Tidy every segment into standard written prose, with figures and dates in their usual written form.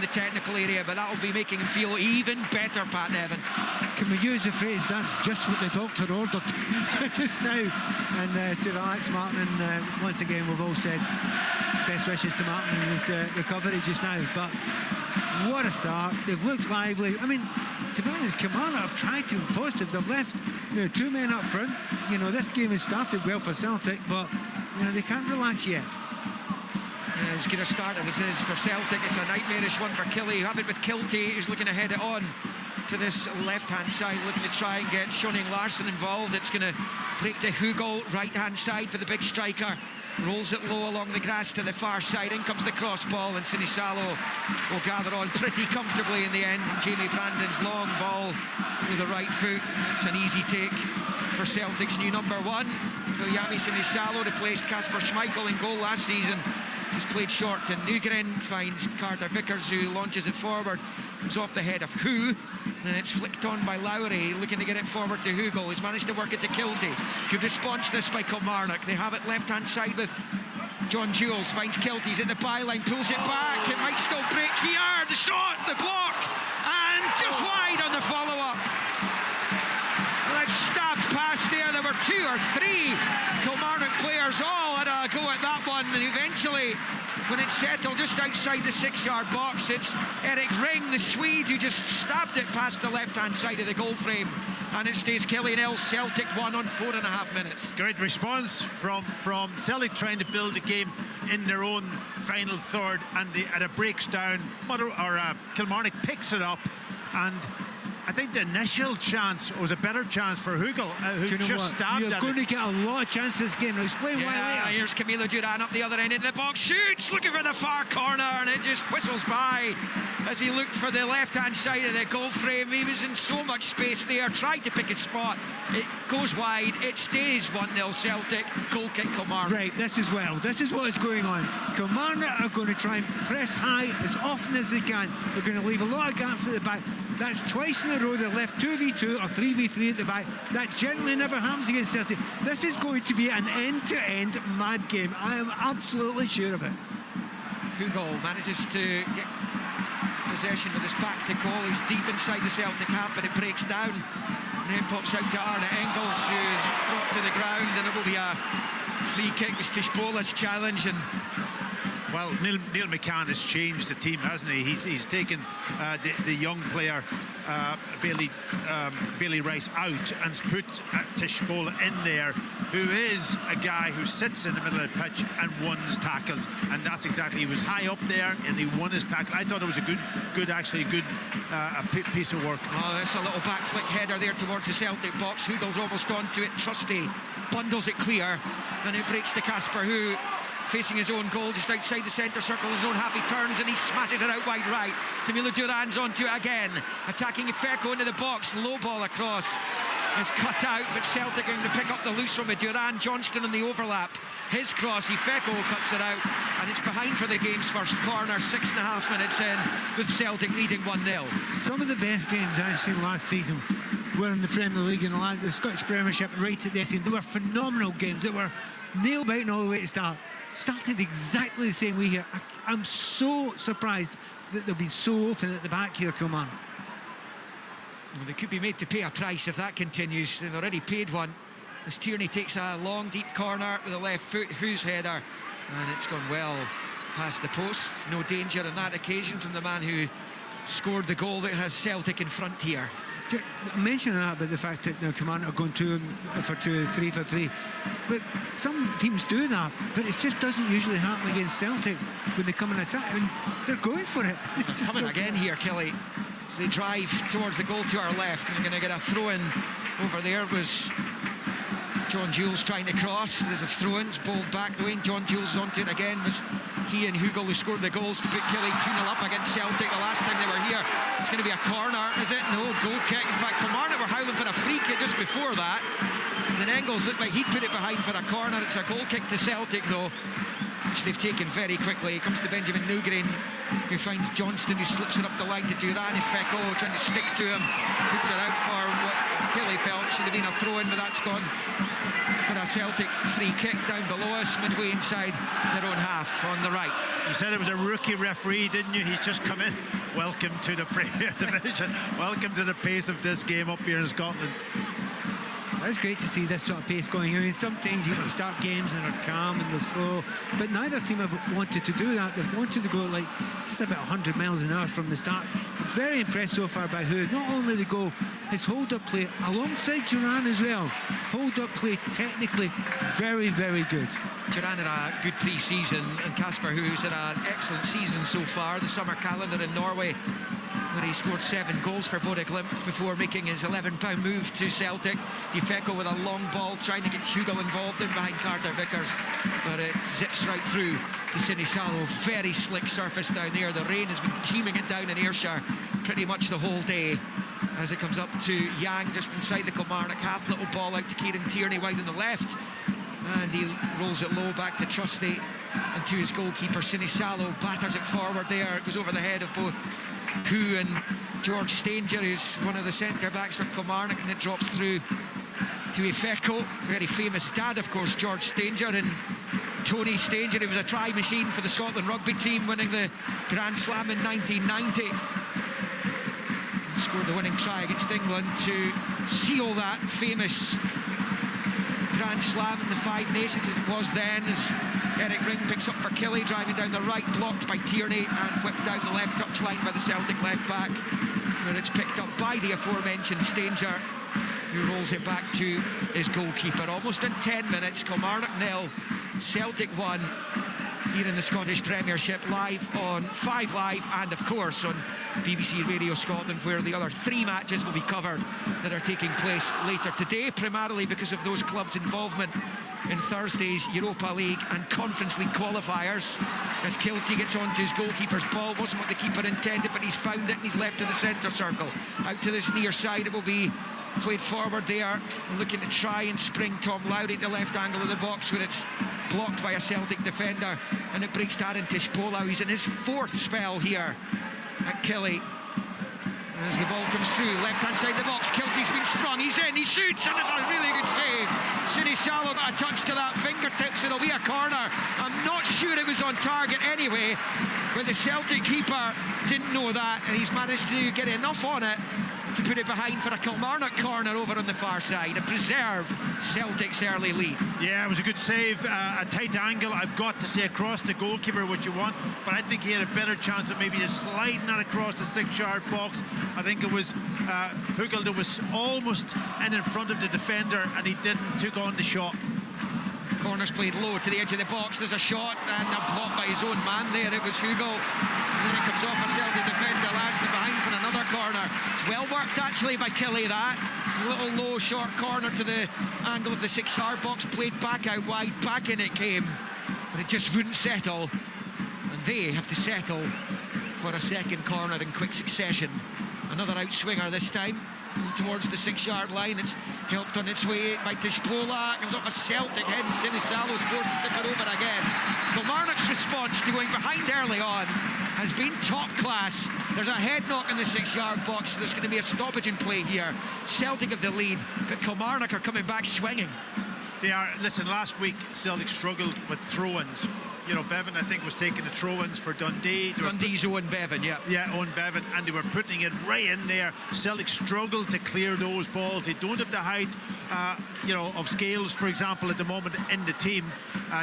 the technical area, but that'll be making him feel even better, Pat Nevin. Can we use the phrase, that's just what the doctor ordered just now? And to relax Martin, and once again, we've all said best wishes to Martin in his recovery just now. But what a start. They've looked lively. I mean, to be honest, Kilmarnock have tried to be positive. They've left, you know, 2 men up front. You know, this game has started well for Celtic, but, you know, they can't relax yet. Yeah, as good a start as this is for Celtic. It's a nightmarish one for Killie. You have it with Kiltie, who's looking to head it on to this left-hand side, looking to try and get Schoening Larsson involved. It's going to break to Hugel, right-hand side for the big striker. Rolls it low along the grass to the far side. In comes the cross ball, and Sinisalo will gather on pretty comfortably in the end. Jamie Brandon's long ball with the right foot. It's an easy take for Celtic's new number one. Yami Sinisalo replaced Kasper Schmeichel in goal last season. He's played short to Nygren, finds Carter Vickers, who launches it forward. Comes off the head of Hu, and it's flicked on by Lowry, looking to get it forward to Hugel. He's managed to work it to Kiltie. Good response this by Kilmarnock. They have it left-hand side with John Jules, finds Kiltie, he's at the byline, pulls it back. It might still break here. The shot, the block, and just wide on the follow-up. Let's stab past there. There were 2 or 3 Kilmarnock players all had a go at that one, and eventually, when it's settled just outside the 6-yard box, it's Eric Ring, the Swede, who just stabbed it past the left-hand side of the goal frame, and it stays Killie 0, Celtic 1 on 4.5 minutes. Great response from Celtic, trying to build the game in their own final third, and it breaks down. Kilmarnock picks it up, and I think the initial chance was a better chance for Hugel, who just stabbed at it. You're going to get a lot of chances this game. I'll explain why later. Here's Camilo Duran up the other end into the box, shoots, looking for the far corner, and it just whistles by as he looked for the left-hand side of the goal frame. He was in so much space there, tried to pick a spot. It goes wide, it stays 1-0 Celtic, goal kick Kilmarnock. Right, this is what is going on. Kilmarnock are going to try and press high as often as they can. They're going to leave a lot of gaps at the back. That's twice in a row they've left 2v2 or 3v3 at the back. That generally never happens against Celtic. This is going to be an end-to-end mad game. I am absolutely sure of it. Hugel manages to get possession with his back to goal. He's deep inside the Celtic half, but it breaks down. And then pops out to Arne Engels, who is brought to the ground, and it will be a free kick. With Tishbola's challenge, and well, Neil McCann has changed the team, hasn't he? He's taken the young player Bailey Rice out and put Tishbola in there, who is a guy who sits in the middle of the pitch and wins tackles, and that's exactly, he was high up there and he won his tackle. I thought it was a good piece of work. Oh, that's a little back flick header there towards the Celtic box. Hugel's almost onto it. Trusty bundles it clear, and it breaks to Kasper, who, facing his own goal just outside the centre circle, his own half, he turns and he smashes it out wide right. Camilo Duran's onto it again, attacking Ifeko into the box. Low ball across is cut out, but Celtic are going to pick up the loose from it. Duran, Johnston on the overlap, his cross, Ifeko cuts it out, and it's behind for the game's first corner. 6.5 minutes in, with Celtic leading 1-0. Some of the best games I've seen last season were in the Premier League and the Scottish Premiership right at the end. They were phenomenal games. They were nail-biting all the way to start. Started exactly the same way here. I'm so surprised that they'll be so open at the back here, Kilmarnock. Well, they could be made to pay a price if that continues. They've already paid one. As Tierney takes a long, deep corner with the left foot, Who's header, and it's gone well past the post. No danger on that occasion from the man who scored the goal that has Celtic in front here. Mentioning that about the fact that Kilmarnock are going 2 for 2, 3 for 3, but some teams do that, but it just doesn't usually happen against Celtic when they come in attack. I mean, they're going for it. They're coming again here, Kelly. As they drive towards the goal to our left, and they're going to get a throw-in over there. Was John Jules trying to cross. There's a throw-in, it's bowled back. Wayne John Jules onto it again. Was he and Hugel who scored the goals to put Killie 2-0 up against Celtic the last time they were here. It's going to be a corner, is it? No, goal kick. In fact, Kilmarnock were howling for a free kick just before that, and then Engels looked like he'd put it behind for a corner. It's a goal kick to Celtic though, which they've taken very quickly. It comes to Benjamin Nygren, who finds Johnston, who slips it up the line to Duran. Ifeko trying to stick to him, puts it out for Killie felt should have been a throw-in, but that's gone for a Celtic free kick down below us, midway inside their own half on the right. You said it was a rookie referee, didn't you? He's just come in. Welcome to the Premier Division. Welcome to the pace of this game up here in Scotland. It's great to see this sort of pace going. I mean, sometimes you can start games and are calm and they're slow, but neither team have wanted to do that. They've wanted to go like just about 100 miles an hour from the start. Very impressed so far by Hood. Not only the goal, his hold-up play alongside Duran as well. Hold-up play technically very, very good. Duran had a good pre-season, and Casper, who's had an excellent season so far. The summer calendar in Norway, where he scored 7 goals for Bodø Glimt before making his £11 move to Celtic. Defeco with a long ball, trying to get Hugel involved in behind Carter Vickers, but it zips right through to Sinisalo. Very slick surface down there. The rain has been teeming it down in Ayrshire pretty much the whole day, as it comes up to Yang just inside the Kilmarnock half. Little ball out to Kieran Tierney wide on the left, and he rolls it low back to Trusty and to his goalkeeper Sinisalo. Batters it forward there. It goes over the head of both Hu and George Stanger, who's one of the centre backs for Kilmarnock, and it drops through to Ifeco. Very famous dad, of course, George Stanger, and Tony Stanger. He was a try machine for the Scotland rugby team, winning the Grand Slam in 1990. Scored the winning try against England to seal that famous Grand Slam in the Five Nations as it was then, as Eric Ring picks up for Killie, driving down the right, blocked by Tierney, and whipped down the left touchline by the Celtic left back, where it's picked up by the aforementioned Stanger, who rolls it back to his goalkeeper. Almost in 10 minutes, Kilmarnock 0, Celtic 1, here in the Scottish Premiership, live on 5 Live, and of course on BBC Radio Scotland, where the other 3 matches will be covered that are taking place later today, primarily because of those clubs' involvement in Thursday's Europa League and Conference League qualifiers, as Kiltie gets onto his goalkeeper's ball. Wasn't what the keeper intended, but he's found it and he's left to the centre circle. Out to this near side, it will be played forward there, looking to try and spring Tom Lowry at the left angle of the box, where it's blocked by a Celtic defender, and it breaks Darren Tishpola. He's in his 4th spell here at Killie. As the ball comes through, left-hand side of the box, Kiltie's been sprung, he's in, he shoots, and it's a really good save. Sinisalo got a touch to that fingertips, it'll be a corner. I'm not sure it was on target anyway, but the Celtic keeper didn't know that, and he's managed to get enough on it to put it behind for a Kilmarnock corner over on the far side and preserve Celtic's early lead. Yeah, it was a good save, a tight angle, I've got to say, across the goalkeeper, what you want, but I think he had a better chance of maybe just sliding that across the 6-yard box. I think it was Hugel that was almost in front of the defender, and he didn't, took on the shot. Corner's played low to the edge of the box. There's a shot and a block by his own man there. It was Hugel. And then it comes off a Celtic defender, lasting behind for another corner. It's well worked actually by Killie, that. A little low, short corner to the angle of the 6-yard box, played back out wide, back in it came. But it just wouldn't settle. And they have to settle for a second corner in quick succession. Another outswinger this time towards the 6-yard line. It's helped on its way by Tishpola. Comes off a Celtic head, and Sinisalo's forced to tip it over again. Kilmarnock's response to going behind early on has been top class. There's a head knock in the 6-yard box, so there's going to be a stoppage in play here. Celtic have the lead, but Kilmarnock are coming back swinging. They are. Listen, last week Celtic struggled with throw-ins. You know, Bevan, I think, was taking the throw-ins for Dundee. Dundee's Owen Bevan, yeah. Yeah, Owen Bevan, and they were putting it right in there. Celtic struggled to clear those balls. They don't have the height, you know, of Scales, for example, at the moment in the team.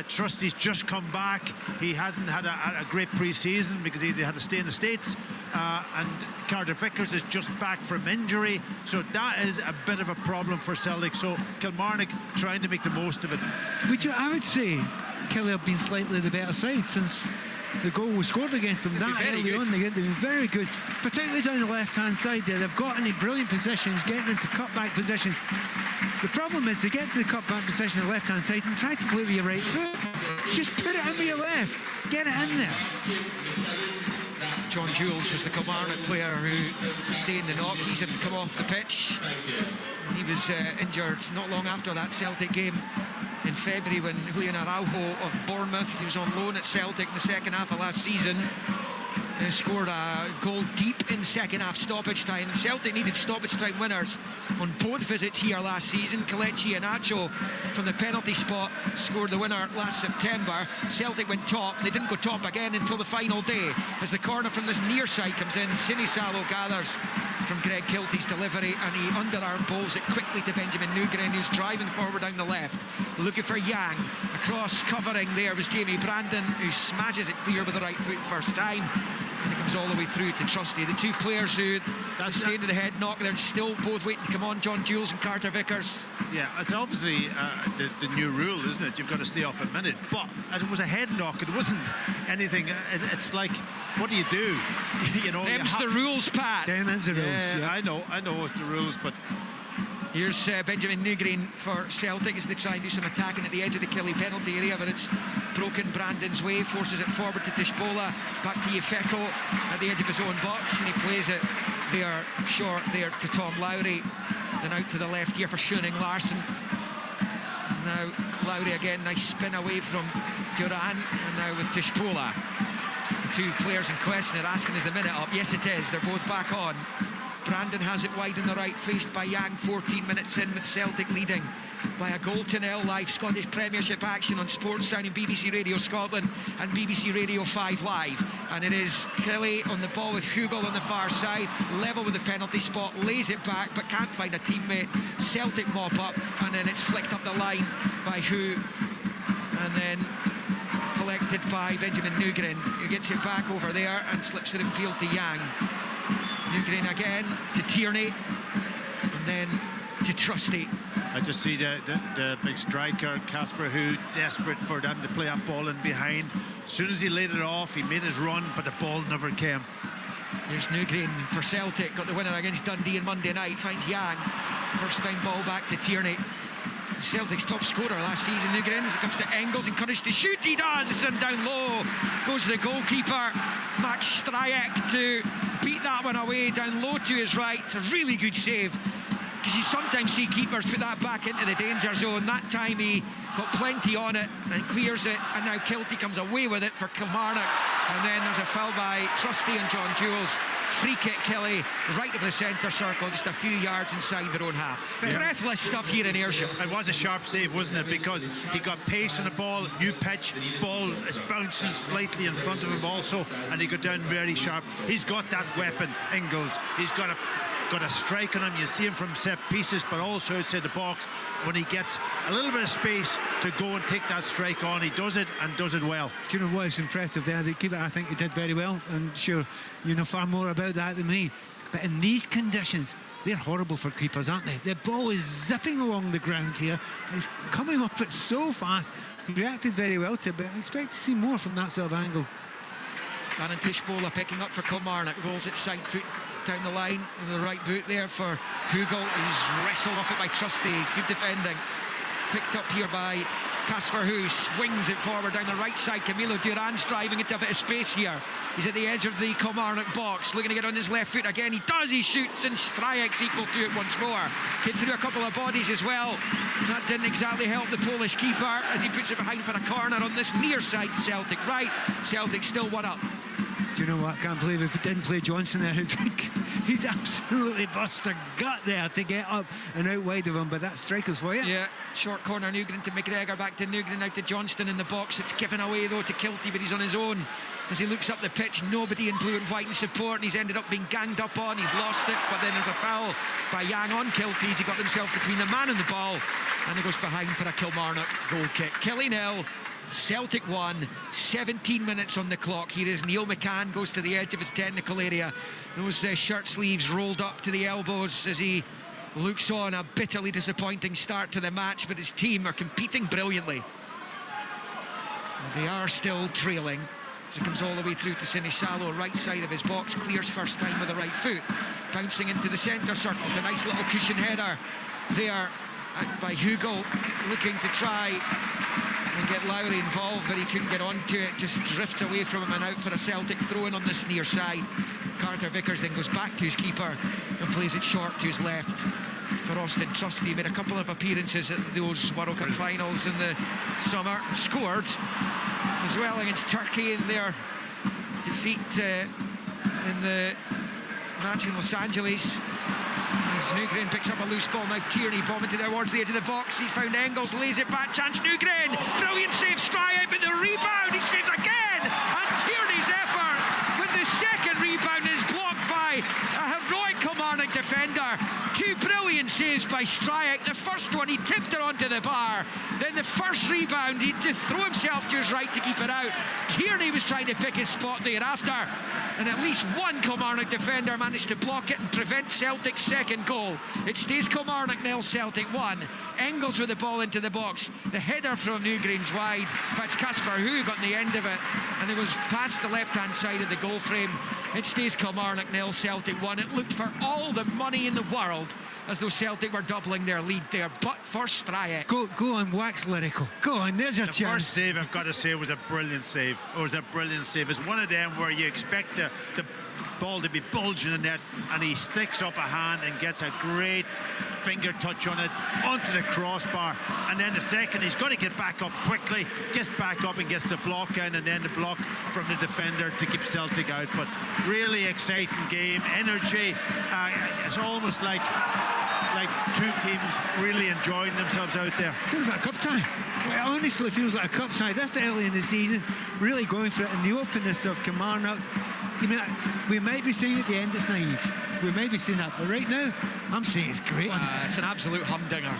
Trusty's just come back. He hasn't had a great pre-season because he had to stay in the States. And Carter Vickers is just back from injury. So that is a bit of a problem for Celtic. So Kilmarnock trying to make the most of it. I would say Killie have been slightly the better side since the goal was scored against them that early on. They've been very good, particularly down the left-hand side there. They've got any brilliant positions, getting into cut-back positions. The problem is they get to the cut-back position on the left-hand side and try to play with your right foot. Just put it in with your left. Get it in there. John Jules was the Kilmarnock player who sustained the knock. He's had to come off the pitch. He was injured not long after that Celtic game in February, when Julian Araujo of Bournemouth, he was on loan at Celtic in the second half of last season, scored a goal deep in second half stoppage time, and Celtic needed stoppage time winners on both visits here last season. Kelechi and Acho from the penalty spot scored the winner last September. Celtic went top, they didn't go top again until the final day, as the corner from this near side comes in. Sinisalo gathers from Greg Kiltie's delivery, and he underarm bowls it quickly to Benjamin Nugren, who's driving forward down the left, looking for Yang. Across, covering there was Jamie Brandon, who smashes it clear with the right foot first time, and it comes all the way through to Trusty. The two players who sustained the head knock, they're still both waiting to come on, John Jules and Carter Vickers. Yeah, it's obviously the new rule, isn't it? You've got to stay off a minute. But it was a head knock. It wasn't anything. It's like, what do you do? You know, them's the rules, Pat. Them is the rules. Yeah, I know it's the rules, but here's Benjamin Nugren for Celtic as they try and do some attacking at the edge of the Killie penalty area, but it's broken Brandon's way, forces it forward to Tishbola, back to Yefeko at the edge of his own box, and he plays it there short there to Tom Lowry, then out to the left here for Schoening Larsson. Now Lowry again, nice spin away from Duran, and now with Tishbola. The two players in question are asking, is the minute up? Yes it is, they're both back on. Brandon has it wide on the right, faced by Yang, 14 minutes in, with Celtic leading by a goal to nil. Live Scottish Premiership action on Sports Sound and BBC Radio Scotland and BBC Radio 5 Live. And it is Kelly on the ball with Hugel on the far side, level with the penalty spot, lays it back but can't find a teammate. Celtic mop up, and then it's flicked up the line by Hu, and then collected by Benjamin Nugren, who gets it back over there and slips it in field to Yang. Nugren again to Tierney, and then to Trusty. I just see the big striker, Casper, who desperate for them to play that ball in behind. As soon as he laid it off, he made his run, but the ball never came. Here's Nugren for Celtic, got the winner against Dundee on Monday night, finds Yang. First time ball back to Tierney. Celtic's top scorer last season, Nugren, as it comes to Engels, encouraged to shoot, he does, and down low goes the goalkeeper, Max Strajek, to beat that one away down low to his right. It's a really good save, because you sometimes see keepers put that back into the danger zone. That time he got plenty on it and clears it, and now Kiltie comes away with it for Kilmarnock, and then there's a foul by Trusty and John Jules. Free kick, Kelly, right of the centre circle, just a few yards inside their own half. Yeah. Breathless stuff here in Ayrshire. It was a sharp save, wasn't it? Because he got pace on the ball, new pitch, ball is bouncing slightly in front of him also, and he got down very sharp. He's got that weapon, Engels. He's got a strike on him. You see him from set pieces, but also outside the box when he gets a little bit of space to go and take that strike on. He does it, and does it well. Do you know what is impressive there? The keeper, I think he did very well, and sure, you know far more about that than me. But in these conditions, they're horrible for keepers, aren't they? The ball is zipping along the ground here. It's coming off it so fast. He reacted very well to it, but I expect to see more from that sort of angle. Aaron Tishbola picking up for Kilmarnock, rolls it side foot down the line with the right boot there for Hugel, who's wrestled off it by Trusty. It's good defending. Picked up here by Casper, who swings it forward down the right side. Camilo Duran's driving into a bit of space here. He's at the edge of the Kilmarnock box, looking to get on his left foot again. He does, he shoots, and Strajek's equal to it once more. Hit through a couple of bodies as well. That didn't exactly help the Polish keeper as he puts it behind for a corner on this near side Celtic right. Celtic still 1 up. Do you know what? I can't believe it didn't play Johnson there. He'd absolutely bust a gut there to get up and out wide of him, but that's strikers for you. Yeah, short corner, Nugren to McGregor, back to Nugren, out to Johnston in the box. It's given away though to Kiltie, but he's on his own as he looks up the pitch. Nobody in blue and white in support, and he's ended up being ganged up on. He's lost it, but then there's a foul by Yang on Kiltie. He got himself between the man and the ball, and he goes behind for a Kilmarnock goal kick. Killie nil, Celtic 1, 17 minutes on the clock. Here is Neil McCann, goes to the edge of his technical area. Those shirt sleeves rolled up to the elbows as he looks on. A bitterly disappointing start to the match, but his team are competing brilliantly. And they are still trailing as it comes all the way through to Sinisalo, right side of his box, clears first time with the right foot, bouncing into the centre circle. It's a nice little cushion header there by Hugel, looking to try and get Lowry involved, but he couldn't get onto it, just drifts away from him and out for a Celtic throw-in on this near side. Carter Vickers then goes back to his keeper and plays it short to his left for Austin Trusty. He made a couple of appearances at those World Cup finals in the summer, scored as well against Turkey in their defeat in the match in Los Angeles. As Newgren picks up a loose ball, now Tierney bombing towards the edge of the box. He's found Engels, lays it back, chance Newgren. Brilliant save, Stryek, but the rebound, he saves again! And Tierney's effort with the second rebound is blocked by a heroic Kilmarnock defender. Two brilliant saves by Stryek. The first one, he tipped it onto the bar. Then the first rebound, he had to throw himself to his right to keep it out. Tierney was trying to pick his spot thereafter. And at least one Kilmarnock defender managed to block it and prevent Celtic's second goal. It stays Kilmarnock 0, Celtic 1. Engels with the ball into the box. The header from Newgren's wide, but it's Casper who got the end of it, and it was past the left-hand side of the goal frame. It stays Kilmarnock 0, Celtic 1. It looked for all the money in the world as though Celtic were doubling their lead there, but for Stryek. Go on, wax lyrical. Go on, there's your chance. The first save, I've got to say, was a brilliant save. It's one of them where you expect the ball to be bulging in net, and he sticks up a hand and gets a great finger touch on it onto the crossbar. And then the second, he's got to get back up quickly, gets back up and gets the block in, and then the block from the defender to keep Celtic out. But really exciting game, energy. It's almost like two teams really enjoying themselves out there. Feels like a cup tie. It honestly feels like a cup tie. That's early in the season, really going for it, and the openness of Kilmarnock. You mean, we might be saying at the end it's naive. We might be saying that, but right now, I'm saying it's great. It's an absolute humdinger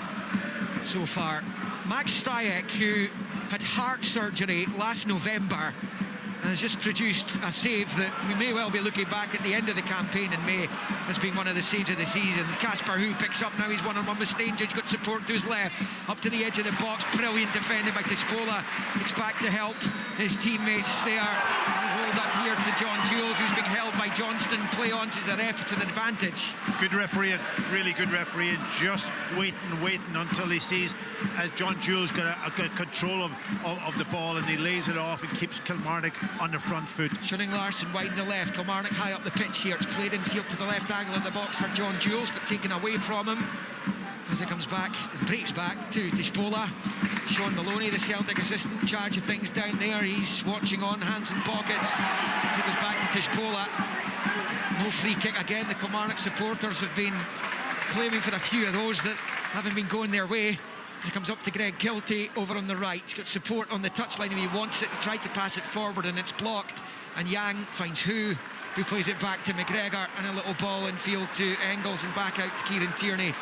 so far. Max Stryek, who had heart surgery last November, has just produced a save that we may well be looking back at the end of the campaign in May as being one of the saves of the season. Casper who picks up now, he's one-on-one with Stanger, he's got support to his left, up to the edge of the box, brilliant defending by Tispola. It's back to help his teammates there. Hold up here to John Jules, who's being held by Johnston. Play on, says the ref, it's an advantage. Good referee, really good referee, just waiting until he sees as John Jules got control of the ball, and he lays it off and keeps Kilmarnock on the front foot. Shunning Larson wide in the left, Kilmarnock high up the pitch here. It's played infield to the left angle of the box for John Jules, but taken away from him as it comes back, breaks back to Tispola. Sean Maloney, the Celtic assistant in charge of things down there, he's watching on, hands in pockets. It goes back to Tispola. No free kick again. The Kilmarnock supporters have been claiming for a few of those that haven't been going their way. As it comes up to Greg Kiltie over on the right. He's got support on the touchline, and he wants it. He tried to pass it forward, and it's blocked. And Yang finds who plays it back to McGregor, and a little ball in field to Engels, and back out to Kieran Tierney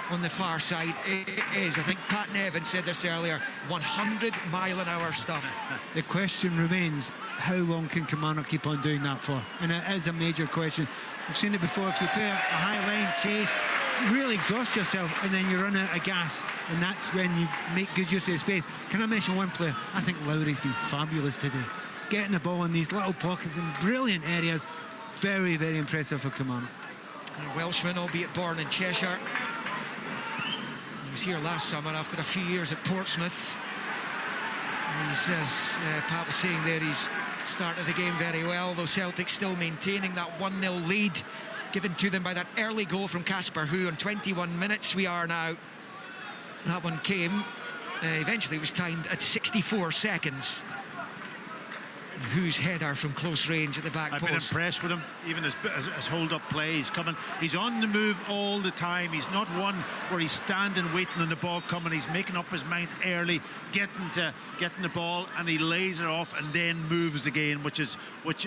on the far side. It is, I think Pat Nevin said this earlier, 100-mile-an-hour stuff. The question remains, how long can Kilmarnock keep on doing that for? And it is a major question. We've seen it before. If you play a high line chase, really exhaust yourself, and then you run out of gas, and that's when you make good use of the space. Can I mention one player? I think Lowry's been fabulous today, getting the ball in these little pockets in brilliant areas. Very, very impressive for Kilmarnock. A Welshman, albeit born in Cheshire. He was here last summer after a few years at Portsmouth. And he says, Pat was saying there, he's started the game very well, though Celtic still maintaining that 1-0 lead given to them by that early goal from Casper, who on 21 minutes we are now. That one came, eventually it was timed at 64 seconds. Whose header from close range at the back post. I've been impressed with him, even as hold-up play. He's on the move all the time. He's not one where he's standing waiting on the ball coming. He's making up his mind early, getting the ball, and he lays it off and then moves again, which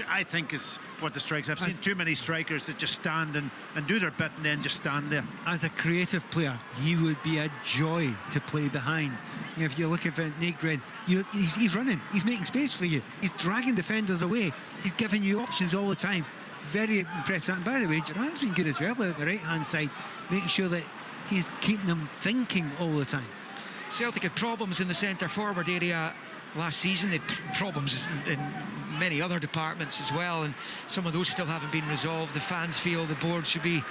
I think is what the strikes. I've seen too many strikers that just stand and do their bit and then just stand there. As a creative player, he would be a joy to play behind. You know, if you're looking for Nygren, he's running, he's making space for you, he's dragging defenders away, he's giving you options all the time. Very impressed. And by the way, Duran's been good as well at the right hand side, making sure that he's keeping them thinking all the time. Celtic had problems in the centre forward area last season. They had problems in many other departments as well, and some of those still haven't been resolved. The fans feel the board should be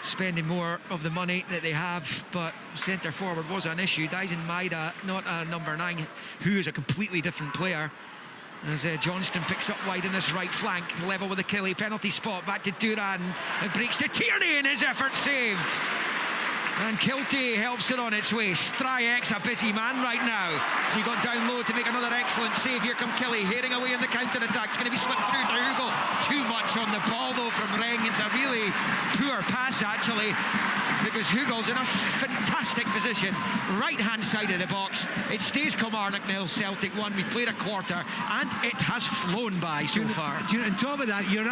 spending more of the money that they have, but centre forward was an issue. Dyson Maida, not a number 9, who is a completely different player. As Johnston picks up wide in this right flank, level with the Kelly penalty spot, back to Duran, and breaks to Tierney, and his effort saved. And Kilty helps it on its way. Stryek's a busy man right now. So he got down low to make another excellent save. Here come Kelly, heading away in the counter-attack. It's going to be slipped through to Hugo. Too much on the ball, though, from Reng. It's a really poor pass, actually, because Hugo's in a fantastic position. Right-hand side of the box. It stays Kilmarnock 0, Celtic 1. We played a quarter, and it has flown by so far. On top of that, you've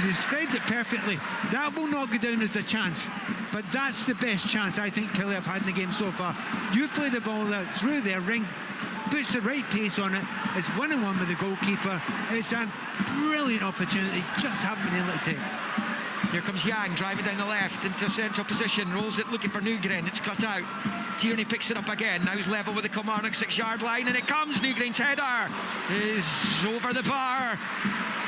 described it perfectly. That will not go down as a chance, but that's the best chance I think Kelly have had in the game so far. You play the ball out through there, Reng puts the right pace on it. It's 1-on-1 with the goalkeeper. It's a brilliant opportunity, just haven't been able to take. Here comes Yang driving down the left into central position, rolls it looking for Newgren. It's cut out. Tierney picks it up again. Now he's level with the Kilmarnock 6-yard line, and it comes. Newgren's header is over the bar,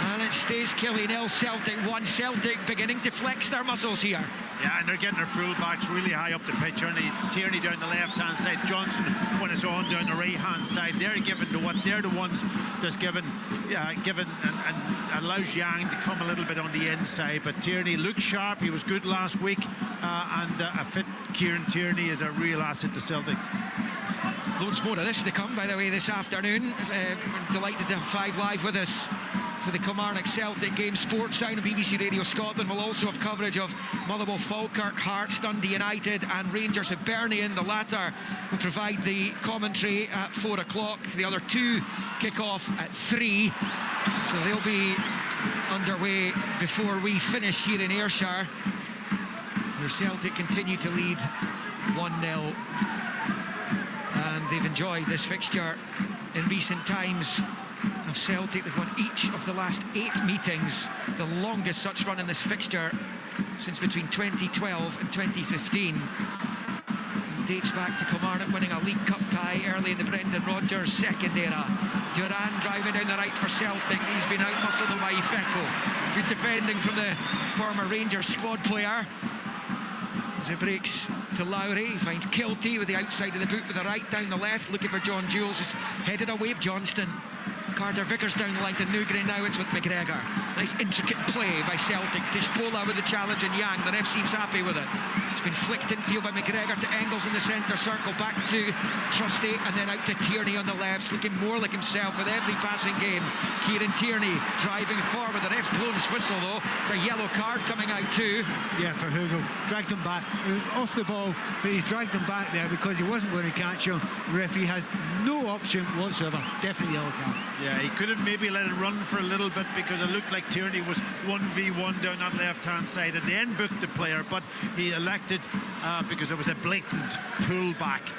and it stays Killy 0, Celtic 1. Celtic beginning to flex their muscles here. Yeah, and they're getting their full-backs really high up the pitch. Tierney down the left-hand side, Johnson when it's on down the right-hand side. They're the ones that's given and allows Yang to come a little bit on the inside. But Tierney looks sharp. He was good last week, and a fit Kieran Tierney is a real asset to Celtic. Loads more of this to come, by the way, this afternoon. We're delighted to have 5 Live with us for the Kilmarnock Celtic game. Sportsound and BBC Radio Scotland will also have coverage of Motherwell, Falkirk, Hearts, Dundee United and Rangers Hibernian. The latter will provide the commentary at 4 o'clock. The other two kick off at 3, so they'll be underway before we finish here in Ayrshire, where Celtic continue to lead 1-0, and they've enjoyed this fixture in recent times. Of Celtic, they've won each of the last 8 meetings, the longest such run in this fixture since between 2012 and 2015. It dates back to Kilmarnock winning a League Cup tie early in the Brendan Rodgers second era. Duran driving down the right for Celtic. He's been out-muscled by Ifeko. Good defending from the former Rangers squad player. As it breaks to Lowry, he finds Kilty with the outside of the boot with the right down the left, looking for John Jules, who's headed away with Johnston. Carter Vickers down the line to Newgren. Now it's with McGregor. Nice intricate play by Celtic. Dispola with the challenge, and Yang, the ref seems happy with it. It's been flicked infield by McGregor to Engels in the centre circle, back to Trusty, and then out to Tierney on the left, looking more like himself with every passing game. Kieran Tierney driving forward. The ref's blown his whistle though. It's a yellow card coming out too. Yeah, for Hugo. Dragged him back off the ball, but he dragged him back there because he wasn't going to catch him. The referee has no option whatsoever. Definitely yellow card. Yeah, he could have maybe let it run for a little bit because it looked like Tierney was 1v1 down that left-hand side and then booked the player, but he elected because it was a blatant pull-back.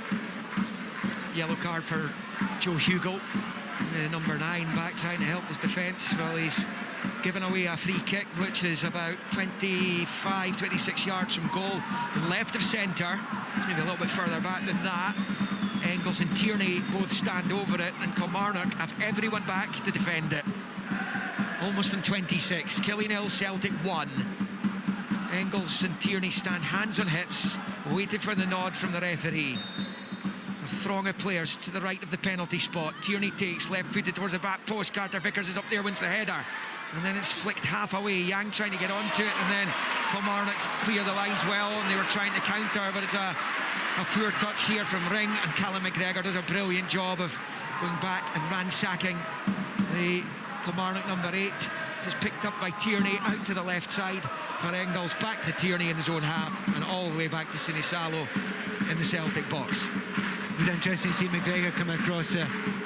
Yellow card for Joe Hugo, number 9, back trying to help his defence. Well, he's given away a free kick, which is about 25, 26 yards from goal, left of centre. It's maybe a little bit further back than that. Engels and Tierney both stand over it, and Kilmarnock have everyone back to defend it. Almost in 26. Killy 0, Celtic 1. Engels and Tierney stand hands on hips, waiting for the nod from the referee. A throng of players to the right of the penalty spot. Tierney takes, left-footed towards the back post. Carter Vickers is up there, wins the header. And then it's flicked half away. Yang trying to get onto it, and then Kilmarnock clear the lines well, and they were trying to counter, but it's a poor touch here from Ring, and Callum McGregor does a brilliant job of going back and ransacking the Kilmarnock number 8. Just picked up by Tierney out to the left side for Engels, back to Tierney in his own half, and all the way back to Sinisalo in the Celtic box. It was interesting to see McGregor come across,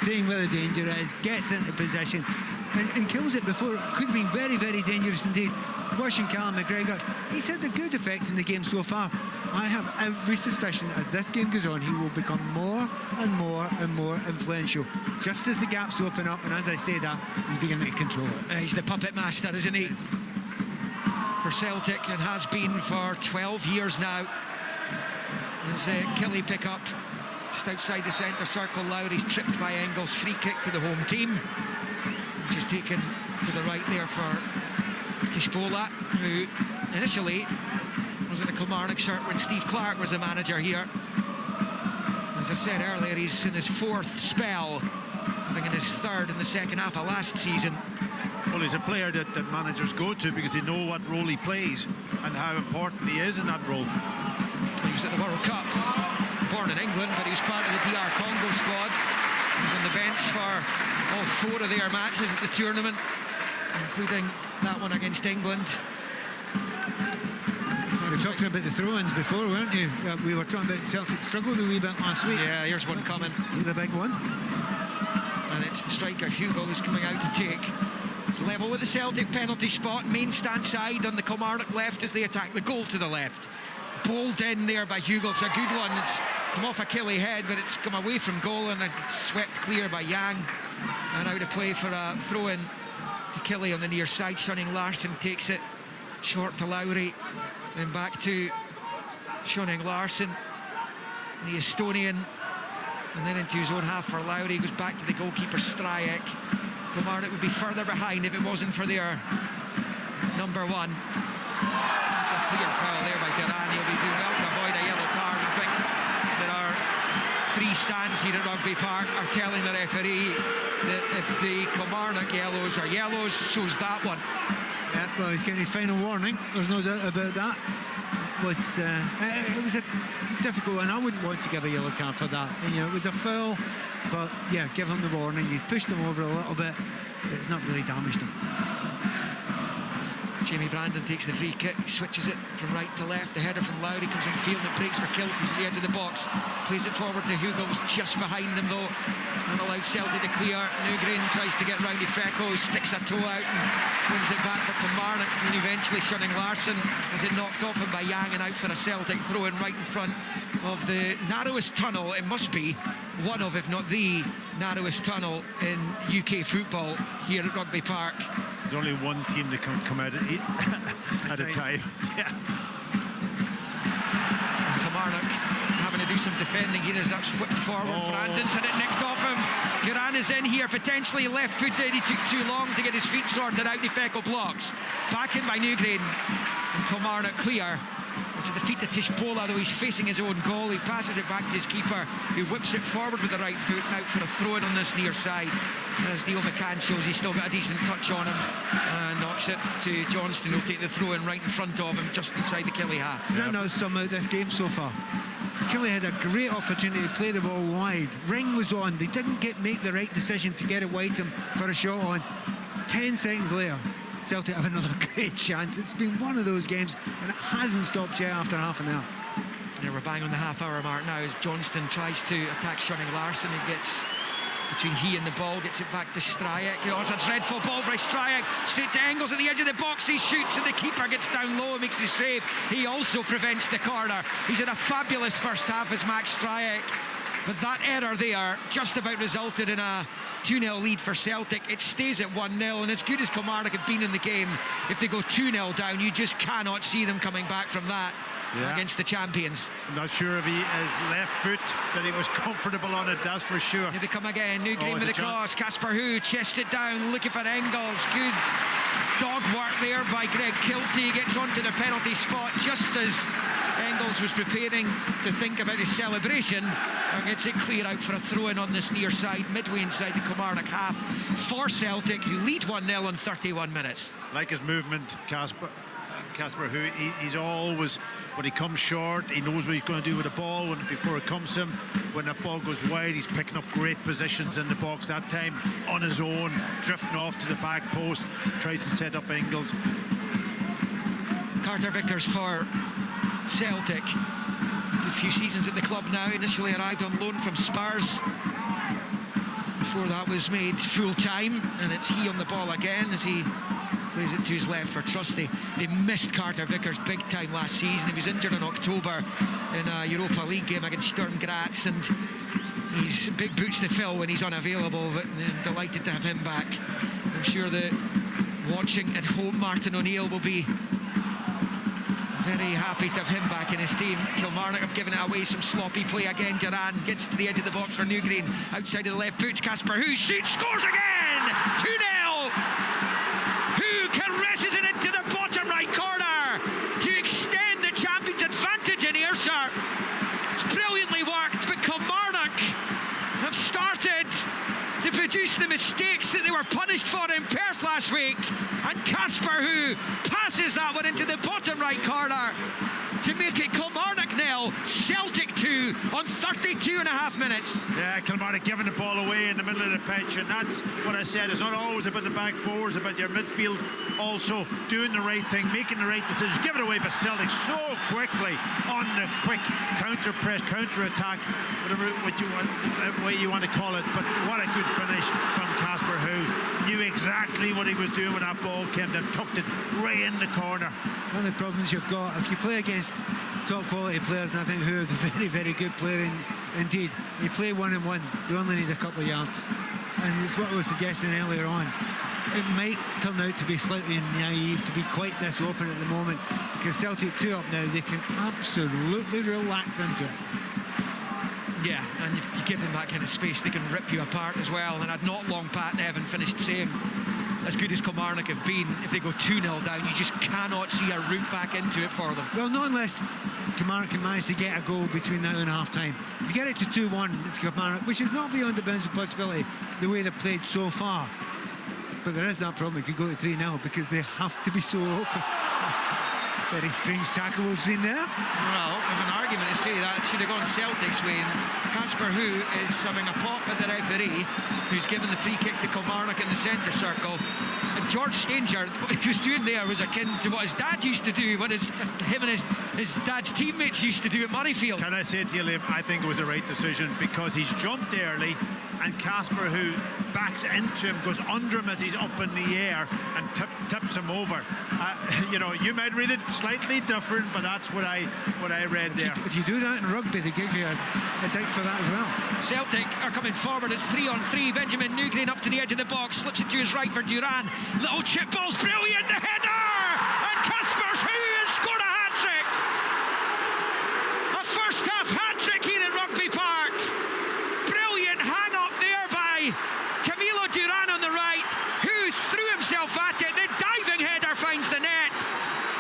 seeing where the danger is, gets into position and kills it before. It could have been very, very dangerous indeed. Watching Callum McGregor, he's had a good effect in the game so far. I have every suspicion as this game goes on, he will become more and more and more influential. Just as the gaps open up, and as I say that, he's beginning to control it. He's the puppet master, isn't he? For Celtic, and has been for 12 years now. As Killy pick up just outside the centre circle. Lowry's tripped by Engels. Free kick to the home team, which is taken to the right there for Tispola, who initially was in a Kilmarnock shirt when Steve Clark was the manager here. As I said earlier, he's in his 4th spell, having in his 3rd in the second half of last season. Well, he's a player that managers go to because they know what role he plays and how important he is in that role. He was at the World Cup, born in England, but he was part of the DR Congo squad. He was on the bench for all 4 of their matches at the tournament, including that one against England. We were talking about the throw-ins before, weren't you? We were talking about Celtic struggled a wee bit last week. Yeah, here's one coming. He's a big one. And it's the striker Hugo who's coming out to take. It's level with the Celtic penalty spot. Main stand side on the Kilmarnock left as they attack the goal to the left. Bowled in there by Hugo. It's a good one. It's come off a Kelly head, but it's come away from goal and it's swept clear by Yang. And out of play for a throw-in to Kelly on the near side. Shunning Larsson takes it short to Lowry. Then back to Shunning Larsson, the Estonian. And then into his own half for Lowry. Goes back to the goalkeeper Stryek. Kilmarnock would be further behind if it wasn't for their number 1. It's a clear foul there by Duran. He'll be doing well to avoid a yellow card. I think there are 3 stands here at Rugby Park are telling the referee that if the Kilmarnock yellows are yellows, shows that one. Yeah, well, he's getting his final warning. There's no doubt about that. It was a difficult one. I wouldn't want to give a yellow card for that. And, it was a foul, but yeah, give him the warning. He pushed him over a little bit, but it's not really damaged him. Jamie Brandon takes the free kick, switches it from right to left. The header from Lowry comes in field and it breaks for Kilty. He's at the edge of the box. Plays it forward to Hugo, who's just behind him though. Not allowed Celtic to clear. Nugren tries to get round Ifeko, sticks a toe out and wins it back for Kilmarnock. And eventually Shunning Larsson has it knocked off him by Yang and out for a Celtic throw-in right in front of the narrowest tunnel. It must be one of, if not the narrowest tunnel in UK football here at Rugby Park. There's only one team that can come out at a time. Yeah. Kilmarnock having to do some defending here as that's whipped forward. Brandon's had it nicked off him. Duran is in here, potentially left-footed. He took too long to get his feet sorted out. Ifeko blocks. Back in by Newgreen. And Kilmarnock clear. To defeat the Tishpola, though he's facing his own goal. He passes it back to his keeper, who whips it forward with the right foot, out for a throw-in on this near side. As Neil McCann shows, he's still got a decent touch on him and knocks it to Johnston, who'll take the throw-in right in front of him, just inside the Killie half. Does that not sum out this game so far? Killie had a great opportunity to play the ball wide. Ring was on. They didn't make the right decision to get it wide to him for a shot on. 10 seconds later, Celtic have another great chance. It's been one of those games, and it hasn't stopped yet after half an hour. Yeah, we're bang on the half-hour mark now as Johnston tries to attack Shunning Larsson. He gets between he and the ball, gets it back to Stryek. It's a dreadful ball by Stryek. Straight to Engels at the edge of the box. He shoots, and the keeper gets down low and makes his save. He also prevents the corner. He's had a fabulous first half as Max Stryek. But that error there just about resulted in a 2-0 lead for Celtic. It stays at 1-0, and as good as Kilmarnock have been in the game, if they go 2-0 down, you just cannot see them coming back from that against the champions. I'm not sure if he has left foot that he was comfortable on it, that's for sure. Here they come again. Newgreen with the cross. Casper Hu chests it down, looking for Engels. Good dog work there by Greg Kilty. Gets onto the penalty spot just as Engels was preparing to think about his celebration, and gets it clear out for a throw-in on this near side, midway inside the Kilmarnock half for Celtic, who lead 1-0 on 31 minutes. Like his movement, Casper Hu, he's always, when he comes short, he knows what he's going to do with the ball before it comes to him. When that ball goes wide, he's picking up great positions in the box that time, on his own, drifting off to the back post, tries to set up Engels. Carter Vickers for Celtic, a few seasons at the club now. Initially arrived on loan from Spurs before that was made full-time, and it's he on the ball again as he plays it to his left for Trusty. They missed Carter Vickers big time last season. He was injured in October in a Europa League game against Sturm Graz, and he's big boots to fill when he's unavailable, but delighted to have him back. I'm sure that watching at home, Martin O'Neill will be very happy to have him back in his team. Kilmarnock have given it away, some sloppy play again. Duran gets to the edge of the box for Newgreen, outside of the left boots. Casper Hu shoots, scores again! 2-0! Hu caresses it into the bottom right corner to extend the champions' advantage in Ayrshire. It's brilliantly worked, but Kilmarnock have started to produce the mistakes that they were punished for in Perth last week, and Casper Hu passes that one into the bottom right corner to make it Kilmarnock 0, Celtic 2 on 32 and a half minutes. Yeah, Kilmarnock giving the ball away in the middle of the pitch, and that's what I said. It's not always about the back four, it's about your midfield also doing the right thing, making the right decisions. Give it away by Celtic so quickly on the quick counter press, counter attack, whatever way you want to call it. But what a good finish from Casper, who knew exactly what he was doing when that ball came and tucked it right in the corner. One of the problems you've got if you play against top quality players, and I think Who is a very, very good player indeed. You play 1-on-1, you only need a couple of yards, and it's what I was suggesting earlier on. It might turn out to be slightly naive to be quite this open at the moment, because Celtic 2 up now, they can absolutely relax into it. Yeah, and if you give them that kind of space, they can rip you apart as well. And I'd not long Pat Nevin finished saying, as good as Kilmarnock have been, if they go 2-0 down, you just cannot see a route back into it for them. Well, not unless Kilmarnock can manage to get a goal between now and half-time. If you get it to 2-1, if Kilmarnock, which is not beyond the bounds of possibility, the way they've played so far. But there is that problem, it could go to 3-0 because they have to be so open. Very strange tackle we've seen there. Well, I have an argument to say that should have gone Celtic's way. And Casper, who is having a pop at the referee, who's given the free kick to Kilmarnock in the centre circle. And George Stanger, what he was doing there was akin to what his dad used to do, what him and his dad's teammates used to do at Murrayfield. Can I say to you, Liam, I think it was the right decision, because he's jumped early, and Casper, who backs into him, goes under him as he's up in the air and tips him over. You know, you might read it slightly different, but that's what I read there. If you do that in rugby, they give you a dike for that as well. Celtic are coming forward, it's 3-on-3. Benjamin Newgreen up to the edge of the box, slips it to his right for Duran. Little chip ball's brilliant, the header! And Casper's who has scored a hat-trick! A first-half hat-trick here at Rugby Park. Brilliant hang-up there by Camilo Duran on the right, who threw himself at it. The diving header finds the net.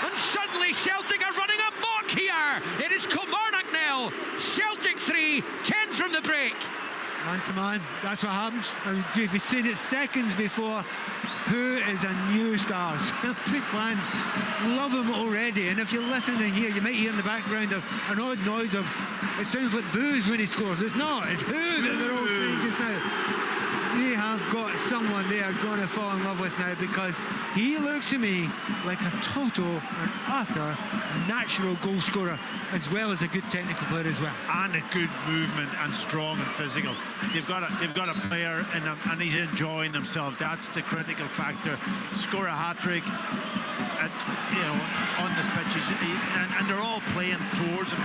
And suddenly Celtic are running amok here. It is Kilmarnock 0, Celtic 3, 10 from the break. Man to man, that's what happens. If you've seen it seconds before, Who is a new star? Celtic fans love him already, and if you listen and hear, you might hear in the background an odd noise of, it sounds like boos when he scores. It's not, it's Who that they're all saying just now. They have got someone they are going to fall in love with now, because he looks to me like a total and utter natural goal scorer, as well as a good technical player as well. And a good movement, and strong and physical. They've got a player in him, and he's enjoying himself. That's the critical factor. Score a hat-trick on this pitch, and they're all playing towards him.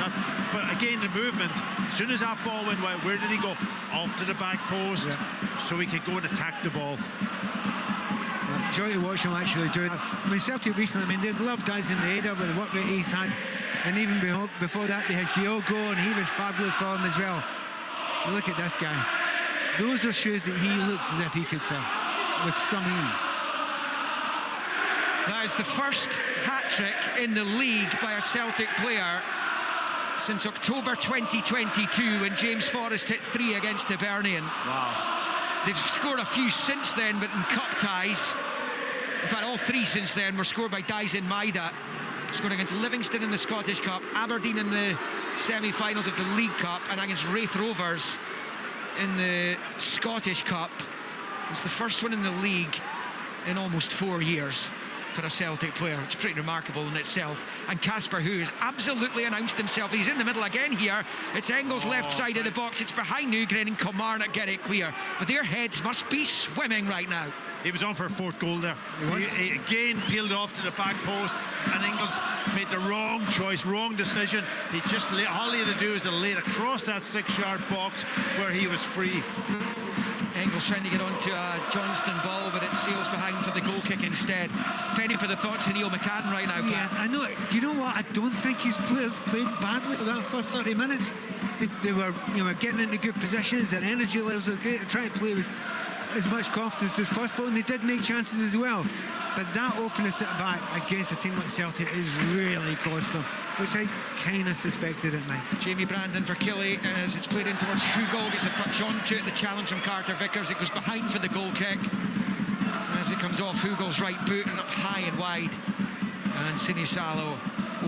But again, the movement, as soon as that ball went wide, where did he go? Off to the back post, so he could go and attack the ball. Joy to watch him actually do it. I mean, Celtic recently, they loved Dyson Maeda with the work rate he's had, and even before that they had Kyogo, and he was fabulous for him as well. Look at this guy. Those are shoes that he looks as if he could fill with some ease. That is the first hat-trick in the league by a Celtic player since October 2022, when James Forrest hit 3 against Hibernian. Wow. They've scored a few since then, but in cup ties. In fact, all 3 since then were scored by Dyson Maeda. Scored against Livingston in the Scottish Cup, Aberdeen in the semi-finals of the League Cup, and against Wraith Rovers in the Scottish Cup. It's the first one in the league in almost 4 years for a Celtic player. It's pretty remarkable in itself. And Casper, who has absolutely announced himself, he's in the middle again here. It's Engels' left side of the box, it's behind Newgren, and Kilmarnock get it clear. But their heads must be swimming right now. He was on for a 4th goal there. He again peeled off to the back post, and Engels made the wrong choice, wrong decision. All he had to do is lay it across that 6-yard box where he was free. Engels trying to get onto a Johnston ball, but it sails behind for the goal kick instead. Penny for the thoughts of Neil McCann right now, Pat. Yeah, I know. Do you know what? I don't think his players played badly for that first 30 minutes. They were, getting into good positions. Their energy levels were great. They tried to play with as much confidence as possible, and they did make chances as well. But that openness at back against a team like Celtic is really cost them, which I kind of suspected at night. Jamie Brandon for Killie as it's played in towards Hugo, gets a touch onto it. The challenge from Carter Vickers, it goes behind for the goal kick as it comes off Hugo's right boot and up high and wide. And Sinisalo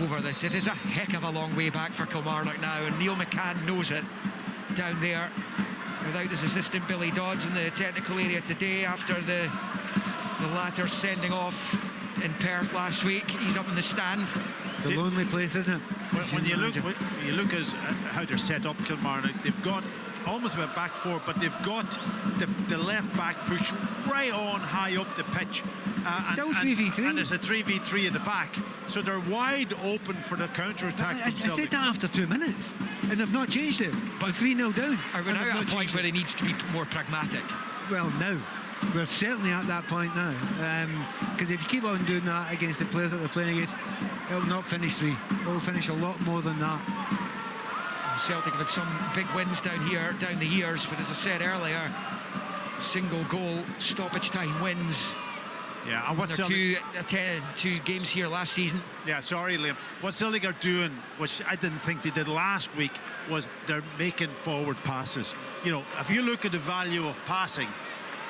over this. It is a heck of a long way back for Kilmarnock now, and Neil McCann knows it down there, without his assistant Billy Dodds in the technical area today after the latter sending off in Perth last week. He's up in the stand. It's a lonely place, isn't it? When you look at how they're set up, Kilmarnock, they've got almost a back four, but they've got the left back push right on high up the pitch. Still 3v3. And there's a 3v3 at the back. So they're wide open for the counter-attack. I said that after 2 minutes, and they've not changed it. But 3-0 down. Are we now at a point where he needs to be more pragmatic? Well, now. We're certainly at that point now. Because if you keep on doing that against the players that they're playing against, it'll not finish 3. It'll finish a lot more than that. Celtic have had some big wins down the years, but as I said earlier, single goal stoppage time wins. Yeah, and what's two games here last season. Yeah, sorry, Liam. What Celtic are doing, which I didn't think they did last week, was they're making forward passes. You know, if you look at the value of passing,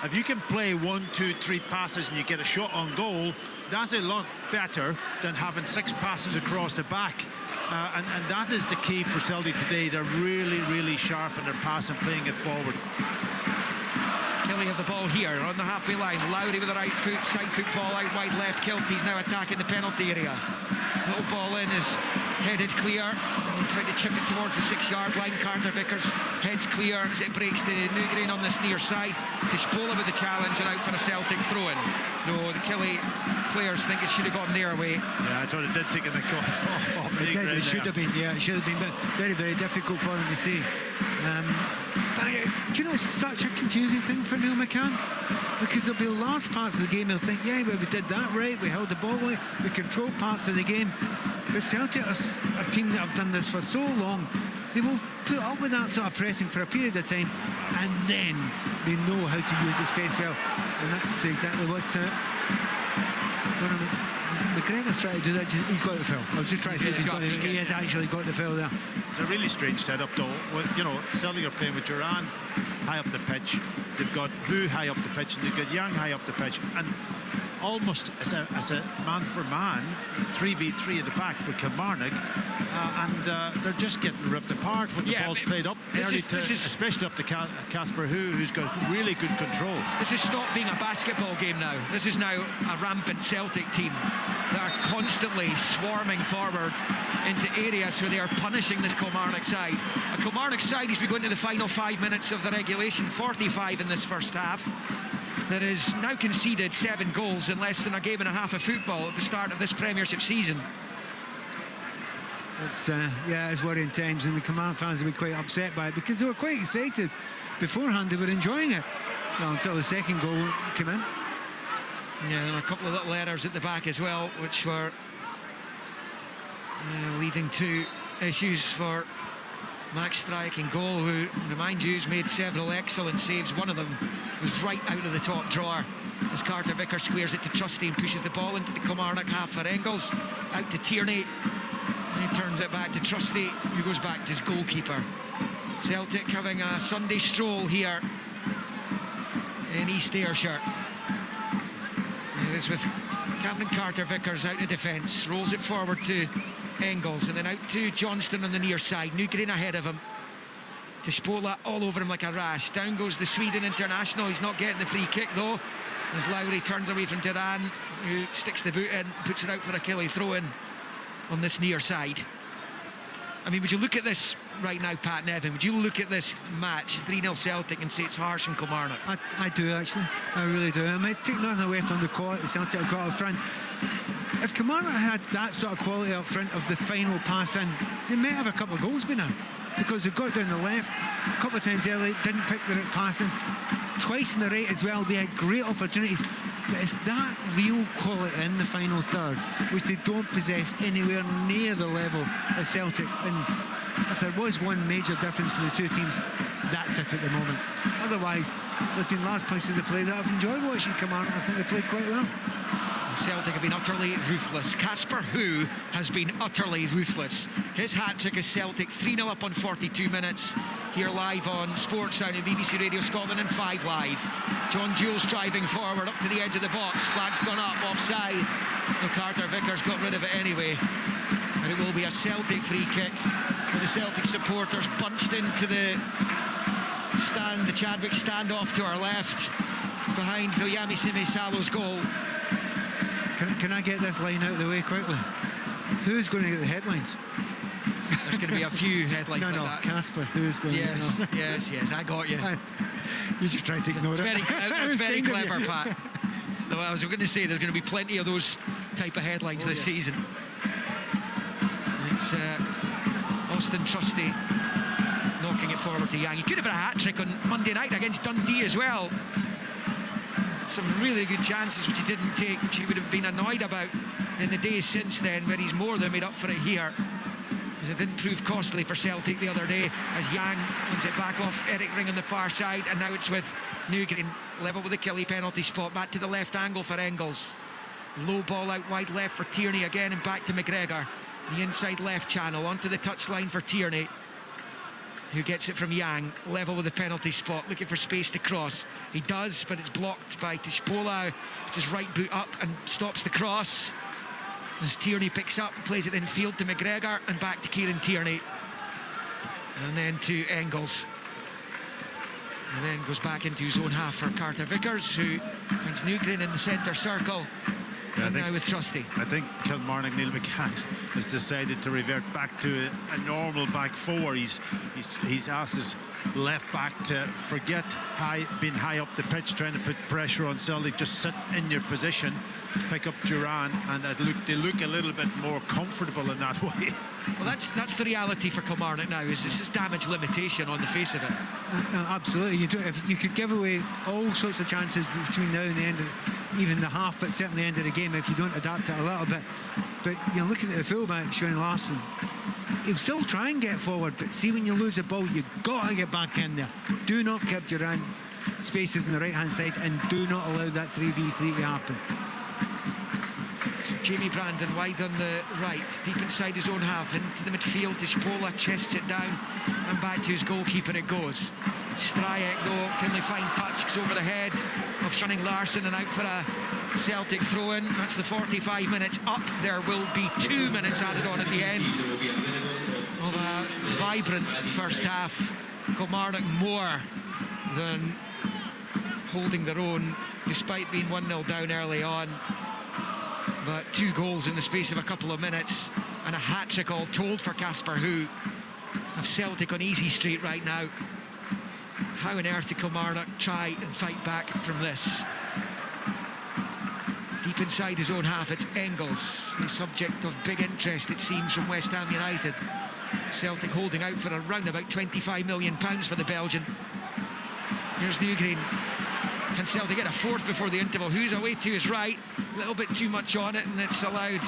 if you can play 1, 2, 3 passes and you get a shot on goal, that's a lot better than having 6 passes across the back. And that is the key for Celtic today. They're really, really sharp in their pass and playing it forward. Kelly have the ball here on the halfway line. Lowry with the right foot, side foot ball out wide left. Kilty's now attacking the penalty area. Little ball in is headed clear. And trying to chip it towards the 6-yard line. Carter Vickers heads clear as it breaks to Newgreen on this near side. Tishpola with the challenge and out for a Celtic throw-in. No, the Kelly players think it should have gone their way. Yeah, I thought it did take the off. It should have been, yeah, it should have been, but very, very difficult for them to see. But do you know, it's such a confusing thing for Neil McCann, because there'll be large parts of the game he'll think, yeah, but we did that right, we held the ball right, we controlled parts of the game. But Celtic are a team that have done this for so long. They will put up with that sort of pressing for a period of time, and then they know how to use the space well, and that's exactly what McGregor's trying to do. That. He's got the foul. I was just trying to say he has actually got the foul there. It's a really strange setup, though. You know, Celtic are playing with Duran high up the pitch. They've got Hu high up the pitch, and they've got Young high up the pitch, and almost as a man for man, 3v3 at the back for Kilmarnock, and they're just getting ripped apart when the ball's played up early, especially up to Casper Hu, who's got really good control. This has stopped being a basketball game now. This is now a rampant Celtic team that are constantly swarming forward into areas where they are punishing this Kilmarnock side. A Kilmarnock side has been going to the final 5 minutes of the regulation, 45 in this first half, that has now conceded 7 goals in less than a game and a half of football at the start of this Premiership season. It's worrying times, and the Kilmarnock fans will be quite upset by it, because they were quite excited beforehand. They were enjoying it, well, until the second goal came in. Yeah, and a couple of little errors at the back as well, which were leading to issues for Max Strike in goal, who, remind you, has made several excellent saves. One of them was right out of the top drawer as Carter Vickers squares it to Trusty and pushes the ball into the Kilmarnock half for Engels. Out to Tierney, and he turns it back to Trusty, who goes back to his goalkeeper. Celtic having a Sunday stroll here in East Ayrshire. It is with Captain Carter Vickers out of defence, rolls it forward to Engels, and then out to Johnston on the near side. Newgreen ahead of him. Tishpola all over him like a rash. Down goes the Sweden international. He's not getting the free kick though, as Lowry turns away from Duran, who sticks the boot in, puts it out for a Kelly throw-in on this near side. I mean, would you look at this right now, Pat Nevin? Would you look at this match, 3-0 Celtic, and say it's harsh on Kilmarnock? I do, actually. I really do. I might take nothing away from the quality Celtic have got up front. If Kilmarnock had that sort of quality up front of the final pass in, they might have a couple of goals by now, because they've got down the left a couple of times early, didn't pick the right passing, twice in the right as well. They had great opportunities, but it's that real quality in the final third which they don't possess anywhere near the level of Celtic. And if there was one major difference in the two teams, that's it at the moment. Otherwise, there's been large places to play that I've enjoyed watching Kilmarnock. I think they played quite well. Celtic have been utterly ruthless. Casper Hu has been utterly ruthless. His hat-trick is Celtic, 3-0 up on 42 minutes. Here live on Sportsound and BBC Radio Scotland and 5 Live. John Jules driving forward up to the edge of the box. Flag's gone up, offside. Well, Carter Vickers got rid of it anyway. And it will be a Celtic free kick with the Celtic supporters bunched into the stand, the Chadwick standoff to our left, behind Viliami Sime-Salo's goal. Can I get this line out of the way quickly? Who's going to get the headlines? There's going to be a few headlines no, like no, that. Casper, who's going to get Yes, I got you. You just tried to ignore it. It's very clever, Pat. Though I was going to say there's going to be plenty of those type of headlines this season. It's Austin Trusty knocking it forward to Yang. He could have had a hat-trick on Monday night against Dundee as well. Some really good chances which he didn't take, which he would have been annoyed about in the days since then, but he's more than made up for it here, because it didn't prove costly for Celtic the other day as Yang wins it back off Eric Ring on the far side, and now it's with Newgreen level with the Kelly penalty spot, back to the left angle for Engels. Low ball out wide left for Tierney again, and back to McGregor. The inside left channel onto the touchline for Tierney, who gets it from Yang, level with the penalty spot, looking for space to cross. He does, but it's blocked by Tishpola, puts his right boot up and stops the cross. As Tierney picks up, plays it infield to McGregor, and back to Kieran Tierney. And then to Engels. And then goes back into his own half for Carter Vickers, who finds Newgreen in the centre circle. Yeah, and now with Trusty. I think Kilmarnock, Neil McCann, has decided to revert back to a normal back four. He's asked his left back to forget being high up the pitch, trying to put pressure on Celtic. Just sit in your position, pick up Duran, and they look a little bit more comfortable in that way. Well, that's the reality for Kilmarnock now. Is this is damage limitation on the face of it? Absolutely. You could give away all sorts of chances between now and the end of even the half, but certainly the end of the game if you don't adapt it a little bit. But you're looking at the fullback, Shane Larson. He'll still try and get forward, but see, when you lose the ball, you've got to get back in there. Do not give Duran spaces on the right hand side, and do not allow that 3v3 to happen. Jamie Brandon wide on the right, deep inside his own half, into the midfield. Tishpola chests it down and back to his goalkeeper it goes. Stryek though can only find touch, goes over the head of Shunning Larson and out for a Celtic throw-in. That's the 45 minutes up. There will be 2 minutes added on at the end of a vibrant first half. Kilmarnock more than holding their own despite being 1-0 down early on. But 2 goals in the space of a couple of minutes and a hat-trick all told for Casper, who have Celtic on easy street right now. How on earth did Kilmarnock try and fight back from this? Deep inside his own half, it's Engels, the subject of big interest it seems from West Ham United. Celtic holding out for around about £25 million for the Belgian. Here's Newgreen. Can Celtic get a fourth before the interval? Who's away to his right? A little bit too much on it, and it's allowed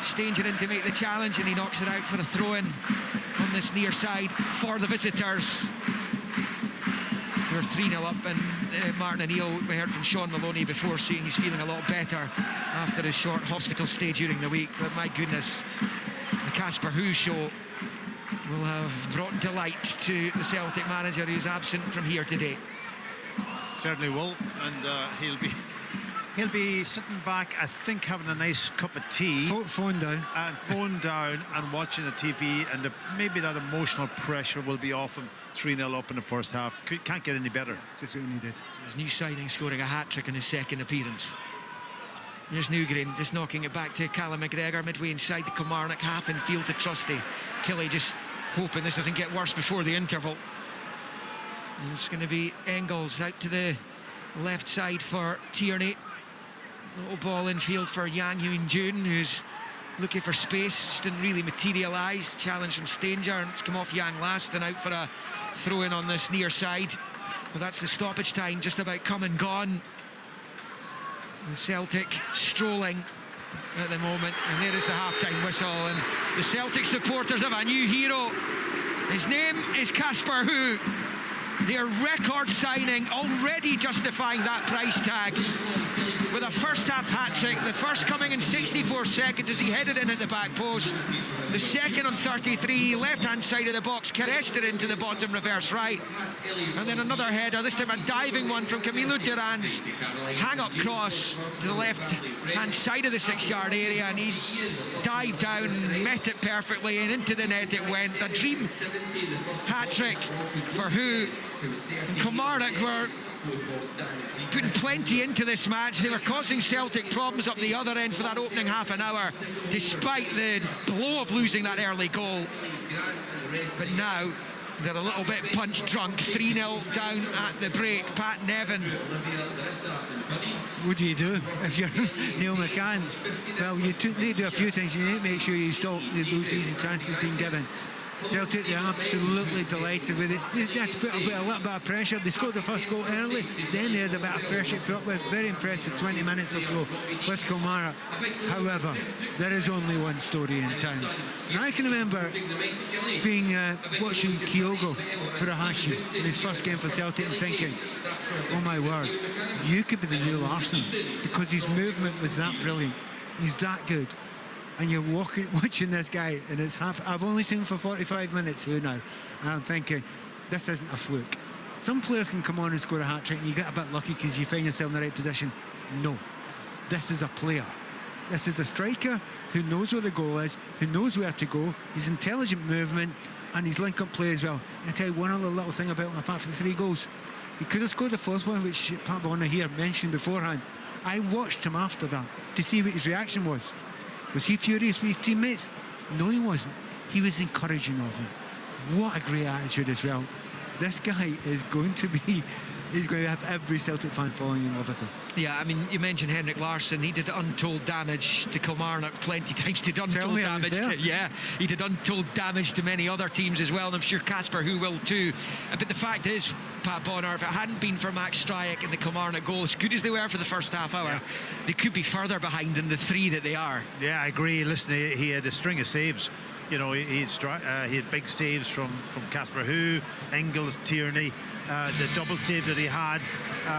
Stangerin to make the challenge, and he knocks it out for a throw-in on this near side for the visitors. We're 3-0 up, and Martin O'Neill, we heard from Sean Maloney before, saying he's feeling a lot better after his short hospital stay during the week. But my goodness, the Casper Hu show will have brought delight to the Celtic manager, who's absent from here today. Certainly will, and he'll be sitting back, I think, having a nice cup of tea, phone down, and watching the TV, and maybe that emotional pressure will be off him. 3-0 up in the first half. Can't get any better. It's just what he needed. His new signing scoring a hat-trick in his second appearance. Here's Newgreen just knocking it back to Callum McGregor midway inside the Kilmarnock half, in field to Trusty. Kelly just hoping this doesn't get worse before the interval. And it's going to be Engels out to the left side for Tierney. Little ball in field for Yang Hyun-jun, who's looking for space. Just didn't really materialise. Challenge from Stanger, and it's come off Yang last and out for a throw-in on this near side. But that's the stoppage time just about come and gone. And Celtic strolling at the moment, and there is the half-time whistle, and the Celtic supporters have a new hero. His name is Casper Hu. their record signing, already justifying that price tag with a first half hat-trick, the first coming in 64 seconds as he headed in at the back post, the second on 33, left-hand side of the box, caressed it into the bottom reverse right, and then another header, this time a diving one from Camilo Duran's hang-up cross to the left-hand side of the 6-yard area, and he dived down, met it perfectly, and into the net it went. A dream hat-trick for who? And Kilmarnock were putting plenty into this match. They were causing Celtic problems up the other end for that opening half an hour, despite the blow of losing that early goal. But now they're a little bit punch drunk. 3-0 down at the break. Pat Nevin. What do you do if you're Neil McCann? Well, you need to do a few things. You need to make sure you stop those easy chances being given. Celtic, they're absolutely delighted with it. They had to put a little bit of pressure. They scored the first goal early, then they had a bit of pressure to up with. Very impressed with 20 minutes or so with Kilmarnock. However, there is only one story in town. And I can remember being watching Kyogo Furuhashi in his first game for Celtic and thinking, oh my word, you could be the new Larson, because his movement was that brilliant. He's that good. And you're watching this guy, and it's I've only seen him for 45 minutes. Who now? And I'm thinking, this isn't a fluke. Some players can come on and score a hat-trick, and you get a bit lucky because you find yourself in the right position. No, this is a player. This is a striker who knows where the goal is, who knows where to go. He's intelligent movement, and he's link-up play as well. I tell you one other little thing about him, apart from the 3 goals. He could have scored the first one, which Pat Bonner here mentioned beforehand. I watched him after that to see what his reaction was. Was he furious with his teammates? No, he wasn't. He was encouraging of them. What a great attitude as well. This guy is going to be... He's going to have every Celtic fan falling in love with him. Yeah, I mean, you mentioned Henrik Larsson. He did untold damage to Kilmarnock plenty of times. He did untold damage to, he did untold damage to many other teams as well, and I'm sure Casper who will too. But the fact is, Pat Bonner, if it hadn't been for Max Stryjek and the Kilmarnock goal, as good as they were for the first half hour, they could be further behind than the 3 that they are. Yeah, I agree. Listen, he had a string of saves. You know, he had big saves from Casper Hu, Engels, Tierney. The double save that he had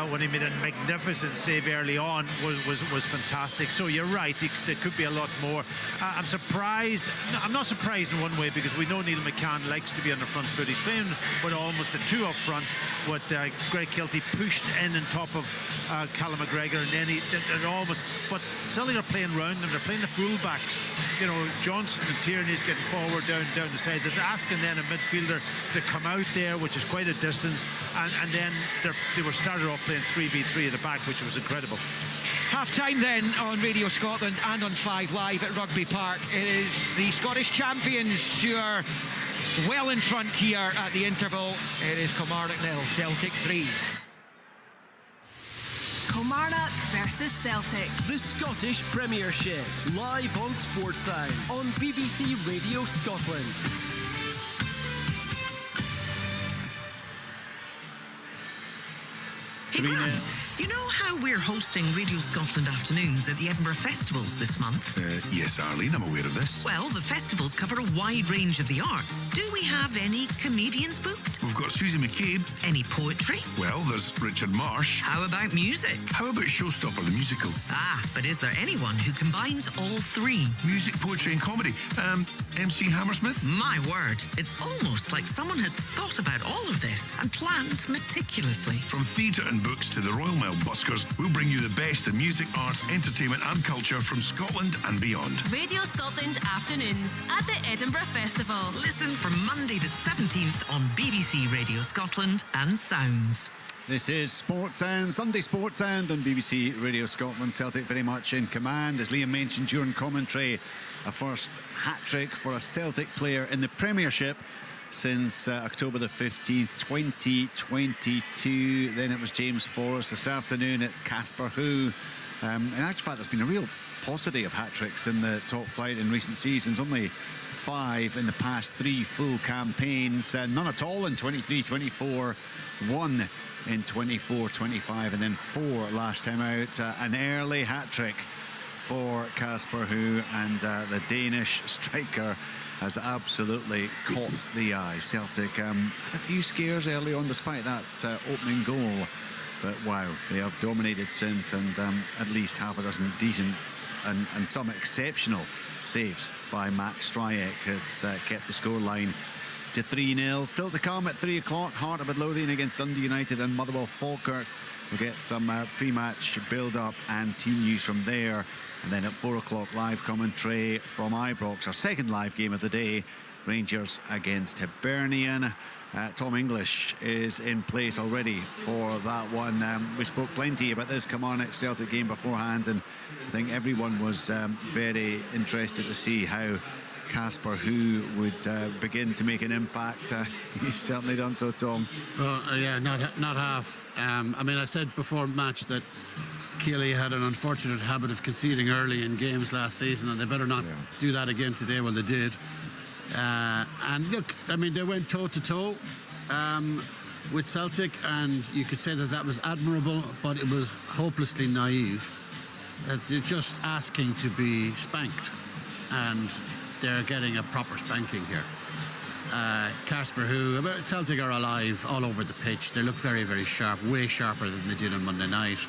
when he made a magnificent save early on was fantastic. So you're right, there could be a lot more. I'm surprised. I'm not surprised in one way, because we know Neil McCann likes to be on the front foot. He's playing with almost a 2 up front, with Greg Kiltie pushed in on top of Callum McGregor, and then he almost. But Celtic are playing round them. They're playing the full backs. You know, Johnson and Tierney's getting forward down the sides. It's asking then a midfielder to come out there, which is quite a distance. And then they were started off playing 3v3 at the back, which was incredible. Half-time then on Radio Scotland and on 5 Live at Rugby Park. It is the Scottish champions who are well in front here at the interval. It is Kilmarnock 0, Celtic 3. Kilmarnock versus Celtic. The Scottish Premiership, live on Sportsound on BBC Radio Scotland. Hey Grant, you know how we're hosting Radio Scotland afternoons at the Edinburgh Festivals this month? Yes, Arlene, I'm aware of this. Well, the festivals cover a wide range of the arts. Do we have any comedians booked? We've got Susie McCabe. Any poetry? Well, there's Richard Marsh. How about music? How about Showstopper, the musical? Ah, but is there anyone who combines all 3? Music, poetry and comedy. MC Hammersmith? My word, it's almost like someone has thought about all of this and planned meticulously. From theatre and books to the Royal Mail buskers, we'll bring you the best in music, arts, entertainment and culture from Scotland and beyond. Radio Scotland afternoons at the Edinburgh Festivals. Listen from Monday the 17th on BBC Radio Scotland and Sounds. This is Sports Sound, Sunday Sports Sound on BBC Radio Scotland. Celtic very much in command. As Liam mentioned during commentary, a first hat-trick for a Celtic player in the Premiership since October the 15th, 2022. Then it was James Forrest. This afternoon it's Casper Hu. In actual fact, there's been a real paucity of hat-tricks in the top flight in recent seasons. Only 5 in the past 3 full campaigns. None at all in 23-24. 1 in 24-25, and then 4 last time out. An early hat-trick for Casper Hu, and the Danish striker has absolutely caught the eye. Celtic had a few scares early on despite that opening goal, but wow, they have dominated since, and at least half a dozen decent and some exceptional saves by Max Stryek has kept the scoreline to 3-0. Still to come at 3 o'clock, Heart of Midlothian against Dundee United, and Motherwell Falkirk. We'll get some pre-match build-up and team news from there. And then at 4 o'clock, live commentary from Ibrox, our second live game of the day, Rangers against Hibernian. Tom English is in place already for that one. We spoke plenty about this Kilmarnock Celtic game beforehand, and I think everyone was very interested to see how Casper Who would begin to make an impact. He's certainly done so, Tom. Well, yeah, not half. I mean, I said before match that Keeley had an unfortunate habit of conceding early in games last season, and they better not do that again today. Well, they did. And look, I mean, they went toe-to-toe with Celtic, and you could say that was admirable, but it was hopelessly naive. They're just asking to be spanked, and they're getting a proper spanking here. Casper Who, Celtic are alive all over the pitch. They look very, very sharp, way sharper than they did on Monday night.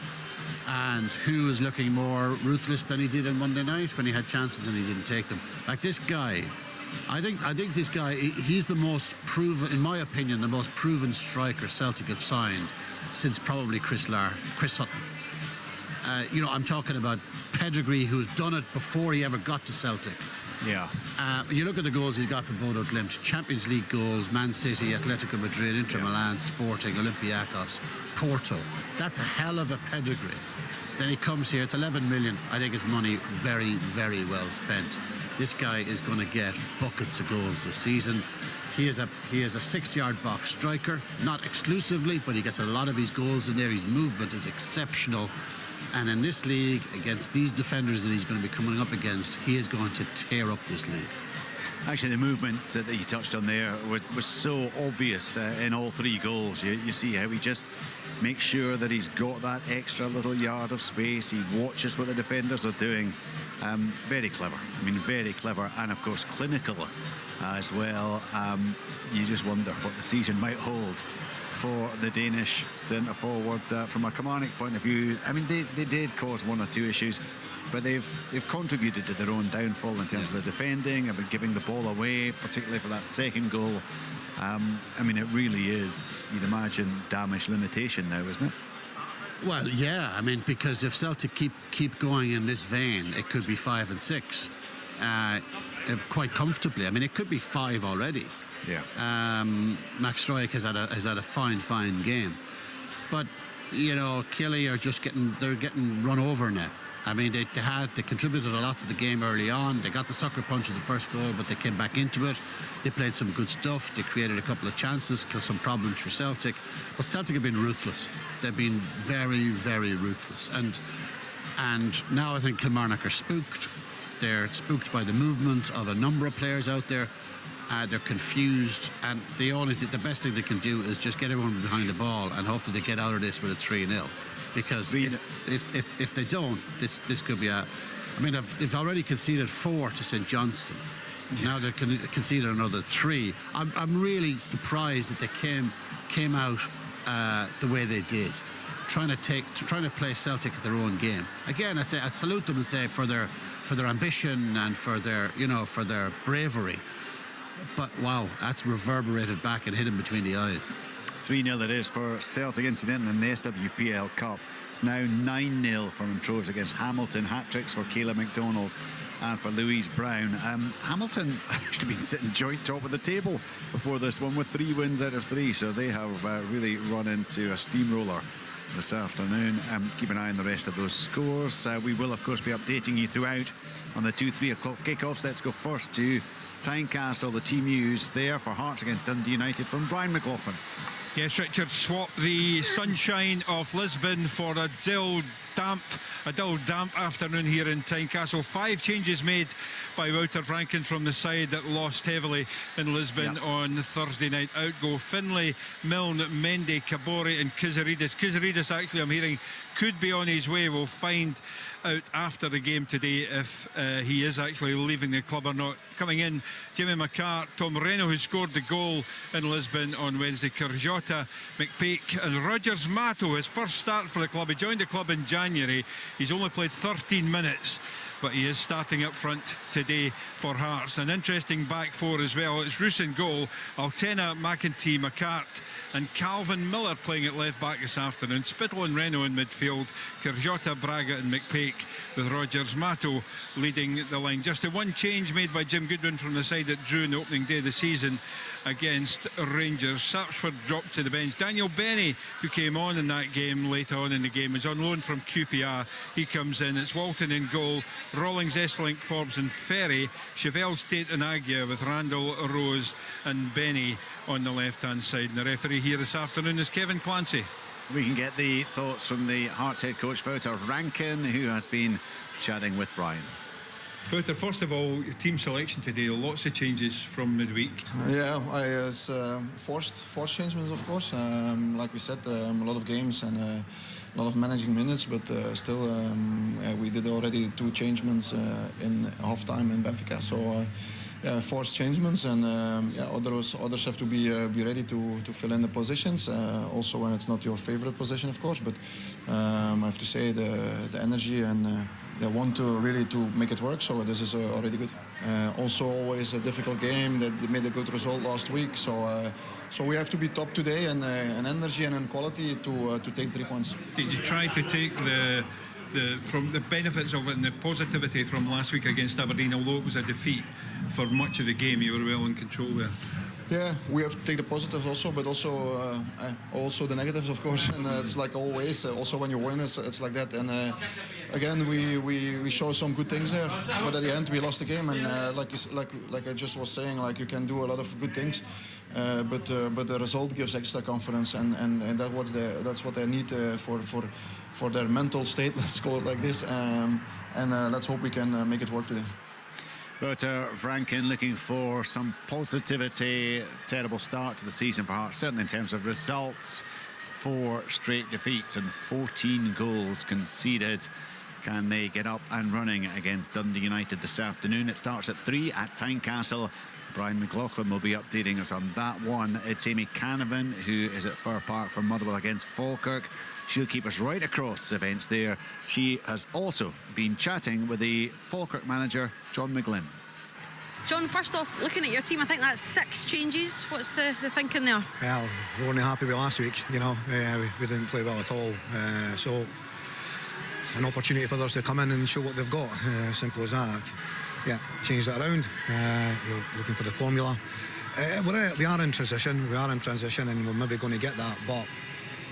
And Who is looking more ruthless than he did on Monday night when he had chances and he didn't take them. Like this guy, I think this guy, he's the most proven, in my opinion, the most proven striker Celtic have signed since probably Chris Sutton. You know, I'm talking about pedigree, who's done it before he ever got to Celtic. Yeah. You look at the goals he's got for Bodo Glimt: Champions League goals, Man City, Atletico Madrid, Inter Milan, Sporting, Olympiacos, Porto. That's a hell of a pedigree. Then he comes here, it's 11 million. I think his money very, very well spent. This guy is going to get buckets of goals this season. He is a 6-yard box striker, not exclusively, but he gets a lot of his goals in there. His movement is exceptional. And in this league, against these defenders that he's going to be coming up against, he is going to tear up this league. Actually, the movement that you touched on there was so obvious in all 3 goals. You see how he just makes sure that he's got that extra little yard of space. He watches what the defenders are doing. Very clever. I mean, very clever, and of course clinical as well. You just wonder what the season might hold for the Danish centre forward. From a Kilmarnock point of view, I mean, they did cause 1 or 2 issues, but they've contributed to their own downfall in terms of the defending and giving the ball away, particularly for that second goal. I mean, it really is, you'd imagine, damage limitation now, isn't it? Well, yeah, I mean, because if Celtic keep going in this vein, it could be 5 and 6 quite comfortably. I mean, it could be 5 already. Yeah. Max Stryek has had a fine game, but you know, Kelly are just getting run over now. I mean, they contributed a lot to the game early on. They got the sucker punch of the first goal, but they came back into it. They played some good stuff. They created a couple of chances, some problems for Celtic, but Celtic have been ruthless. They've been very, very ruthless, and now I think Kilmarnock are spooked. They're spooked by the movement of a number of players out there. They're confused, and the best thing they can do is just get everyone behind the ball and hope that they get out of this with a 3-0. Because if they don't, this could be I mean, they've already conceded 4 to St Johnstone. Now they're conceded another 3. I'm really surprised that they came out the way they did, trying to play Celtic at their own game. Again, I salute them and say for their ambition and for their bravery. But wow, that's reverberated back and hit him between the eyes. 3-0 it is for Celtic, incidentally, in the SWPL Cup. It's now 9-0 for Montrose against Hamilton. Hat-tricks for Kayla McDonald and for Louise Brown. Hamilton actually been sitting joint top of the table before this one with 3 wins out of 3, so they have really run into a steamroller this afternoon. Keep an eye on the rest of those scores. We will, of course, be updating you throughout on the 2-3 o'clock kickoffs. Let's go first to Tynecastle, the team news there for Hearts against Dundee United from Brian McLaughlin. Yes, Richard, swap the sunshine of Lisbon for a dull damp afternoon here in Tynecastle. 5 changes made by Wouter Franken from the side that lost heavily in Lisbon on Thursday night. Out go Finlay, Milne, Mendy, Kabore and Kizaridis. Kizaridis, actually, I'm hearing, could be on his way. We'll find out after the game today if he is actually leaving the club or not. Coming in, Jimmy McCart, Tom Moreno, who scored the goal in Lisbon on Wednesday, Kerjota, McPake and Rogers Mato, his first start for the club. He joined the club in January. He's only played 13 minutes, but he is starting up front today for Hearts. An interesting back four as well. It's Roos in goal, Altena, McEntee, McCart and Calvin Miller playing at left back this afternoon. Spittle and Reno in midfield, Kerjota, Braga and McPake, with Rogers Mato leading the line. Just the one change made by Jim Goodwin from the side that drew in the opening day of the season against Rangers. Sapsford dropped to the bench. Daniel Benny, who came on in that game late on in the game, is on loan from QPR. He comes in. It's Walton in goal, Rawlings, Esselink, Forbes and Ferry, Chevelle, State and Agia, with Randall, Rose and Benny on the left hand side. And the referee here this afternoon is Kevin Clancy. We can get the thoughts from the Hearts head coach Wouter Rankin, who has been chatting with Brian. Wouter, first of all, your team selection today, lots of changes from midweek. Forced changements, of course. Like we said, a lot of games and a lot of managing minutes, but still we did already 2 changements in half-time in Benfica. So forced changements, and others have to be ready to fill in the positions. Also, when it's not your favorite position, of course. But I have to say the energy and they want to really to make it work. So this is already good. Also, always a difficult game. They made a good result last week. So we have to be top today and energy and in quality to take 3 points. Did you try to take from the benefits of it and the positivity from last week against Aberdeen, although it was a defeat for much of the game? You were well in control there. Yeah, we have to take the positives also, but also the negatives, of course. And it's like always. Also, when you win, it's like that. And again, we show some good things there, but at the end we lost the game. And like I just was saying, like you can do a lot of good things, but the result gives extra confidence, and that's what they need for their mental state. Let's call it like this. And let's hope we can make it work today. But Franken looking for some positivity. Terrible start to the season for Hearts, certainly in terms of results. 4 straight defeats and 14 goals conceded. Can they get up and running against Dundee United this afternoon? It starts at 3 at Tynecastle. Brian McLaughlin will be updating us on that one. It's Amy Canavan, who is at Fir Park for Motherwell against Falkirk. She'll keep us right across events there. She has also been chatting with the Falkirk manager, John McGlynn. John, first off, looking at your team, I think that's 6 changes. What's the thinking there? Well, we weren't happy with last week, you know. We didn't play well at all. So it's an opportunity for others to come in and show what they've got. Simple as that. Yeah, change that around. We're looking for the formula. We are in transition. And we're maybe going to get that, but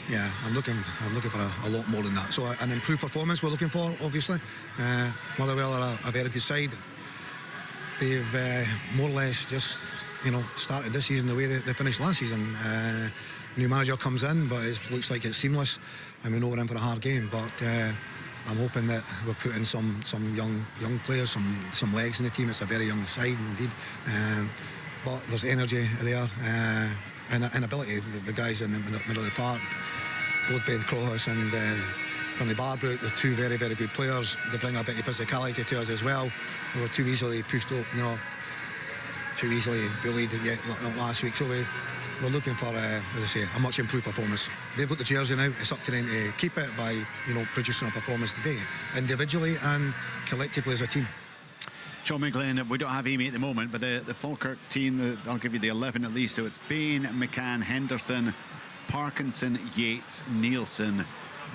yeah, I'm looking for a lot more than that. So an improved performance we're looking for, obviously. Motherwell are a very good side. They've more or less just, started this season the way they finished last season. New manager comes in, but it looks like it's seamless, and we know we're in for a hard game. But I'm hoping that we're putting some young players, some legs in the team. It's a very young side indeed, but there's energy there. And ability. The guys in the middle of the park, both Ben Crowhouse and Finlay Barbrook, they're 2 very, very good players. They bring a bit of physicality to us as well. We were too easily pushed up, too easily bullied last week. So we're looking for, as I say, a much improved performance. They've got the jersey now. It's up to them to keep it by, producing a performance today, individually and collectively as a team. John McGlynn, we don't have Amy at the moment, but the Falkirk team, I'll give you the 11 at least. So it's Bain, McCann, Henderson, Parkinson, Yates, Nielsen,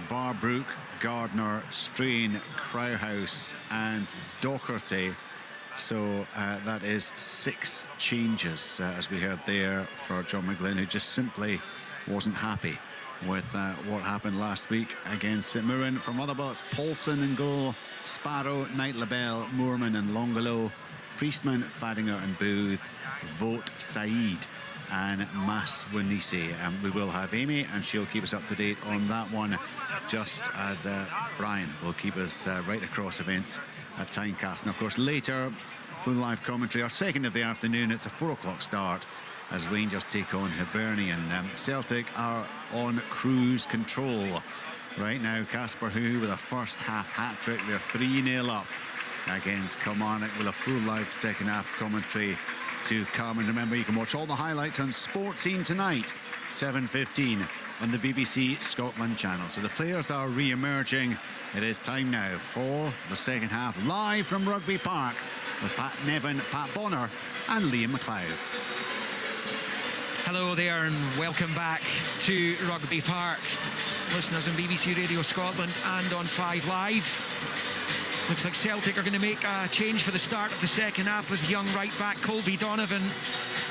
Barbrook, Gardner, Strain, Crowhouse and Docherty. So that is 6 changes, as we heard there, for John McGlynn, who just simply wasn't happy with what happened last week against St Mirren. From Motherwell, it's Paulson in goal, Sparrow, Knight, Labelle, Moorman and Longolo, Priestman, Fadinger and Booth, Vote, Saeed and Maswanisi. We will have Amy, and she'll keep us up to date on that one, just as Brian will keep us right across events at Tynecastle. And of course, later, full live commentary, our second of the afternoon. It's a 4 o'clock start as Rangers take on Hibernian. Celtic are on cruise control right now. Casper Hu with a first half hat-trick. They're 3-0 up against Kilmarnock with a full live second half commentary to come. And remember, you can watch all the highlights on Sports Scene tonight, 7:15 on the BBC Scotland channel. So the players are re-emerging. It is time now for the second half, live from Rugby Park with Pat Nevin, Pat Bonner and Liam McLeod. Hello there and welcome back to Rugby Park. Listeners on BBC Radio Scotland and on 5 Live. Looks like Celtic are going to make a change for the start of the second half with young right back Colby Donovan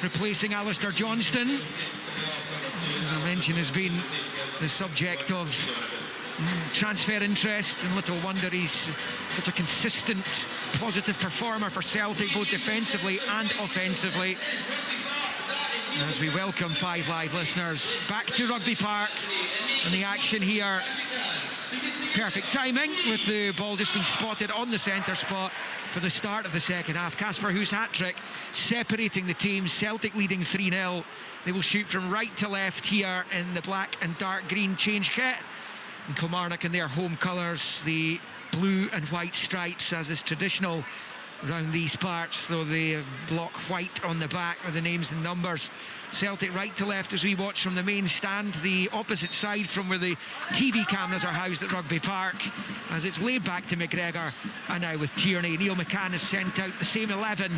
replacing Alistair Johnston. As I mentioned, has been the subject of transfer interest, and little wonder he's such a consistent, positive performer for Celtic, both defensively and offensively. As we welcome 5 Live listeners back to Rugby Park, and the action here, perfect timing with the ball just being spotted on the centre spot for the start of the second half. Casper Hu's hat-trick separating the teams. Celtic leading 3-0. They will shoot from right to left here in the black and dark green change kit, and Kilmarnock in their home colours, the blue and white stripes as is traditional around these parts, though they block white on the back with the names and numbers. Celtic right to left as we watch from the main stand, the opposite side from where the TV cameras are housed at Rugby Park, as it's laid back to McGregor, and now with Tierney. Neil McCann has sent out the same 11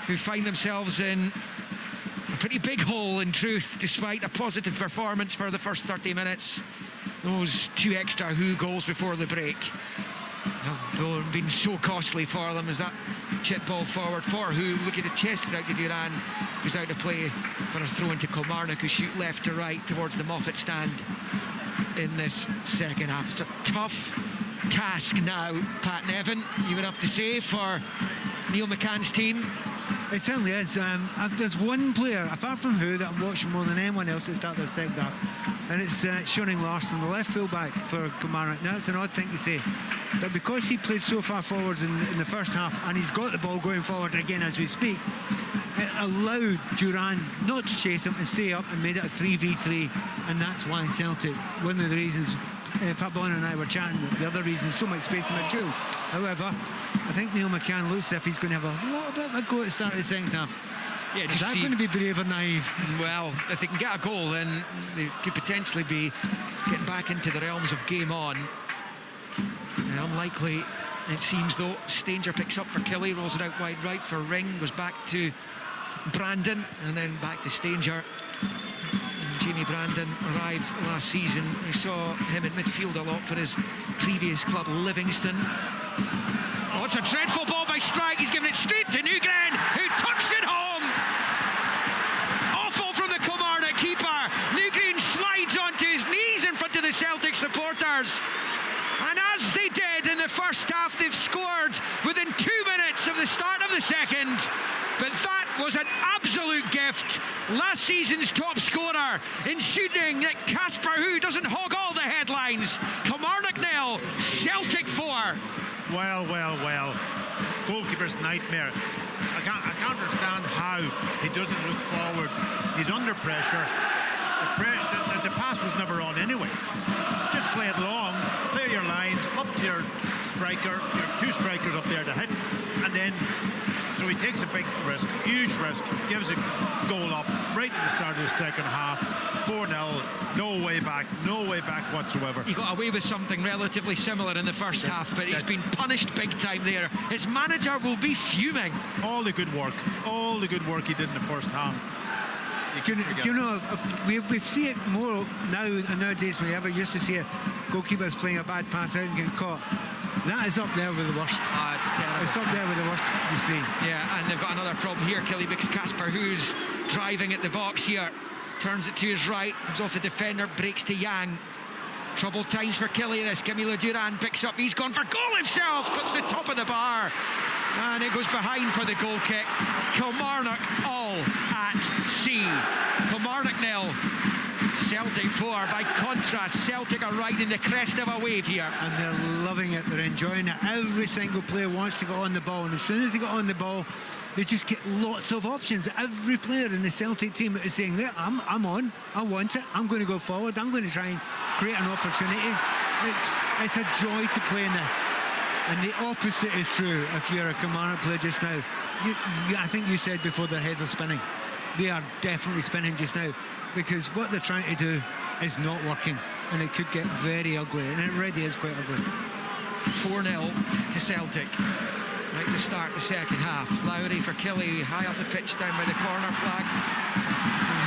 who find themselves in a pretty big hole in truth, despite a positive performance for the first 30 minutes. Those 2 extra Hu goals before the break have been so costly for them, as that chip ball forward for Hu, looking to chest it out to Duran, who's out of play for a throw into Kilmarnock, who shoot left to right towards the Moffat stand in this second half. It's a tough task now, Pat Nevin, you would have to say, for Neil McCann's team. It certainly is. There's one player, apart from Hu, that I'm watching more than anyone else at the start of the second half, and it's Shoning Larsson, the left full-back for Kilmarnock. Now, that's an odd thing to say, but because he played so far forward in the first half, and he's got the ball going forward again as we speak, it allowed Duran not to chase him and stay up, and made it a 3v3, and that's why Celtic, one of the reasons Pat Bonner and I were chatting, the other reason, so much space in midfield. However, I think Neil McCann looks as if he's going to have a little bit of a go at the start of the second half. Yeah, is that going to be brave or naive? Well, if they can get a goal, then they could potentially be getting back into the realms of game on. Unlikely, it seems, though. Stanger picks up for Kelly, rolls it out wide right for Ring, goes back to Brandon, and then back to Stanger. And Jamie Brandon arrived last season. We saw him in midfield a lot for his previous club, Livingston. Oh, it's a dreadful ball by Strike. He's given it straight to Newgren, who tucks it home. Awful from the Kilmarnock keeper. Newgren slides onto his knees in front of the Celtic supporters. And as they did in the first half, they've scored within 2 minutes of the start of the second. But that was an absolute gift. Last season's top scorer in shooting, Casper Hu, doesn't hog all the headlines. Kilmarnock 0, Celtic 4. Well. Goalkeeper's nightmare. I can't understand how he doesn't look forward. He's under pressure. The pass was never on anyway. Just play it long, clear your lines, up to your striker, your 2 strikers up there to hit, and then so he takes a big risk, huge risk, gives a goal up right at the start of the second half. 4-0, no way back whatsoever. He got away with something relatively similar in the first half, but he's been punished big time there. His manager will be fuming. All the good work he did in the first half. Do you know, we see it more nowadays than we ever used to see it. Goalkeepers playing a bad pass out and getting caught. That is up there with the worst. It's terrible. It's up there with the worst you see. Yeah, and they've got another problem here, Killy, because Casper Hu's driving at the box here. Turns it to his right, comes off the defender, breaks to Yang. Troubled times for Killy, this. Camilo Duran picks up, he's gone for goal himself, puts the top of the bar. And it goes behind for the goal kick. Kilmarnock all at sea. Kilmarnock 0, Celtic 4. By contrast, Celtic are riding the crest of a wave here. And they're loving it, they're enjoying it. Every single player wants to get on the ball, and as soon as they get on the ball, they just get lots of options. Every player in the Celtic team is saying, "Yeah, I'm on. I want it. I'm going to go forward. I'm going to try and create an opportunity." It's a joy to play in this. And the opposite is true if you're a Kilmarnock player just now. I think you said before their heads are spinning. They are definitely spinning just now, because what they're trying to do is not working, and it could get very ugly, and it already is quite ugly. 4-0 to Celtic. Right to start the second half. Lowry for Kelly, high up the pitch, down by the corner flag.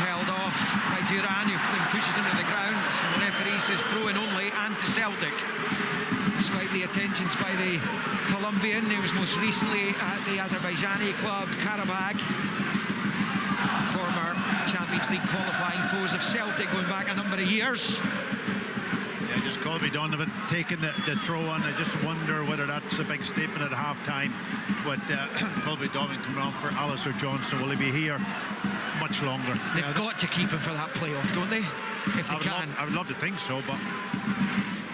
Held off by Duran, who pushes him to the ground. And the referee says throw in only, and to Celtic. Despite the attentions by the Colombian, who was most recently at the Azerbaijani club Karabakh. Former Champions League qualifying foes of Celtic going back a number of years. Yeah, just Colby Donovan taking the throw on. I just wonder whether that's a big statement at half-time. But Colby Donovan coming on for Alistair Johnson. Will he be here much longer? They've got to keep him for that playoff, don't they? If they can. I would love to think so, but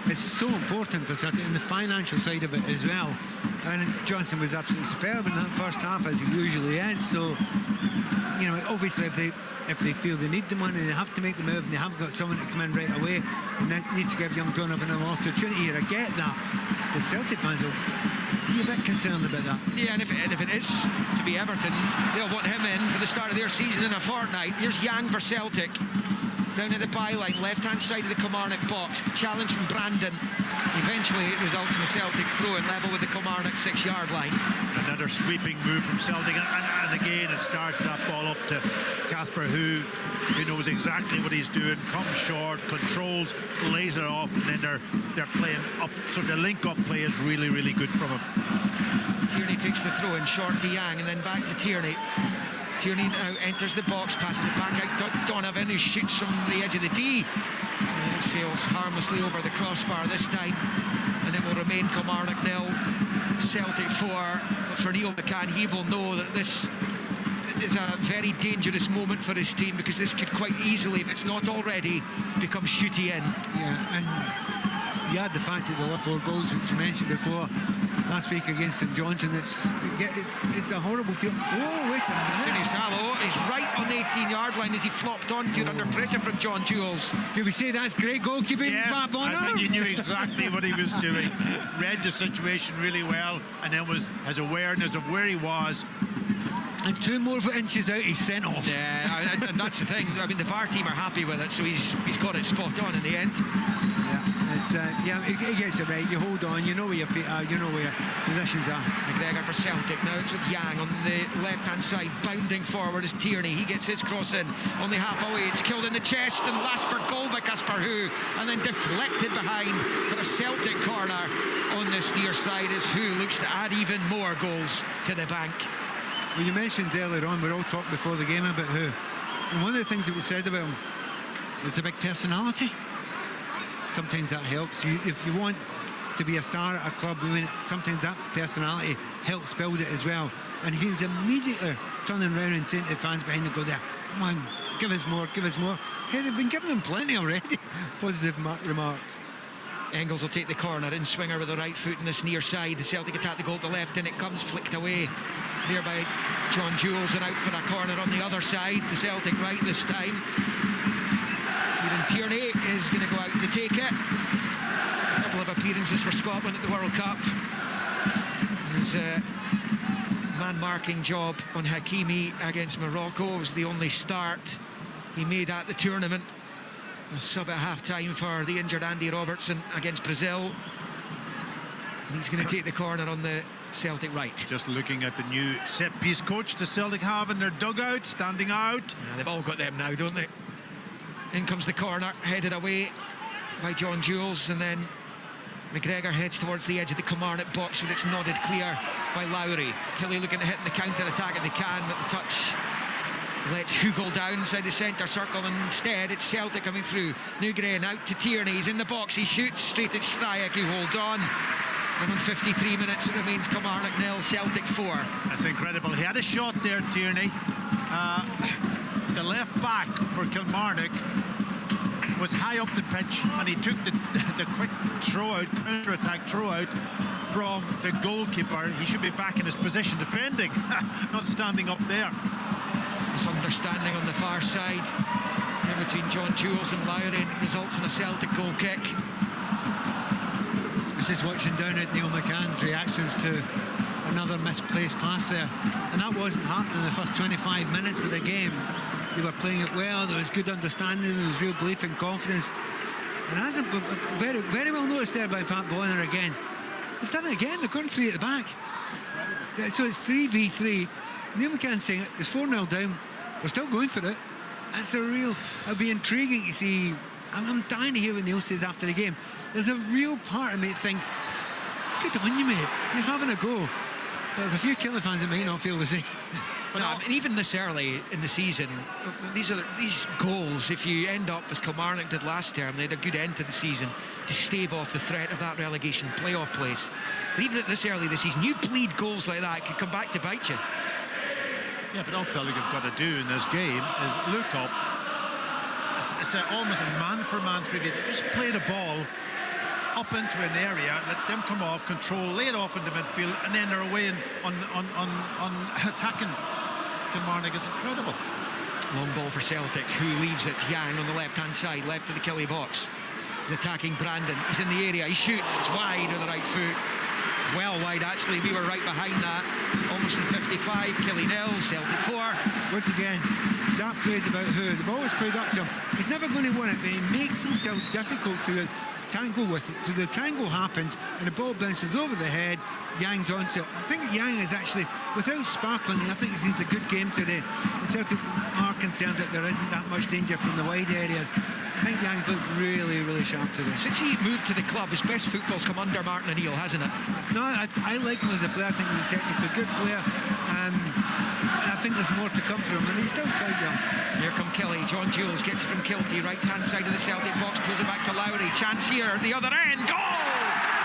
it's so important for Celtic, and the financial side of it as well. And Johnson was absolutely superb in that first half, as he usually is. So, you know, obviously if they feel they need the money, they have to make the move, and they have got someone to come in right away, and they need to give young Donovan an opportunity here. I get that. The Celtic fans will be a bit concerned about that. Yeah, and if it is to be Everton, they'll want him in for the start of their season in a fortnight. Here's Yang for Celtic. Down at the byline, left-hand side of the Kilmarnock box. The challenge from Brandon. Eventually it results in a Celtic throw-in level with the Kilmarnock 6-yard line. Another sweeping move from Celtic, and again it starts that ball up to Casper, who knows exactly what he's doing. Comes short, controls, lays it off, and then they're playing up. So the link-up play is really, really good from him. Tierney takes the throw-in, short to Yang, and then back to Tierney. Tierney now enters the box, passes it back out to Donovan, who shoots from the edge of the D. And it sails harmlessly over the crossbar this time. And it will remain Kilmarnock 0, Celtic 4. But for Neil McCann, he will know that this is a very dangerous moment for his team, because this could quite easily, if it's not already, become shooty in. Yeah, and you had the fact that they left 4 goals, which you mentioned before, last week against St Johnstone. It's a horrible feel. Oh, wait a minute. Sini Salo is right on the 18-yard line as he flopped onto it under pressure from John Jules. Did we say that's great goalkeeping? Yes, and you knew exactly what he was doing. Read the situation really well, and then has awareness of where he was. And 2 more inches out, he's sent off. Yeah, and that's the thing. I mean, the VAR team are happy with it, so he's got it spot on in the end. Yeah, he gets it right. You hold on, you know where your feet are, you know where your positions are. McGregor for Celtic. Now it's with Yang on the left-hand side. Bounding forward is Tierney. He gets his cross in. Only half away. It's killed in the chest and lashed for goal by Casper Hu. And then deflected behind for a Celtic corner on this near side as Hu looks to add even more goals to the bank. Well, you mentioned earlier on, we all talked before the game about Hu. And one of the things that was said about him was the big personality. Sometimes that helps. If you want to be a star at a club, sometimes that personality helps build it as well. And he was immediately turning around and saying to the fans behind him, "Go there, come on, give us more, give us more." Hey, they've been giving him plenty already. Positive remarks. Engels will take the corner, in swinger with the right foot in this near side. The Celtic attack the goal to the left, and it comes flicked away there by John Jules, and out for a corner on the other side. The Celtic right this time. Kieran Tierney is going to go out to take it. A couple of appearances for Scotland at the World Cup. His man-marking job on Hakimi against Morocco was the only start he made at the tournament. A sub at half-time for the injured Andy Robertson against Brazil. And he's going to take the corner on the Celtic right. Just looking at the new set-piece coach the Celtic have in their dugout, standing out. Yeah, they've all got them now, don't they? In comes the corner, headed away by John Jules, and then McGregor heads towards the edge of the Kilmarnock box, where it's nodded clear by Lowry. Kelly looking to hit in the counter-attack if they can, but the touch lets Hugel down inside the centre circle, and instead it's Celtic coming through. Nugren out to Tierney, he's in the box, he shoots straight at Stryk, who holds on. And on 53 minutes it remains Kilmarnock 0, Celtic 4. That's incredible. He had a shot there, Tierney. The left back for Kilmarnock was high up the pitch, and he took the quick counter-attack throw out from the goalkeeper. He should be back in his position defending, not standing up there. Misunderstanding on the far side in between John Jules and Lowry, results in a Celtic goal kick. I was just watching down at Neil McCann's reactions to another misplaced pass there, and that wasn't happening in the first 25 minutes of the game. They were playing it well, there was good understanding, there was real belief and confidence. And as it very, very well noticed there by Pat Bonner again, they've done it again, they're going 3 at the back. So it's 3v3. Neil McCann's saying it's 4-0 down, we're still going for it. That's a real, it'll be intriguing to see. I'm dying to hear what Neil says after the game. There's a real part of me that thinks, good on you, mate, you're having a go. There's a few Killie fans that might not feel the same. Well, no, and even this early in the season, these goals, if you end up as Kilmarnock did last term, they had a good end to the season to stave off the threat of that relegation playoff place. But even at this early this season, you plead goals like that could come back to bite you. Yeah, but all Celtic have got to do in this game is look up. It's almost a man-for-man 3v. They just play the ball up into an area, let them come off, control, lay it off into midfield, and then they're away on attacking. Kilmarnock is incredible. Long ball for Celtic, who leaves it. Yang on the left-hand side, left of the Killie box. He's attacking Brandon. He's in the area. He shoots. It's wide with the right foot. It's well wide, actually. We were right behind that. Almost in 55. Killie 0, Celtic 4. Once again, that plays about who. The ball was played up to him. He's never going to win it, but he makes himself difficult to tangle with it. So the tangle happens and the ball bounces over the head. Yang's onto it. I think Yang is actually, without sparkling, I think he's a good game today. The Celtic are concerned that there isn't that much danger from the wide areas. I think Yang's looked really, really sharp today. Since he moved to the club, his best football's come under Martin O'Neill, hasn't it? No, I like him as a player. I think he's a technically good player. And I think there's more to come from him, and he's still quite young. Here come Killie. John Jules gets it from Kilty, right-hand side of the Celtic box, pulls it back to Lowry. Chance here, the other end. Goal!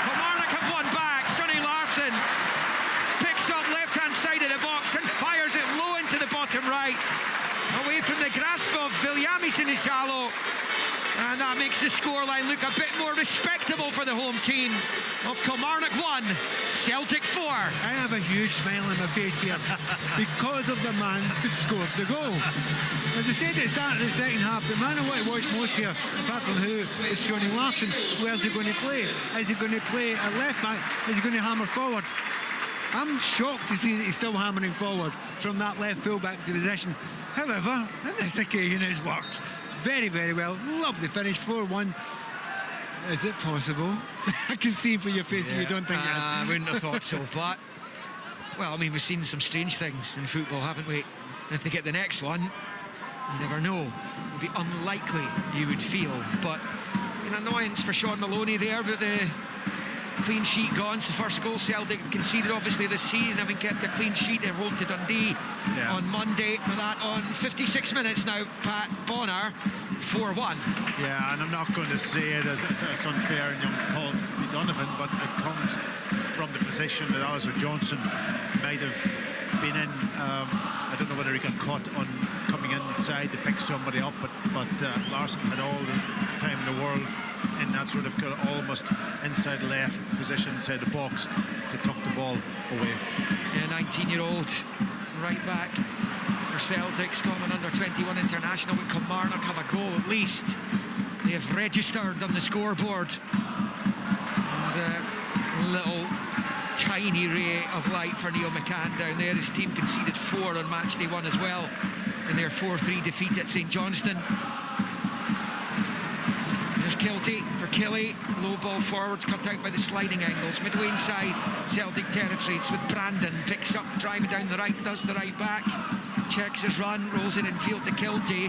Kilmarnock have won back. Sonny Larson picks up left-hand side of the box and fires it low into the bottom right. Away from the grasp of Viljami Sinisalo. And that makes the scoreline look a bit more respectable for the home team of Kilmarnock 1, Celtic 4. I have a huge smile on my face here because of the man who scored the goal. As I said at the start of the second half, the man I want to watch most here, apart from who, is Sonny Larson. Where's he going to play? Is he going to play a left back? Is he going to hammer forward? I'm shocked to see that he's still hammering forward from that left full-back position. However, on this occasion it's worked very, very well. Lovely finish, 4-1. Is it possible? I can see from your face that you don't think it is. I wouldn't have thought so, but well, I mean, we've seen some strange things in football, haven't we? And if they get the next one, you never know. It would be unlikely, you would feel, but an annoyance for Sean Maloney there, but the clean sheet gone. It's the first goal Celtic conceded obviously this season, having kept a clean sheet at home to Dundee on Monday. With that on 56 minutes now, Pat Bonner, 4-1. Yeah, and I'm not going to say it as it's unfair and young call be Donovan, but it comes from the position that Alistair Johnson might have been in. I don't know whether he got caught on coming inside to pick somebody up, but Larson had all the time in the world in that sort of almost inside left position inside the box to tuck the ball away. Yeah, 19-year-old right back for Celtic, Scotland under-21 international. With Kilmarnock have a goal at least. They have registered on the scoreboard. And a little tiny ray of light for Neil McCann down there. His team conceded 4 on match day 1 as well in their 4-3 defeat at St Johnstone. There's Kilty for Killie. Low ball forwards cut out by the sliding angles. Midway inside Celtic territory. It's with Brandon. Picks up, driving down the right, does the right back. Checks his run, rolls it in field to Kilty.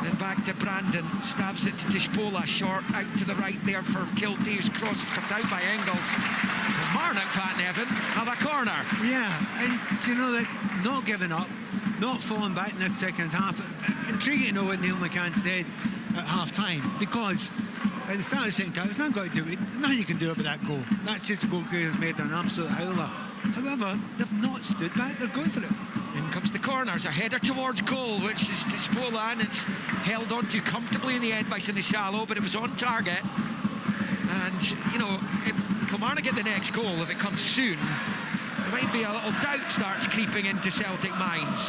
Then back to Brandon. Stabs it to Tishpola. Short out to the right there for Kilty, whose cross is cut out by Engels. Kilmarnock, Pat Nevin, have a corner. Yeah, and you know that not giving up, not falling back in this second half. Intriguing to know what Neil McCann said at half-time, because at the start of the second half, it's not got to do it. Nothing you can do about that goal. That's just a goalkeeper who's made an absolute howler. However, they've not stood back. They're going for it. In comes the corners, a header towards goal, which is Despola, and it's held on to comfortably in the end by Sinisalo, but it was on target. And, you know, if Kilmarnock get the next goal, if it comes soon, there might be a little doubt starts creeping into Celtic minds.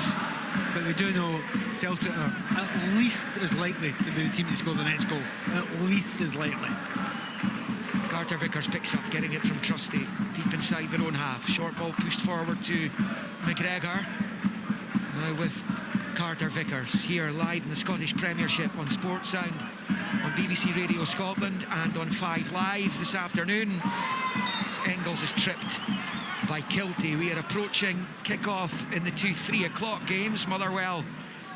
But we do know Celtic are at least as likely to be the team to score the next goal. At least as likely. Carter Vickers picks up, getting it from Trusty, deep inside their own half. Short ball pushed forward to McGregor. Now with Carter Vickers here live in the Scottish Premiership on Sports Sound, on BBC Radio Scotland and on 5 Live this afternoon. As Engels is tripped by Kiltie. We are approaching kick-off in the 2-3 o'clock games. Motherwell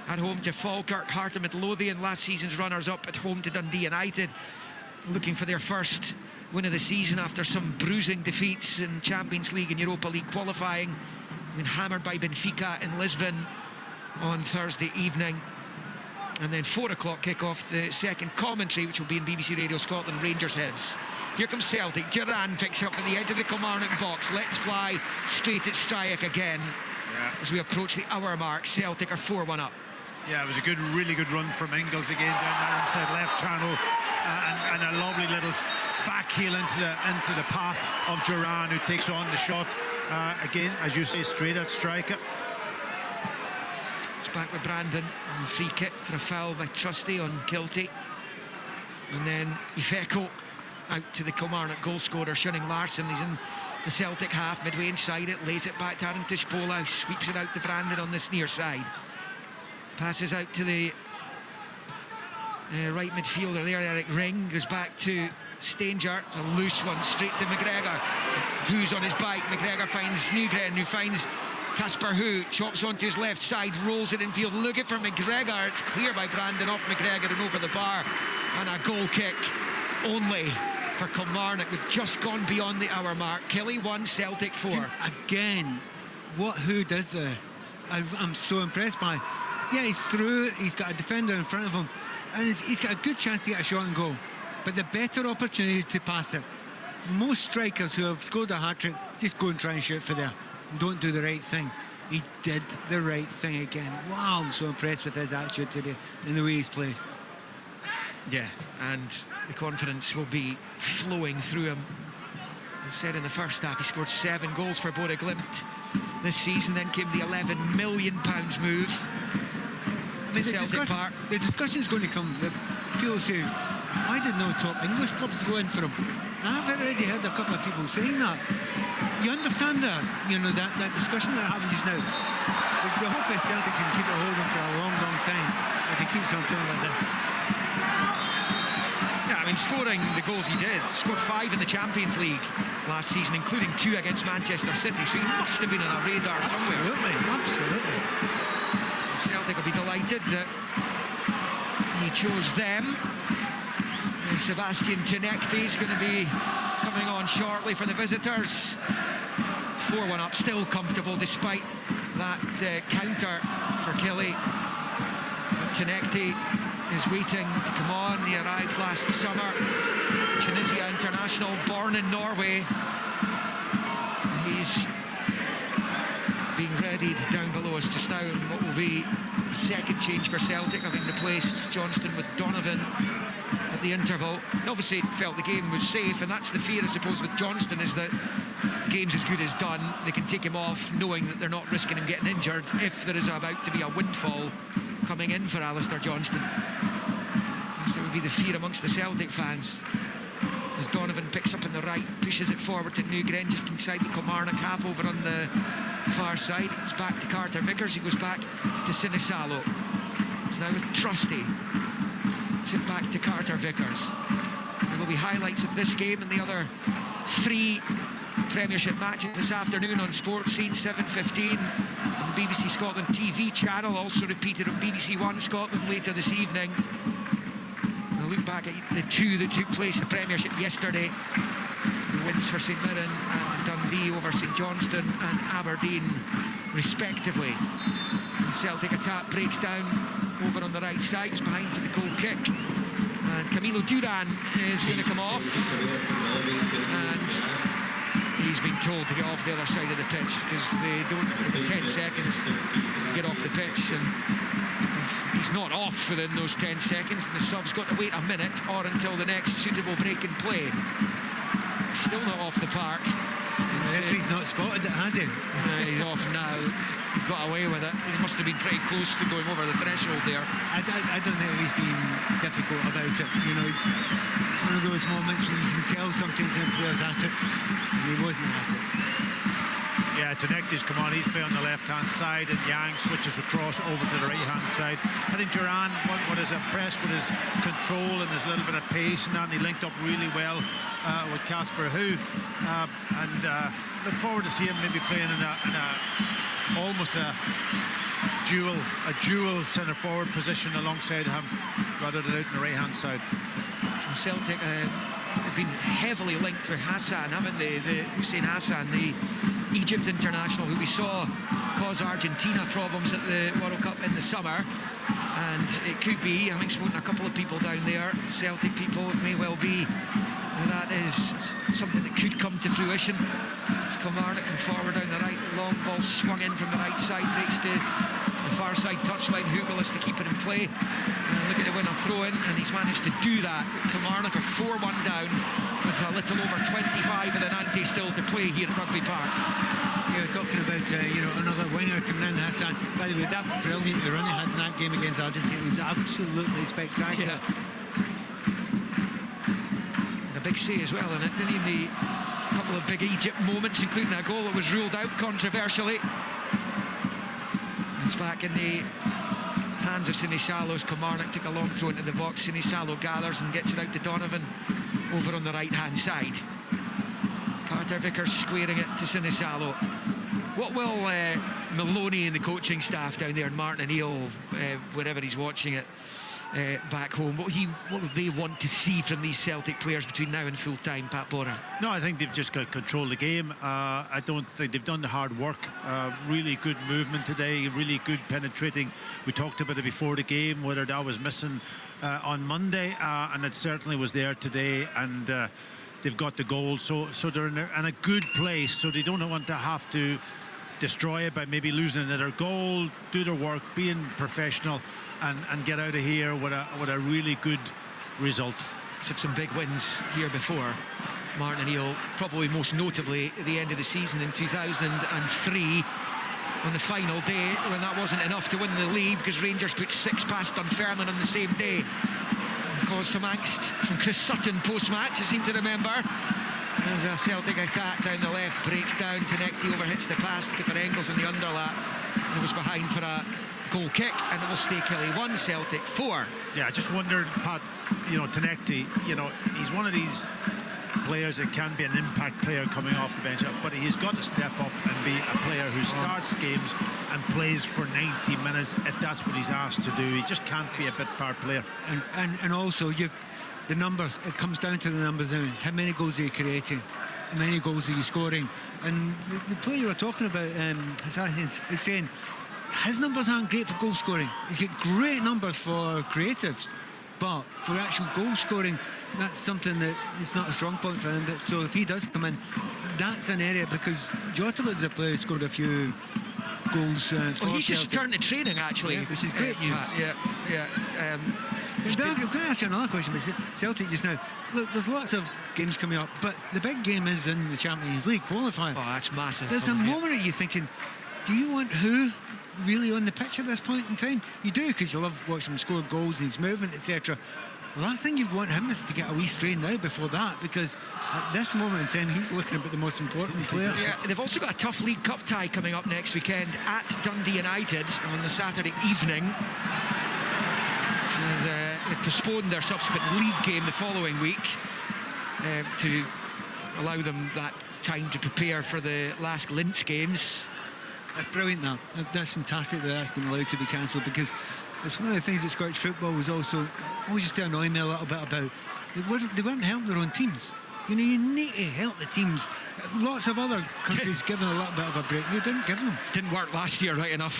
at home to Falkirk, Heart of Midlothian, last season's runners-up, at home to Dundee United, looking for their first win of the season after some bruising defeats in Champions League and Europa League qualifying. Been hammered by Benfica in Lisbon on Thursday evening. And then 4 o'clock kick-off, the second commentary, which will be in BBC Radio Scotland, Rangers Hibs. Here comes Celtic. Duran picks up at the edge of the Kilmarnock box. Let's fly straight at Stryk again. As we approach the hour mark, Celtic are 4-1 up. Yeah, it was a good, really good run from Engels again down there inside left channel, and a lovely little back heel into the path of Duran, who takes on the shot again, as you say, straight at striker. It's back with Brandon on the free kick for a foul by Trusty on Kiltie, and then Ifeko out to the Kilmarnock goal scorer, Shunning Larsson. He's in the Celtic half, midway inside it, lays it back to Aaron Tispola, sweeps it out to Brandon on this near side. Passes out to the right midfielder there, Eric Ring, goes back to Stanger. It's a loose one, straight to McGregor, who's on his bike. McGregor finds Nygren, who finds Casper Hu, chops onto his left side, rolls it infield, looking for McGregor. It's clear by Brandon off McGregor and over the bar, and a goal kick only for Kilmarnock. We've just gone beyond the hour mark. Kelly 1, Celtic 4. Again, what Hu does there, I'm so impressed by. Yeah, he's through, he's got a defender in front of him, and he's got a good chance to get a shot and goal. But the better opportunity is to pass it. Most strikers who have scored a hat-trick just go and try and shoot for there and don't do the right thing. He did the right thing again. Wow, I'm so impressed with his attitude today and the way he's played. Yeah, and the confidence will be flowing through him. As I said in the first half, he scored 7 goals for Bodø Glimt this season. Then came the £11 million move to Celtic Park. The discussion is going to come that people say, why did no top English clubs go in for him? I've already heard a couple of people saying that. You understand that, you know, that discussion they're having just now. The hope is Celtic can keep it holding for a long, long time if he keeps on playing like this. Yeah, I mean, scoring the goals he did, scored 5 in the Champions League last season, including 2 against Manchester City, so he must have been on a radar somewhere. Absolutely. Celtic will be delighted that he chose them. And Sebastian Tinekti is going to be coming on shortly for the visitors. 4-1 up, still comfortable despite that counter for Kelly. Tinekti is waiting to come on. He arrived last summer, Tunisia international, born in Norway. He's being readied down below us just now in what will be a second change for Celtic, having replaced Johnston with Donovan at the interval. Obviously felt the game was safe, and that's the fear, I suppose, with Johnston, is that the game's as good as done. They can take him off knowing that they're not risking him getting injured if there is about to be a windfall coming in for Alistair Johnston. So it would be the fear amongst the Celtic fans as Donovan picks up on the right, pushes it forward to Nygren just inside the Kilmarnock half over on the far side. It's back to Carter Vickers, he goes back to Sinisalo. It's now with Trusty. It's it back to Carter Vickers. There will be highlights of this game and the other 3 Premiership matches this afternoon on Sports Scene, 7:15 on the BBC Scotland TV channel, also repeated on BBC One Scotland later this evening. We'll look back at the 2 that took place in the Premiership yesterday. The wins for St Mirren and Dundee over St Johnstone and Aberdeen, respectively. The Celtic attack breaks down over on the right side. It's behind for the goal kick. And Camilo Duran is going to come off. And he's been told to get off the other side of the pitch because they don't give him 10 seconds to get off the pitch, and if he's not off within those 10 seconds, and the sub's got to wait a minute or until the next suitable break in play. Still not off the park. The referee's not spotted it, has he? He's off now. He's got away with it. He must have been pretty close to going over the threshold there. I don't think he's been difficult about it. You know, it's one of those moments when you can tell sometimes when the player's at it, and he wasn't at it. Yeah, Tenecti's come on, he's playing on the left-hand side, and Yang switches across over to the right-hand side. I think Duran was impressed with his control and his little bit of pace, and he linked up really well with Casper Hu, and look forward to seeing him maybe playing in almost a dual centre-forward position alongside him, rather than out on the right-hand side. Celtic have been heavily linked with Hassan, haven't they? Hussein Hassan, the Egypt international, who we saw cause Argentina problems at the World Cup in the summer. And it could be, having spoken to a couple of people down there, Celtic people, it may well be that is something that could come to fruition. It's Kilmarnock come forward down the right, long ball swung in from the right side, breaks to the far side touchline. Hugel is to keep it in play, looking to win a throw-in, and he's managed to do that. Kilmarnock are 4-1 down with a little over 25 of the 90 still to play here at Rugby Park. Yeah, talking about another winger coming in, Hassan. By the way, that brilliant run he had in that game against Argentina was absolutely spectacular. Yeah. Big say as well in it, didn't he? A couple of big Egypt moments, including a goal that was ruled out controversially. It's back in the hands of Sinisalo as Kilmarnock took a long throw into the box. Sinisalo gathers and gets it out to Donovan over on the right-hand side. Carter Vickers squaring it to Sinisalo. What will Maloney and the coaching staff down there, and Martin O'Neill, wherever he's watching it, back home, what will they want to see from these Celtic players between now and full time, Pat Bora? No, I think they've just got to control the game. I don't think they've done the hard work. Really good movement today, really good penetrating. We talked about it before the game, whether that was missing on Monday, and it certainly was there today, and they've got the goal, so they're in a good place, so they don't want to have to destroy it by maybe losing another goal. Do their work, being professional, and get out of here with a really good result. He's had some big wins here before. Martin O'Neill, probably most notably at the end of the season in 2003, on the final day when that wasn't enough to win the league because Rangers put 6 past Dunfermline on the same day. And caused some angst from Chris Sutton post-match, I seem to remember. There's a Celtic attack down the left, breaks down, Tenecti overhits the pass, Kipper Engels in the underlap, and it was behind for a goal kick, and it will stay Kelly 1, Celtic 4. Yeah, I just wondered, Pat, Tenecti, he's one of these players that can be an impact player coming off the bench, but he's got to step up and be a player who starts games and plays for 90 minutes if that's what he's asked to do. He just can't be a bit part player. And also, the numbers, it comes down to the numbers now. How many goals are you creating? How many goals are you scoring? And the player you were talking about, is saying his numbers aren't great for goal scoring. He's got great numbers for creatives, but for actual goal scoring, that's something that is not a strong point for him. So if he does come in, that's an area, because Jota was a player who scored a few goals for he should Celtic. return to training, actually. Yeah, which is great news. I'm going to ask you another question. Celtic just now, look, there's lots of games coming up, but the big game is in the Champions League qualifier. Oh, that's massive. There's a moment that you're thinking, do you want who really on the pitch at this point in time? You do, because you love watching him score goals and his movement, etc. The last thing you'd want him is to get a wee strain now before that, because at this moment in time he's looking about the most important players. Yeah, they've also got a tough League Cup tie coming up next weekend at Dundee United on the Saturday evening. They postponed their subsequent league game the following week to allow them that time to prepare for the last Linz games. That's brilliant now. That's fantastic that that's been allowed to be cancelled, because it's one of the things that Scottish football was also always used to annoy me a little bit about. They weren't helping their own teams. You need to help the teams. Lots of other countries given a little bit of a break. They didn't give them. Didn't work last year, right enough.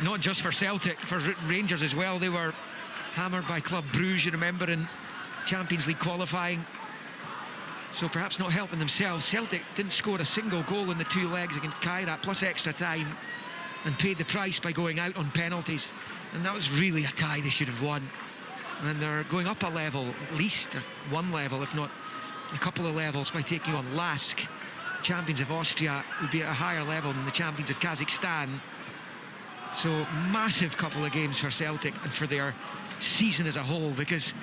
Not just for Celtic, for Rangers as well. They were hammered by Club Brugge, you remember, in Champions League qualifying. So perhaps not helping themselves. Celtic didn't score a single goal in the 2 legs against Kairat, plus extra time, and paid the price by going out on penalties. And that was really a tie they should have won. And they're going up a level, at least 1 level, if not a couple of levels, by taking on Lask. Champions of Austria would be at a higher level than the champions of Kazakhstan. So massive couple of games for Celtic and for their season as a whole, because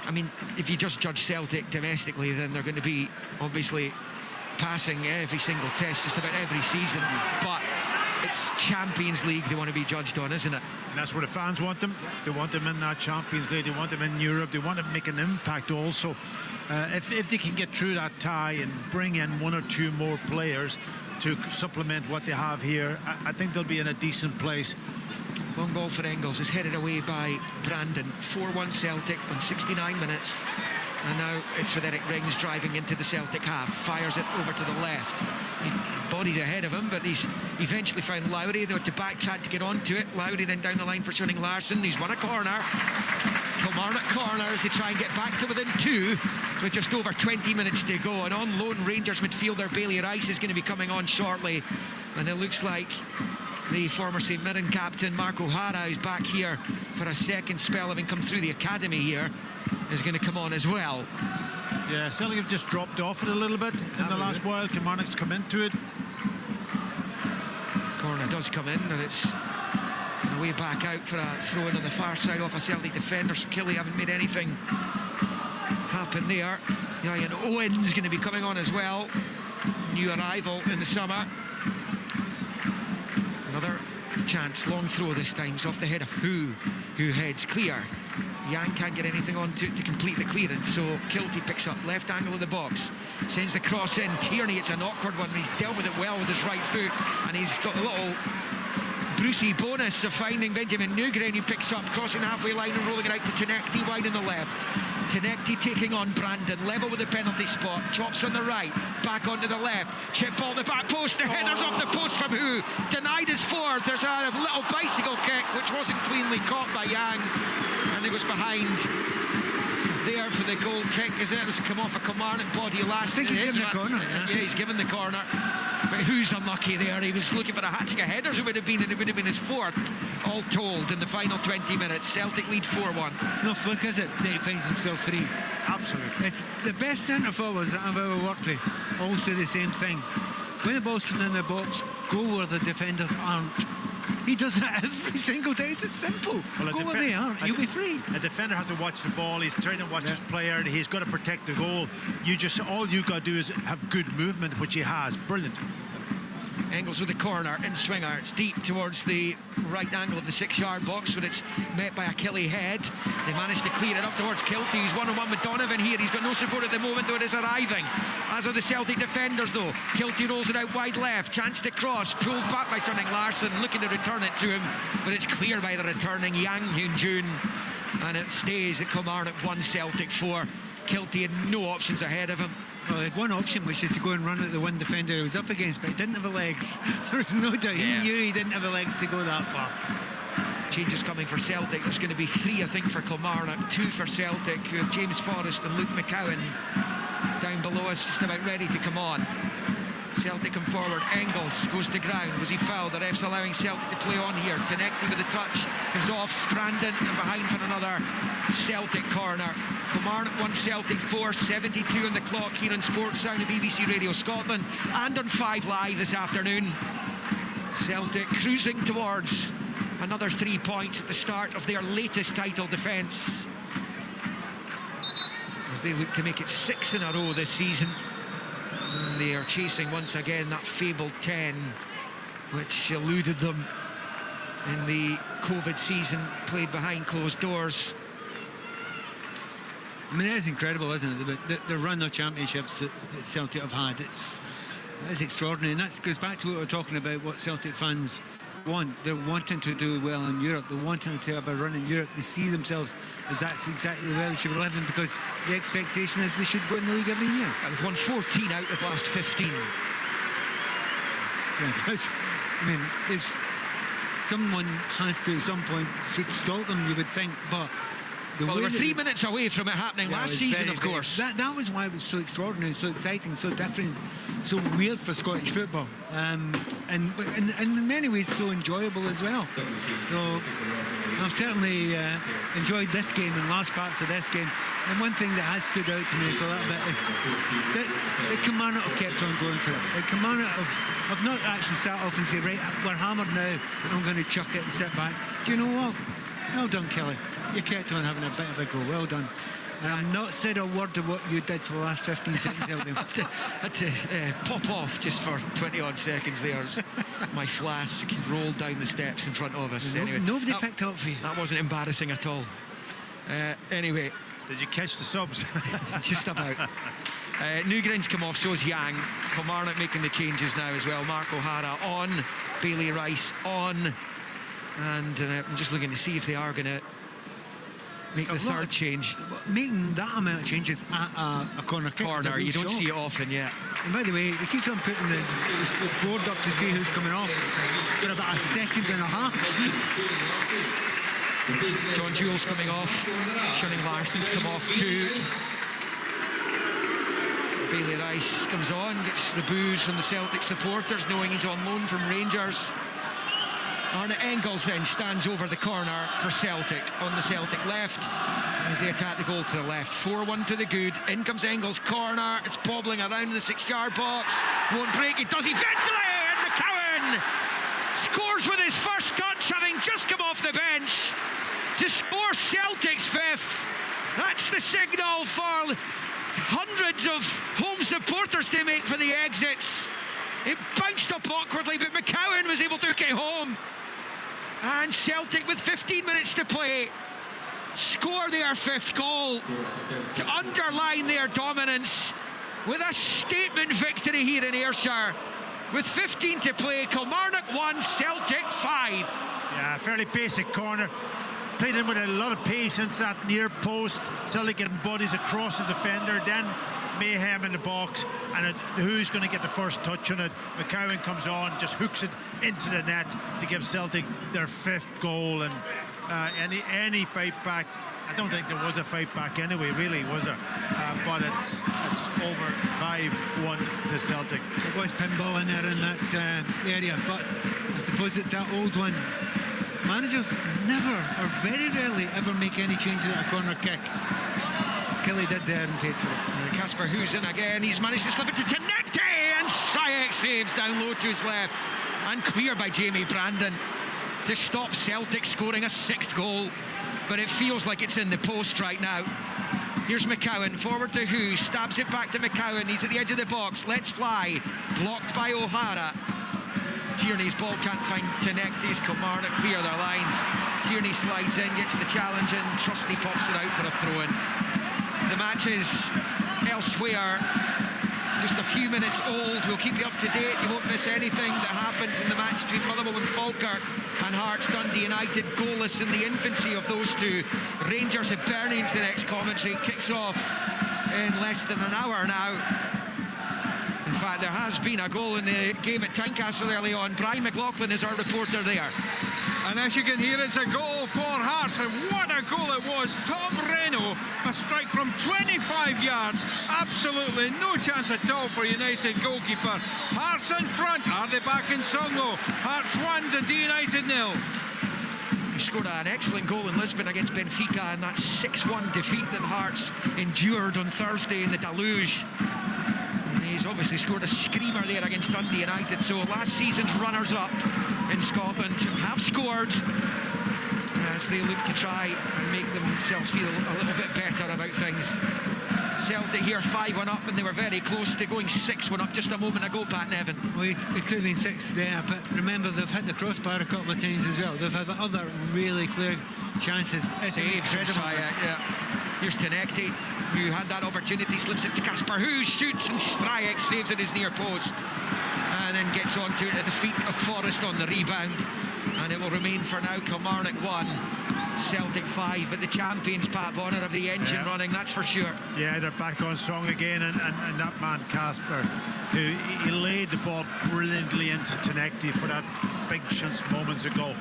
I mean, if you just judge Celtic domestically, then they're going to be obviously passing every single test just about every season, but it's Champions League they want to be judged on, isn't it? And that's where the fans want them. They want them in that Champions League, they want them in Europe, they want to make an impact also. If they can get through that tie and bring in 1 or 2 more players to supplement what they have here, I think they'll be in a decent place. Long ball for Engels is headed away by Brandon. 4-1 Celtic on 69 minutes. And now it's with Eric Rings driving into the Celtic half. Fires it over to the left. He bodies ahead of him, but he's eventually found Lowry. They went to backtrack to get onto it. Lowry then down the line for Shoning Larsson. He's won a corner. Kilmarnock corner as they try and get back to within 2 with just over 20 minutes to go. And on loan, Rangers midfielder Bailey Rice is going to be coming on shortly. And it looks like the former St Mirren captain Mark O'Hara, who's back here for a second spell, having come through the academy here, is going to come on as well. Yeah, Celtic have just dropped off it a little bit in the last while. Kilmarnock's come into it. Corner does come in, and it's on the way back out for a throw-in on the far side off a Celtic defender. So Killy haven't made anything happen there. Ian Owen's going to be coming on as well. New arrival in the summer. Another chance, long throw this time. It's off the head of who heads clear. Yang can't get anything on to complete the clearance, so Kilty picks up left angle of the box, sends the cross in. Tierney, it's an awkward one, and he's dealt with it well with his right foot, and he's got a little Brucey bonus of finding Benjamin Newgren, who picks up, crossing the halfway line and rolling it out to Tenekti wide on the left. Tenekti taking on Brandon, level with the penalty spot, chops on the right, back onto the left, chip ball the back post, the header's off the post from who? Denied his forward. There's a little bicycle kick which wasn't cleanly caught by Yang, and he was behind there for the goal kick as it has come off a Kilmarnock body last. I think he's given the corner. Yeah, he's given the corner. But who's unlucky there? He was looking for a hat-trick of headers, it would have been, and it would have been his 4th, all told, in the final 20 minutes. Celtic lead 4-1. It's no fluke, is it, that he finds himself free? Absolutely. It's the best centre forwards that I've ever worked with all say the same thing. When the ball's coming in the box, go where the defenders aren't. He does it every single day. It's simple. Well, go where they aren't, you'll be free. A defender has to watch the ball. He's trying to watch his player. He's got to protect the goal. All you got to do is have good movement, which he has. Brilliant. Engels with the corner in swinger. It's deep towards the right angle of the 6-yard box, but it's met by a Killy head. They managed to clear it up towards Kilty. He's one-on-one with Donovan here. He's got no support at the moment, though it is arriving, as are the Celtic defenders, though. Kilty rolls it out wide left. Chance to cross. Pulled back by Shoning Larsson, looking to return it to him, but it's clear by the returning Yang Hyun-jun, and it stays at Kilmarnock 1, Celtic 4. Kilty had no options ahead of him. Well, he had one option, which is to go and run at the one defender he was up against, but he didn't have the legs. There was no doubt. He knew he didn't have the legs to go that far. Changes coming for Celtic. There's going to be 3, I think, for Kilmarnock, 2 for Celtic, who have James Forrest and Luke McCowan down below us, just about ready to come on. Celtic come forward. Engels goes to ground. Was he fouled? The ref's allowing Celtic to play on here. Tenekti with the touch. Comes off Brandon and behind for another Celtic corner. Kilmarnock 1, Celtic 4. 72 on the clock here on Sports Sound of BBC Radio Scotland and on 5 Live this afternoon. Celtic cruising towards another 3 points at the start of their latest title defence, as they look to make it 6 in a row this season. They are chasing once again that fabled 10, which eluded them in the COVID season played behind closed doors. I mean, it's incredible, isn't it? The run of championships that Celtic have had, it's extraordinary, and that goes back to what we were talking about, what Celtic fans want. They're wanting to do well in Europe. They're wanting to have a run in Europe. They see themselves as that's exactly where they should be living, because the expectation is they should go in the league every year. They've won 14 out of the last 15. Yeah, I mean, someone has to at some point should stop them, you would think, but Well, they were 3 minutes away from it happening last season, of course. That was why it was so extraordinary, so exciting, so different, so weird for Scottish football, and in many ways so enjoyable as well. So I've certainly enjoyed this game and large parts of this game. And one thing that has stood out to me for a little bit is that Kilmarnock have kept on going for it. Kilmarnock have not actually sat off and said, right, we're hammered now, I'm going to chuck it and sit back. Do you know what? Well done, Kelly. You kept on having a bit of a go. Well done. And I've not said a word of what you did for the last 15 seconds. had to pop off just for 20 odd seconds there. My flask rolled down the steps in front of us. Anyway, nobody picked up for you. That wasn't embarrassing at all. Anyway. Did you catch the subs? Just about. Newgran's come off, so's Yang. Kilmarnock making the changes now as well. Mark O'Hara on, Bailey Rice on, and I'm just looking to see if they are going to make the third change. Making that amount of changes at a corner kick. Corner, you don't see it often yet. And by the way, he keeps on putting the board up to see who's coming off for about a second and a half. John Jules coming off. Shunning Larsson's come off too. Bailey Rice comes on, gets the boos from the Celtic supporters, knowing he's on loan from Rangers. Arne Engels then stands over the corner for Celtic, on the Celtic left, as they attack the goal to the left. 4-1 to the good. In comes Engels, corner. It's bobbling around the 6-yard box. Won't break. It does eventually, and McCowan scores with his first touch, having just come off the bench to score Celtic's fifth. That's the signal for hundreds of home supporters to make for the exits. It bounced up awkwardly, but McCowan was able to get home. And Celtic, with 15 minutes to play, score their fifth goal to underline their dominance with a statement victory here in Ayrshire. With 15 to play, Kilmarnock 1, Celtic 5. Yeah, fairly basic corner. Played in with a lot of pace into that near post. Celtic getting bodies across the defender, then mayhem in the box, and who's going to get the first touch on it? McCowan comes on, just hooks it into the net to give Celtic their fifth goal. And any fight back, I don't think there was a fight back anyway, really, was there? But it's over 5-1 to Celtic. There was pinball in there in that area, but I suppose it's that old one. Managers never, or very rarely, ever make any changes at a corner kick. Kelly did there and paid for it. Casper Who's in again. He's managed to slip it to Tenecte, and Stryek saves down low to his left. And clear by Jamie Brandon to stop Celtic scoring a sixth goal. But it feels like it's in the post right now. Here's McCowan, forward to Who, stabs it back to McCowan. He's at the edge of the box, lets fly. Blocked by O'Hara. Tierney's ball can't find Tenecte's. Kilmarnock clear their lines. Tierney slides in, gets the challenge in. Trusty pops it out for a throw-in. The match is elsewhere, just a few minutes old. We'll keep you up to date. You won't miss anything that happens in the match between Motherwell and Falkirk and Hearts Dundee United, goalless in the infancy of those two. Rangers Hibernians, the next commentary, kicks off in less than an hour now. In fact, there has been a goal in the game at Tynecastle early on. Brian McLaughlin is our reporter there. And as you can hear, it's a goal for Hearts, and what a goal it was. Tom Reno, a strike from 25 yards. Absolutely no chance at all for United goalkeeper. Hearts in front. Are they back in Songlo? Hearts 1, Dundee United 0. He scored an excellent goal in Lisbon against Benfica, and that 6-1 defeat that Hearts endured on Thursday in the deluge. He's obviously scored a screamer there against Dundee United. So last season's runners-up in Scotland have scored as they look to try and make themselves feel a little bit better about things. Celtic here 5-1 up, and they were very close to going 6-1 up just a moment ago, Pat Nevin. Well, it could have been 6 there, but remember they've hit the crossbar a couple of times as well. They've had other really clear chances. Saves from Stryek, yeah. Here's Tenecte, who had that opportunity, slips it to Casper, who shoots, and Stryek saves at his near post. And then gets onto it at the feet of Forrest on the rebound. And it will remain for now Kilmarnock 1, Celtic 5, but the champions, Pat Bonner, have the engine running, that's for sure. Yeah, they're back on strong again, and that man Casper, who he laid the ball brilliantly into Tonekti for that big chance moments ago.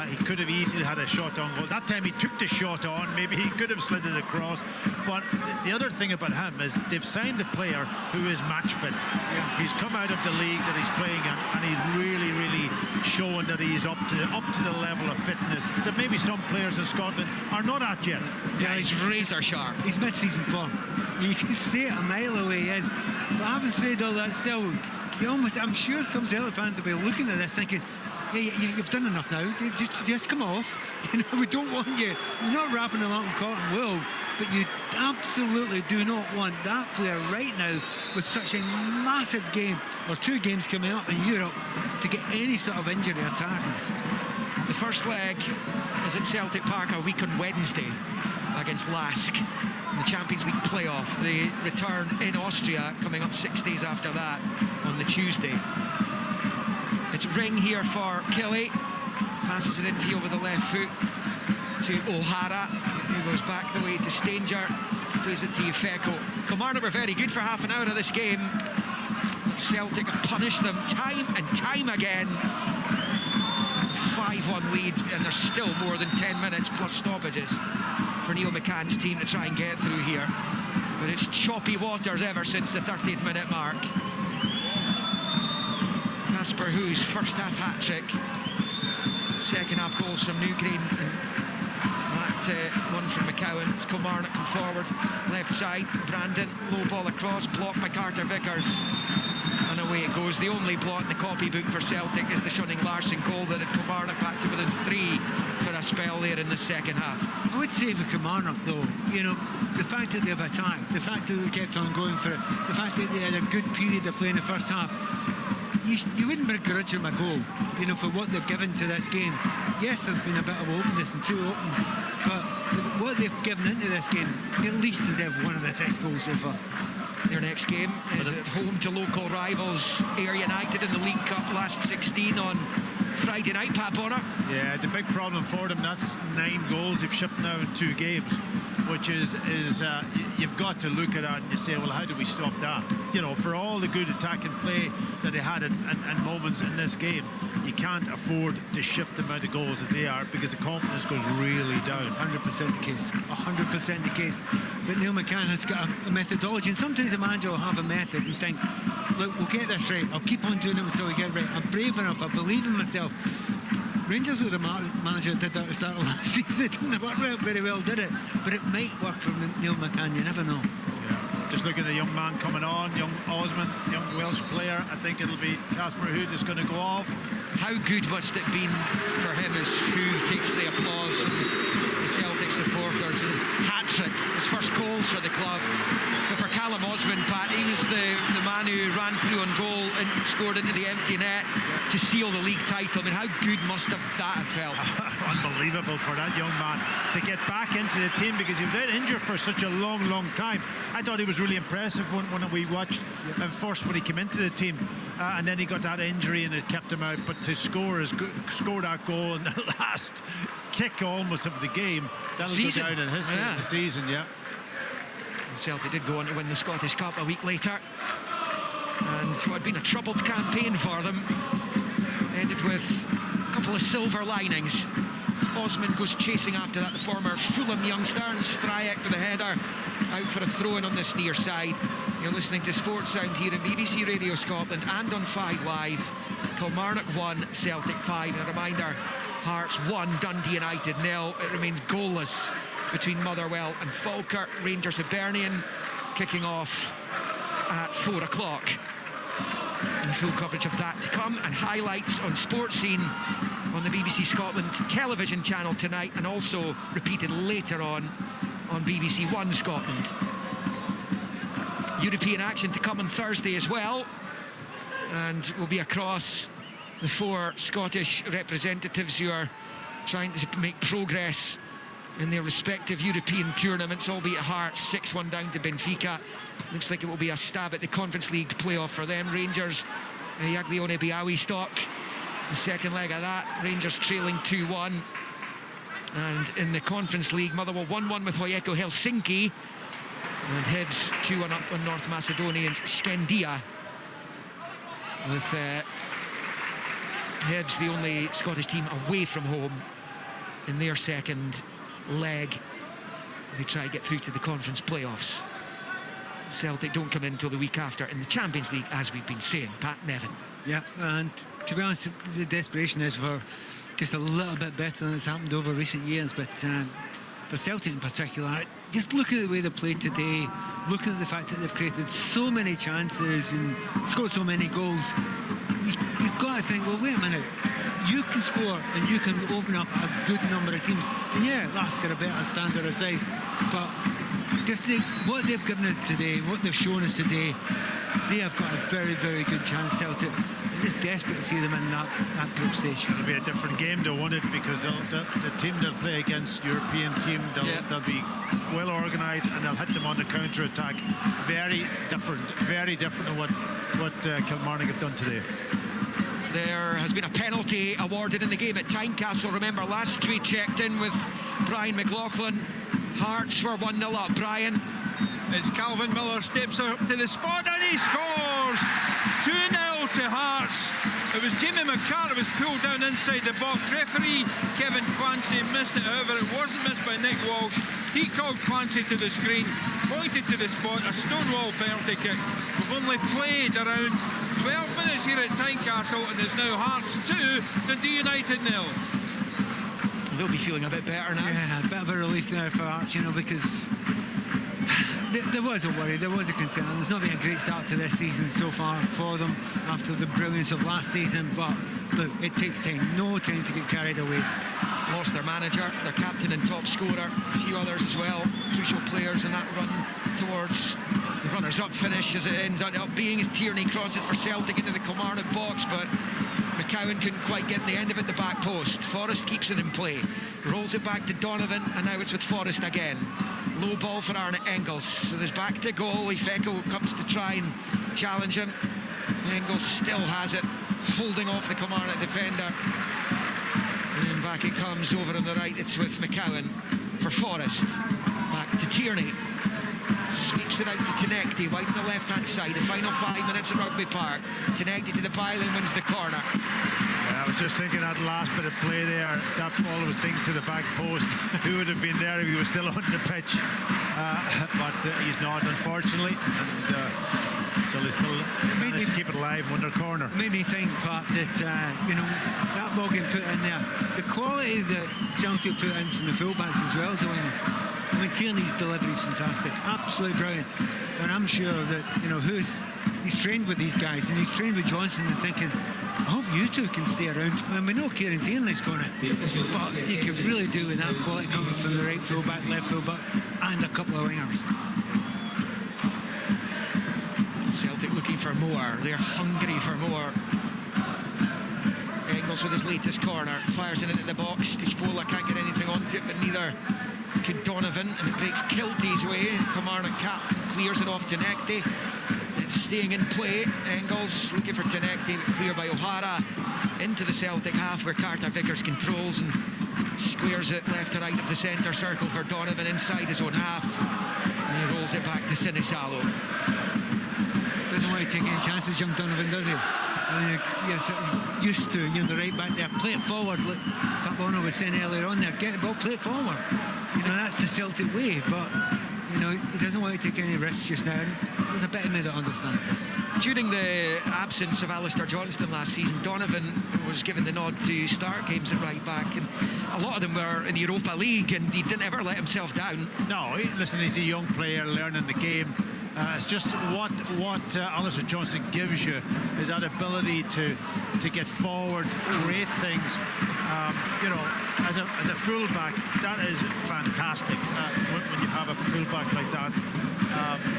He could have easily had a shot on goal. That time he took the shot on, maybe he could have slid it across. But the other thing about him is they've signed a player who is match fit. He's come out of the league that he's playing in, and he's really, really showing that he's up to the level of fitness that maybe some players in Scotland are not at yet. Yeah, he's razor sharp. He's mid-season form. You can see it a mile away. Yes. But having said all that, still, I'm sure some Celtic fans will be looking at this thinking, hey, you've done enough now. Just come off. We don't want you. We're not wrapping them up in cotton wool, but you absolutely do not want that player right now with such a massive game or 2 games coming up in Europe to get any sort of injury or tiredness. The first leg is at Celtic Park a week on Wednesday against Lask in the Champions League playoff. The return in Austria coming up 6 days after that on the Tuesday. It's Ring here for Kelly. Passes it infield with the left foot to O'Hara, who goes back the way to Stanger. Plays it to Ufeko. Kilmarnock were very good for half an hour of this game. Celtic have punished them time and time again. 5-1 lead, and there's still more than 10 minutes plus stoppages for Neil McCann's team to try and get through here. But it's choppy waters ever since the 30th minute mark. Casper Hoo's first half hat-trick. Second half goals from Newgreen, and that one from McCowan. It's Kilmarnock come forward, left side, Brandon, low ball across, blocked by Carter Vickers, and away it goes. The only blot in the copybook for Celtic is the Shunning Larsson goal that had Kilmarnock back to within 3 for a spell there in the second half. I would say for Kilmarnock though, the fact that they've attacked, the fact that they kept on going for it, the fact that they had a good period of play in the first half, you wouldn't begrudge them a goal, for what they've given to this game. Yes, there's been a bit of openness and 2 open, but what they've given into this game at least deserve one of the 6 goals so far. Their next game is at home to local rivals Ayr United in the League Cup last 16 on Friday night, Pat Bonner. Yeah, the big problem for them, that's 9 goals they've shipped now in 2 games, which is you've got to look at that and you say, well, how do we stop that? For all the good attacking play that they had in moments in this game, you can't afford to ship the amount of goals that they are, because the confidence goes really down. 100% the case, 100% the case. But Neil McCann has got a methodology, and sometimes a manager will have a method and think, look, we'll get this right, I'll keep on doing it until we get it right. I'm brave enough, I believe in myself. Rangers were the manager that did that at the start of last season. It didn't work out very well, did it? But it might work for Neil McCann, you never know. Just looking at a young man coming on, young Osman, young Welsh player. I think it'll be Casper Who that's going to go off. How good must it been for him as Who takes the applause from the Celtic supporters? Hat-trick, his first goals for the club. But for Callum Osman, Pat, he was the man who ran through on goal and scored into the empty net to seal the league title. I mean, how good must that have felt? Unbelievable for that young man to get back into the team, because he was out injured for such a long time. I thought he was really impressive when we watched him first when he came into the team, and then he got that injury and it kept him out. But to score that goal in the last kick almost of the game, that'll go down in history of the season. Celtic did go on to win the Scottish Cup a week later, and what had been a troubled campaign for them ended with a couple of silver linings. As Osman goes chasing after that, the former Fulham youngster, and Stryek with a header out for a throw-in on this near side. You're listening to Sports Sound here in BBC Radio Scotland and on 5 Live. Kilmarnock 1, Celtic 5. And a reminder, Hearts 1, Dundee United 0. It remains goalless between Motherwell and Falkirk. Rangers Hibernian kicking off at 4 o'clock. And full coverage of that to come, and highlights on Sports Scene on the BBC Scotland television channel tonight, and also repeated later on BBC One Scotland. European action to come on Thursday as well, and we'll be across the 4 Scottish representatives who are trying to make progress in their respective European tournaments, albeit Hearts 6-1 down to Benfica. Looks like it will be a stab at the Conference League playoff for them. Rangers, Yaglione Biawi stock. The second leg of that, Rangers trailing 2-1. And in the Conference League, Motherwell 1-1 with Hoyeko Helsinki. And Hibs 2-1 up on North Macedonians Skendia. With Hibs the only Scottish team away from home in their second leg. They try to get through to the conference playoffs. Celtic don't come in until the week after in the Champions League, as we've been saying. Pat Nevin. Yeah, and to be honest, the desperation is for just a little bit better than it's happened over recent years. But for Celtic in particular, just looking at the way they played today, looking at the fact that they've created so many chances and scored so many goals, you've got to think, well, wait a minute, you can score and you can open up a good number of teams. And yeah, that's got a better standard aside, but just what they've given us today, what they've shown us today, they have got a very, very good chance, Celtic. I'm just desperate to see them in that group stage. It'll be a different game, though, won't it? Because the team they'll play against, European team, they'll be well organised and they'll hit them on the counter-attack. Very different to what Kilmarnock have done today. There has been a penalty awarded in the game at Tynecastle. Remember, last we checked in with Brian McLaughlin, Hearts were 1-0 up. Brian. It's Calvin Miller steps up to the spot and he scores! 2-0 to Hearts. It was Jamie McCarthy was pulled down inside the box. Referee Kevin Clancy missed it, however it wasn't missed by Nick Walsh. He called Clancy to the screen, pointed to the spot, a Stonewall penalty kick. We've only played around 12 minutes here at Tynecastle and it's now Hearts 2, Dundee United 0. They'll be feeling a bit better now. Yeah, a bit of a relief now for Hearts, you know, because there was a worry, there was a concern. There's not been a great start to this season so far for them after the brilliance of last season, but look, it takes time, no time to get carried away. Lost their manager, their captain and top scorer, a few others as well, crucial players in that run towards the runners-up finish, as it ends up being as Tierney crosses for Celtic into the Kilmarnock box, but McCowan couldn't quite get the end of it, the back post. Forrest keeps it in play, rolls it back to Donovan, and now it's with Forrest again. Low ball for Arne Engels, so there's back to goal. Ifeko comes to try and challenge him. Engels still has it, holding off the Kilmarnock defender. And back it comes over on the right, it's with McCowan for Forrest. Back to Tierney. Sweeps it out to Tenecti, wide on the left-hand side. The final 5 minutes at Rugby Park. Tenecti to the pile and wins the corner. Yeah, I was just thinking that last bit of play there, that ball was dinged to the back post. Who would have been there if he was still on the pitch? But he's not, unfortunately. And so they still managed to keep it alive on their corner. It made me think, Pat, that you know, that ball getting put in there, the quality that Celtic put in from the fullbacks as well as the wingers. I mean, Tierney's delivery is fantastic, absolutely brilliant. And I'm sure that, you know, he's trained with these guys and he's trained with Johnson and thinking, I hope you two can stay around. And we know Kieran Tierney's going to, but you could really do with that quality coming from the right fullback, left fullback, and a couple of wingers. Celtic looking for more, they're hungry for more. Engels with his latest corner, fires it into the box. Tispola can't get anything onto it, but neither could Donovan, and it breaks Kilty's way. Kilmarnock captain clears it off Tenecti. It's staying in play. Engels looking for Tenecti, but clear by O'Hara into the Celtic half where Carter Vickers controls and squares it left to right of the centre circle for Donovan inside his own half, and he rolls it back to Sinisalo. Doesn't want to take any chances, young Donovan, does he? Yes, used to, you know, the right back there, play it forward, like Pat Bono was saying earlier on there, get the ball, play it forward. You know, that's the Celtic way, but, you know, he doesn't want to take any risks just now. There's a bit of me that understands it. During the absence of Alistair Johnston last season, Donovan was given the nod to start games at right back, and a lot of them were in the Europa League, and he didn't ever let himself down. No, listen, he's a young player learning the game. It's just what Alistair Johnston gives you is that ability to get forward, create things. You know, as a fullback, that is fantastic. When you have a fullback like that,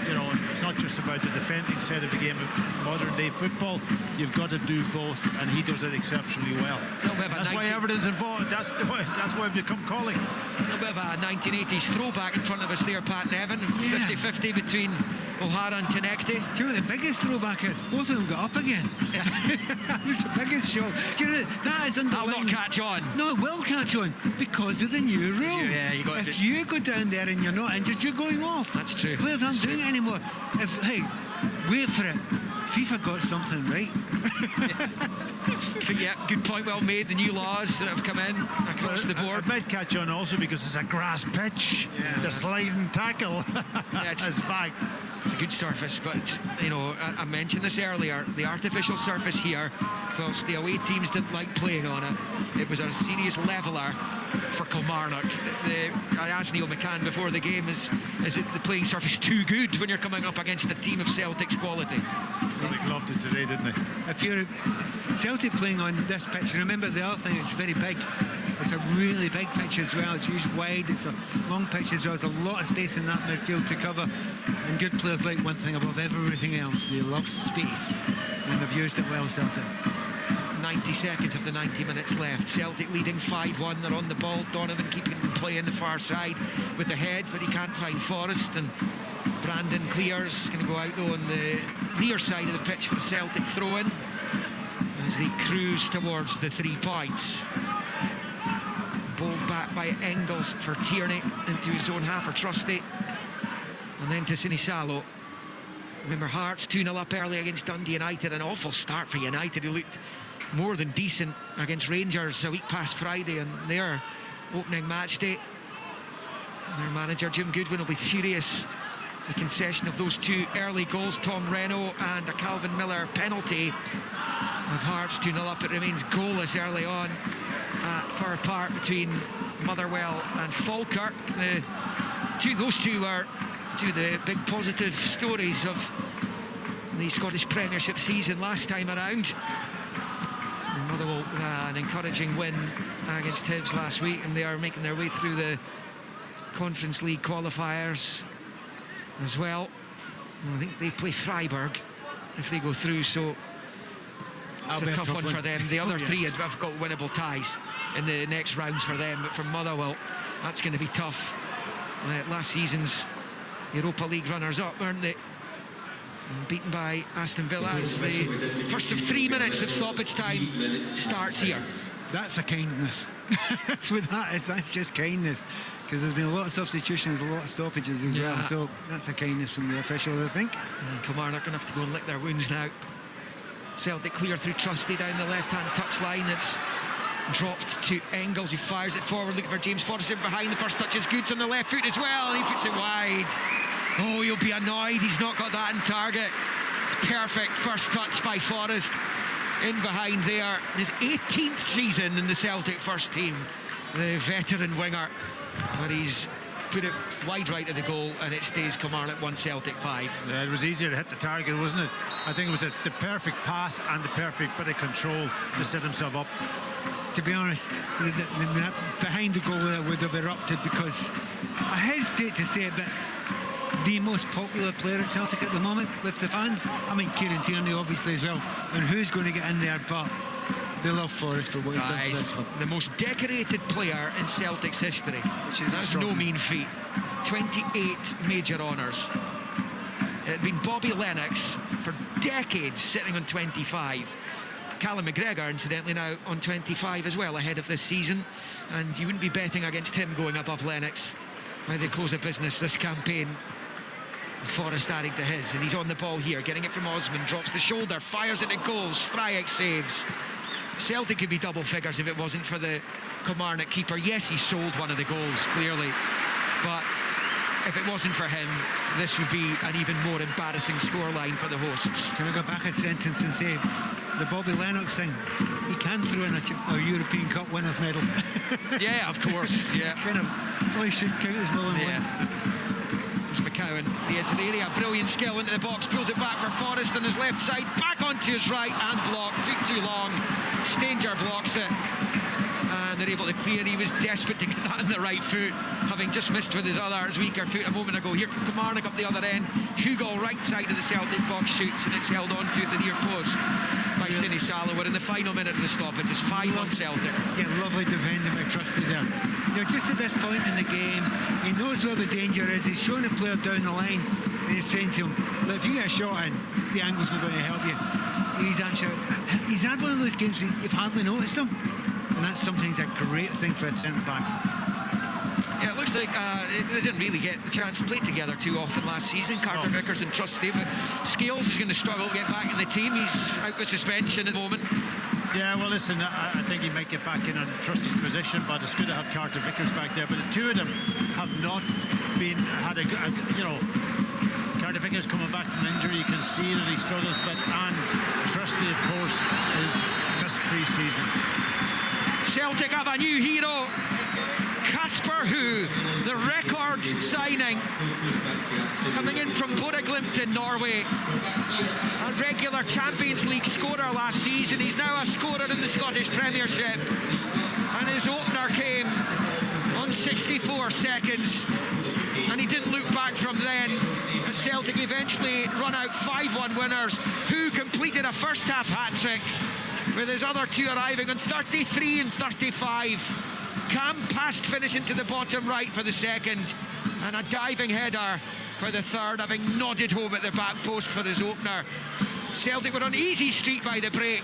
you know, it's not just about the defending side of the game. In modern day football, you've got to do both, and he does it exceptionally well. That's why everything's involved. That's why we've become calling. A bit of a 1980s throwback in front of us there, Pat Nevin. 50-50 between O'Hara and Tenecte. Do you know what the biggest throwback is? Both of them got up again. That was the biggest shock. Do you know that is That'll underlying? not catch on. No, it will catch on because of the new rule. Yeah, you got if you go down there and you're not injured, you're going off. That's true. Players aren't doing it anymore. Hey, wait for it. FIFA got something right. Yeah, good point, well made. The new laws that have come in across the board. It might catch on also because it's a grass pitch. Yeah. The sliding tackle is back. It's a good surface, but you know, I mentioned this earlier. The artificial surface here, whilst the away teams didn't like playing on it, it was a serious leveller for Kilmarnock. I asked Neil McCann before the game, is it the playing surface too good when you're coming up against a team of Celtic's quality? Celtic loved it today, didn't they? If you're Celtic playing on this pitch, remember the other thing, it's very big. It's a really big pitch as well. It's used wide, it's a long pitch as well. There's a lot of space in that midfield to cover, and good players like one thing above everything else: they love space, and they've used it well, Celtic. 90 seconds of the 90 minutes left. Celtic leading 5-1. They're on the ball. Donovan keeping play in the far side with the head, but he can't find Forrest, and Brandon clears. Going to go out though on the near side of the pitch for the Celtic throw-in as they cruise towards the 3 points. Bowled back by Engels for Tierney into his own half for Trusty, and then to Sinisalo. Remember, Hearts 2-0 up early against Dundee United. An awful start for United, who looked more than decent against Rangers a week past Friday and their opening match day. Their manager Jim Goodwin will be furious. The concession of those 2 early goals, Tom Reno and a Calvin Miller penalty. With Hearts 2-0 up, it remains goalless early on at Fir Park between Motherwell and Falkirk. Those two are two of the big positive stories of the Scottish Premiership season last time around. And Motherwell an encouraging win against Hibs last week, and they are making their way through the Conference League qualifiers as well. I think they play Freiburg if they go through, so it's a tough one for them. The other 3 have got winnable ties in the next rounds for them, but for Motherwell, that's going to be tough. Last season's Europa League runners-up, weren't they? And beaten by Aston Villa as the first of 3 minutes of stoppage time starts here. That's a kindness. That's what that is. That's just kindness, because there's been a lot of substitutions, a lot of stoppages as well. So that's a kindness from the officials, I think. And Kilmarnock going to have to go and lick their wounds now. Celtic clear through Trusty down the left-hand touchline. It's dropped to Engels, who fires it forward, looking for James Forrest in behind. The first touch is good on the left foot as well, and he puts it wide. Oh, you'll be annoyed he's not got that in target. It's perfect first touch by Forrest in behind there. His 18th season in the Celtic first team, the veteran winger, but he's put it wide right of the goal, and it stays Kilmarnock 1, Celtic 5. Yeah, it was easier to hit the target, wasn't it? I think it was the perfect pass and the perfect bit of control to set himself up. To be honest, the behind the goal there would have erupted, because I hesitate to say it, but the most popular player at Celtic at the moment with the fans, I mean Kieran Tierney obviously as well, and who's going to get in there, but they love Forrest for what he's done for this club. The most decorated player in Celtic's history, that's no mean feat. 28 major honours. It had been Bobby Lennox for decades sitting on 25. Callum McGregor, incidentally, now on 25 as well, ahead of this season, and you wouldn't be betting against him going above Lennox by the close of business this campaign. Forrest adding to his, and he's on the ball here, getting it from Osman, drops the shoulder, fires it at goal, Stryjek saves. Celtic could be double figures if it wasn't for the Kilmarnock keeper. Yes, he sold one of the goals, clearly, but if it wasn't for him, this would be an even more embarrassing scoreline for the hosts. Can I go back a sentence and say, the Bobby Lennox thing, he can throw in a European Cup winners medal. Yeah, of course, yeah. Kind of, probably should count as well in one. There's McCowan, the edge of the area, brilliant skill into the box, pulls it back for Forrest on his left side, back onto his right, and blocked. Took too long. Stanger blocks it, and they're able to clear. He was desperate to get that on the right foot, having just missed with his weaker foot a moment ago. Here comes Kilmarnock up the other end. Hugo, right side of the Celtic box, shoots, and it's held on to at the near post by Sinisalo. We're in the final minute of the stoppage. It's 5-1 Celtic. Yeah, lovely defending by Trusty there. You know, just at this point in the game, he knows where the danger is. He's showing the player down the line. he's saying to him, look, if you get a shot in, the angle's not going to help you. He's had one of those games you've hardly noticed him, and that's sometimes a great thing for a centre-back. Yeah, it looks like they didn't really get the chance to play together too often last season, Carter Vickers and Trusty, but Scales is going to struggle to get back in the team. He's out with suspension at the moment. Yeah, well, listen, I think he might get back in on Trusty's position, but it's good to have Carter Vickers back there. But the two of them have not had a you know, Carter Vickers coming back from injury, you can see that he struggles, but and Trusty, of course, is best pre-season. Celtic have a new hero, Casper Hu, the record signing, coming in from Bodø/Glimt in Norway. A regular Champions League scorer last season. He's now a scorer in the Scottish Premiership. And his opener came on 64 seconds. And he didn't look back from then, as Celtic eventually run out 5-1 winners. Hu completed a first-half hat-trick, with his other two arriving on 33 and 35. Cam passed finishing to the bottom right for the second, and a diving header for the third, having nodded home at the back post for his opener. Celtic were on easy street by the break,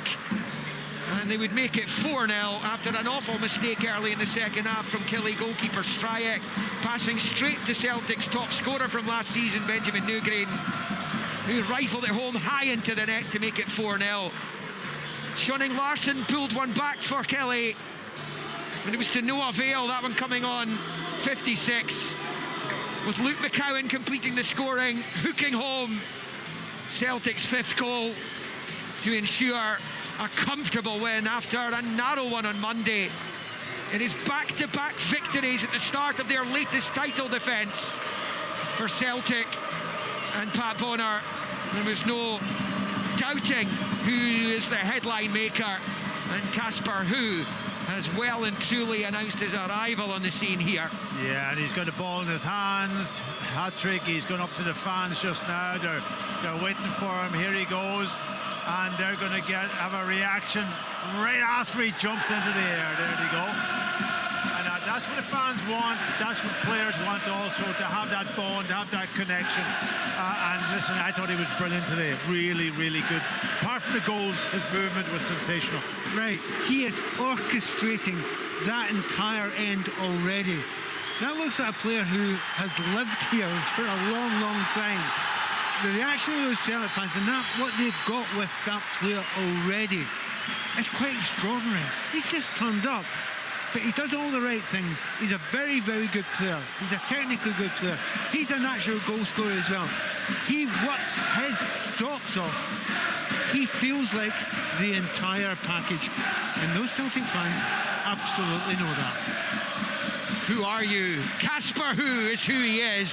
and they would make it 4-0 after an awful mistake early in the second half from Killie goalkeeper Stryek, passing straight to Celtic's top scorer from last season, Benjamin Newgrain, who rifled it home high into the net to make it 4-0. Shunning Larsson pulled one back for Killie, and it was to no avail, that one coming on 56, with Luke McCowan completing the scoring, hooking home Celtic's fifth goal to ensure a comfortable win after a narrow one on Monday. It is back-to-back victories at the start of their latest title defence for Celtic and Pat Bonner. There was no doubting who is the headline maker, and Casper Hu has well and truly announced his arrival on the scene here. Yeah, and he's got the ball in his hands, hat-trick. He's gone up to the fans just now. They're waiting for him. Here he goes, and they're going to have a reaction right after he jumps into the air. There they go. And that's what the fans want. That's what players want also, to have that bond, to have that connection. And listen, I thought he was brilliant today. Really, really good. Apart from the goals, his movement was sensational. Right, he is orchestrating that entire end already. That looks like a player who has lived here for a long, long time. The reaction of those Celtic fans and that what they've got with that player already is quite extraordinary. He's just turned up, but he does all the right things. He's a very, very good player. He's a technically good player. He's a natural goal scorer as well. He works his socks off. He feels like the entire package, and those Celtic fans absolutely know that. Who are you? Casper Hu is who he is,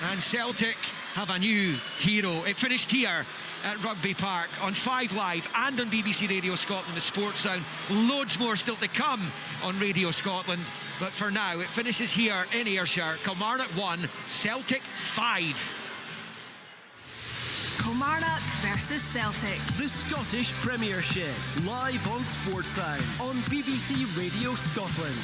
and Celtic have a new hero. It finished here at Rugby Park on 5 Live and on BBC Radio Scotland, the Sports Sound. Loads more still to come on Radio Scotland, but for now it finishes here in Ayrshire. Kilmarnock 1, Celtic 5. Kilmarnock versus Celtic. The Scottish Premiership, live on Sports Sound on BBC Radio Scotland.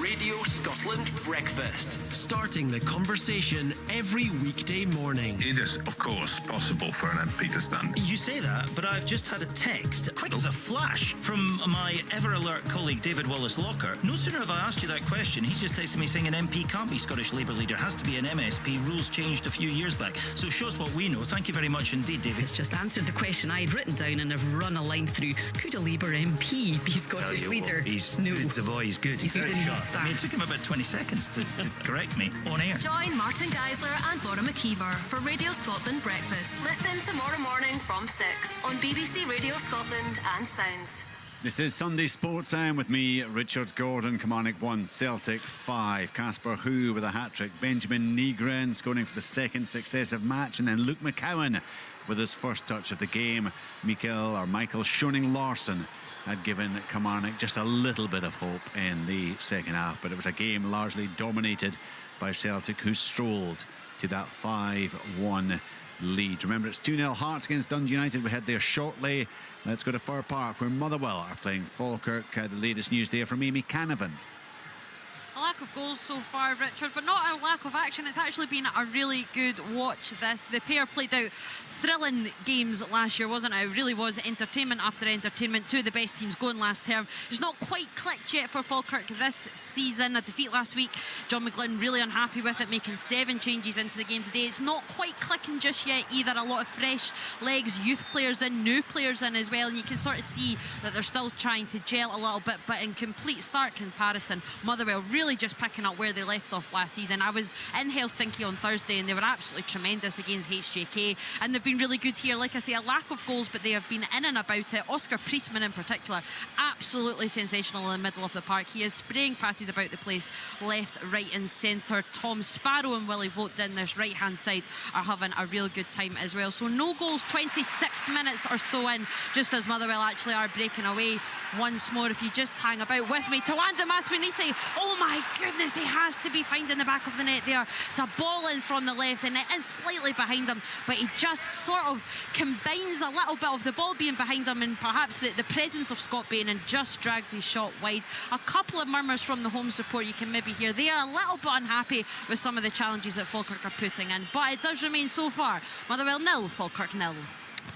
Radio Scotland Breakfast, starting the conversation every weekday morning. It is, of course, possible for an MP to stand. You say that, but I've just had a text, quick as a flash, from my ever-alert colleague David Wallace-Locker. No sooner have I asked you that question, he's just texted me saying an MP can't be Scottish Labour leader, has to be an MSP. Rules changed a few years back. So it shows what we know. Thank you very much indeed, David. It's just answered the question I had written down and I've run a line through. Could a Labour MP be Scottish leader? No. The boy is good. He's good in his I mean, it took him about 20 seconds to correct me on air. Join Martin Geisler and Bora McKeever for Radio Scotland Breakfast. Listen tomorrow morning from 6 on BBC Radio Scotland and Sounds. This is Sunday Sports Sound with me, Richard Gordon. Kilmarnock 1, Celtic 5. Casper Hu with a hat-trick. Benjamin Nygren scoring for the second successive match. And then Luke McCowan with his first touch of the game. Michael Shunning Larsson had given Kilmarnock just a little bit of hope in the second half, but it was a game largely dominated by Celtic, who strolled to that 5-1 lead. Remember, it's 2-0 Hearts against Dundee United. We head there shortly. Let's go to Fir Park, where Motherwell are playing Falkirk. The latest news there from Amy Canavan. Well, lack of goals so far, Richard, but not a lack of action. It's actually been a really good watch, this. The pair played out thrilling games last year, wasn't it? It really was entertainment after entertainment. Two of the best teams going last term. It's not quite clicked yet for Falkirk this season. A defeat last week, John McGlynn really unhappy with it, making 7 changes into the game today. It's not quite clicking just yet either. A lot of fresh legs, youth players in, new players in as well, and you can sort of see that they're still trying to gel a little bit, but in complete stark comparison, Motherwell really just picking up where they left off last season. I was in Helsinki on Thursday and they were absolutely tremendous against HJK, and they've been really good here. Like I say, a lack of goals, but they have been in and about it. Oscar Priestman in particular, absolutely sensational in the middle of the park. He is spraying passes about the place, left, right and centre. Tom Sparrow and Willie Vogt down this right hand side are having a real good time as well. So no goals, 26 minutes or so in, just as Motherwell actually are breaking away once more. If you just hang about with me, Tawanda Maswinisi, oh my goodness, he has to be finding the back of the net there. It's a ball in from the left and it is slightly behind him, but he just sort of combines a little bit of the ball being behind him and perhaps the presence of Scott Bain, and just drags his shot wide. A couple of murmurs from the home support you can maybe hear. They are a little bit unhappy with some of the challenges that Falkirk are putting in, but it does remain so far Motherwell 0, Falkirk 0.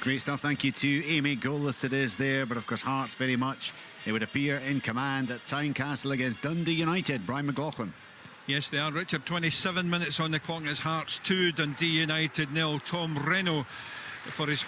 Great stuff. Thank you to Amy. Goalless it is there, but of course Hearts very much, it would appear, in command at Tynecastle against Dundee United. Brian McLaughlin. Yes, they are, Richard. 27 minutes on the clock as Hearts 2, Dundee United 0. Tom Reno, for his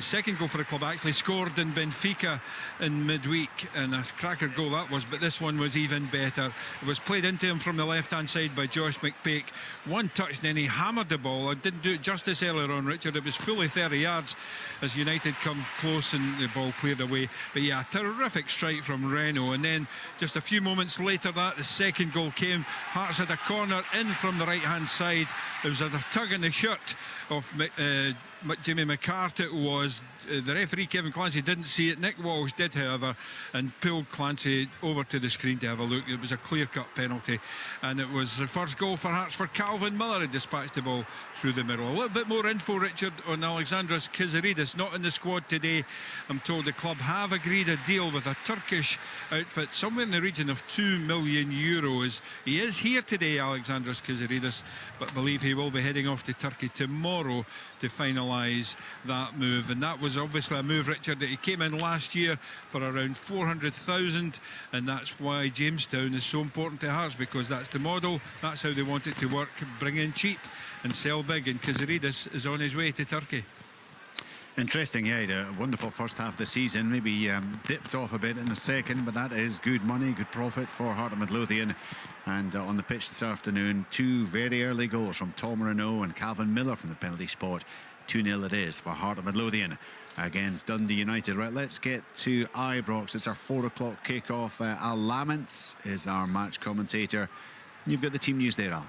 second goal for the club, actually scored in Benfica in midweek, and a cracker goal that was, but this one was even better. It was played into him from the left hand side by Josh McPake. One touch and then he hammered the ball. I didn't do it justice earlier on, Richard. It was fully 30 yards as United come close and the ball cleared away. But yeah, terrific strike from Reno, and then just a few moments later that the second goal came. Hearts had a corner in from the right hand side. There was a tug in the shirt of Jimmy McCart. It was the referee Kevin Clancy didn't see it. Nick Walsh did, however, and pulled Clancy over to the screen to have a look. It was a clear-cut penalty, and it was the first goal for Hearts for Calvin Miller, who dispatched the ball through the middle. A little bit more info, Richard, on Alexandros Kizaridis, not in the squad today. I'm told the club have agreed a deal with a Turkish outfit somewhere in the region of €2 million. He is here today, Alexandros Kizaridis, but believe he will be heading off to Turkey tomorrow to finalise that move. And that was obviously a move, Richard, that he came in last year for around 400,000, and that's why Jamestown is so important to Hearts, because that's the model, that's how they want it to work. Bring in cheap and sell big, and Kizaridis is on his way to Turkey. Interesting, yeah, he had a wonderful first half of the season, maybe dipped off a bit in the second, but that is good money, good profit for Heart of Midlothian. And on the pitch this afternoon, 2 very early goals from Tom Renault and Calvin Miller from the penalty spot. 2-0 it is for Heart of Midlothian against Dundee United. Right, let's get to Ibrox. It's our 4 o'clock kickoff. Al Lamont is our match commentator. You've got the team news there, Al.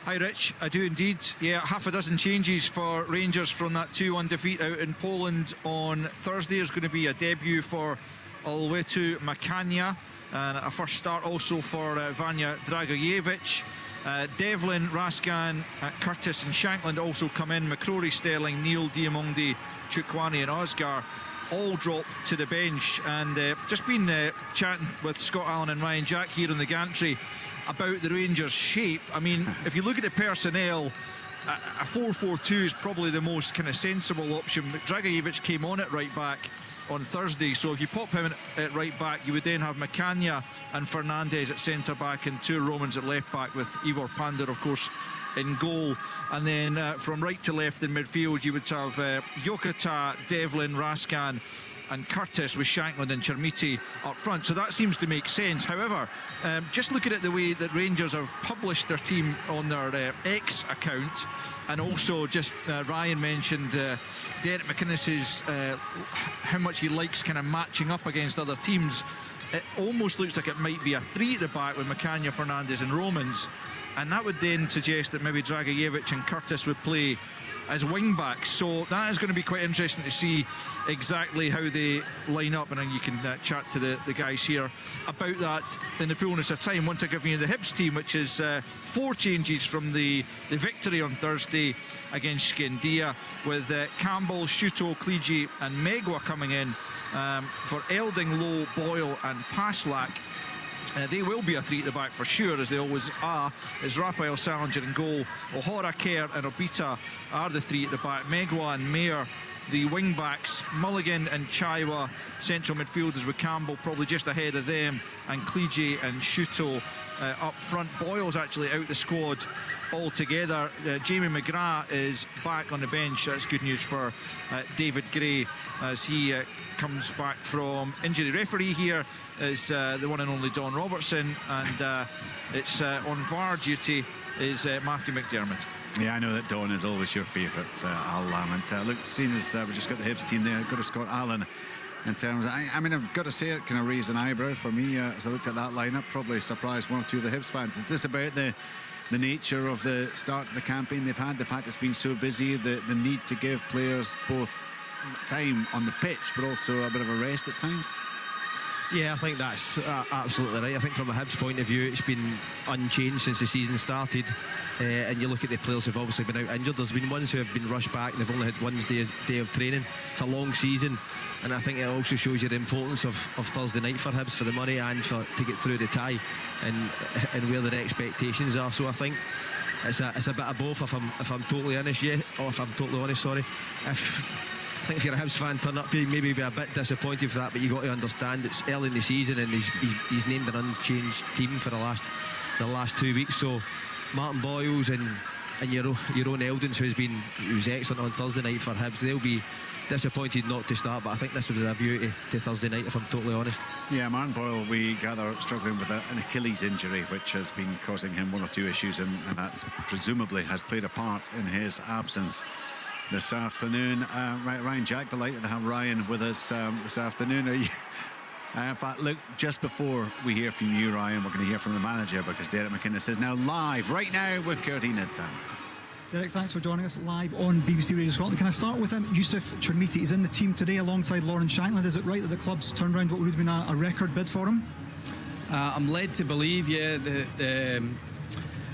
Hi Rich, I do indeed. Yeah, half a dozen changes for Rangers from that 2-1 defeat out in Poland on Thursday. There's going to be a debut for Olwetu Makania and a first start also for Vanja Dragojevic. Devlin, Raskan, Curtis and Shankland also come in. McCrory, Sterling, Neil, Diamondi, Chukwani and Oscar all drop to the bench. And just been chatting with Scott Allen and Ryan Jack here in the gantry about the Rangers' shape. I mean, if you look at the personnel, a 4-4-2 is probably the most kind of sensible option. Dragojevic came on at right back on Thursday, so if you pop him at right back, you would then have Macania and Fernandez at centre back and 2 Romans at left back, with Ivor Pandor, of course, in goal. And then from right to left in midfield, you would have Jokata, Devlin, Raskan and Curtis, with Shankland and Chermiti up front. So that seems to make sense. However, just looking at the way that Rangers have published their team on their X account, and also just Ryan mentioned Derek McInnes' how much he likes kind of matching up against other teams. It almost looks like it might be a 3 at the back with Macania, Fernandez and Romans, and that would then suggest that maybe Dragojevic and Curtis would play as wing backs. So that is going to be quite interesting to see exactly how they line up, and then you can chat to the guys here about that in the fullness of time. Want to give you the Hibs team, which is 4 changes from the victory on Thursday against Skendia, with Campbell, Shuto, Kliji and Megwa coming in for Elding, Lowe, Boyle and Paslak. They will be a three at the back for sure, as they always are. It's Raphael Salinger in goal. O'Hara, Kerr and Obita are the three at the back. Megwa and Mayer, the wing backs. Mulligan and Chaiwa, central midfielders, with Campbell probably just ahead of them, and Cleege and Shuto up front. Boyle's actually out the squad altogether. Jamie McGrath is back on the bench. That's good news for David Gray as he comes back from injury. Referee here is the one and only Don Robertson, and it's on VAR duty is Matthew McDermott. Yeah, I know that Don is always your favourite, Al Lam. And look, seeing as we've just got the Hibs team there, go to Scott Allen in terms of, I mean, I've got to say, it kind of raised an eyebrow for me as I looked at that lineup. Probably surprised one or two of the Hibs fans. Is this about the nature of the start of the campaign they've had, the fact it's been so busy, the need to give players both time on the pitch but also a bit of a rest at times? Yeah, I think that's absolutely right. I think from a Hibs point of view, it's been unchanged since the season started. And you look at the players who've obviously been out injured. There's been ones who have been rushed back and they've only had one day of training. It's a long season, and I think it also shows you the importance of Thursday night for Hibs, for the money and to get through the tie, and where their expectations are. So I think it's a bit of both. If I'm totally honest, sorry. I think if you're a Hibs fan, turn up, you maybe be a bit disappointed for that, but you've got to understand it's early in the season and he's named an unchanged team for the last 2 weeks. So Martin Boyles and your own Eldons, who was excellent on Thursday night for Hibs, they'll be disappointed not to start, but I think this was a beauty to Thursday night, if I'm totally honest. Yeah, Martin Boyle, we gather, struggling with an Achilles injury, which has been causing him one or two issues, and that presumably has played a part in his absence this afternoon. Right, Ryan Jack, delighted to have Ryan with us this afternoon. Are you, in fact, look, just before we hear from you, Ryan, we're going to hear from the manager, because Derek McInnes is now live right now with Curtin Nitzan. Derek, thanks for joining us live on BBC Radio Scotland. Can I start with Yusuf Chermiti? He's in the team today alongside Lauren Shankland. Is it right that the club's turned around what would have been a record bid for him? I'm led to believe, yeah,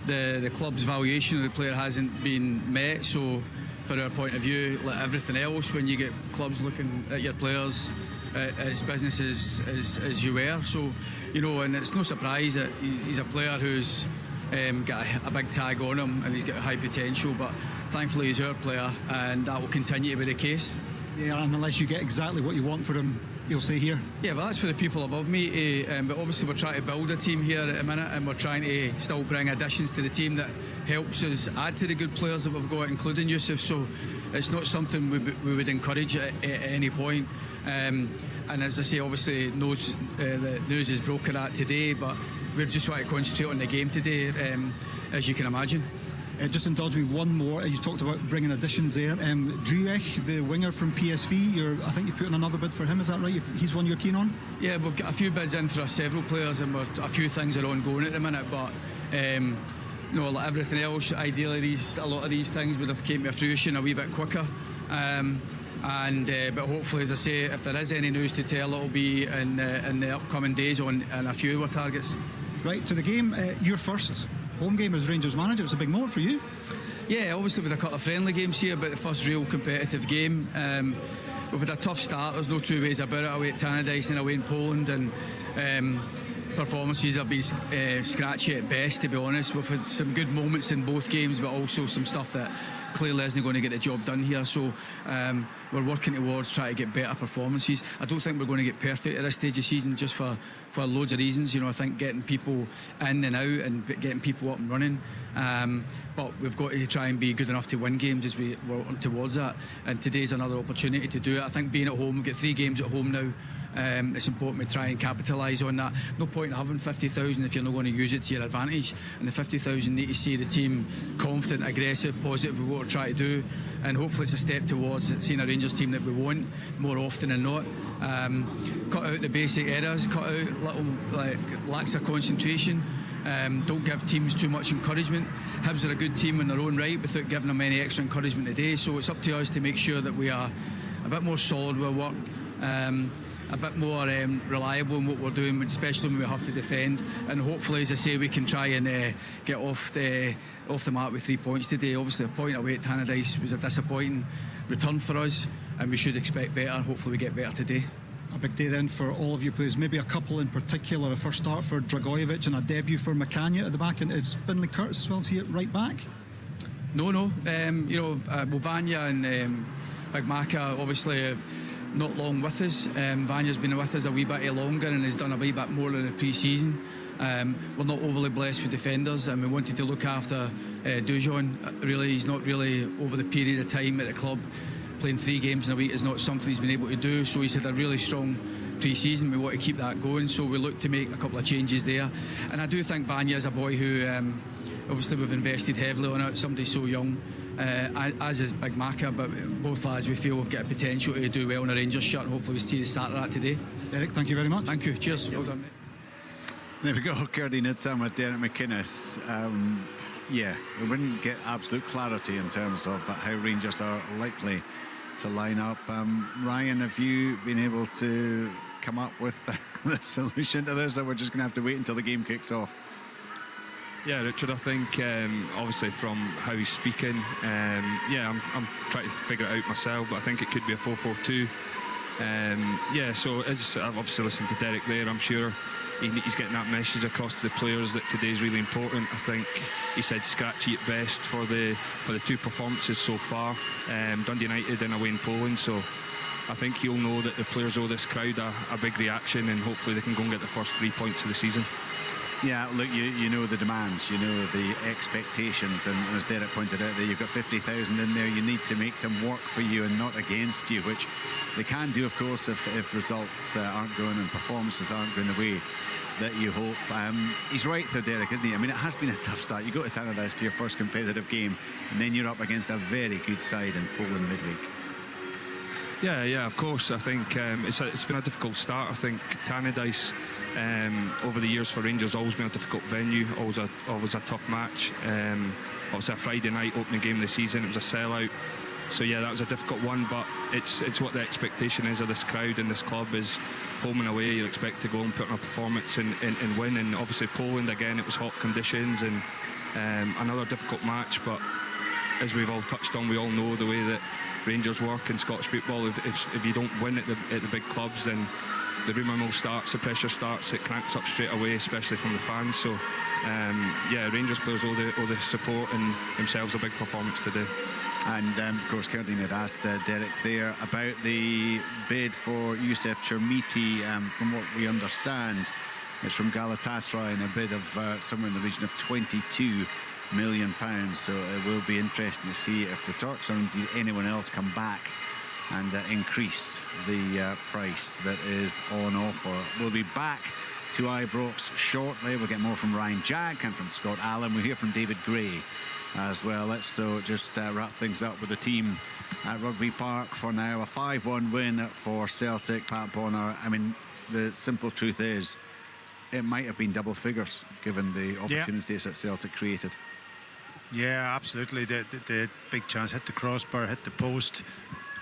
the club's valuation of the player hasn't been met. So, for our point of view, like everything else, when you get clubs looking at your players, it's business as you were. So, you know, and it's no surprise that he's a player who's got a big tag on him and he's got high potential, but thankfully he's our player and that will continue to be the case. Yeah, and unless you get exactly what you want for him, you'll say here. Yeah, but that's for the people above me, but obviously we're trying to build a team here at a minute, and we're trying to still bring additions to the team that helps us add to the good players that we've got, including Yusuf. So it's not something we would encourage at any point. And as I say, obviously the news is broken at today, but we're just trying to concentrate on the game today, as you can imagine. Just indulge me one more. You talked about bringing additions there. Driech, the winger from PSV, I think you've put in another bid for him, is that right? He's one you're keen on? Yeah, we've got a few bids in for several players, and a few things are ongoing at the minute, but you know, like everything else, ideally a lot of these things would have came to fruition a wee bit quicker. But hopefully, as I say, if there is any news to tell, it'll be in the upcoming days on a few of our targets. Right, to the game, your first home game as Rangers manager. It's a big moment for you. Yeah, obviously with a couple of friendly games here, but the first real competitive game. We've had a tough start, there's no two ways about it, away at Tannadice and away in Poland, and performances have been scratchy at best, to be honest. We've had some good moments in both games, but also some stuff that clearly isn't going to get the job done here. So we're working towards trying to get better performances. I don't think we're going to get perfect at this stage of the season, just for loads of reasons. You know, I think getting people in and out and getting people up and running. But we've got to try and be good enough to win games as we work towards that. And today's another opportunity to do it. I think being at home, we've got 3 games at home now. It's important we try and capitalise on that. No point in having 50,000 if you're not going to use it to your advantage, and the 50,000 need to see the team confident, aggressive, positive with what we're trying to do, and hopefully it's a step towards seeing a Rangers team that we want more often than not. Cut out the basic errors, cut out little lacks of concentration. Don't give teams too much encouragement. Hibs are a good team in their own right without giving them any extra encouragement today, so it's up to us to make sure that we are a bit more solid with work, a bit more reliable in what we're doing, especially when we have to defend. And hopefully, as I say, we can try and get off the mark with 3 points today. Obviously, a point away at Tannadice was a disappointing return for us, and we should expect better. Hopefully we get better today. a big day then for all of your players. Maybe a couple in particular. A first start for Dragojevic and a debut for McInnes at the back. And is Finlay Curtis as well? Is he at right back? No. Vanya and Big Maka obviously not long with us. Vanya's been with us a wee bit longer and has done a wee bit more in the pre-season. We're not overly blessed with defenders, and we wanted to look after Dujon. Really, he's not really over the period of time at the club. Playing 3 games in a week is not something he's been able to do, so he's had a really strong pre-season. We want to keep that going, so we look to make a couple of changes there. And I do think Vanya is a boy who obviously we've invested heavily on it. Somebody so young, as is Big Maka, but both lads we feel we've got a potential to do well in a Rangers shirt, and hopefully we see the start of that today. Derek, thank you very much. Thank you, cheers. Well done, mate. There we go, Kirdie Nitzam with Derek McInnes. We wouldn't get absolute clarity in terms of how Rangers are likely to line up. Ryan, have you been able to come up with the solution to this, or we're just going to have to wait until the game kicks off? Yeah, Richard, I think obviously from how he's speaking, I'm trying to figure it out myself, but I think it could be a 4-4-2. So as I've obviously listened to Derek there, I'm sure he's getting that message across to the players that today's really important. I think he said scratchy at best for the 2 performances so far. Dundee United and away in Poland, so I think he'll know that the players owe this crowd a big reaction, and hopefully they can go and get the first 3 points of the season. Yeah, look, you know the demands, you know the expectations, and as Derek pointed out there, you've got 50,000 in there. You need to make them work for you and not against you, which they can do, of course, if results aren't going and performances aren't going the way that you hope. He's right though, Derek, isn't he? I mean, it has been a tough start. You go to Tannadice for your first competitive game, and then you're up against a very good side in Poland midweek. Yeah, of course. I think it's been a difficult start. I think Tannadice over the years for Rangers always been a difficult venue, always a tough match. Obviously a Friday night opening game of the season, it was a sellout. So yeah, that was a difficult one, but it's what the expectation is of this crowd and this club is home and away. You expect to go and put on a performance and win. And obviously Poland again, it was hot conditions and another difficult match. But as we've all touched on, we all know the way that Rangers work in Scottish football. If you don't win at the big clubs, then the rumour mill starts, the pressure starts, it cranks up straight away, especially from the fans. So Rangers players owe the support and themselves a big performance today. And of course, Kirdie had asked Derek there about the bid for Youssef Chermiti. From what we understand, it's from Galatasaray, and a bid of somewhere in the region of £22 million. So it will be interesting to see if the Turks or indeed anyone else come back and increase the price that is on offer. We'll be back to Ibrox shortly. We'll get more from Ryan Jack and from Scott Allen. We'll hear from David Gray as well. Let's though just wrap things up with the team at Rugby Park for now. A 5-1 win for Celtic. Pat Bonner, I mean, the simple truth is it might have been double figures given the opportunities that Celtic created. Yeah, absolutely. The big chance, hit the crossbar, hit the post.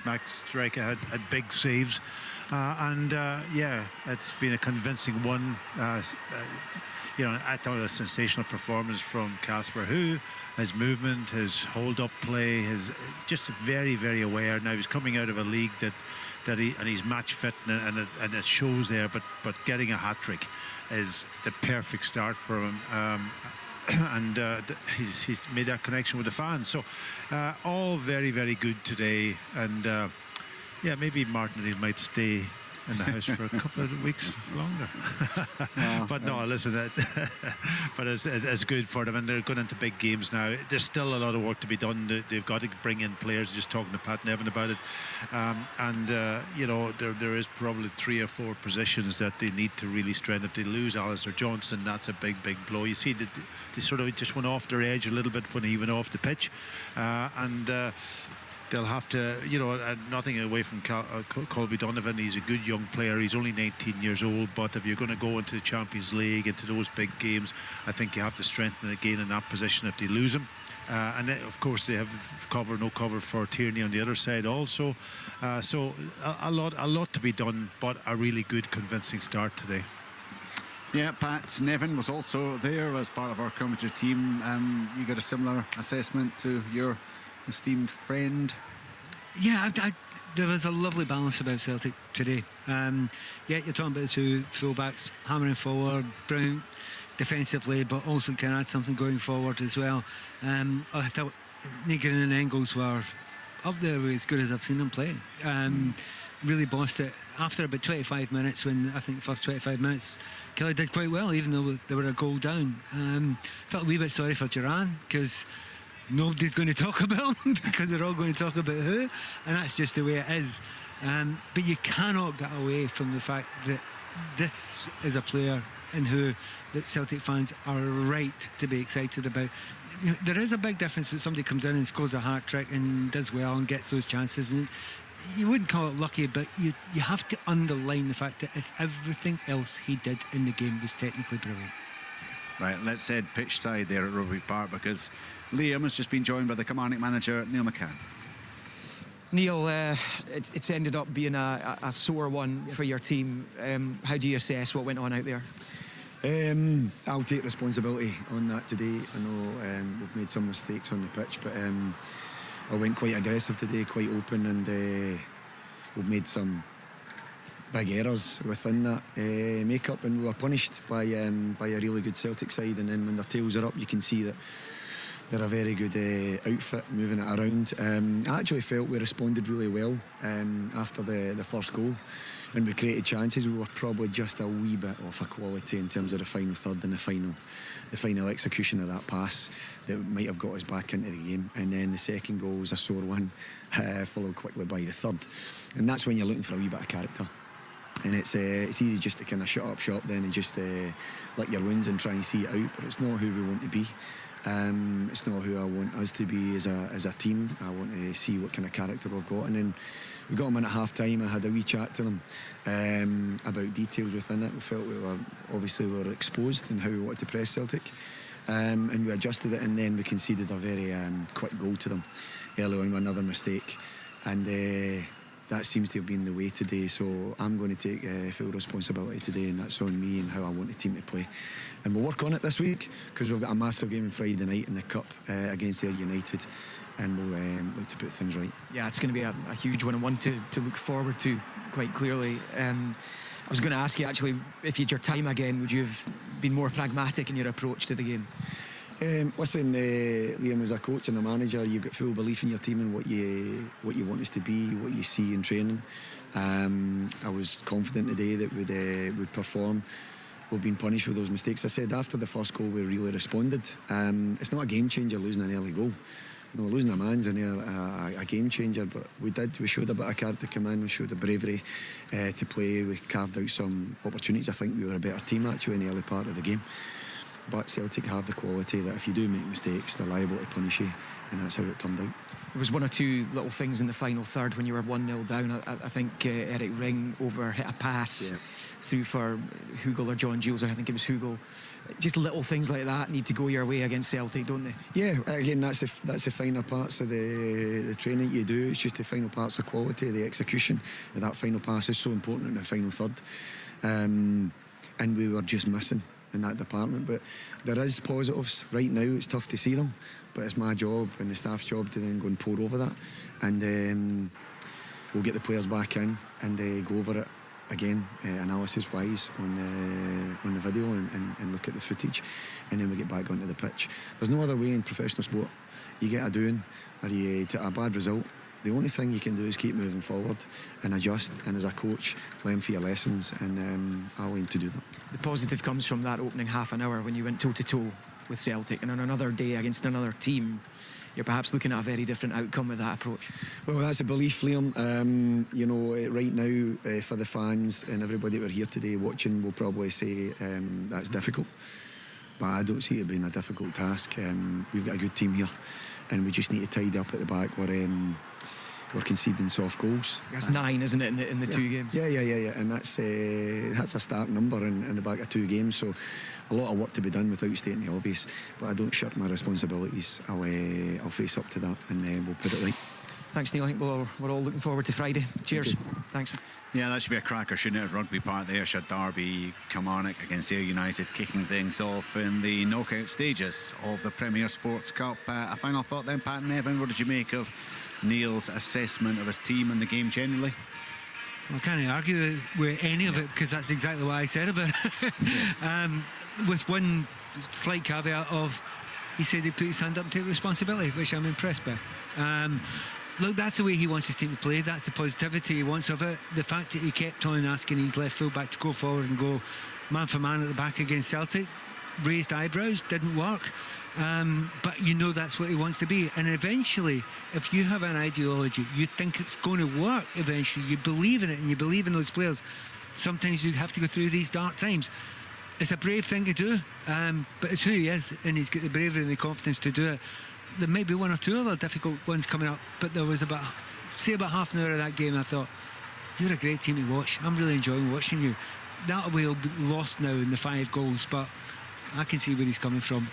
Max Striker had big saves, it's been a convincing one. I thought a sensational performance from Casper, who his movement, his hold-up play, his just very, very aware. Now he's coming out of a league that he's match fit, and it shows there. But getting a hat-trick is the perfect start for him. He's made that connection with the fans, so all very, very good today. And maybe Martinelli might stay in the house for a couple of weeks longer. But no, listen, but it's good for them, and they're going into big games now. There's still a lot of work to be done. They've got to bring in players. Just talking to Pat Nevin about it, there is probably 3 or 4 positions that they need to really strengthen. If they lose Alistair Johnson, that's a big blow. You see that they sort of just went off their edge a little bit when he went off the pitch, they'll have to, nothing away from Colby Donovan. He's a good young player. He's only 19 years old, but if you're going to go into the Champions League, into those big games, I think you have to strengthen again in that position if they lose him. And then, of course, they have no cover for Tierney on the other side also. So a lot to be done, but a really good, convincing start today. Yeah, Pat Nevin was also there as part of our commentary team. You got a similar assessment to your esteemed friend? Yeah, there was a lovely balance about Celtic today. You're talking about the two full-backs hammering forward, brilliant defensively, but also can add something going forward as well. I thought Negrin and Engels were up there as good as I've seen them play. Really bossed it after about 25 minutes, when I think the first 25 minutes Kelly did quite well, even though they were a goal down. Felt a wee bit sorry for Duran, because nobody's going to talk about him because they're all going to talk about who, and that's just the way it is. But you cannot get away from the fact that this is a player and who that Celtic fans are right to be excited about. You know, there is a big difference that somebody comes in and scores a hat-trick and does well and gets those chances, and you wouldn't call it lucky, but you have to underline the fact that it's everything else he did in the game was technically brilliant. Right, let's head pitch side there at Rugby Park, because Liam has just been joined by the commanding manager, Neil McCann. Neil, it's ended up being a sore one for your team. How do you assess what went on out there? I'll take responsibility on that today. I know we've made some mistakes on the pitch, but I went quite aggressive today, quite open, and we've made some big errors within that make-up, and we were punished by a really good Celtic side. And then when their tails are up, you can see that they're a very good outfit, moving it around. I actually felt we responded really well after the first goal, and we created chances. We were probably just a wee bit off a quality in terms of the final third and the final execution of that pass that might have got us back into the game. And then the second goal was a sore one, followed quickly by the third. And that's when you're looking for a wee bit of character. And it's easy just to kind of shut up shop then and just lick your wounds and try and see it out. But it's not who we want to be. It's not who I want us to be as a team. I want to see what kind of character we've got. And then we got them in at half time. I had a wee chat to them about details within it. We felt we were exposed in how we wanted to press Celtic, and we adjusted it, and then we conceded a very quick goal to them early on with another mistake, and that seems to have been the way today. So I'm going to take full responsibility today, and that's on me and how I want the team to play. And we'll work on it this week, because we've got a massive game on Friday night in the Cup against Ayr United, and we'll look to put things right. Yeah, it's going to be a huge one, and one to look forward to quite clearly. I was going to ask you, actually, if you had your time again, would you have been more pragmatic in your approach to the game? Listen, Liam, as a coach and a manager, you've got full belief in your team and what you want us to be, what you see in training. I was confident today that we'd perform. We've been punished with those mistakes. I said after the first goal we really responded. It's not a game changer losing an early goal. No, losing a man's a game changer, but we showed a bit of character come in, we showed the bravery to play, we carved out some opportunities. I think we were a better team actually in the early part of the game. But Celtic have the quality that if you do make mistakes, they're liable to punish you, and that's how it turned out. There was one or two little things in the final third when you were 1-0 down. I think Eric Ring hit a pass through for Hugo or John Jules. I think it was Hugo. Just little things like that need to go your way against Celtic, don't they? Yeah, again, that's the finer parts of the training you do. It's just the final parts of quality, the execution of that final pass is so important in the final third. And we were just missing in that department, but there is positives. Right now it's tough to see them, but it's my job and the staff's job to then go and pour over that, and we'll get the players back in and go over it again, analysis wise on the video and look at the footage, and then we get back onto the pitch. There's no other way in professional sport. You get a doing or you take a bad result, the only thing you can do is keep moving forward and adjust, and as a coach learn for your lessons, and I'll aim to do that. The positive comes from that opening half an hour when you went toe to toe with Celtic, and on another day against another team you're perhaps looking at a very different outcome with that approach. Well, that's a belief, Liam. You know, right now for the fans and everybody that were here today watching will probably say that's difficult, but I don't see it being a difficult task. We've got a good team here, and we just need to tidy up at the back. We're conceding soft goals. That's 9, isn't it, in the 2 games? Yeah, and that's a start number in the back of 2 games. So a lot of work to be done without stating the obvious. But I don't shirk my responsibilities. I'll face up to that, and we'll put it right. Thanks, Neil. I think we're all looking forward to Friday. Cheers. Thanks. Yeah, that should be a cracker, shouldn't it, at Rugby Park there? Should Derby, Kilmarnock against Ayr United, kicking things off in the knockout stages of the Premier Sports Cup. A final thought then, Pat and Evan, what did you make of Neil's assessment of his team and the game generally? I can't argue with any of it, because that's exactly what I said about it. Yes. With one slight caveat of, he said he put his hand up and take responsibility, which I'm impressed by. Look, that's the way he wants his team to play. That's the positivity he wants of it. The fact that he kept on asking his left full-back to go forward and go man for man at the back against Celtic, raised eyebrows, didn't work. But you know that's what he wants to be. And eventually, if you have an ideology, you think it's going to work eventually. You believe in it and you believe in those players. Sometimes you have to go through these dark times. It's a brave thing to do, but it's who he is, and he's got the bravery and the confidence to do it. There may be one or two other difficult ones coming up, but there was about half an hour of that game I thought, you're a great team to watch. I'm really enjoying watching you. That will be lost now in the 5 goals, but I can see where he's coming from.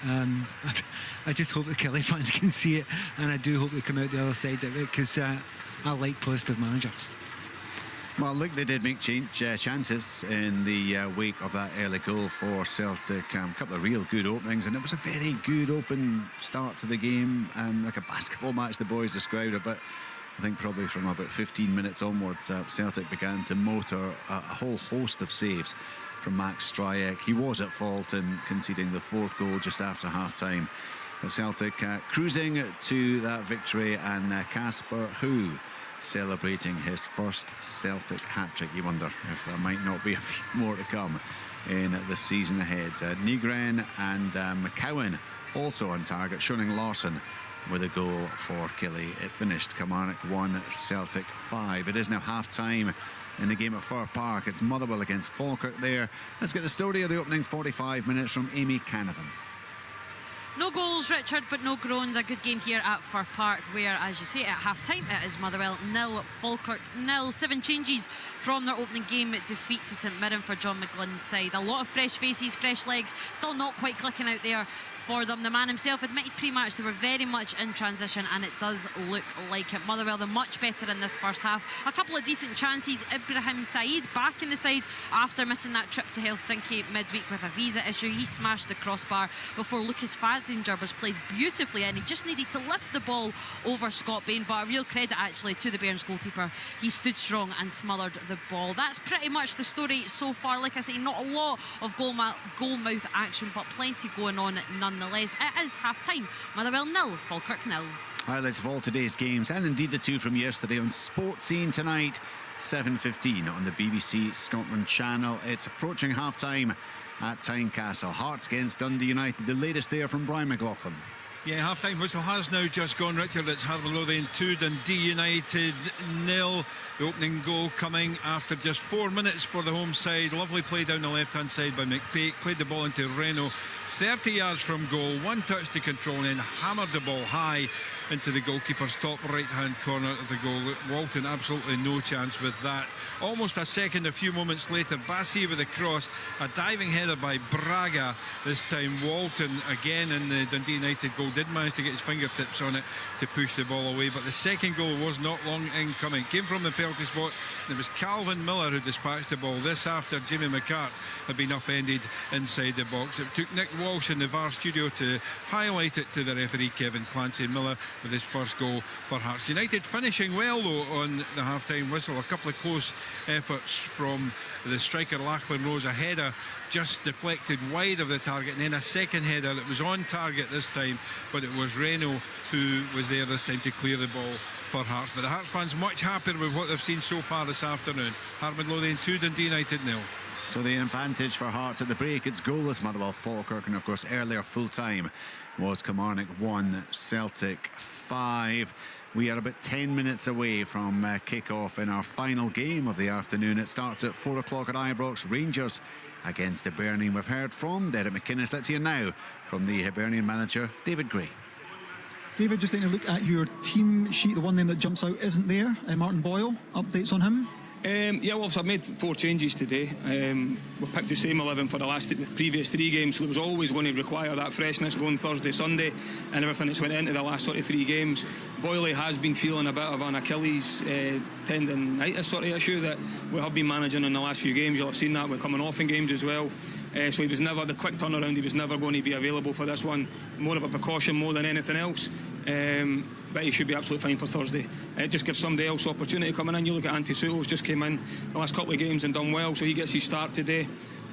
I just hope the Kelly fans can see it, and I do hope they come out the other side of it, because I like positive managers. Well, look, they did make chances in the wake of that early goal for Celtic. A couple of real good openings, and it was a very good open start to the game, like a basketball match, the boys described it. But I think probably from about 15 minutes onwards, Celtic began to motor a whole host of saves from Max Stryjek. He was at fault in conceding the 4th goal just after half-time. But Celtic cruising to that victory, and Casper Hu celebrating his first Celtic hat-trick. You wonder if there might not be a few more to come in the season ahead. Nygren and McCowan also on target. Shoning Larsson with a goal for Killie. It finished Kilmarnock 1, Celtic 5. It is now half-time in the game at Fir Park. It's Motherwell against Falkirk there. Let's get the story of the opening 45 minutes from Amy Canavan. No goals, Richard, but no groans. A good game here at Fir Park, where, as you say, at half-time it is Motherwell 0, Falkirk 0. 7 changes from their opening game defeat to St Mirren for John McGlynn's side. A lot of fresh faces, fresh legs, still not quite clicking out there for them. The man himself admitted pre-match they were very much in transition, and it does look like it. Motherwell, they're much better in this first half. A couple of decent chances. Ibrahim Said back in the side after missing that trip to Helsinki midweek with a visa issue. He smashed the crossbar before Lucas Fadinger was played beautifully, and he just needed to lift the ball over Scott Bain. But a real credit actually to the Bairns goalkeeper. He stood strong and smothered the ball. That's pretty much the story so far. Like I say, not a lot of goalmouth action, but plenty going on nonetheless. It is half-time. Motherwell 0, Falkirk 0. Highlights of all today's games, and indeed the 2 from yesterday on Sport Scene tonight, 7:15 on the BBC Scotland channel. It's approaching half-time at Tynecastle. Hearts against Dundee United. The latest there from Brian McLaughlin. Yeah, half-time whistle has now just gone, Richard. It's Harvard Lothian 2, Dundee United 0. The opening goal coming after just 4 minutes for the home side. Lovely play down the left-hand side by McPake. Played the ball into Reno, 30 yards from goal. 1 touch to control, and then hammered the ball high into the goalkeeper's top right-hand corner of the goal. Walton absolutely no chance with that. Almost a second, a few moments later, Bassi with a cross, a diving header by Braga. This time Walton again in the Dundee United goal did manage to get his fingertips on it to push the ball away, but the second goal was not long in coming. Came from the penalty spot. It was Calvin Miller who dispatched the ball. This after Jimmy McCart had been upended inside the box. It took Nick Walsh in the VAR studio to highlight it to the referee Kevin Clancy. Miller with his first goal for Hearts. United finishing well though on the half-time whistle. A couple of close efforts from the striker Lachlan Rose. A header just deflected wide of the target, and then a second header that was on target this time, but it was Reno who was there this time to clear the ball for Hearts. But the Hearts fans much happier with what they've seen so far this afternoon. Harvard Lothian 2, Dundee United 0. So the advantage for Hearts at the break. It's goalless Motherwell Falkirk, and of course earlier full time was Kilmarnock 1, Celtic 5. We are about 10 minutes away from kick-off in our final game of the afternoon. It starts at 4 o'clock at Ibrox. Rangers against Hibernian. We've heard from Derek McInnes. Let's hear now from the Hibernian manager, David Gray. David, just taking a look at your team sheet, the one name that jumps out isn't there. Martin Boyle, updates on him? Yeah, well, I've made 4 changes today. We picked the same 11 for the previous 3 games, so it was always going to require that freshness going Thursday, Sunday, and everything that's went into the last sort of 3 games. Boyle has been feeling a bit of an Achilles tendonitis sort of issue that we have been managing in the last few games. You'll have seen that we're coming off in games as well. So he was never, the quick turnaround, he was never going to be available for this one. More of a precaution more than anything else. But he should be absolutely fine for Thursday. It just gives somebody else opportunity coming in. You look at Ante Suto's just came in the last couple of games and done well, so he gets his start today.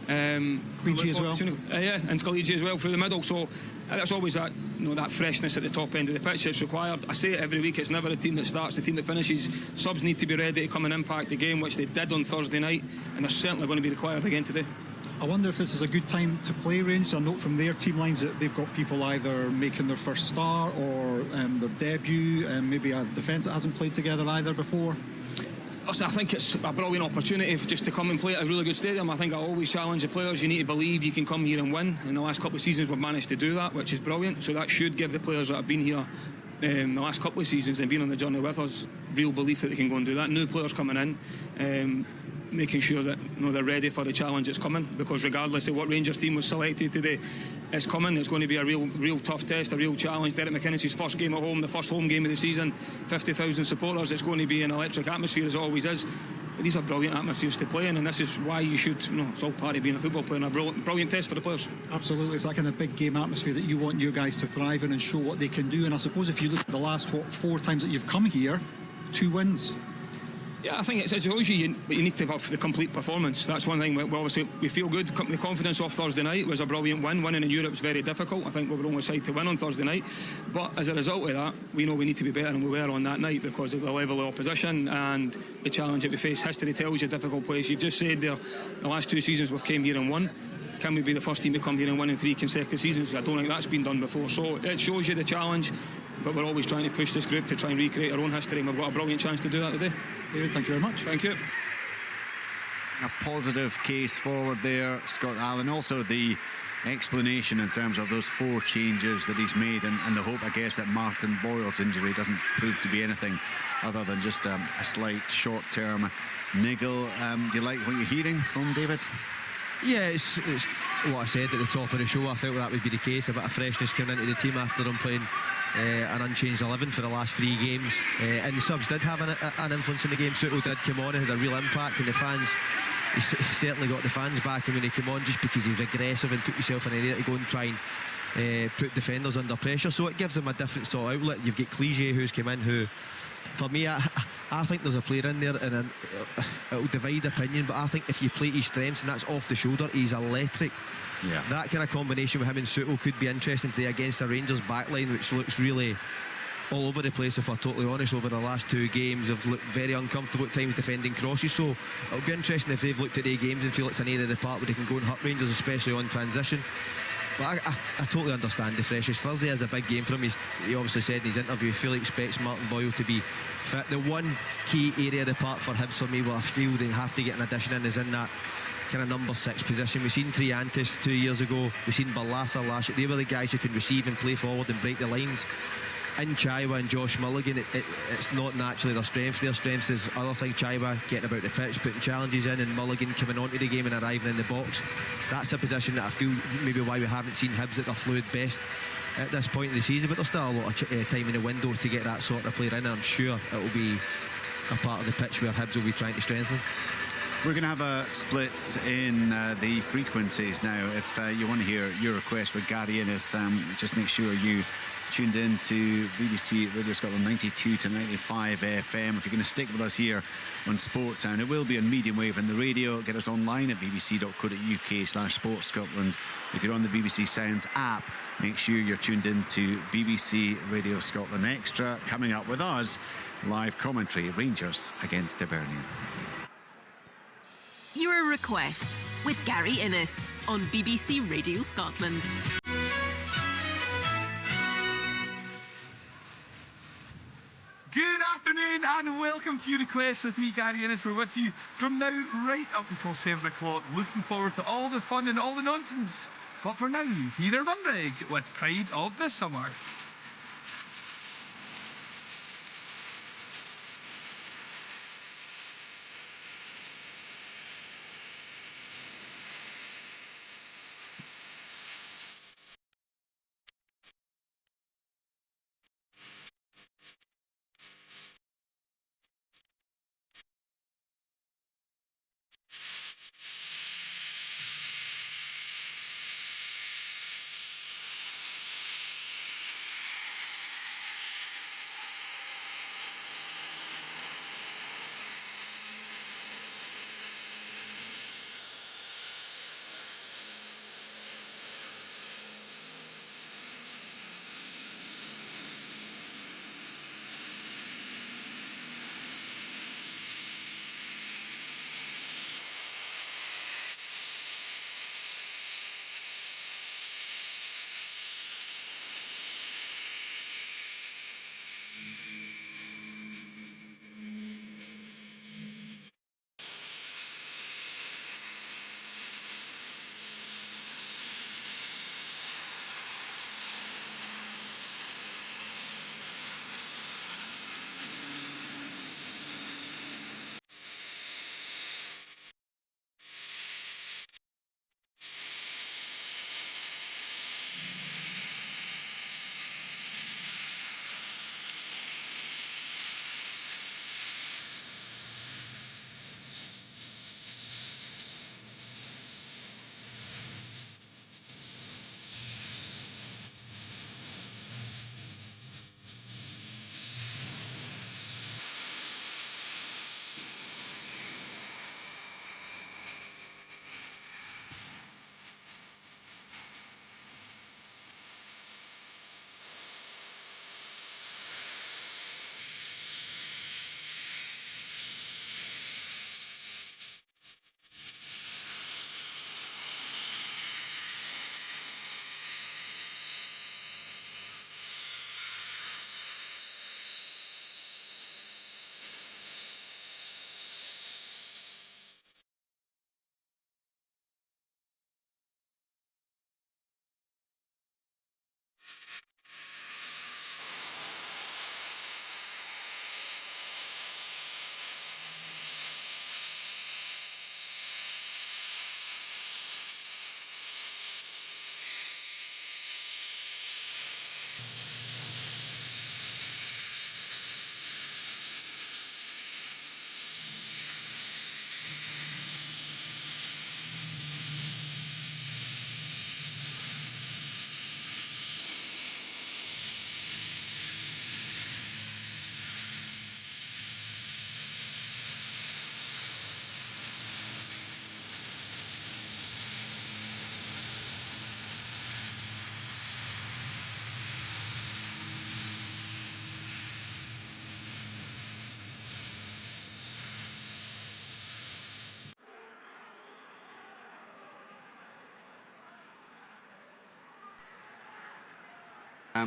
Kaliji as well. Yeah, and Kaliji as well through the middle. So that's always that, that freshness at the top end of the pitch that's required. I say it every week, it's never the team that starts, the team that finishes. Subs need to be ready to come and impact the game, which they did on Thursday night, and they're certainly going to be required again today. I wonder if this is a good time to play Rangers. I note from their team lines that they've got people either making their first start or their debut, and maybe a defence that hasn't played together either before. Listen, I think it's a brilliant opportunity just to come and play at a really good stadium. I think I always challenge the players, you need to believe you can come here and win. In the last couple of seasons we've managed to do that, which is brilliant. So that should give the players that have been here the last couple of seasons and been on the journey with us real belief that they can go and do that. New players coming in, making sure that they're ready for the challenge that's coming, because regardless of what Rangers team was selected today, it's coming. It's going to be a real tough test, a real challenge. Derek McInnes' first game at home, the first home game of the season, 50,000 supporters. It's going to be an electric atmosphere, as it always is. But these are brilliant atmospheres to play in, and this is why you should, it's all part of being a football player, and a brilliant test for the players. Absolutely, it's that kind of big game atmosphere that you want your guys to thrive in and show what they can do. And I suppose if you look at the last 4 times that you've come here, 2 wins. Yeah, I think it shows you, but you need to have the complete performance. That's one thing. We feel good. The confidence off Thursday night was a brilliant win. Winning in Europe is very difficult. I think we were the only side to win on Thursday night. But as a result of that, we know we need to be better than we were on that night because of the level of opposition and the challenge that we face. History tells you a difficult place. You've just said there, the last 2 seasons we've came here and won. Can we be the first team to come here and win in 3 consecutive seasons? I don't think that's been done before. So it shows you the challenge. But we're always trying to push this group to try and recreate our own history, and we've got a brilliant chance to do that today. David, thank you very much. Thank you. A positive case forward there, Scott Allen. Also the explanation in terms of those 4 changes that he's made, and the hope, I guess, that Martin Boyle's injury doesn't prove to be anything other than just a slight short-term niggle. Do you like what you're hearing from David? Yeah, it's what I said at the top of the show. I felt that would be the case. A bit of freshness coming into the team after them playing an unchanged 11 for the last 3 games, and the subs did have an influence in the game. Suto did come on and had a real impact, and the fans, he certainly got the fans back when he came on, just because he was aggressive and took himself in an area to go and try and put defenders under pressure. So it gives them a different sort of outlet. You've got Kaliji who's come in, who, for me, I think there's a player in there, and it'll divide opinion, but I think if you play his strengths and that's off the shoulder, he's electric. Yeah. That kind of combination with him and Suto could be interesting today against a Rangers backline which looks really all over the place, if we're totally honest. Over the last 2 games have looked very uncomfortable at times defending crosses, so it'll be interesting if they've looked at their games and feel it's an area of the park where they can go and hurt Rangers, especially on transition. But I totally understand the freshness. Thursday is a big game for him. He obviously said in his interview he fully expects Martin Boyle to be fit. The one key area of the park for Hibs, for me, where I feel they have to get an addition in, is in that kind of number 6 position. We've seen Triantis 2 years ago, we've seen Barlaser last year. They were the guys who can receive and play forward and break the lines. In Chaiwa and Josh Mulligan, it's not naturally their strength. Their strength is other things. Chaiwa getting about the pitch, putting challenges in, and Mulligan coming onto the game and arriving in the box. That's a position that I feel maybe why we haven't seen Hibs at their fluid best at this point in the season, but there's still a lot of time in the window to get that sort of player in, and I'm sure it will be a part of the pitch where Hibs will be trying to strengthen. We're going to have a split in the frequencies now. If you want to hear your request with Gary Innes, just make sure you tuned in to BBC Radio Scotland 92 to 95 FM. If you're going to stick with us here on Sports Sound, it will be on medium wave on the radio. Get us online at bbc.co.uk/Sports Scotland. If you're on the BBC Sounds app, make sure you're tuned in to BBC Radio Scotland Extra. Coming up with us, live commentary, Rangers against Hibernian. Your requests with Gary Innes on BBC Radio Scotland. Good afternoon and welcome to Your Requests with me, Gary Innes. We're with you from now right up until 7 o'clock. Looking forward to all the fun and all the nonsense. But for now, here are Runrig with Pride of the Summer.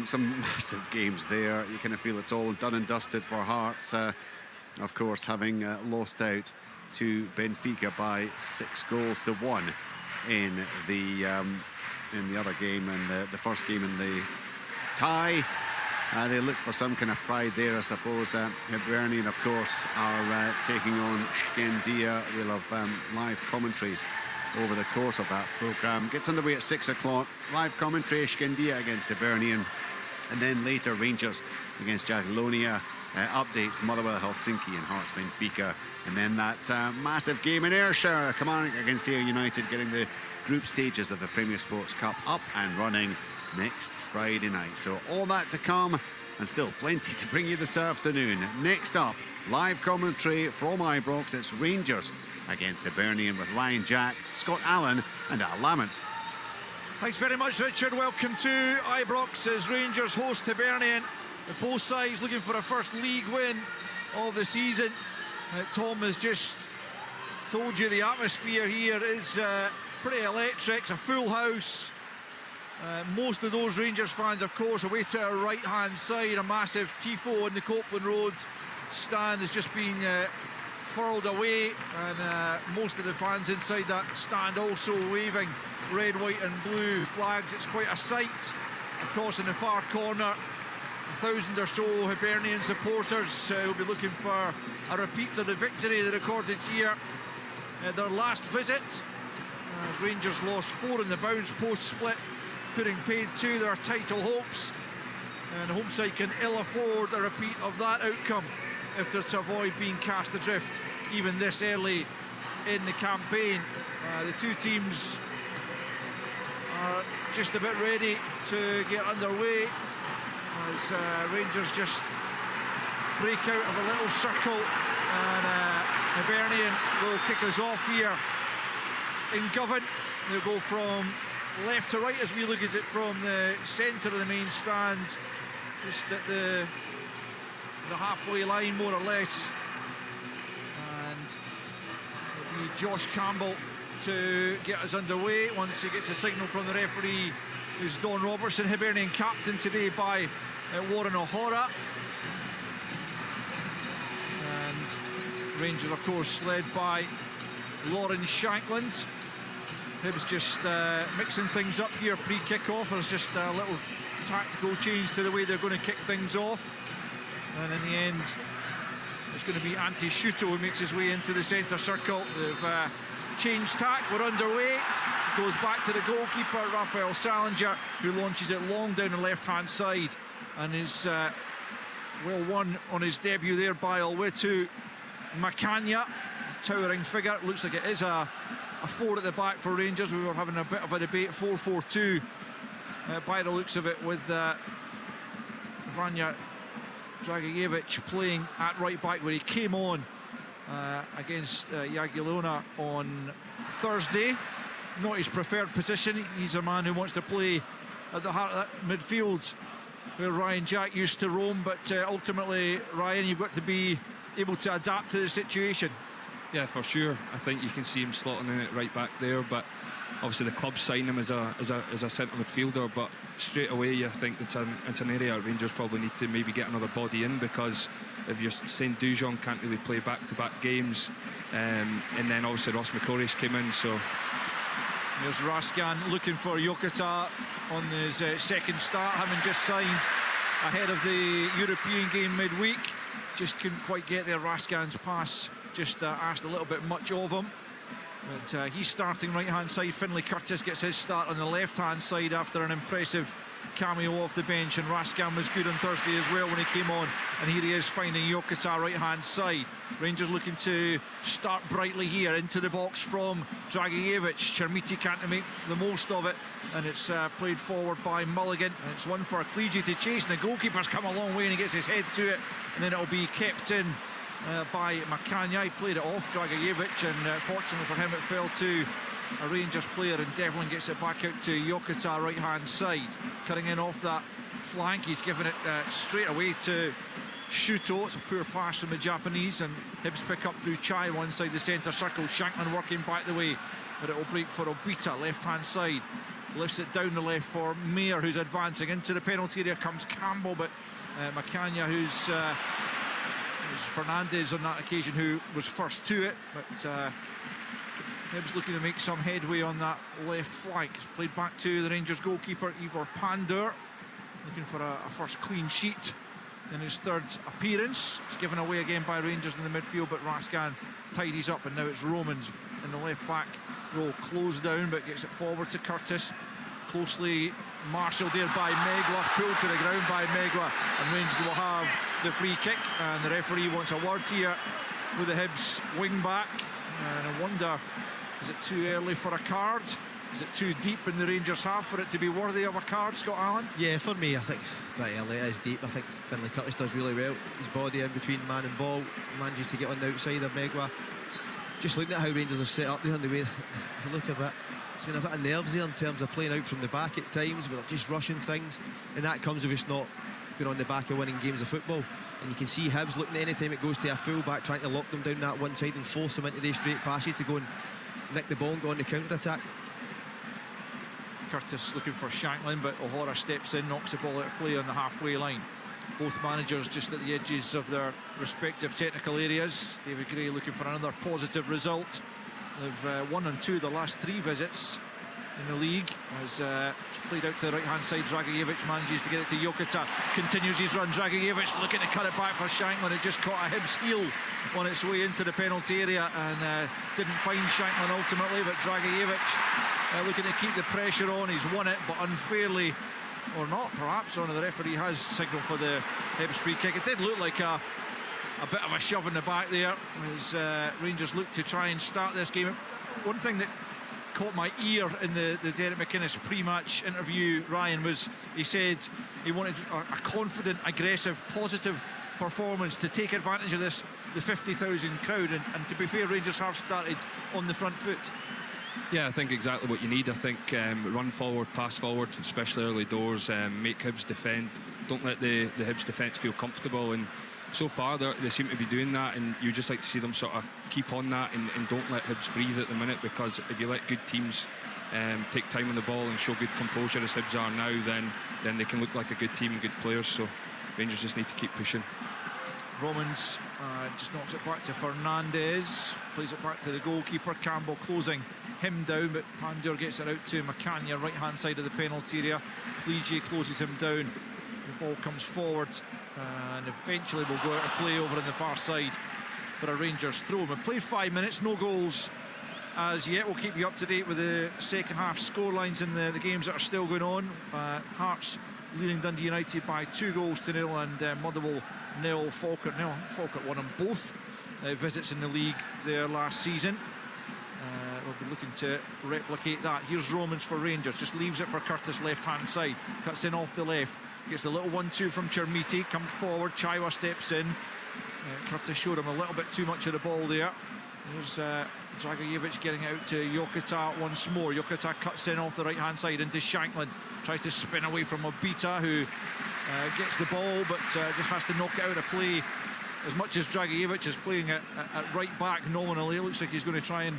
Some massive games there. You kind of feel it's all done and dusted for Hearts. Of course, having lost out to Benfica by 6-1 in the other game, and the first game in the tie. They look for some kind of pride there, I suppose. Hibernian, of course, are taking on Skendia. We'll have live commentaries over the course of that programme. Gets underway at 6 o'clock. Live commentary, Skendia against Hibernian. And then later, Rangers against Jagiellonia. Updates, Motherwell, Helsinki and Hearts Benfica. And then that massive game in Ayrshire, Kilmarnock against Ayr United, getting the group stages of the Premier Sports Cup up and running next Friday night. So all that to come, and still plenty to bring you this afternoon. Next up, live commentary from Ibrox. It's Rangers against Hibernian with Ryan Jack, Scott Allen and Al Lamont. Thanks very much, Richard. Welcome to Ibrox as Rangers host Hibernian. Both sides looking for a first league win of the season. Tom has just told you the atmosphere here is pretty electric. It's a full house. Most of those Rangers fans, of course, away to our right-hand side. A massive tifo in the Copeland Road stand has just been furled away, and most of the fans inside that stand also waving red, white and blue flags. It's quite a sight. Of course, in the far corner, 1,000 or so Hibernian supporters will be looking for a repeat of the victory they recorded here at their last visit. Rangers lost 4 in the bounce post split, putting paid to their title hopes, and the home side can ill afford a repeat of that outcome if they're to avoid being cast adrift even this early in the campaign. The two teams are just a bit ready to get underway as Rangers just break out of a little circle, and Hibernian will kick us off here in Govan. They'll go from left to right as we look at it from the centre of the main stand, just at the halfway line more or less, and it'll be Josh Campbell to get us underway once he gets a signal from the referee, who's Don Robertson, Hibernian captain today by Warren O'Hara. And Rangers, of course, led by Lawrence Shankland. Hibs just mixing things up here pre-kick-off. There's just a little tactical change to the way they're going to kick things off. And in the end, it's going to be Ante Sciutto who makes his way into the centre circle. They've changed tack, we're underway. Goes back to the goalkeeper, Raphael Salinger, who launches it long down the left-hand side. And is well won on his debut there by Olwetu Makanya. Towering figure. It looks like it is a 4 at the back for Rangers. We were having a bit of a debate. 4-4-2 by the looks of it, with Vanja Dragicevic playing at right back, where he came on against Jagiellona on Thursday. Not his preferred position. He's a man who wants to play at the heart of that midfield where Ryan Jack used to roam, but ultimately, Ryan, you've got to be able to adapt to the situation. Yeah, for sure. I think you can see him slotting in it right back there, but obviously the club signed him as a centre midfielder, but straight away I think it's an area Rangers probably need to maybe get another body in, because if you're saying Dujon can't really play back-to-back games, and then obviously Ross McCrory's came in, so... There's Raskan looking for Yokota on his second start, having just signed ahead of the European game midweek. Just couldn't quite get there. Raskan's pass just asked a little bit much of him. But he's starting right-hand side. Finlay Curtis gets his start on the left-hand side after an impressive cameo off the bench, and Raskan was good on Thursday as well when he came on, and here he is finding Yokota right-hand side. Rangers looking to start brightly here into the box from Dragicevic. Chermiti can't make the most of it, and it's played forward by Mulligan, and it's one for Clegy to chase, and the goalkeeper's come a long way and he gets his head to it, and then it'll be kept in by Makanya. He played it off Dragicevic, and fortunately for him it fell to a Rangers player, and Devlin gets it back out to Yokota right-hand side. Cutting in off that flank, he's given it straight away to Sciutto. It's a poor pass from the Japanese, and Hibs pick up through Chai one side the centre circle. Shankland working back the way, but it will break for Obita, left-hand side. Lifts it down the left for Mayer, who's advancing into the penalty area. Comes Campbell, but Makanya, who's Fernandez on that occasion, who was first to it, but Hibs looking to make some headway on that left flank. It's played back to the Rangers goalkeeper Ivor Pandur, looking for a first clean sheet in his third appearance. It's given away again by Rangers in the midfield, but Raskan tidies up, and now it's Romans in the left back row, closed down, but gets it forward to Curtis. Closely marshalled there by Megwa, pulled to the ground by Megwa, and Rangers will have the free kick, and the referee wants a word here with the Hibs wing back, and I wonder, is it too early for a card? Is it too deep in the Rangers half for it to be worthy of a card, Scott Allen? Yeah, for me, I think it's very early. It is deep. I think Finlay Curtis does really well. His body in between man and ball, manages to get on the outside of Megwa. Just looking at how Rangers have set up there on the way, look a bit, it's been a bit of nerves there in terms of playing out from the back at times, but just rushing things, and that comes if it's not going on the back of winning games of football. And you can see Hibs looking at any time it goes to a full back, trying to lock them down that one side and force them into these straight passes to go and nick the ball and go on the counter-attack. Curtis looking for Shankland, but O'Hara steps in, knocks the ball out of play on the halfway line. Both managers just at the edges of their respective technical areas. David Gray looking for another positive result. They've won on 2 of the last 3 visits in the league. As played out to the right-hand side, Dragicevic manages to get it to Yokota. Continues his run, Dragicevic looking to cut it back for Shankland. It just caught a Hibs heel on its way into the penalty area, and didn't find Shankland ultimately, but Dragicevic looking to keep the pressure on. He's won it, but unfairly, or not perhaps, on the referee has signalled for the Hibs free kick. It did look like a bit of a shove in the back there as Rangers look to try and start this game. One thing that caught my ear in the Derek McInnes pre-match interview, Ryan, was he said he wanted a confident, aggressive, positive performance to take advantage of this, the 50,000 crowd, and to be fair, Rangers have started on the front foot. Yeah, I think exactly what you need. I think run forward, pass forward, especially early doors, make Hibs defend. Don't let the Hibs defence feel comfortable, and so far they seem to be doing that, and you just like to see them sort of keep on that and don't let Hibs breathe at the minute, because if you let good teams take time on the ball and show good composure as Hibs are now, then they can look like a good team and good players. So Rangers just need to keep pushing. Romans just knocks it back to Fernandez, plays it back to the goalkeeper. Campbell closing him down, but Pandur gets it out to Macania, right hand side of the penalty area. Clige closes him down, the ball comes forward and eventually will go out of play over on the far side for a Rangers throw. We've played 5 minutes, no goals as yet. We'll keep you up to date with the second half scorelines in the games that are still going on. Hearts leading Dundee United by 2-0 and Motherwell 0, Falkirk 0. Falkirk won on both visits in the league there last season. We'll be looking to replicate that. Here's Romans for Rangers, just leaves it for Curtis left hand side, cuts in off the left, gets the little 1-2 from Chermiti, comes forward, Chaiwa steps in. Curtis showed him a little bit too much of the ball there. There's Dragojevic getting out to Jokita once more. Jokita cuts in off the right hand side into Shankland, tries to spin away from Obita, who gets the ball but just has to knock it out of play. As much as Dragojevic is playing at right back nominally, it looks like he's going to try and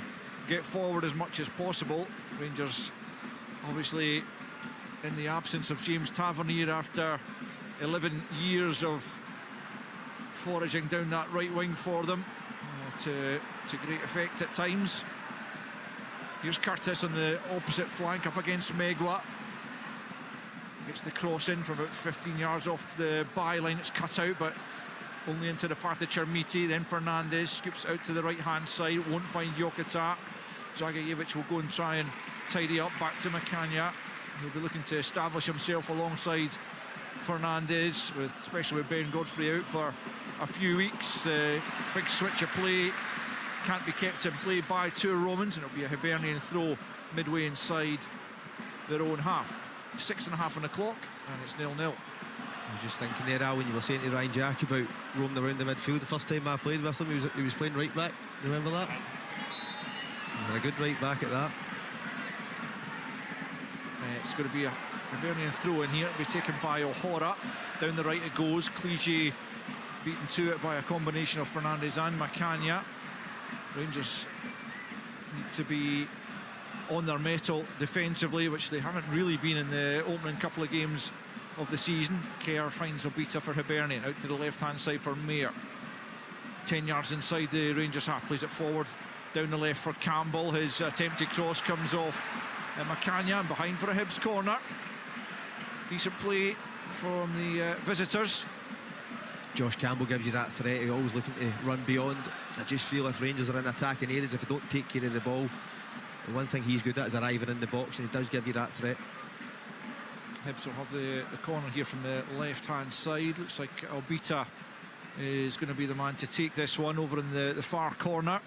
get forward as much as possible. Rangers obviously in the absence of James Tavernier after 11 years of foraging down that right wing for them to great effect at times. Here's Curtis on the opposite flank up against Megwa. Gets the cross in from about 15 yards off the byline. It's cut out but only into the path of Chermiti. Then Fernandez scoops out to the right hand side, won't find Jokita. Dragojevic will go and try and tidy up back to Macania. He'll be looking to establish himself alongside Fernandez, especially with Ben Godfrey out for a few weeks. Big switch of play can't be kept in play by two Romans, and it'll be a Hibernian throw midway inside their own half. 6.5 on the clock, and it's 0-0. I was just thinking there, Al, when you were saying to Ryan Jack about roaming around the midfield. The first time I played with him, he was playing right back. Remember that? And a good right back at that. It's going to be a Hibernian throw in here. It'll be taken by O'Hara. Down the right it goes. Cliche beaten to it by a combination of Fernandez and Macania. Rangers need to be on their mettle defensively, which they haven't really been in the opening couple of games of the season. Kerr finds Obita for Hibernian, out to the left hand side for Mayer. 10 yards inside the Rangers half, plays it forward down the left for Campbell. His attempted cross comes off Macania and behind for a Hibs corner. Decent play from the visitors. Josh Campbell gives you that threat. He's always looking to run beyond. I just feel if Rangers are in attacking areas, if they don't take care of the ball, the one thing he's good at is arriving in the box, and he does give you that threat. Hibs will have the corner here from the left hand side. Looks like Obita is going to be the man to take this one over in the far corner.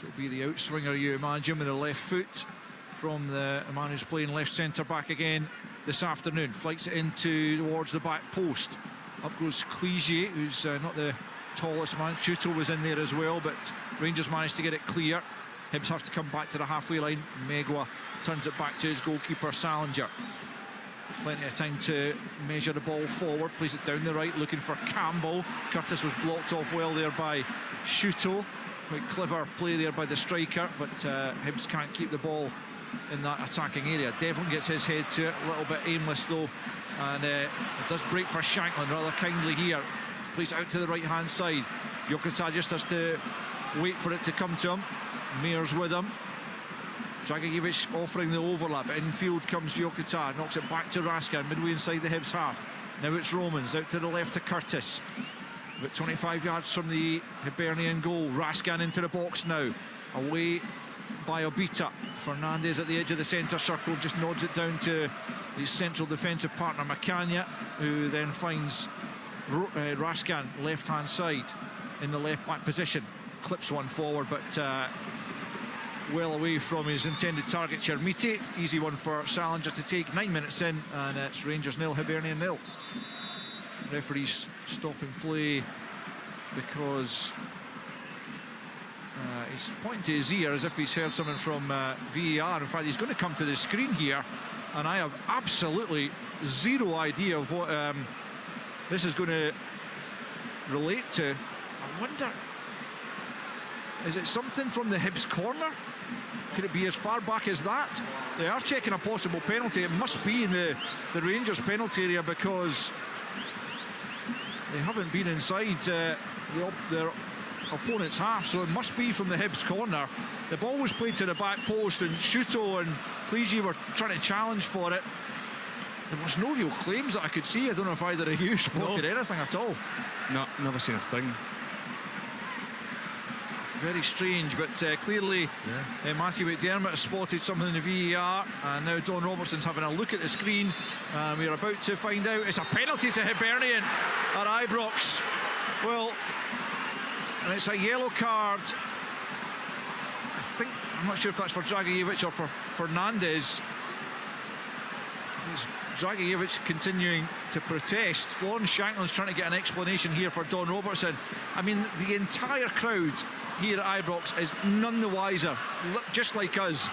So it'll be the outswinger, you imagine, with the left foot from the man who's playing left centre back again this afternoon. Flights it into towards the back post. Up goes Clige, who's not the tallest man. Schutel was in there as well, but Rangers managed to get it clear. Hibs have to come back to the halfway line. Megwa turns it back to his goalkeeper Salinger. Plenty of time to measure the ball forward, plays it down the right, looking for Campbell. Curtis was blocked off well there by Schutel. Quite clever play there by the striker, but Hibs can't keep the ball in that attacking area. Devlin gets his head to it, a little bit aimless though, and it does break for Shankland rather kindly here. Plays it out to the right hand side. Jokita just has to wait for it to come to him. Mayer's with him. Dragojevic offering the overlap. Infield comes Jokita, knocks it back to Raskan, midway inside the Hibs half. Now it's Romans, out to the left to Curtis. About 25 yards from the Hibernian goal. Raskan into the box now. Away by Obita. Fernandez at the edge of the centre circle, just nods it down to his central defensive partner Macania, who then finds Raskan left hand side in the left back position. Clips one forward, but well away from his intended target, Chermiti. Easy one for Salinger to take. 9 minutes in, and it's Rangers 0, Hibernian 0. Referee's stopping play because he's pointing to his ear as if he's heard something from VAR. In fact, he's going to come to the screen here, and I have absolutely zero idea of what this is going to relate to. I wonder, is it something from the Hibs corner? Could it be as far back as that? They are checking a possible penalty. It must be in the Rangers penalty area, because they haven't been inside their opponent's half, so it must be from the Hibs corner. The ball was played to the back post, and Shuto and Clegy were trying to challenge for it. There was no real claims that I could see. I don't know if either of you spotted anything at all. No, never seen a thing. Very strange, but clearly Matthew McDermott has spotted something in the VAR, and now Don Robertson's having a look at the screen, and we're about to find out. It's a penalty to Hibernian at Ibrox. Well, and it's a yellow card. I'm not sure if that's for Dragicevic or for Fernandez. It's Dragicevic continuing to protest. Lauren Shankland's trying to get an explanation here for Don Robertson. I mean, the entire crowd here at Ibrox is none the wiser, just like us.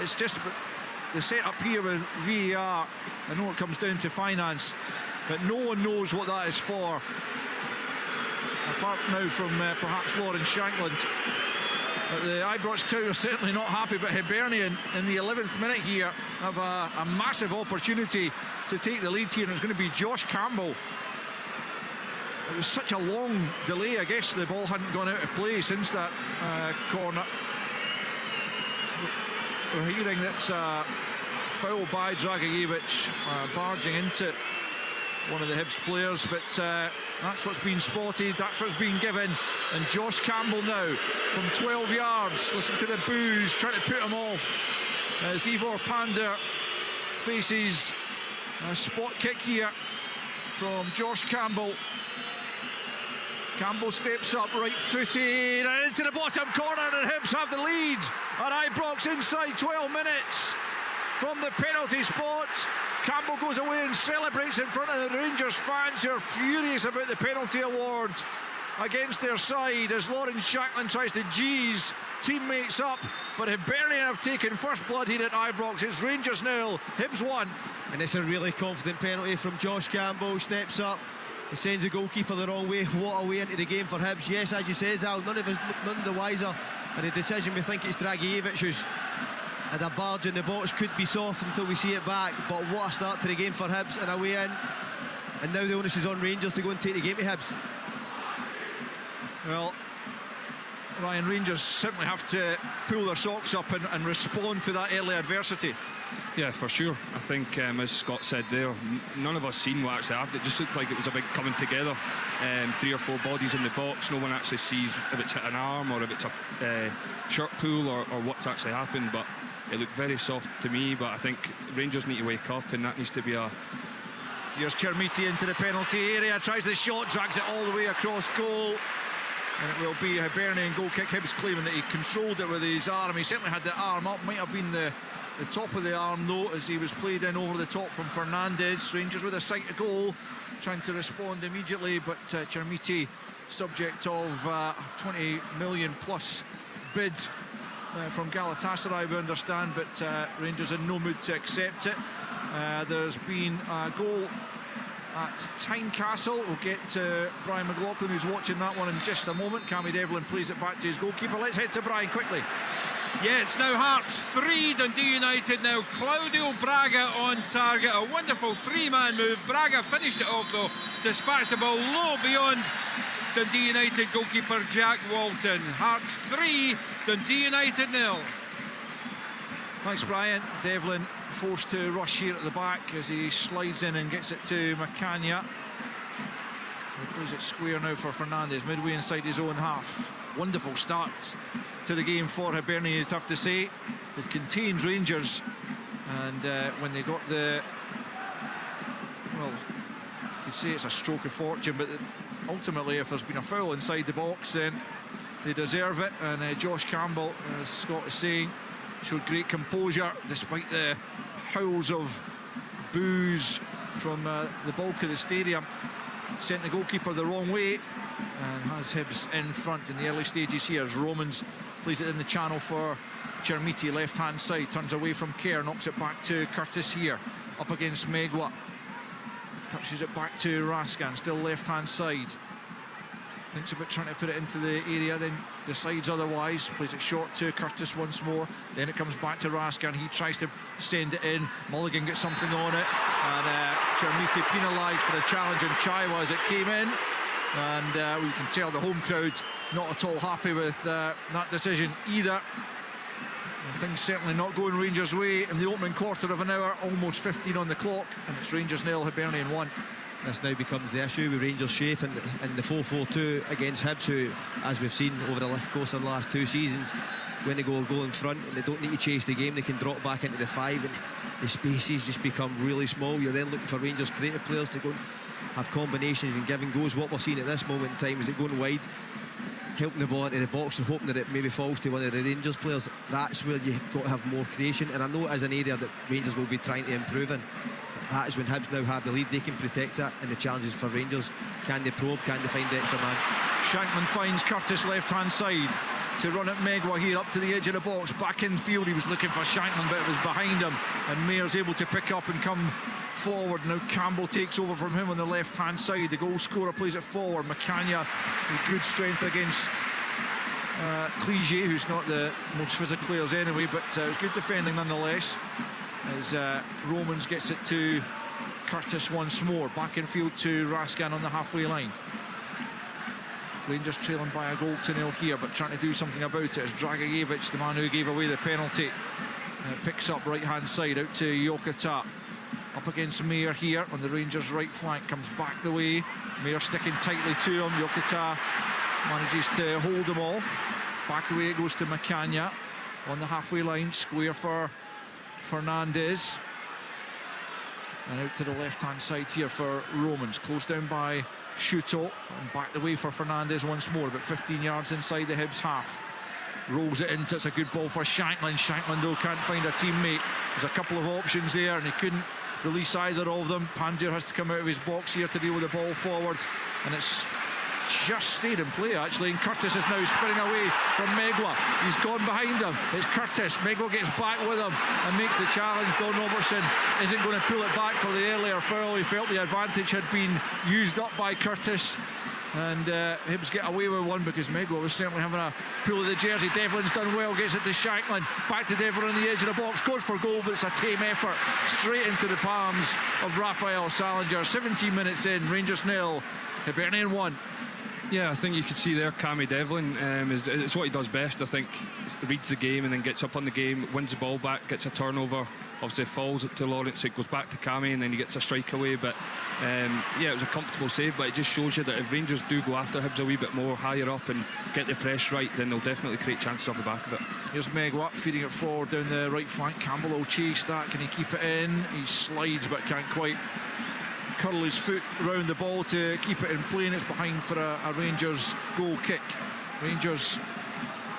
It's just the setup here with VAR. I know it comes down to finance, but no one knows what that is for, apart now from perhaps Lauren Shankland. But the Ibrox crowd are certainly not happy, but Hibernian in the 11th minute here have a massive opportunity to take the lead here, and it's going to be Josh Campbell. It was such a long delay, I guess the ball hadn't gone out of play since that corner. We're hearing that's a foul by Dragicevic, barging into one of the Hibs players, but that's what's been spotted, that's what's been given. And Josh Campbell now from 12 yards, listen to the boos, trying to put him off as Ivor Pander faces a spot kick here from Josh Campbell. Campbell steps up, right footed, and into the bottom corner, and Hibs have the lead at Ibrox inside 12 minutes from the penalty spot. Campbell goes away and celebrates in front of the Rangers fans, who are furious about the penalty award against their side, as Lauren Shankland tries to G's teammates up. But Hibernian have taken first blood here at Ibrox. It's Rangers 0, Hibs 1. And it's a really confident penalty from Josh Campbell. Steps up, he sends the goalkeeper the wrong way. What a way into the game for Hibs. Yes, as you say, Al, none the wiser. And the decision, we think it's Dragicevic who's had a barge in the box, could be soft until we see it back. But what a start to the game for Hibs, and a way in. And now the onus is on Rangers to go and take the game to Hibs. Well, Ryan, Rangers simply have to pull their socks up and respond to that early adversity. Yeah, for sure. I think, as Scott said there, none of us seen what actually happened. It just looked like it was a big coming together. 3 or 4 bodies in the box. No one actually sees if it's hit an arm or if it's a shirt pull or what's actually happened. But it looked very soft to me. But I think Rangers need to wake up, and that needs to be a... Here's Chermiti into the penalty area, tries the shot, drags it all the way across goal. And it will be a Hibernian goal kick. Hibs claiming that he controlled it with his arm. He certainly had the arm up. Might have been the top of the arm though, as he was played in over the top from Fernandez. Rangers with a sight to goal, trying to respond immediately, but Chermiti, subject of 20 million plus bid from Galatasaray, we understand, but Rangers in no mood to accept it. There's been a goal at Tynecastle. We'll get Brian McLaughlin, who's watching that one, in just a moment. Cammy Devlin plays it back to his goalkeeper. Let's head to Brian quickly. Yeah, it's now Hearts 3, Dundee United now. Claudio Braga on target, a wonderful 3-man move. Braga finished it off though, dispatched the ball low beyond Dundee United goalkeeper Jack Walton. Hearts 3, Dundee United 0. Thanks, Brian. Devlin forced to rush here at the back as he slides in and gets it to Macania. He plays it square now for Fernandez, midway inside his own half. Wonderful start to the game for Hibernian, you'd have to say. It contains Rangers, and when they got the... well, you could say it's a stroke of fortune, but ultimately if there's been a foul inside the box, then they deserve it. And Josh Campbell, as Scott is saying, showed great composure despite the howls of boos from the bulk of the stadium. Sent the goalkeeper the wrong way and has Hibs in front in the early stages here as Romans plays it in the channel for Chermiti, left hand side, turns away from Kerr, knocks it back to Curtis here, up against Megwa, touches it back to Raskan, still left hand side, thinks about trying to put it into the area, then decides otherwise, plays it short to Curtis once more, then it comes back to Raskan, he tries to send it in, Mulligan gets something on it, and Chermiti penalised for a challenge on Chaiwa as it came in, and we can tell the home crowd not at all happy with that decision either. And things certainly not going Rangers' way in the opening quarter of an hour, almost 15 on the clock, and it's Rangers 0, Hibernian 1. This now becomes the issue with Rangers' shape and the 4-4-2 against Hibs, who, as we've seen over the course of the last 2 seasons, when they go in front and they don't need to chase the game, they can drop back into the 5 and the spaces just become really small. You're then looking for Rangers' creative players to go and have combinations and give and goes. What we're seeing at this moment in time is it going wide, helping the ball into the box and hoping that it maybe falls to one of the Rangers players. That's where you've got to have more creation, and I know it is an area that Rangers will be trying to improve in. That is when Hibs now have the lead, they can protect that, and the challenges for Rangers, can they probe, can they find the extra man? Shankman finds Curtis left hand side to run at Megwa here up to the edge of the box, back in field. He was looking for Shankman, but it was behind him, and Mayer's able to pick up and come forward. Now Campbell takes over from him on the left hand side. The goal scorer plays it forward. McCannia with good strength against Clige, who's not the most physical players anyway, but it was good defending nonetheless, as Romans gets it to Curtis once more. Back in field to Raskan on the halfway line. Rangers trailing by a goal to 0 here, but trying to do something about it. It's Dragicevic, the man who gave away the penalty. Picks up right hand side out to Jokota. Up against Mayer here on the Rangers right flank, comes back the way. Mayer sticking tightly to him. Jokota manages to hold him off. Back away it goes to McCannia on the halfway line. Square for Fernandez. And out to the left hand side here for Romans. Closed down by Shuto, and back the way for Fernandez once more, about 15 yards inside the Hibs half. Rolls it into, it's a good ball for Shankland. Shankland though can't find a teammate. There's a couple of options there and he couldn't release either of them. Pandur has to come out of his box here to deal with the ball forward, and it's just stayed in play actually, and Curtis is now spinning away from Megwa. He's gone behind him. It's Curtis. Megwa gets back with him and makes the challenge. Don Robertson isn't going to pull it back for the earlier foul. He felt the advantage had been used up by Curtis, and Hibs get away with one because Megwa was certainly having a pull of the jersey. Devlin's done well, gets it to Shankland. Back to Devlin on the edge of the box, goes for goal, but it's a tame effort straight into the palms of Raphael Salinger. 17 minutes in, Rangers 0, Hibernian 1. Yeah, I think you could see there Cammy Devlin, it's what he does best. I think reads the game and then gets up on the game, wins the ball back, gets a turnover, obviously falls it to Lawrence, it goes back to Cammy, and then he gets a strike away. But yeah, it was a comfortable save, but it just shows you that if Rangers do go after Hibs a wee bit more higher up and get the press right, then they'll definitely create chances off the back of it. Here's Megwa feeding it forward down the right flank. Campbell will chase that. Can he keep it in? He slides but can't quite curl his foot around the ball to keep it in play, and it's behind for a Rangers goal kick. Rangers,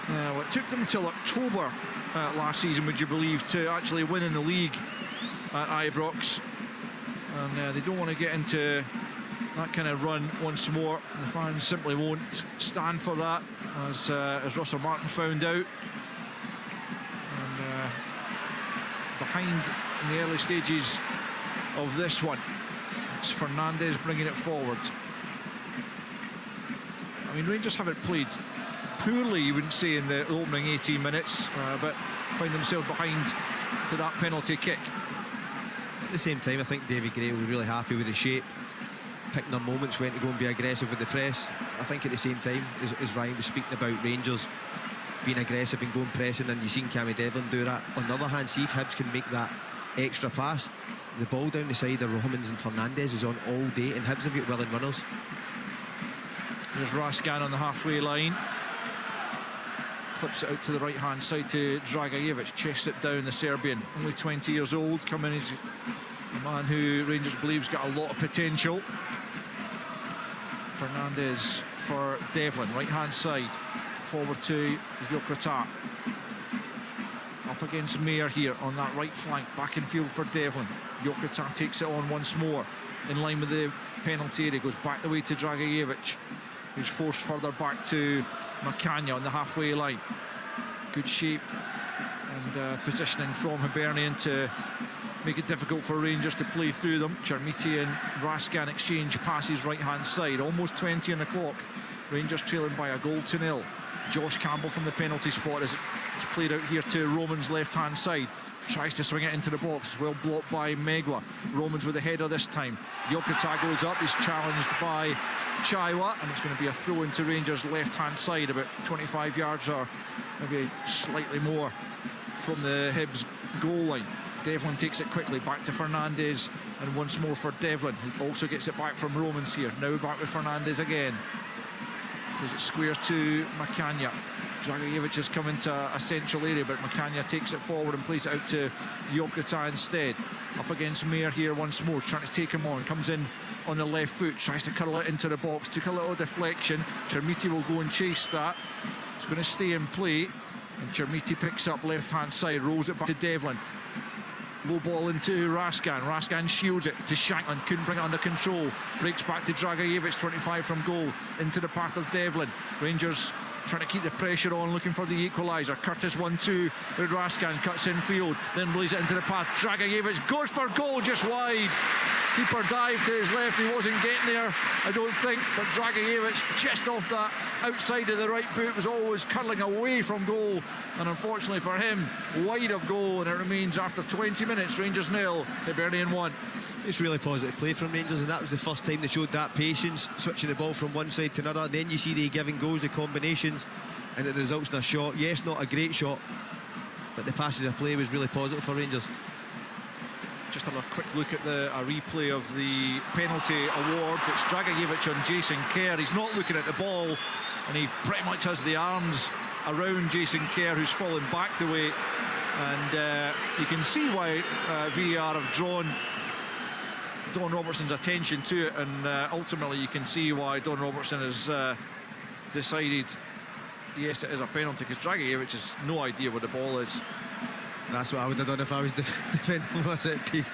well, it took them until October last season, would you believe, to actually win in the league at Ibrox, and they don't want to get into that kind of run once more. The fans simply won't stand for that, as Russell Martin found out. And behind in the early stages of this one, it's Fernandez bringing it forward. I mean, Rangers haven't played poorly, you wouldn't say, in the opening 18 minutes, but find themselves behind to that penalty kick. At the same time, I think David Gray was really happy with the shape, picking their moments when to go and be aggressive with the press. I think at the same time, as Ryan was speaking about Rangers being aggressive and going pressing, and you've seen Cammy Devlin do that. On the other hand, see if Hibs can make that extra pass. The ball down the side of Romans and Fernandez is on all day, and Hibs have got willing runners. There's Raskan on the halfway line. Clips it out to the right hand side to Dragicevic. Chests it down, the Serbian, only 20 years old, coming as a man who Rangers believes got a lot of potential. Fernandez for Devlin, right hand side, forward to Jokota. Up against Mayer here on that right flank, back in field for Devlin. Jokota takes it on once more, in line with the penalty area, goes back the way to Dragicevic, who's forced further back to McCannia on the halfway line. Good shape and positioning from Hibernian to make it difficult for Rangers to play through them. Chermiti and Raskan exchange passes right hand side, almost 20 on the clock. Rangers trailing by a goal to 0. Josh Campbell from the penalty spot as it's played out here to Roman's left hand side. tries to swing it into the box. It's well blocked by Megwa. Romans with the header this time. Yokota goes up, he's challenged by Chaiwa, and it's going to be a throw into Rangers' left-hand side, about 25 yards or maybe slightly more from the Hibs goal line. Devlin takes it quickly, back to Fernandez, and once more for Devlin, who also gets it back from Romans here. Now back with Fernandez again. Plays it square to Makanya. Dragojevic has come into a central area, but Makanya takes it forward and plays it out to Yokota instead. Up against Mayer here once more, trying to take him on. Comes in on the left foot, tries to curl it into the box. Took a little deflection. Chermiti will go and chase that. It's going to stay in play. And Chermiti picks up left-hand side, rolls it back to Devlin. Low ball into Raskan. Raskan shields it to Shanklin. Couldn't bring it under control. Breaks back to Dragojevic, 25 from goal. Into the path of Devlin. Rangers trying to keep the pressure on, looking for the equaliser. Curtis 1-2 with Raskan. Cuts in field. Then blaze it into the path. Dragojevic goes for goal just wide. Keeper dived to his left. He wasn't getting there, I don't think. But Dragojevic just off that outside of the right boot was always curling away from goal. And unfortunately for him, wide of goal. And it remains after 20 minutes, Rangers 0, Hibernian 1. It's really positive play from Rangers, and that was the first time they showed that patience, switching the ball from one side to another. And then you see the giving goals, the combinations, and it results in a shot. Yes, not a great shot, but the passage of play was really positive for Rangers. Just have a quick look at a replay of the penalty award. It's Dragojevic on Jason Kerr. He's not looking at the ball, and he pretty much has the arms around Jason Kerr, who's fallen back the way. And you can see why VAR have drawn Don Robertson's attention to it, and ultimately you can see why Don Robertson has decided yes, it is a penalty, because Dragojevic has no idea where the ball is. That's what I would have done if I was defending my set piece.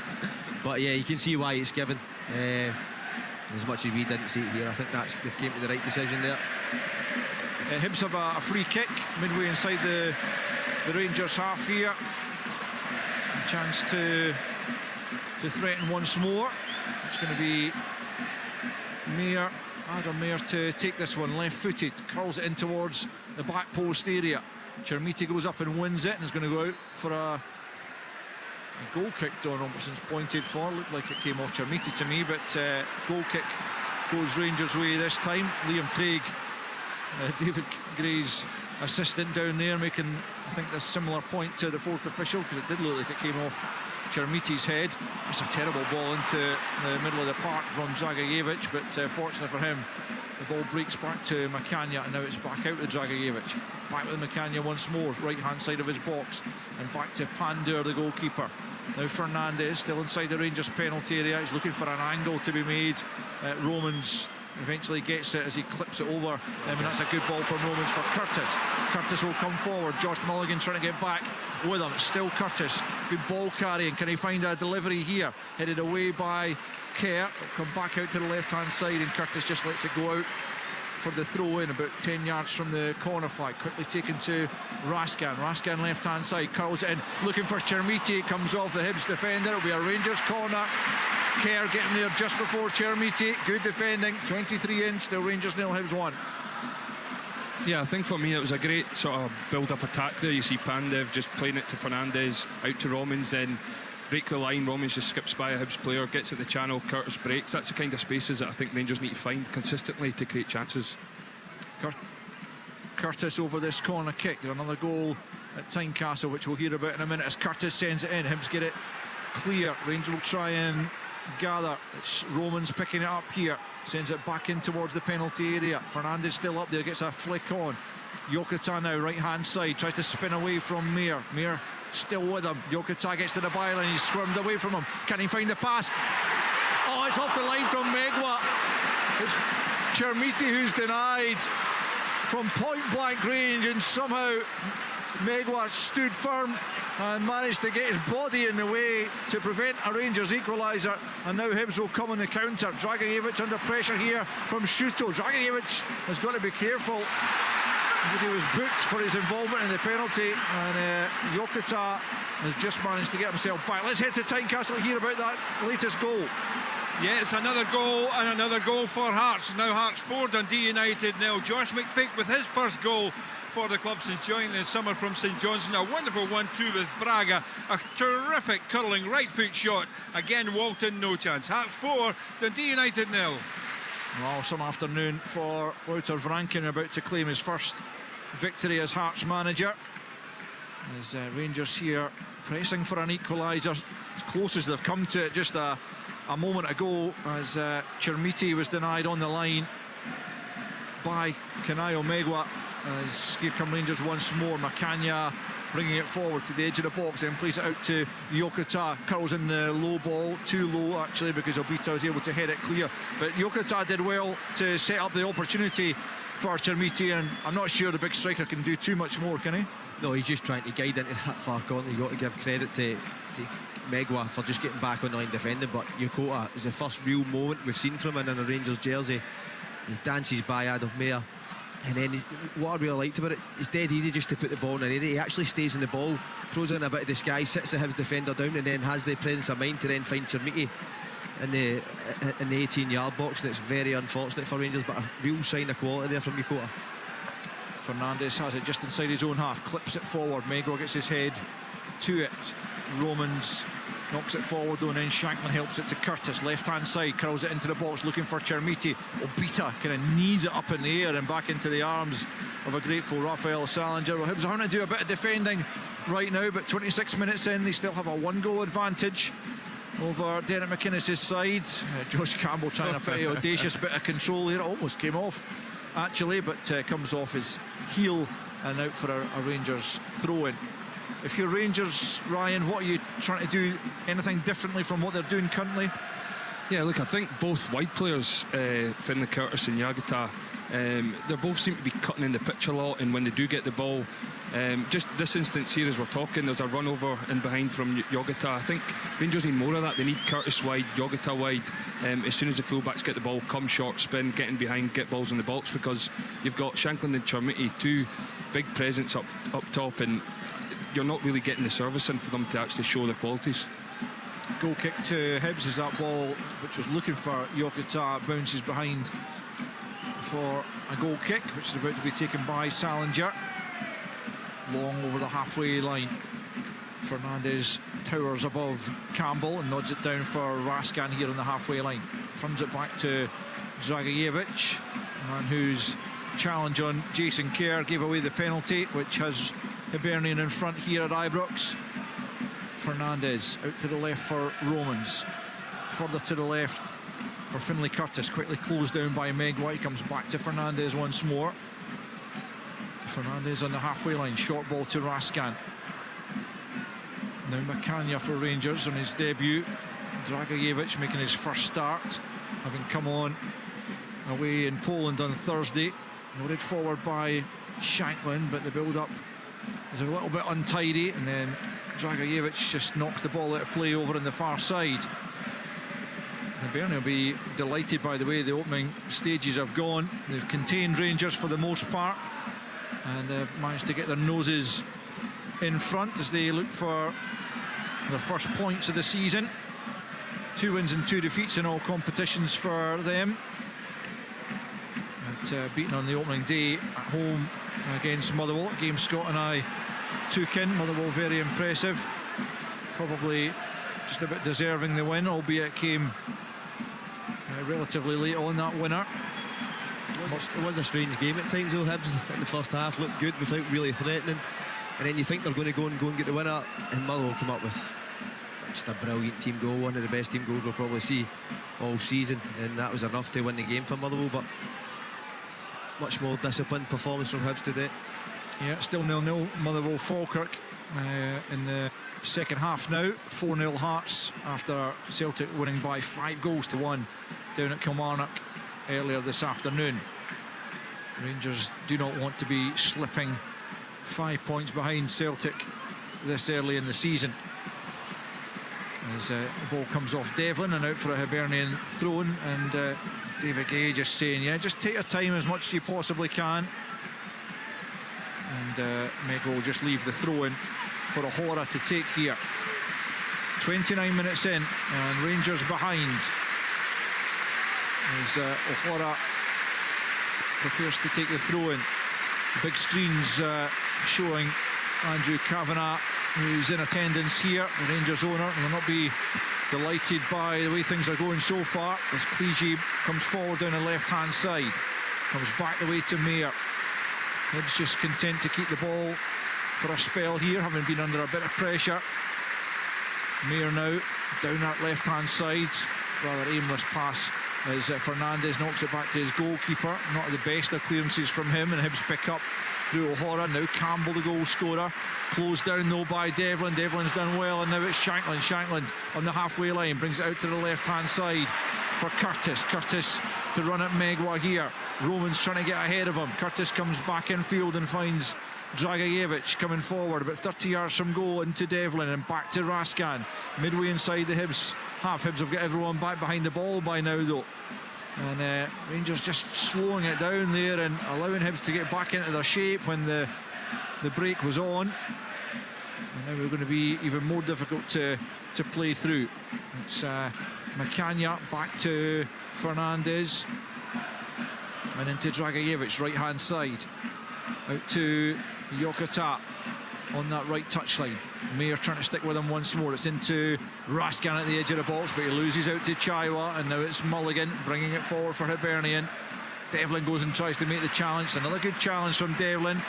But yeah, you can see why it's given. As much as we didn't see it here, I think they've came to the right decision there. Hibs have a free kick midway inside the Rangers half here. A chance to threaten once more. It's going to be Adam Mayer to take this one, left-footed, curls it in towards the back post area. Chermiti goes up and wins it, and is going to go out for a goal kick. Don Robertson's pointed for. Looked like it came off Chermiti to me, but goal kick goes Rangers' way this time. Liam Craig, David Gray's assistant down there, making, I think, a similar point to the fourth official, because it did look like it came off Chermiti's head. It's a terrible ball into the middle of the park from Dragojevic, but fortunately for him, the ball breaks back to Makanya, and now it's back out to Dragojevic. Back with Makanya once more, right-hand side of his box, and back to Pandur, the goalkeeper. Now Fernandez, still inside the Rangers penalty area. He's looking for an angle to be made. Romans eventually gets it as he clips it over, and that's a good ball from Romans for Curtis. Curtis will come forward. Josh Mulligan trying to get back with him. It's still Curtis. Good ball carrying. Can he find a delivery here? Headed away by Kerr. Come back out to the left-hand side, and Curtis just lets it go out for the throw-in about 10 yards from the corner flag. Quickly taken to Raskan. Raskan left-hand side, curls it in, looking for Chermiti. It comes off the Hibs defender. It'll be a Rangers corner. Kerr getting there just before Chermiti. Good defending. 23 in, still Rangers 0, Hibs 1. Yeah, I think for me it was a great sort of build-up attack there. You see Pandev just playing it to Fernandez, out to Romans, then break the line. Romans just skips by a Hibs player, gets in the channel, Curtis breaks. That's the kind of spaces that I think Rangers need to find consistently to create chances. Curtis over this corner kick. Another goal at Tynecastle, which we'll hear about in a minute, as Curtis sends it in. Hibs get it clear. Rangers will try and gather. It's Romans picking it up here, sends it back in towards the penalty area. Fernandez still up there, gets a flick on. Yokota now, right-hand side, tries to spin away from Mayer. Mayer still with him. Yokota gets to the byline, he's squirmed away from him. Can he find the pass? Oh, it's off the line from Megwa. It's Chermiti who's denied from point-blank range, and somehow Megwa stood firm and managed to get his body in the way to prevent a Rangers equaliser. And now Hibs will come on the counter. Dragojevic under pressure here from Shuto. Dragojevic has got to be careful, because he was booked for his involvement in the penalty, and Yokota has just managed to get himself back. Let's head to Tynecastle and hear about that latest goal. Yeah, it's another goal and another goal for Hearts. Now Hearts 4, Dundee United 0. Josh McPeak with his first goal for the club since joining this summer from St Johnstone. A wonderful 1-2 with Braga. A terrific curling right foot shot. Again, Walton, no chance. Hearts 4, Dundee United 0. Well, some afternoon for Wouter Vranken, about to claim his first victory as Hearts manager. As Rangers here pressing for an equaliser, as close as they've come to it just a moment ago, as Chermiti was denied on the line by Kanayo Megwa. As here come Rangers once more. Makanya bringing it forward to the edge of the box, then plays it out to Yokota. Curls in the low ball, too low actually, because Obita was able to head it clear. But Yokota did well to set up the opportunity for Chermiti, and I'm not sure the big striker can do too much more, can he? No, he's just trying to guide into that far corner. You've got to give credit to Megwa for just getting back on the line defending, but Yokota is the first real moment we've seen from him in a Rangers jersey. He dances by Adam Mayer, and then what I really liked about it, it's dead easy just to put the ball in the area. He actually stays in the ball, throws in a bit of disguise, sits the Hibs defender down, and then has the presence of mind to then find Chermiti in the 18-yard box. And it's very unfortunate for Rangers, but a real sign of quality there from Yokota. Fernandes has it just inside his own half, clips it forward. Megro gets his head to it. Romans knocks it forward though, and then Shankman helps it to Curtis, left hand side, curls it into the box looking for Chermiti. Obita kind of knees it up in the air and back into the arms of a grateful Rafael Salinger. Well, Hibs are having to do a bit of defending right now, but 26 minutes in, they still have a 1-goal advantage over Derek McInnes' side. Josh Campbell trying a pretty audacious bit of control here. It almost came off actually, but comes off his heel and out for a Rangers throw-in. If you're Rangers, Ryan, what are you trying to do? Anything differently from what they're doing currently? Yeah, look, I think both wide players, Finlay Curtis and Yagata, they both seem to be cutting in the pitch a lot, and when they do get the ball, just this instance here as we're talking, there's a run over in behind from Yogata. I think Rangers need more of that. They need Curtis wide, Yogata wide. As soon as the fullbacks get the ball, come short, spin, get in behind, get balls in the box, because you've got Shankland and Chermiti, two big presence up top, and you're not really getting the service in for them to actually show their qualities. Goal kick to Hibs as that ball, which was looking for Yokota, bounces behind for a goal kick, which is about to be taken by Salinger. Long over the halfway line. Fernandes towers above Campbell and nods it down for Raskan here on the halfway line. Turns it back to Dragicevic, man whose challenge on Jason Kerr gave away the penalty, which has Hibernian in front here at Ibrox. Fernandes out to the left for Romans, further to the left for Finlay Curtis, quickly closed down by Megwa. He comes back to Fernandes once more. Fernandes on the halfway line, short ball to Raskan. Now Makanya for Rangers on his debut. Dragicevic making his first start, having come on away in Poland on Thursday. Loaded forward by Shankland, but the build-up is a little bit untidy, and then Dragicevic just knocks the ball out of play over on the far side. Hibernian will be delighted by the way the opening stages have gone. They've contained Rangers for the most part, and they've managed to get their noses in front as they look for the first points of the season. 2 wins and 2 defeats in all competitions for them. But beaten on the opening day at home against Motherwell, a game Scott and I took in. Motherwell very impressive, probably just a bit deserving the win, albeit it came relatively late on, that winner. It was a strange game at times though. Hibs in the first half looked good without really threatening, and then you think they're going to go and get the winner, and Motherwell come up with just a brilliant team goal, one of the best team goals we'll probably see all season, and that was enough to win the game for Motherwell. But much more disciplined performance from Hibs today. Yeah, still 0-0 Motherwell Falkirk in the second half now. 4-0 Hearts after Celtic winning by 5-1 down at Kilmarnock earlier this afternoon. Rangers do not want to be slipping 5 points behind Celtic this early in the season. As the ball comes off Devlin and out for a Hibernian throw-in, and David Gay just saying, yeah, just take your time as much as you possibly can. And Meggo will just leave the throw-in for O'Hora to take here. 29 minutes in, and Rangers behind as O'Hara prepares to take the throw in. The big screens showing Andrew Kavanagh, who's in attendance here, the Rangers owner, will not be delighted by the way things are going so far as Clegy comes forward down the left-hand side, comes back the way to Mayer. Hibs just content to keep the ball for a spell here, having been under a bit of pressure. Mayer now down that left-hand side, rather aimless pass as Fernandez knocks it back to his goalkeeper. Not the best of clearances from him, and Hibs pick up through O'Hara. Now Campbell, the goal scorer, closed down though by Devlin. Devlin's done well, and now it's Shankland. Shankland on the halfway line brings it out to the left-hand side for Curtis. Curtis to run at Megwa here. Roman's trying to get ahead of him. Curtis comes back in field and finds Dragajevic coming forward about 30 yards from goal into Devlin, and back to Raskan midway inside the Hibs half. Hibs have got everyone back behind the ball by now though, and Rangers just slowing it down there and allowing Hibs to get back into their shape when the break was on. And now we're going to be even more difficult to play through. It's Macania back to Fernandez and into Dragajevic right hand side, out to Yokota on that right touchline. Mayer trying to stick with him once more. It's into Raskan at the edge of the box, but he loses out to Chaiwa, and now it's Mulligan bringing it forward for Hibernian. Devlin goes and tries to make the challenge. Another good challenge from Devlin,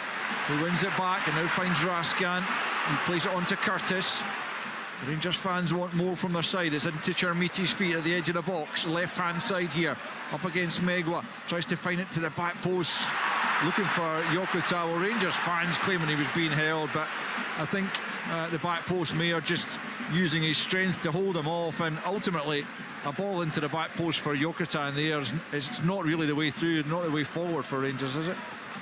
who wins it back and now finds Raskan. He plays it on to Curtis. Rangers fans want more from their side. It's into Chermiti's feet at the edge of the box, left hand side here, up against Megwa. Tries to find it to the back post, looking for Yokota. Well, Rangers fans claiming he was being held, but I think the back post, Mayer just using his strength to hold him off, and ultimately a ball into the back post for Yokota in the air. It's not really the way through, not the way forward for Rangers, is it?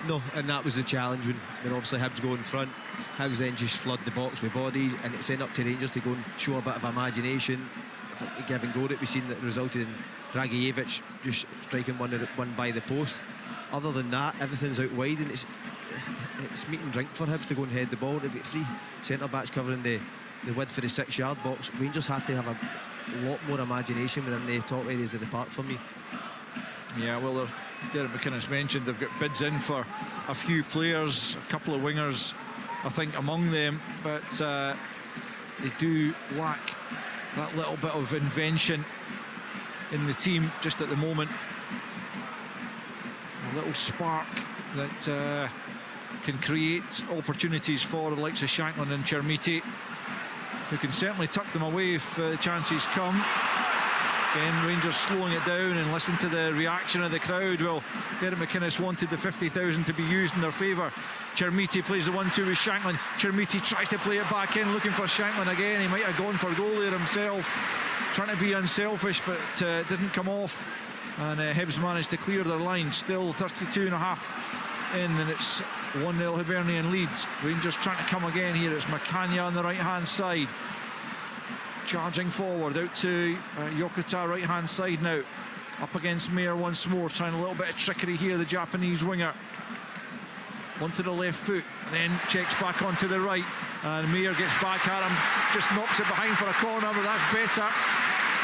No, and that was the challenge when obviously Hibs go in front. Hibs then just flood the box with bodies, and it's then up to Rangers to go and show a bit of imagination. I think the give and go that we've seen that resulted in Dragijevic just striking one by the post. Other than that, everything's out wide, and it's meat and drink for Hibs to go and head the ball. They've got three centre-backs covering the width for the 6-yard box. Rangers have to have a lot more imagination within the top areas of the park for me. Yeah, well, Derek McInnes mentioned they've got bids in for a few players, a couple of wingers, I think, among them, but they do lack that little bit of invention in the team just at the moment. A little spark that can create opportunities for the likes of Shankland and Chermiti, who can certainly tuck them away if the chances come. Again, Rangers slowing it down, and listen to the reaction of the crowd. Well, Derek McInnes wanted the 50,000 to be used in their favour. Chermiti plays the 1-2 with Shankland. Chermiti tries to play it back in, looking for Shankland again. He might have gone for goal there himself, trying to be unselfish, but didn't come off. And Hibs managed to clear their line. Still 32.5 in, and it's 1-0 Hibernian leads. Rangers trying to come again here. It's Macania on the right-hand side, charging forward out to Yokota right hand side now, up against Mayer once more, trying a little bit of trickery here, the Japanese winger. Onto the left foot, and then checks back onto the right, and Mayer gets back at him, just knocks it behind for a corner, but that's better.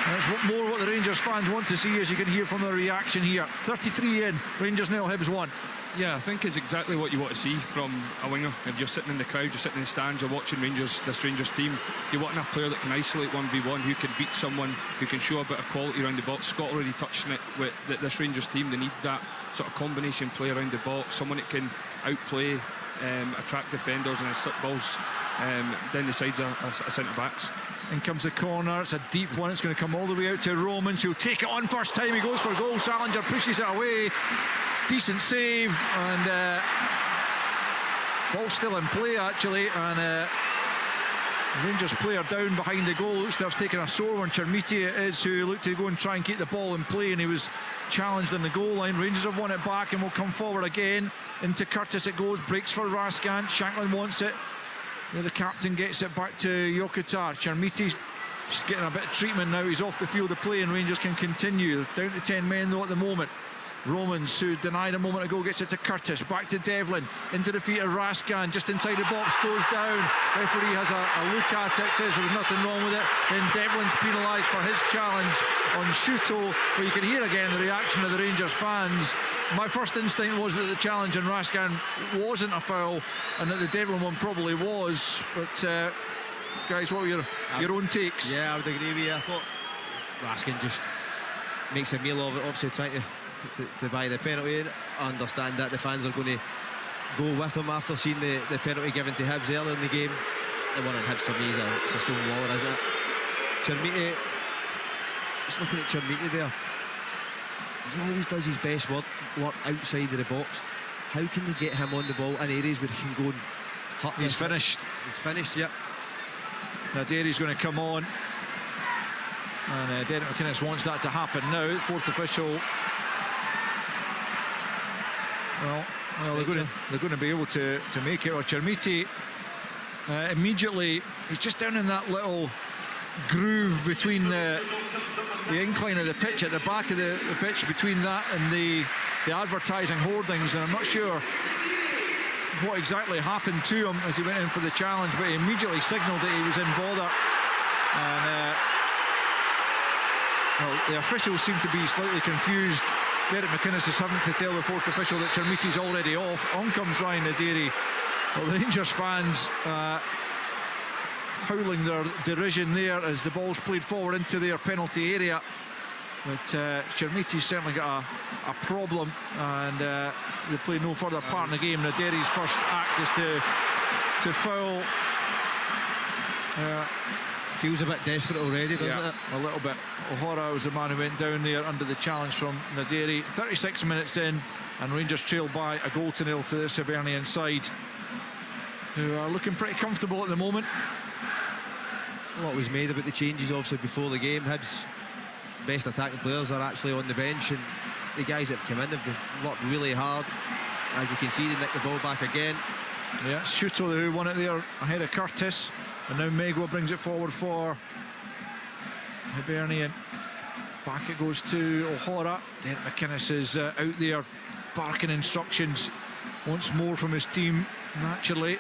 That's more what the Rangers fans want to see, as you can hear from the reaction here. 33 in, Rangers 0, Hibs 1. Yeah, I think it's exactly what you want to see from a winger. If you're sitting in the crowd, you're sitting in the stands, you're watching this Rangers team, you want enough player that can isolate 1v1, who can beat someone, who can show a bit of quality around the box. Scott already touched on it with this Rangers team. They need that sort of combination play around the box, someone that can outplay, attract defenders, and slip balls down the sides of centre-backs. In comes the corner, it's a deep one, it's going to come all the way out to Roman. She'll take it on first time, he goes for goal, Salinger pushes it away. Decent save, and ball still in play actually, and Rangers player down behind the goal looks to have taken a sore one. Chermiti it is, who looked to go and try and keep the ball in play, and he was challenged on the goal line. Rangers have won it back and will come forward again. Into Curtis it goes, breaks for Raskan. Shankland wants it, the captain gets it back to Yokota. Chermiti's just getting a bit of treatment now, he's off the field of play, and Rangers can continue. Down to 10 men though at the moment. Romans, who denied a moment ago, gets it to Curtis, back to Devlin, into the feet of Raskan, just inside the box, goes down. Referee has a look at it, says there was nothing wrong with it. Then Devlin's penalised for his challenge on Shuto, but you can hear again the reaction of the Rangers fans. My first instinct was that the challenge on Raskan wasn't a foul, and that the Devlin one probably was, but guys, what were your own takes? Yeah, I would agree with you. I thought Raskin just makes a meal of it, obviously trying to buy the penalty. I understand that the fans are going to go with him after seeing the penalty given to Hibs earlier in the game. The one on Hibs for me is a stone waller, isn't it? Chermiti, just looking at Chermiti there, he always does his best work outside of the box. How can they get him on the ball in areas where he can go and hurt? He's finished. He's finished, yep. Now Derry's going to come on, and Derek McInnes wants that to happen now. Fourth official. Well, they're going to be able to make it. Or Chermiti immediately, he's just down in that little groove between the incline of the pitch at the back of the pitch, between that and the advertising hoardings, and I'm not sure what exactly happened to him as he went in for the challenge, but he immediately signalled that he was in bother, and well, the officials seem to be slightly confused. Derek McInnes is having to tell the fourth official that Chermiti's already off. On comes Ryan Naderi. Well, the Rangers fans howling their derision there as the ball's played forward into their penalty area. But Chermiti's certainly got a problem, and will play no further part in the game. Naderi's first act is to foul. Feels a bit desperate already, doesn't it? A little bit. O'Hara was the man who went down there under the challenge from Naderi. 36 minutes in, and Rangers trail by a goal to nil to this Hibernian side, who are looking pretty comfortable at the moment. A lot was made about the changes obviously before the game. Hibs' best attacking players are actually on the bench, and the guys that have come in have worked really hard. As you can see, they nicked the ball back again. Yeah, it's Shuto who won it there ahead of Curtis, and now Megwa brings it forward for Hibernian. Back it goes to O'Hara. Derek McInnes is out there barking instructions once more from his team, naturally.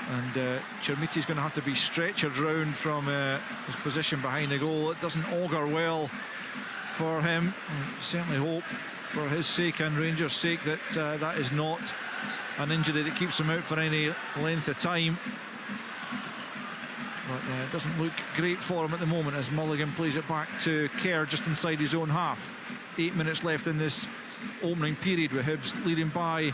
And Chermiti's going to have to be stretchered round from his position behind the goal. It doesn't augur well for him. I certainly hope, for his sake and Rangers' sake, that that is not an injury that keeps him out for any length of time. But it doesn't look great for him at the moment as Mulligan plays it back to Kerr just inside his own half. 8 minutes left in this opening period, with Hibs leading by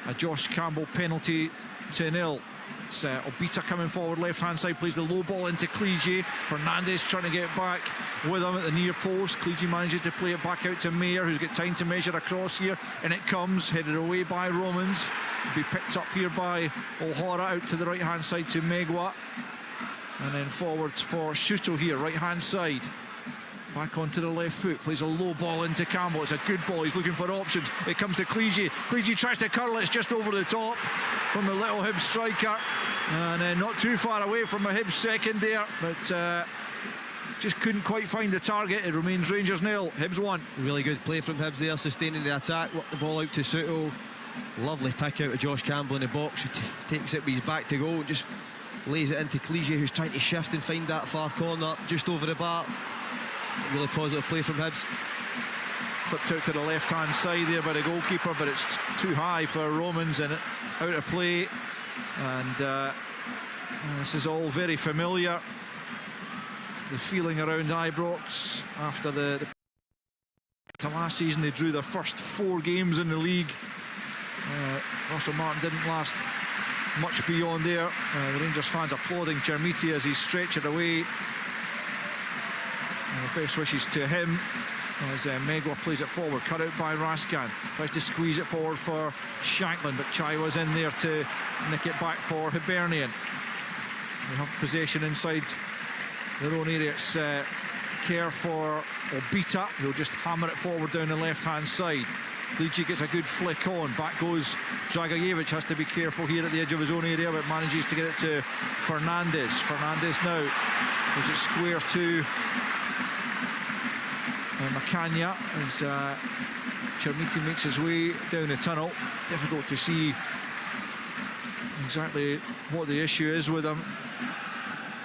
a Josh Campbell penalty to nil. It's Obita coming forward, left-hand side, plays the low ball into Clige. Fernandez trying to get back with him at the near post. Clige manages to play it back out to Mayer, who's got time to measure across here, and it comes, headed away by Romans. It'll be picked up here by O'Hara, out to the right-hand side to Megwa. And then forwards for Shuto here, right-hand side. Back onto the left foot, plays a low ball into Campbell. It's a good ball, he's looking for options. It comes to Clige. Clige tries to curl it, it's just over the top from the little Hibs striker. And then not too far away from a Hibs second there, but just couldn't quite find the target. It remains Rangers nil, Hibs 1. Really good play from Hibs there, sustaining the attack. Worked the ball out to Shuto. Lovely pick out of Josh Campbell in the box, who takes it with his back to goal, just lays it into Clige, who's trying to shift and find that far corner just over the bar. Really positive play from Hibs. Flipped out to the left-hand side there by the goalkeeper, but it's too high for Romans, and out of play. And this is all very familiar. The feeling around Ibrox after the last season, they drew their first 4 games in the league. Russell Martin didn't last much beyond there. The Rangers fans applauding Chermiti as he's stretched away. Best wishes to him as Megwa plays it forward, cut out by Raskan, tries to squeeze it forward for Shanklin, but Chai was in there to nick it back for Hibernian. They have possession inside their own area. It's Kerr for Obita, who'll just hammer it forward down the left-hand side. Clige gets a good flick on, back goes Dragajevic, has to be careful here at the edge of his own area, but manages to get it to Fernandez. Fernandez now, is it square to McInnes as Chermiti makes his way down the tunnel. Difficult to see exactly what the issue is with him.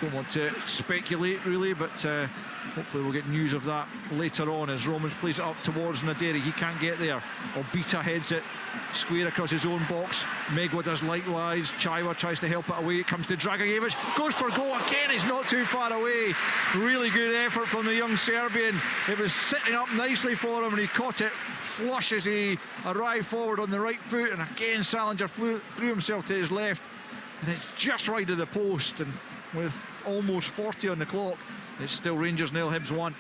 Don't want to speculate really, but hopefully we'll get news of that later on as Romans plays it up towards Naderi. He can't get there. Obita heads it square across his own box. Megwa does likewise. Chaiwa tries to help it away. It comes to Dragojevic. Goes for goal again. He's not too far away. Really good effort from the young Serbian. It was sitting up nicely for him and he caught it flush as he arrived forward on the right foot. And again, Salinger threw himself to his left. And it's just right of the post. And with almost 40 on the clock, it's still Rangers 0, Hibs 1.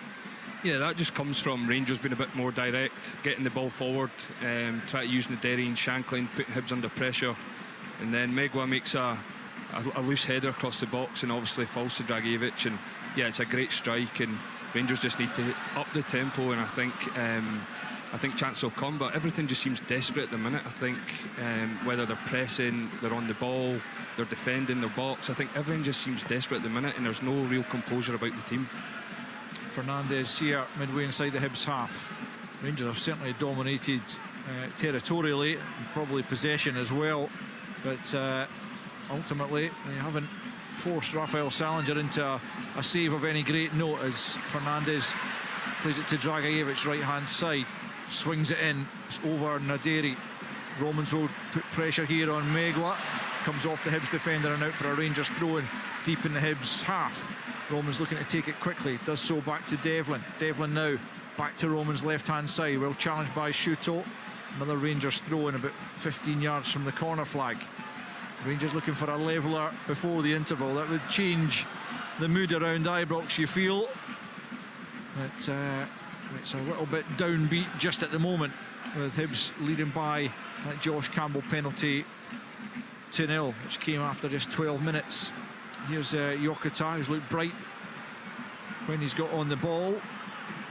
Yeah, that just comes from Rangers being a bit more direct, getting the ball forward, trying to use Naderi and Shankland, putting Hibs under pressure. And then Megwa makes a loose header across the box and obviously falls to Dragojevic. And yeah, it's a great strike and Rangers just need to up the tempo. And I think chances will come, but everything just seems desperate at the minute. I think whether they're pressing, they're on the ball, they're defending their box, I think everything just seems desperate at the minute and there's no real composure about the team. Fernandes here midway inside the Hibs half. Rangers have certainly dominated territorially and probably possession as well, but ultimately they haven't forced Rafael Salinger into a save of any great note as Fernandes plays it to Dragojevic right hand side, swings it in, it's over Naderi. Romans will put pressure here on Megwa, comes off the Hibs defender and out for a Rangers throw-in deep in the Hibs half. Romans looking to take it quickly, does so back to Devlin. Devlin now back to Romans left hand side, well challenged by Shuto. Another Rangers throw-in about 15 yards from the corner flag. Rangers looking for a leveller before the interval. That would change the mood around Ibrox, you feel. But it's a little bit downbeat just at the moment, with Hibs leading by that Josh Campbell penalty 2-0, which came after just 12 minutes. Here's Yokota, who's looked bright when he's got on the ball.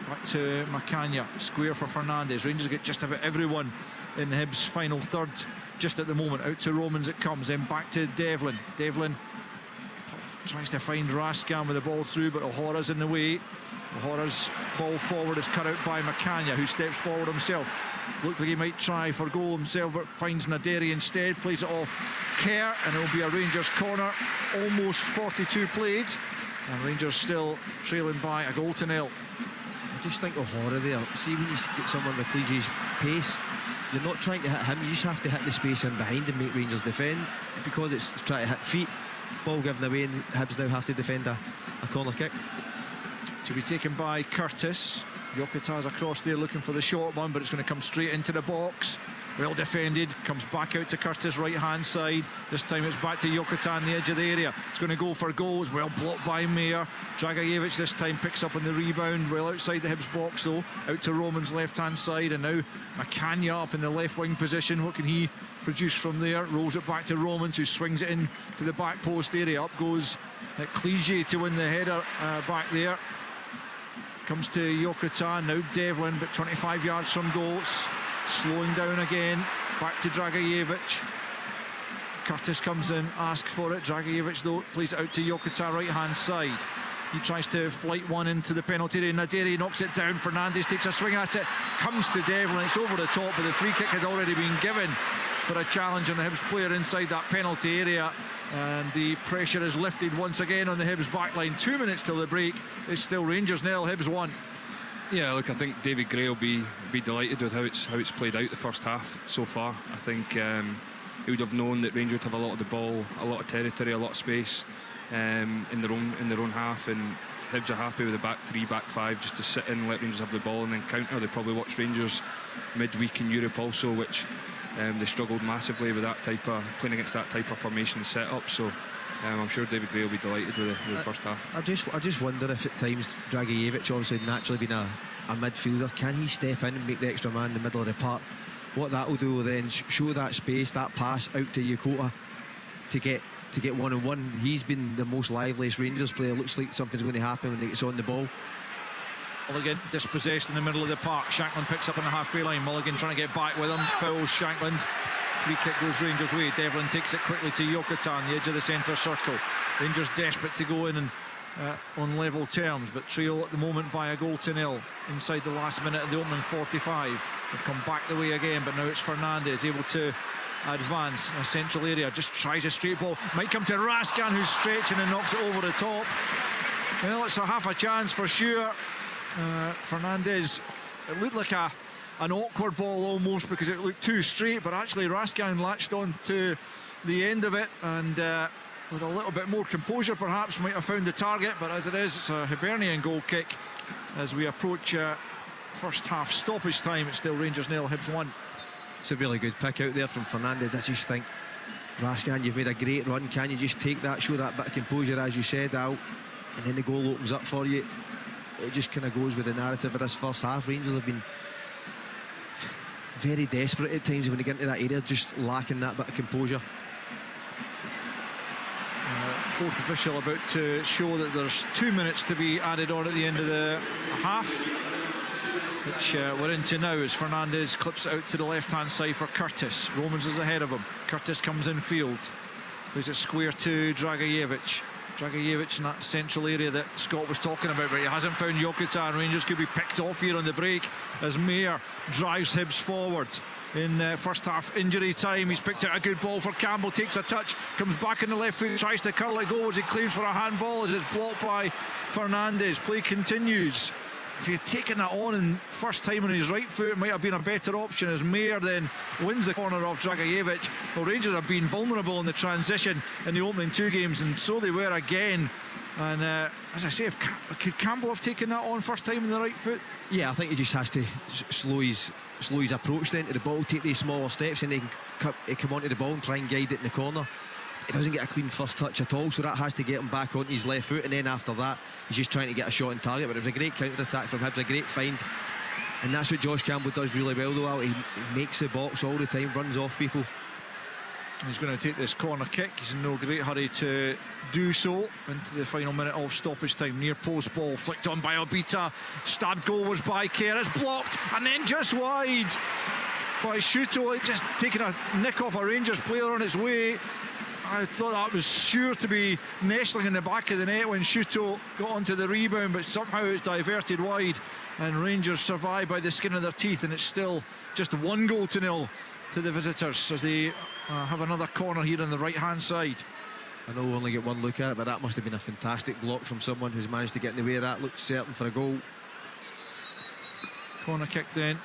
Back to McInnes, square for Fernandes. Rangers get just about everyone in the Hibs final third just at the moment. Out to Romans it comes, then back to Devlin. Devlin tries to find Raskan with the ball through, but O'Hara's in the way. O'Hara's ball forward is cut out by McInnes, who steps forward himself. Looked like he might try for goal himself, but finds Naderi instead, plays it off Kerr, and it'll be a Rangers corner. Almost 42 played, and Rangers still trailing by a goal to 0. I just think O'Hara there, see when you get someone with Cleage's pace, you're not trying to hit him, you just have to hit the space in behind and make Rangers defend, because it's trying to hit feet, ball given away, and Hibs now have to defend a corner kick. To be taken by Curtis. Yokota's across there looking for the short one, but it's going to come straight into the box. Well defended, comes back out to Curtis right hand side. This time it's back to Yokota on the edge of the area. It's going to go for goals, well blocked by Mayer. Dragojevic this time picks up on the rebound, well outside the Hibs box though. Out to Romans left hand side, and now McInnes up in the left wing position. What can he produce from there? Rolls it back to Romans, who swings it in to the back post area. Up goes Clige to win the header back there. Comes to Yokota, now Devlin, but 25 yards from goals. Slowing down again, back to Dragojevic. Curtis comes in, asks for it. Dragojevic though plays it out to Yokota right hand side. He tries to flight one into the penalty area. Naderi knocks it down. Fernandes takes a swing at it, comes to Devlin. It's over the top, but the free kick had already been given for a challenge on the Hibs player inside that penalty area. And the pressure is lifted once again on the Hibs backline. 2 minutes till the break. It's still Rangers 0, Hibs 1. Yeah, look, I think David Gray will be delighted with how it's played out the first half so far. I think he would have known that Rangers would have a lot of the ball, a lot of territory, a lot of space in their own half, and Hibs are happy with the back three, back five, just to sit in, let Rangers have the ball and then counter. They probably watched Rangers midweek in Europe also, which they struggled massively with that type of playing against that type of formation setup. So I'm sure David Gray will be delighted with the first half. I just wonder if at times Dragojevic, obviously naturally being a midfielder, can he step in and make the extra man in the middle of the park? What that will do will then show that space, that pass out to Yokota to get one-on-one. He's been the most liveliest Rangers player. Looks like something's going to happen when he gets on the ball. Mulligan dispossessed in the middle of the park. Shankland picks up on the halfway line. Mulligan trying to get back with him, fouls Shankland. Free kick goes Rangers' way. Devlin takes it quickly to Yokota on the edge of the centre circle. Rangers desperate to go in and on level terms, but trail at the moment by a 1-0 inside the last minute of the opening 45. They've come back the way again, but now it's Fernandes able to advance in a central area, just tries a straight ball, might come to Raskan, who's stretching and knocks it over the top. Well, it's a half a chance for sure. Fernandes, it looked like an awkward ball almost because it looked too straight, but actually Raskan latched on to the end of it, and with a little bit more composure perhaps might have found the target, but as it is, it's a Hibernian goal kick as we approach first half stoppage time. It's still Rangers 0, Hibs 1. It's a really good pick out there from Fernandes. I just think, Raskan, you've made a great run. Can you just take that, show that bit of composure, as you said, Al, and then the goal opens up for you. It just kind of goes with the narrative of this first half. Rangers have been very desperate at times when they get into that area, just lacking that bit of composure. Fourth official about to show that there's 2 minutes to be added on at the end of the half, which we're into now as Fernandes clips it out to the left-hand side for Curtis. Romans is ahead of him. Curtis comes in field. Plays it square to Dragicevic. Dragicevic in that central area that Scott was talking about, but he hasn't found Jokota, and Rangers could be picked off here on the break as Mayer drives Hibs forward. In first half injury time, he's picked out a good ball for Campbell, takes a touch, comes back in the left foot, tries to curl it, goes, he claims for a handball as it's blocked by Fernandes. Play continues. If he had taken that on in first time on his right foot, it might have been a better option as Mayer then wins the corner off Dragicevic. Well, Rangers have been vulnerable in the transition in the opening 2 games, and so they were again. And as I say, could Campbell have taken that on first time on the right foot? Yeah, I think he just has to slow his approach then to the ball, take these smaller steps, and then come onto the ball and try and guide it in the corner. He doesn't get a clean first touch at all, so that has to get him back onto his left foot, and then after that he's just trying to get a shot on target. But it was a great counter-attack from Hibs, a great find, and that's what Josh Campbell does really well though. He makes the box all the time, runs off people. He's going to take this corner kick. He's in no great hurry to do so into the final minute of stoppage time. Near post ball flicked on by Obita. Stabbed goal was by Kerr. It's blocked and then just wide by Shuto. Just taking a nick off a Rangers player on its way. I thought that was sure to be nestling in the back of the net when Shuto got onto the rebound, but somehow it's diverted wide and Rangers survive by the skin of their teeth, and it's still just 1-0 to the visitors as they have another corner here on the right hand side. I know we only get one look at it, but that must have been a fantastic block from someone who's managed to get in the way of that. Looked certain for a goal. Corner kick then.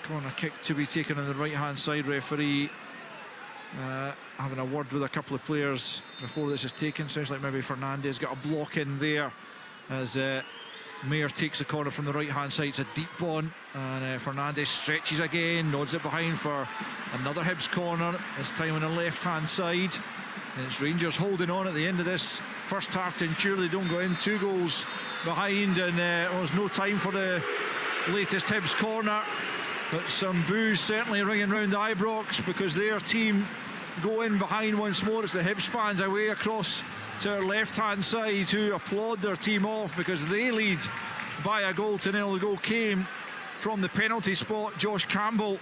Corner kick to be taken on the right hand side. Referee having a word with a couple of players before this is taken. Sounds like maybe Fernandes got a block in there as Mayer takes the corner from the right hand side. It's a deep one, and Fernandes stretches again, nods it behind for another Hibs corner, this time on the left hand side. And it's Rangers holding on at the end of this first half to ensure they don't go in 2 goals behind, and there's no time for the latest Hibs corner, but some boos certainly ringing round Ibrox because their team go in behind once more. It's the Hibs fans away across to our left hand side who applaud their team off because they lead by a 1-0. The goal came from the penalty spot. Josh Campbell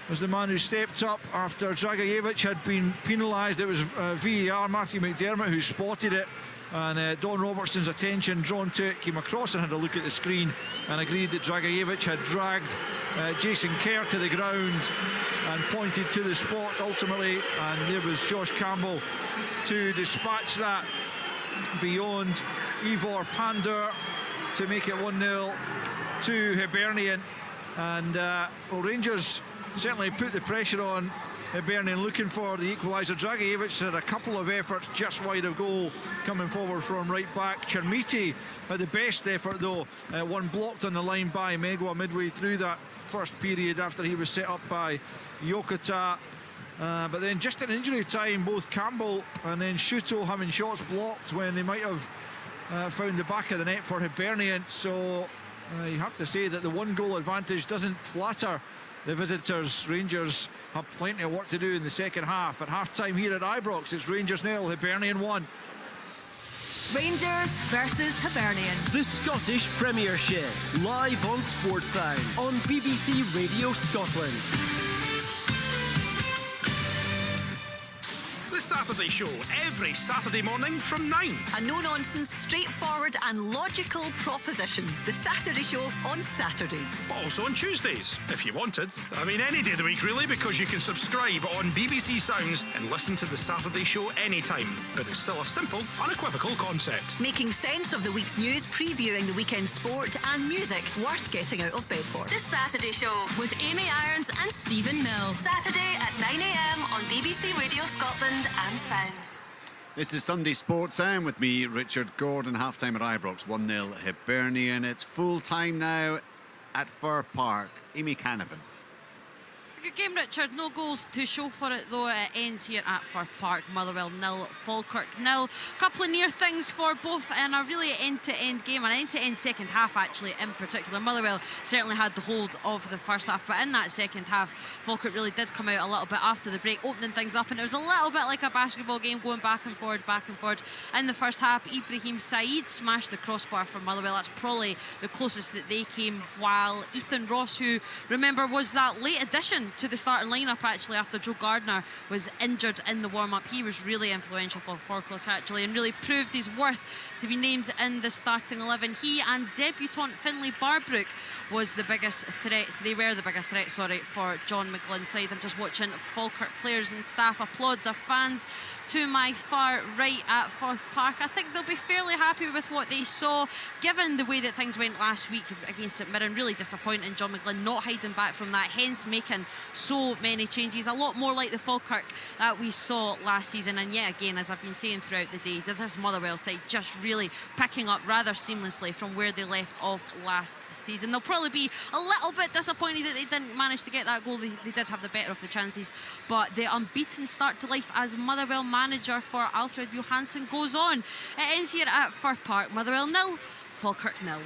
was the man who stepped up after Dragicevic had been penalised. It was VAR, Matthew McDermott, who spotted it, and Don Robertson's attention drawn to it, came across and had a look at the screen and agreed that Dragicevic had dragged Jason Kerr to the ground and pointed to the spot ultimately, and there was Josh Campbell to dispatch that beyond Ivor Pandur to make it 1-0 to Hibernian. And Rangers certainly put the pressure on Hibernian looking for the equaliser. Dragicevic had a couple of efforts just wide of goal coming forward from right back. Chermiti had the best effort though, one blocked on the line by Megwa midway through that first period after he was set up by Jokota. But then just in injury time, both Campbell and then Shuto having shots blocked when they might have found the back of the net for Hibernian. So you have to say that the 1-goal advantage doesn't flatter the visitors. Rangers have plenty of work to do in the second half. At half-time here at Ibrox, it's Rangers 0, Hibernian 1. Rangers versus Hibernian. The Scottish Premiership, live on Sportsound on BBC Radio Scotland. This Saturday Show every Saturday morning from 9. A no-nonsense, straightforward and logical proposition. The Saturday Show on Saturdays. Also on Tuesdays, if you wanted. I mean, any day of the week, really, because you can subscribe on BBC Sounds and listen to the Saturday Show anytime. But it's still a simple, unequivocal concept. Making sense of the week's news, previewing the weekend sport and music worth getting out of bed for. The Saturday Show with Amy Irons and Stephen Mills. Saturday at 9 a.m. on BBC Radio Scotland and Sounds. This is Sunday Sports Sound with me, Richard Gordon. Half-time at Ibrox, 1-0 Hibernian. It's full-time now at Fir Park. Amy Canavan. Good game, Richard. No goals to show for it, though. It ends here at Fir Park. Motherwell 0, Falkirk 0. A couple of near things for both, and a really end-to-end game, an end-to-end second half, actually, in particular. Motherwell certainly had the hold of the first half, but in that second half, Falkirk really did come out a little bit after the break, opening things up, and it was a little bit like a basketball game, going back and forward. In the first half, Ibrahim Said smashed the crossbar for Motherwell. That's probably the closest that they came, while Ethan Ross, who, remember, was that late addition to the starting lineup actually after Joe Gardner was injured in the warm-up. He was really influential for Falkirk actually, and really proved his worth to be named in the starting 11. He and debutant Finlay Barbrook was the biggest threat. So they were the biggest threat, for John McGlynn's side. I'm just watching Falkirk players and staff applaud their fans to my far right at Fir Park. I think they'll be fairly happy with what they saw, given the way that things went last week against St Mirren. Really disappointing, John McGlynn not hiding back from that, hence making so many changes, a lot more like the Falkirk that we saw last season. And yet again, as I've been saying throughout the day, this Motherwell side just really picking up rather seamlessly from where they left off last season. They'll probably be a little bit disappointed that they didn't manage to get that goal. They did have the better of the chances, but the unbeaten start to life as Motherwell manager for Alfred Johansson goes on. It ends here at Fir Park. Motherwell 0, Falkirk 0.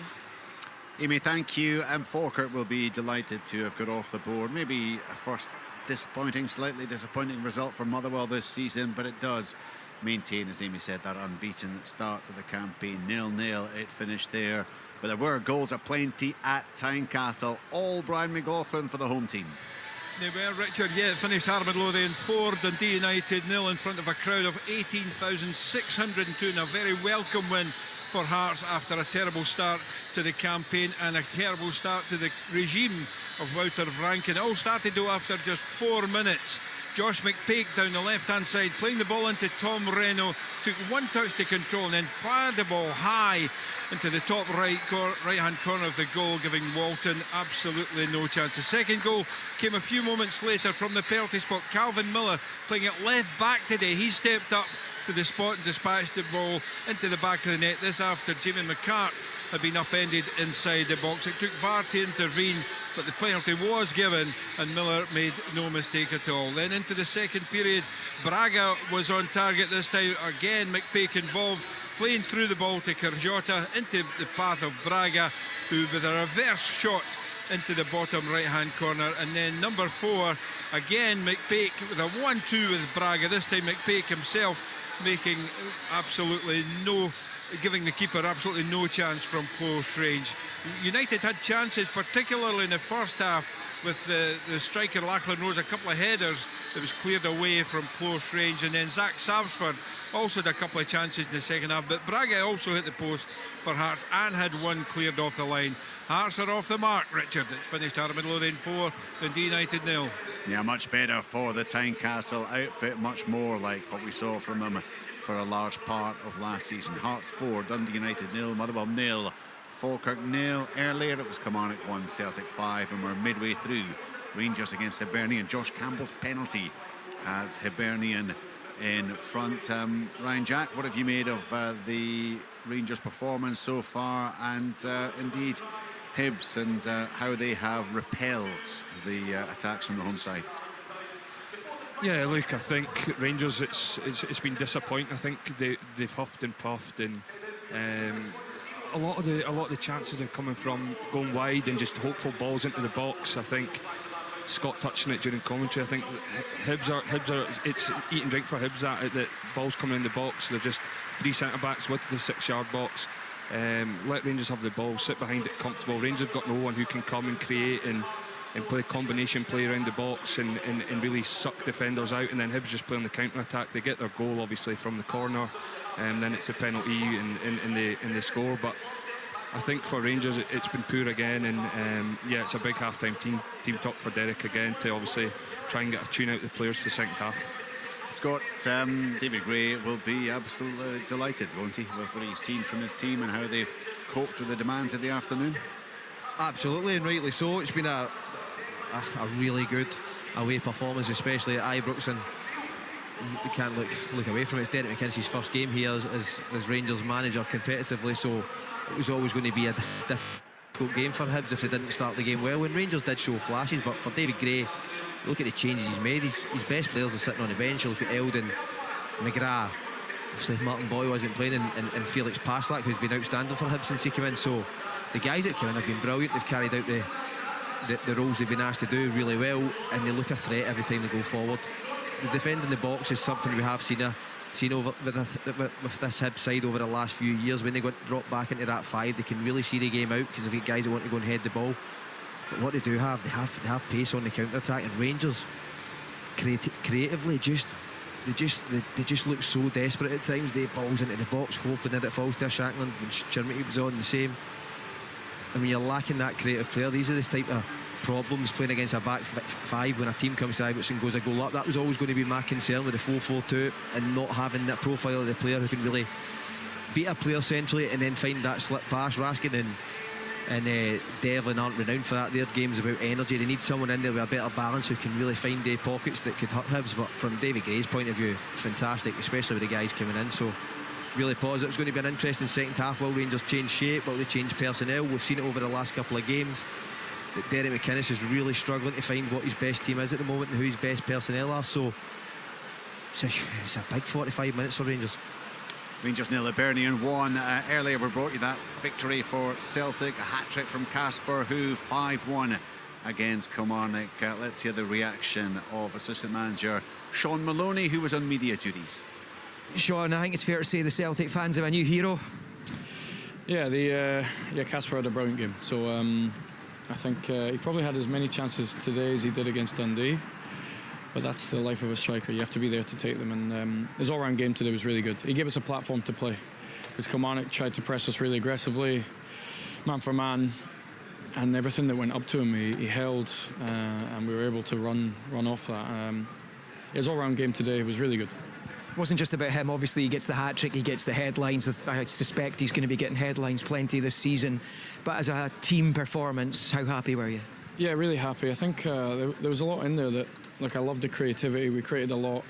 Amy, thank you. And Falkirk will be delighted to have got off the board. Maybe a first slightly disappointing result for Motherwell this season, but it does maintain, as Amy said, that unbeaten start to the campaign. 0-0 it finished there, but there were goals aplenty at Tynecastle. All Brian McLaughlin for the home team. They were, Richard. Yeah, it finished Armadillo 4, Dundee United 0 in front of a crowd of 18,602, and a very welcome win for Hearts after a terrible start to the campaign and a terrible start to the regime of Wouter Franken. It all started though after just 4 minutes. Josh McPake down the left-hand side, playing the ball into Tom Reno, took one touch to control and then fired the ball high into the top right-hand corner of the goal, giving Walton absolutely no chance. The second goal came a few moments later from the penalty spot. Calvin Miller playing it left back today. He stepped up to the spot and dispatched the ball into the back of the net. This after Jamie McCart had been upended inside the box. It took VAR to intervene, but the penalty was given and Miller made no mistake at all. Then into the second period, Braga was on target this time. Again, McPake involved, playing through the ball to Kerjota into the path of Braga, who with a reverse shot into the bottom right-hand corner. And then number 4, again McPake with a 1-2 with Braga. This time McPake himself making giving the keeper absolutely no chance from close range. United had chances, particularly in the first half, with the striker Lachlan Rose, a couple of headers that was cleared away from close range, and then Zach Savsford also had a couple of chances in the second half, but Braga also hit the post for Hearts and had one cleared off the line. Hearts are off the mark, Richard. It's finished Armadillo 4, Dundee United 0. Yeah, much better for the Tynecastle outfit, much more like what we saw from them for a large part of last season. Hearts 4, Dundee United 0, Motherwell 0, Falkirk 0. Earlier it was Kilmarnock 1, Celtic 5, and we're midway through. Rangers against Hibernian. Josh Campbell's penalty has Hibernian in front. Ryan Jack, what have you made of the Rangers' performance so far, and indeed Hibs, and how they have repelled the attacks from the home side? Yeah, look, I think Rangers, it's been disappointing. I think they've huffed and puffed, and a lot of the chances are coming from going wide and just hopeful balls into the box. I think Scott touching it during commentary. I think Hibs are it's eat and drink for Hibs that balls coming in the box. They're just 3 centre backs with the 6-yard box. Let Rangers have the ball, sit behind it comfortable. Rangers have got no one who can come and create and play combination play around the box and really suck defenders out, and then Hibs just play on the counter-attack. They get their goal obviously from the corner, and then it's a penalty in the score. But I think for Rangers it's been poor again, and yeah, it's a big half-time team talk for Derek again to obviously try and get a tune out the players for the second half. Scott, David Gray will be absolutely delighted, won't he, with what he's seen from his team and how they've coped with the demands of the afternoon? Absolutely, and rightly so. It's been a really good away performance, especially at Ibrox, and you can't look away from it. It's Derek McInnes' first game here as Rangers manager competitively, so it was always going to be a difficult game for Hibs if they didn't start the game well. When Rangers did show flashes, but for David Gray, look at the changes he's made. His best players are sitting on the bench. Look at Eldon, McGrath. Obviously Martin Boyle wasn't playing, and Felix Paslak, who's been outstanding for Hibs since he came in. So the guys that came in have been brilliant. They've carried out the roles they've been asked to do really well, and they look a threat every time they go forward. The defending the box is something we have seen over with this Hibs side over the last few years. When they got dropped back into that 5, they can really see the game out because they've got guys that want to go and head the ball. But what they do have, they have pace on the counter-attack, and Rangers creatively they just look so desperate at times. They balls into the box, hoping that it falls to a Shankland. When Chermity was on, the same. I mean, you're lacking that creative player. These are the type of problems playing against a back 5 when a team comes to Ibrox and goes a goal up. That was always going to be my concern with the 4-4-2, and not having that profile of the player who can really beat a player centrally and then find that slip pass. Raskin and Devlin aren't renowned for that. Their game's about energy. They need someone in there with a better balance who can really find the pockets that could hurt Hibs. But from David Gray's point of view, fantastic, especially with the guys coming in. So really positive. It's going to be an interesting second half. Will Rangers change shape? Will they change personnel? We've seen it over the last couple of games that Derek McInnes is really struggling to find what his best team is at the moment and who his best personnel are. So it's a big 45 minutes for Rangers. Rangers 0, Hibernian 1. Earlier we brought you that victory for Celtic, a hat-trick from Casper, who 5-1 against Kilmarnock. Let's hear the reaction of assistant manager Sean Maloney, who was on media duties. Sean, I think it's fair to say the Celtic fans have a new hero. Yeah, Casper had a brilliant game. So I think he probably had as many chances today as he did against Dundee. But that's the life of a striker. You have to be there to take them. And his all-round game today was really good. He gave us a platform to play, because Kilmarnock tried to press us really aggressively, man for man, and everything that went up to him, he held, and we were able to run off that. His all-round game today was really good. It wasn't just about him. Obviously, he gets the hat-trick, he gets the headlines. I suspect he's going to be getting headlines plenty this season. But as a team performance, how happy were you? Yeah, really happy. I think there was a lot in there that, look, I loved the creativity. We created a lot.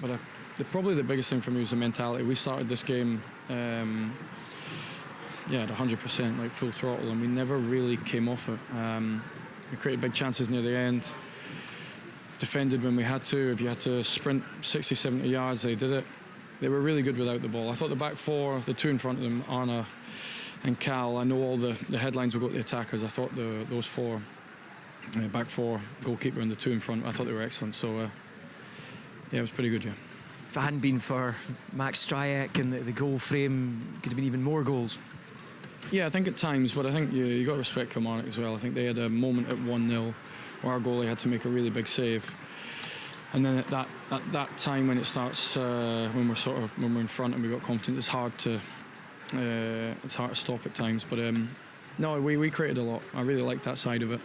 But probably the biggest thing for me was the mentality. We started this game at 100%, like full throttle, and we never really came off it. We created big chances near the end. Defended when we had to. If you had to sprint 60, 70 yards, they did it. They were really good without the ball. I thought the back 4, the 2 in front of them, Arna and Cal, I know all the headlines will go to the attackers. I thought those 4, back 4, goalkeeper and the 2 in front, I thought they were excellent. So, it was pretty good, yeah. If it hadn't been for Max Stryek and the goal frame, it could have been even more goals. Yeah, I think at times, but I think you got to respect Kilmarnock as well. I think they had a moment at 1-0 where our goalie had to make a really big save, and then at that time when it starts, when we're in front and we got confidence, it's hard to stop at times. But no, we created a lot. I really liked that side of it.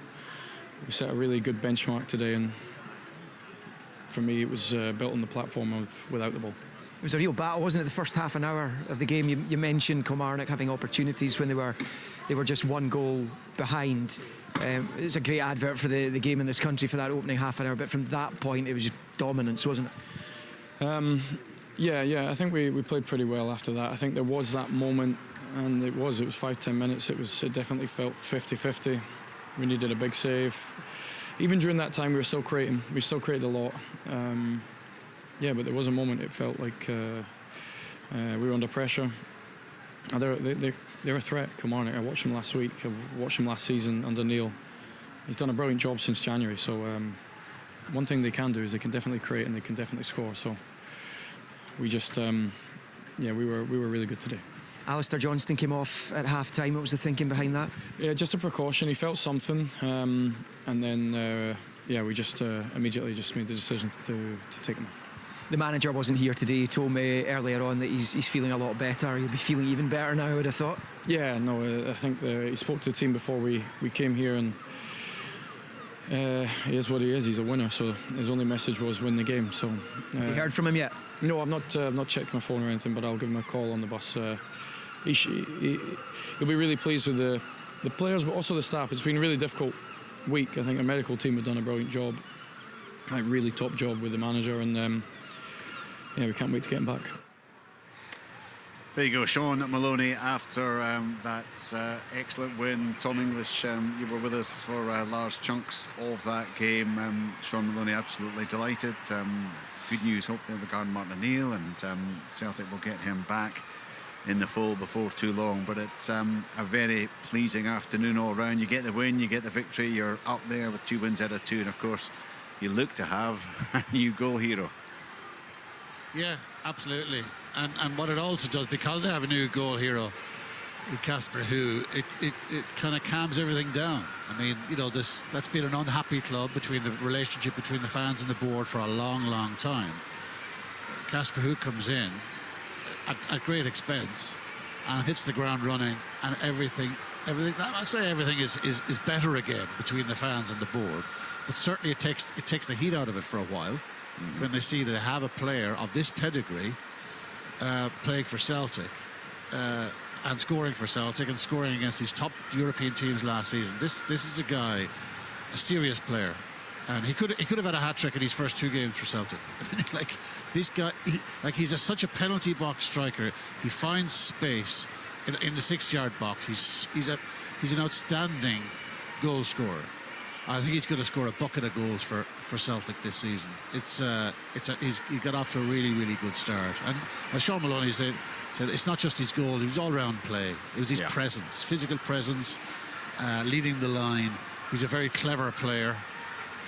We set a really good benchmark today, and for me, it was built on the platform of without the ball. It was a real battle, wasn't it? The first half an hour of the game, you mentioned Kilmarnock having opportunities when they were just 1 goal behind. It was a great advert for the game in this country for that opening half an hour, but from that point it was just dominance, wasn't it? Yeah, I think we played pretty well after that. I think there was that moment, and it was 5-10 minutes. It definitely felt 50-50. We needed a big save. Even during that time we were still creating. We still created a lot. But there was a moment it felt like we were under pressure. They're a threat, Kilmarnock. I watched them last week. I watched them last season under Neil. He's done a brilliant job since January. So one thing they can do is they can definitely create and they can definitely score. So we just, we were really good today. Alistair Johnston came off at half-time. What was the thinking behind that? Yeah, just a precaution. He felt something, and then we just immediately just made the decision to take him off. The manager wasn't here today. He told me earlier on that he's feeling a lot better. He'll be feeling even better now, I would have thought. Yeah, no, I think he spoke to the team before we came here, and he is what he is. He's a winner, so his only message was win the game. So have you heard from him yet? No, I've not checked my phone or anything, but I'll give him a call on the bus. He'll be really pleased with the players, but also the staff. It's been a really difficult week. I think our medical team have done a brilliant job, a really top job with the manager, and we can't wait to get him back. There you go, Sean Maloney, after that excellent win. Tom English, you were with us for large chunks of that game. Sean Maloney absolutely delighted. Good news, hopefully, regarding Martin O'Neill, and Celtic will get him back in the fold before too long. But it's a very pleasing afternoon all round. You get the win, you get the victory, you're up there with 2 wins out of 2, and of course you look to have a new goal hero. Yeah, absolutely. And what it also does, because they have a new goal hero with Casper Hu, it kind of calms everything down. I mean, that's been an unhappy club, between the relationship between the fans and the board for a long time. Casper Hu comes in at great expense and hits the ground running, and everything I say everything is better again between the fans and the board. But certainly it takes the heat out of it for a while, when they see they have a player of this pedigree playing for Celtic and scoring for Celtic and scoring against these top European teams last season. This is a guy, a serious player, and he could have had a hat-trick in his first 2 games for Celtic. Like, this guy, he's such a penalty box striker. He finds space in the 6-yard box. He's an outstanding goal scorer. I think he's going to score a bucket of goals for Celtic this season. He got off to a really good start. And as Sean Maloney said it's not just his goal; it was all-round play. It was his presence, physical presence, leading the line. He's a very clever player,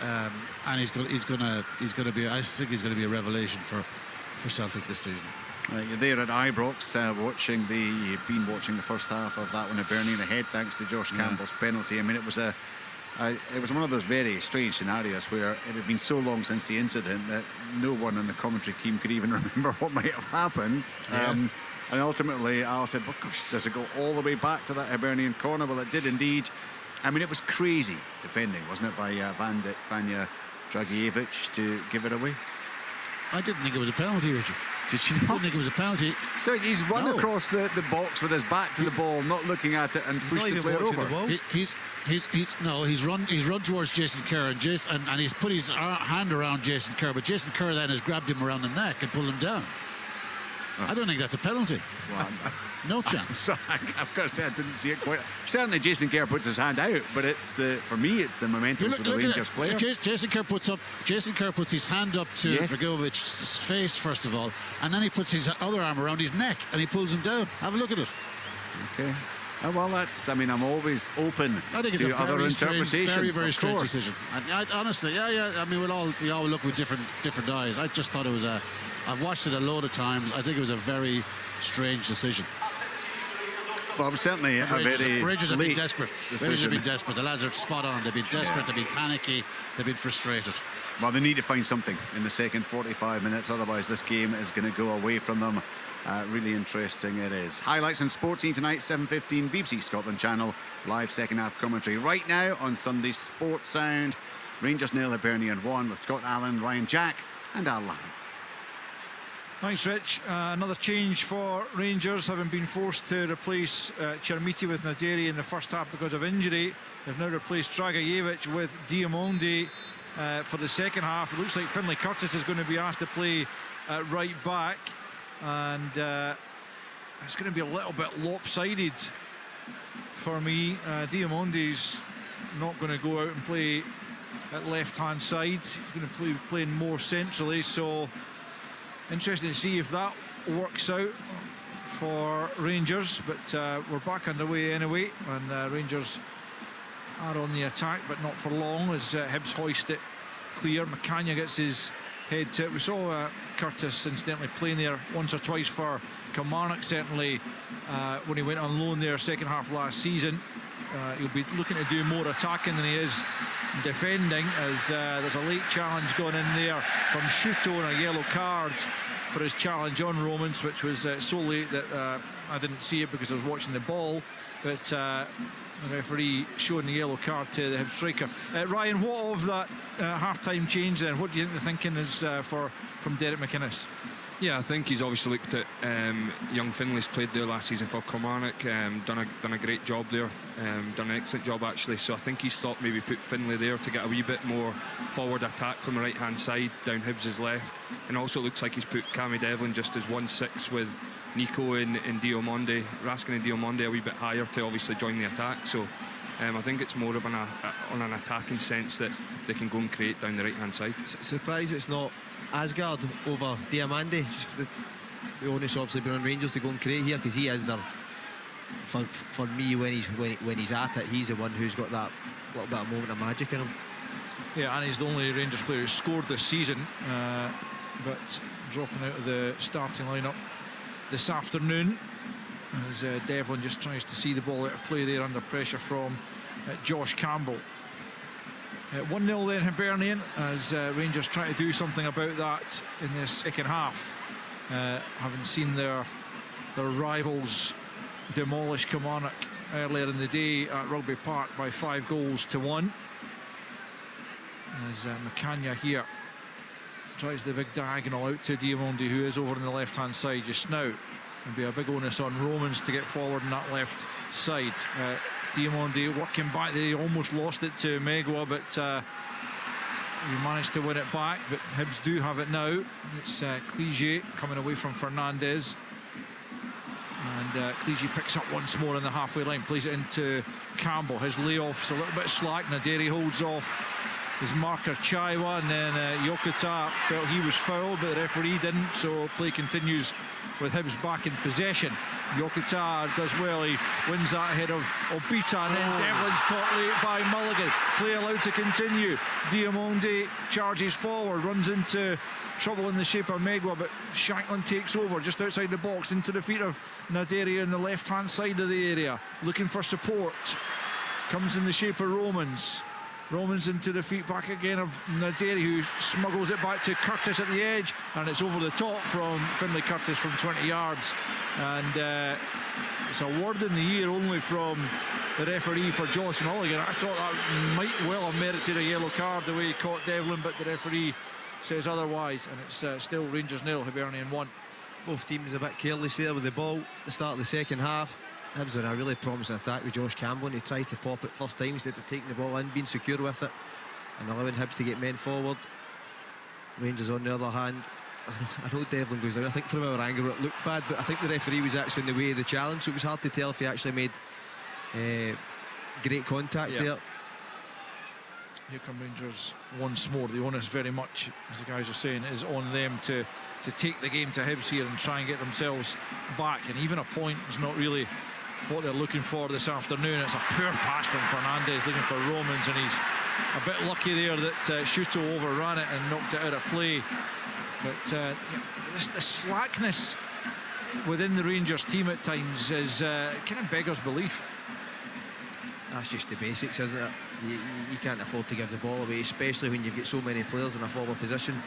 and he's going to be. I think he's going to be a revelation for Celtic this season. You're there at Ibrox, you've been watching the first half of that one, Hibernian ahead thanks to Josh Campbell's penalty. I mean, it was one of those very strange scenarios where it had been so long since the incident that no one on the commentary team could even remember what might have happened. And ultimately, Al said, well, gosh, does it go all the way back to that Hibernian corner? Well, it did indeed. I mean, it was crazy defending, wasn't it, by Vanja Dragicevic to give it away? I didn't think it was a penalty, Richard. Did you not? I didn't think it was a penalty. So he's run across the box with his back to the ball, not looking at it, and pushed the player over. He's run towards Jason Kerr, and he's put his hand around Jason Kerr, but Jason Kerr then has grabbed him around the neck and pulled him down. I don't think that's a penalty. Well, no chance. I've got to say, I didn't see it quite. Certainly, Jason Kerr puts his hand out, but for me, it's the momentum for the Rangers player. Jason Kerr puts his hand up to Dragicevic's face first of all, and then he puts his other arm around his neck and he pulls him down. Have a look at it. Okay. Well, I'm always open to other interpretations. Very strange decision. And honestly, I mean, we all look with different eyes. I just thought it was I've watched it a load of times. I think it was a very strange decision. Well, it was certainly a very Rangers have been desperate. Decision. Rangers have been desperate. The lads are spot on. They've been desperate. They've been panicky. They've been frustrated. Well, they need to find something in the second 45 minutes. Otherwise, this game is going to go away from them. Really interesting it is. Highlights on Sports Scene tonight, 7:15, BBC Scotland channel. Live second half commentary right now on Sunday Sports Sound. Rangers 0, Hibernian 1 with Scott Allen, Ryan Jack and Al Lamont. Thanks, Rich. Another change for Rangers, having been forced to replace Chermiti with Naderi in the first half because of injury. They've now replaced Dragicevic with Diamonde for the second half. It looks like Finlay Curtis is going to be asked to play right back, and it's going to be a little bit lopsided for me. Diamonde's not going to go out and play at left-hand side. He's going to be playing more centrally, so interesting to see if that works out for Rangers, but we're back underway anyway, and Rangers are on the attack, but not for long, as Hibs hoist it clear. McInnes gets his head to it. We saw Curtis incidentally playing there once or twice for Kilmarnock, certainly when he went on loan there second half last season. He'll be looking to do more attacking than he is defending, as there's a late challenge gone in there from Shuto and a yellow card for his challenge on Romans, which was so late that I didn't see it because I was watching the ball, but the referee showing the yellow card to the Hibs striker. Ryan, what of that half-time change then? What do you think the thinking is from Derek McInnes? Yeah, I think he's obviously looked at young Finlay's played there last season for Kilmarnock, done a great job there, done an excellent job actually. So I think he's thought maybe put Finlay there to get a wee bit more forward attack from the right hand side down Hibs' left, and also looks like he's put Cammy Devlin just as 1-6 with Nico and Diomande, Raskin and Diomande a wee bit higher to obviously join the attack. So I think it's more of on an attacking sense that they can go and create down the right hand side. Surprised it's not Asgard over Diamande. Just the onus obviously been on Rangers to go and create here, because he is there for me when he's at it. He's the one who's got that little bit of moment of magic in him. Yeah, and he's the only Rangers player who's scored this season, but dropping out of the starting lineup this afternoon as Devlin just tries to see the ball out of play there under pressure from Josh Campbell. 1-0 then Hibernian, as Rangers try to do something about that in this second half, having seen their rivals demolish Kilmarnock earlier in the day at Rugby Park by 5-1. As McCann here tries the big diagonal out to Diamande, who is over on the left hand side just now. There'll be a big onus on Romans to get forward on that left side. Diamande working back there, he almost lost it to Megwa, but he managed to win it back. But Hibs do have it now. It's Clige coming away from Fernandez, and Clige picks up once more in the halfway line, plays it into Campbell. His layoff's a little bit slack. Naderi holds off his marker Chaiwa, and then Yokota felt he was fouled, but the referee didn't, so play continues with Hibs back in possession. Yokota does well, he wins that ahead of Obita, and then Devlin's caught late by Mulligan. Play allowed to continue. Diamande charges forward, runs into trouble in the shape of Megwa, but Shanklin takes over just outside the box into the feet of Naderi on the left hand side of the area, looking for support. Comes in the shape of Romans into the feet back again of Naderi, who smuggles it back to Curtis at the edge, and it's over the top from Finlay Curtis from 20 yards. And it's a word in the ear only from the referee for Josh Mulligan. I thought that might well have merited a yellow card the way he caught Devlin, but the referee says otherwise, and it's still Rangers 0, Hibernian 1. Both teams a bit careless there with the ball at the start of the second half. Hibs are a really promising attack with Josh Campbell, and he tries to pop it first time instead of taking the ball in, being secure with it and allowing Hibs to get men forward. Rangers on the other hand, I know Devlin goes down. I think from our angle it looked bad, but I think the referee was actually in the way of the challenge, so it was hard to tell if he actually made great contact there. Here come Rangers once more. The onus very much, as the guys are saying, is on them to take the game to Hibs here and try and get themselves back, and even a point is not really what they're looking for this afternoon. It's a poor pass from Fernandez looking for Romans, and he's a bit lucky there that Shuto overran it and knocked it out of play. But the slackness within the Rangers team at times is kind of beggars belief. That's just the basics, isn't it? You can't afford to give the ball away, especially when you've got so many players in a forward position.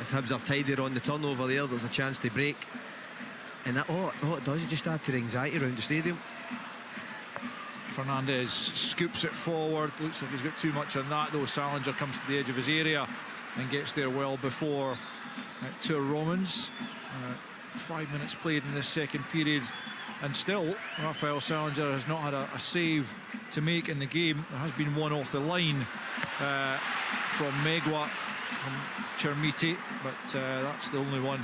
If Hibs are tidier on the turnover there, there's a chance to break. And that, all it does is just add to the anxiety around the stadium. Fernandez scoops it forward. Looks like he's got too much on that, though. Salinger comes to the edge of his area and gets there well before to Romans. 5 minutes played in this second period, and still Raphael Salinger has not had a save to make in the game. There has been one off the line from Megwa and Chermiti, but that's the only one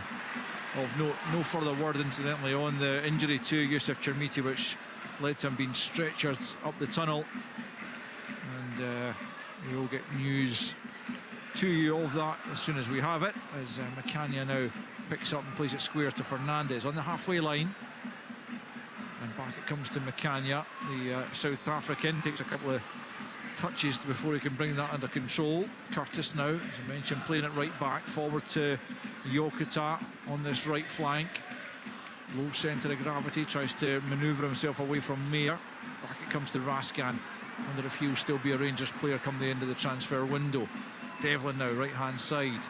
of note. No further word, incidentally, on the injury to Yusuf Chermiti, which led to him being stretchered up the tunnel. And we will get news to you of that as soon as we have it, as McCann now picks up and plays it square to Fernandez on the halfway line. And back it comes to McCann, the South African. Takes a couple of touches before he can bring that under control. Curtis now, as I mentioned, playing it right back, forward to Jokita on this right flank. Low centre of gravity, tries to manoeuvre himself away from Mayer. Back it comes to Raskan. Wonder if he'll still be a Rangers player come the end of the transfer window. Devlin now, right hand side.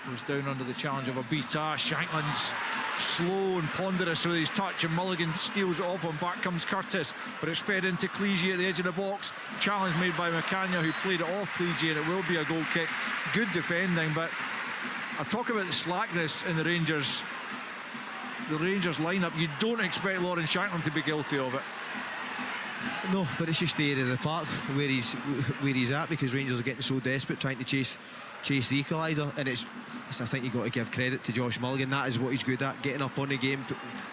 Goes down under the challenge of Abita. Shankland's slow and ponderous with his touch, and Mulligan steals it off him. Back comes Curtis, but it's fed into Clegy at the edge of the box. Challenge made by McCann, who played it off Clegy, and it will be a goal kick. Good defending, but I talk about the slackness in the Rangers lineup. You don't expect Lauren Shankland to be guilty of it. No, but it's just the area of the park where he's at, because Rangers are getting so desperate trying to chase the equaliser, and I think you've got to give credit to Josh Mulligan. That is what he's good at, getting up on the game,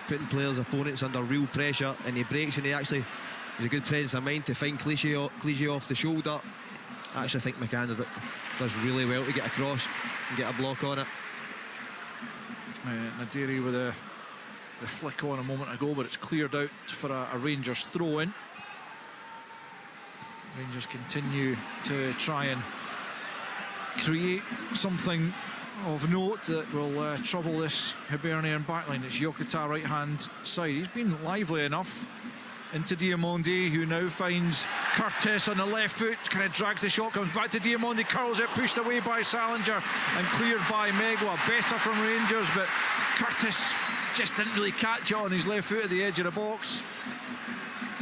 putting opponents under real pressure, and he breaks, and he's a good presence of mind to find Clegy off the shoulder. I actually think McCann does really well to get across and get a block on it. Nadiri with the flick on a moment ago, but it's cleared out for a Rangers throw in. Rangers continue to try and create something of note that will trouble this Hibernian backline. It's Jokita right hand side. He's been lively enough into Diamondi, who now finds Curtis on the left foot, kind of drags the shot, comes back to Diamondi, curls it, pushed away by Salinger and cleared by Megwa. Better from Rangers, but Curtis just didn't really catch it on his left foot at the edge of the box.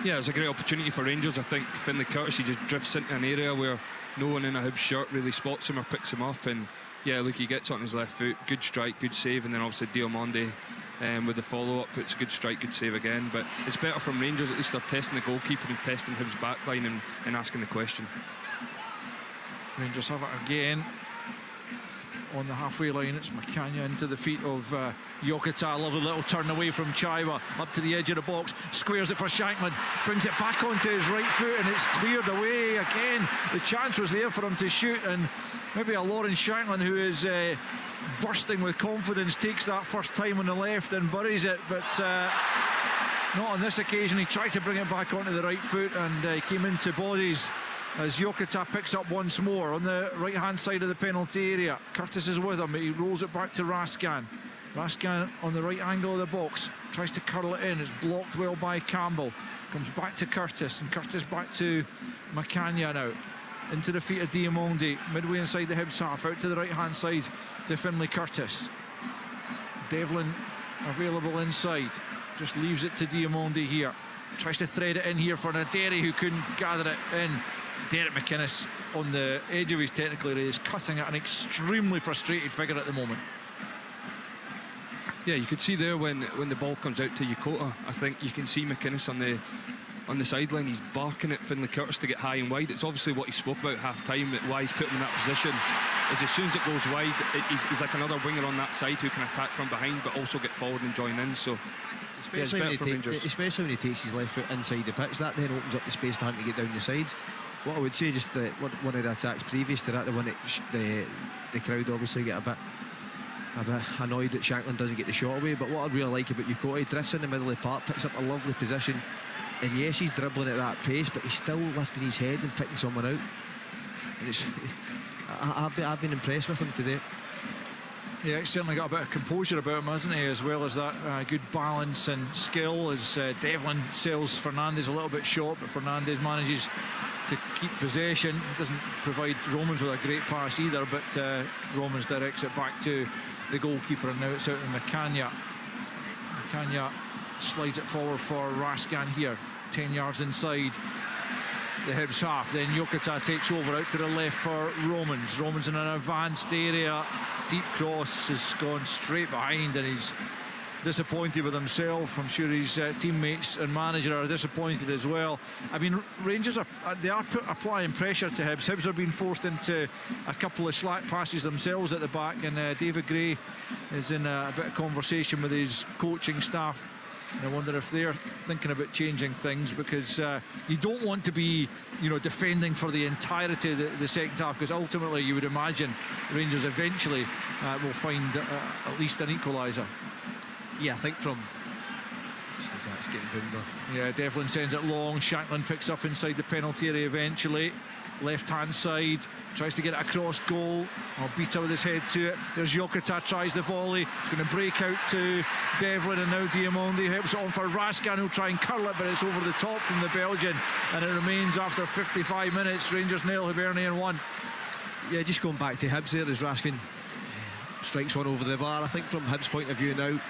Yeah, it's a great opportunity for Rangers. I think Finlay Curtis, he just drifts into an area where no one in a Hibs shirt really spots him or picks him up, and yeah, look, he gets on his left foot, good strike, good save, and then obviously Diamondi with the follow-up, it's a good strike, good save again. But it's better from Rangers, at least they're testing the goalkeeper and testing Hibs backline and asking the question. Rangers have it again on the halfway line. It's Macania into the feet of Jokita. Lovely little turn away from Chaiwa, up to the edge of the box, squares it for Shankman, brings it back onto his right foot, and it's cleared away again. The chance was there for him to shoot, and maybe a Lauren Shankland, who is bursting with confidence, takes that first time on the left and buries it, but not on this occasion. He tried to bring it back onto the right foot, and came into bodies as Jokita picks up once more on the right hand side of the penalty area. Curtis is with him, he rolls it back to Raskan. Raskan on the right angle of the box, tries to curl it in, it's blocked well by Campbell, comes back to Curtis, and Curtis back to Macania now, into the feet of Diamondi, midway inside the Hibs half, out to the right hand side to Finlay Curtis. Devlin available inside, just leaves it to Diamondi here, tries to thread it in here for Naderi, who couldn't gather it in. Derek McInnes on the edge of his technical area is cutting at an extremely frustrated figure at the moment. Yeah, you could see there when the ball comes out to Yokota, I think you can see McInnes on the sideline. He's barking at Finlay Curtis to get high and wide. It's obviously what he spoke about half-time, why he's put him in that position, is as soon as it goes wide, he's like another winger on that side who can attack from behind but also get forward and join in. So especially, especially when he takes his left foot inside the pitch, that then opens up the space for him to get down the sides. What I would say, just one of the attacks previous to that, the one that the crowd obviously get a bit annoyed that Shankland doesn't get the shot away, but what I really like about Yokota, he drifts in the middle of the park, picks up a lovely position, and yes, he's dribbling at that pace, but he's still lifting his head and picking someone out, and I've been impressed with him today. Yeah, he's certainly got a bit of composure about him, hasn't he, as well as that good balance and skill, as Devlin sails Fernandes a little bit short, but Fernandes manages to keep possession. Doesn't provide Romans with a great pass either, but Romans directs it back to the goalkeeper, and now it's out to Macania. Macania slides it forward for Raskan here, 10 yards inside the Hibs half. Then Jokita takes over out to the left for Romans. Romans in an advanced area, deep cross has gone straight behind, and he's disappointed with himself. I'm sure his teammates and manager are disappointed as well. I mean, Rangers are applying pressure to Hibs. Hibs are being forced into a couple of slack passes themselves at the back, and David Gray is in a bit of conversation with his coaching staff, and I wonder if they're thinking about changing things, because you don't want to be, defending for the entirety of the second half, because ultimately you would imagine Rangers eventually will find at least an equaliser. Yeah, I think from That's getting boomed on. Yeah, Devlin sends it long. Shanklin picks up inside the penalty area eventually. Left-hand side, tries to get it across goal. Albita with his head to it. There's Jokota, tries the volley. It's going to break out to Devlin, and now Diamondi helps it on for Raskin, who'll try and curl it, but it's over the top from the Belgian, and it remains after 55 minutes. Rangers nil, Hibernian 1. Yeah, just going back to Hibs there as Raskin strikes one over the bar. I think from Hibs' point of view now,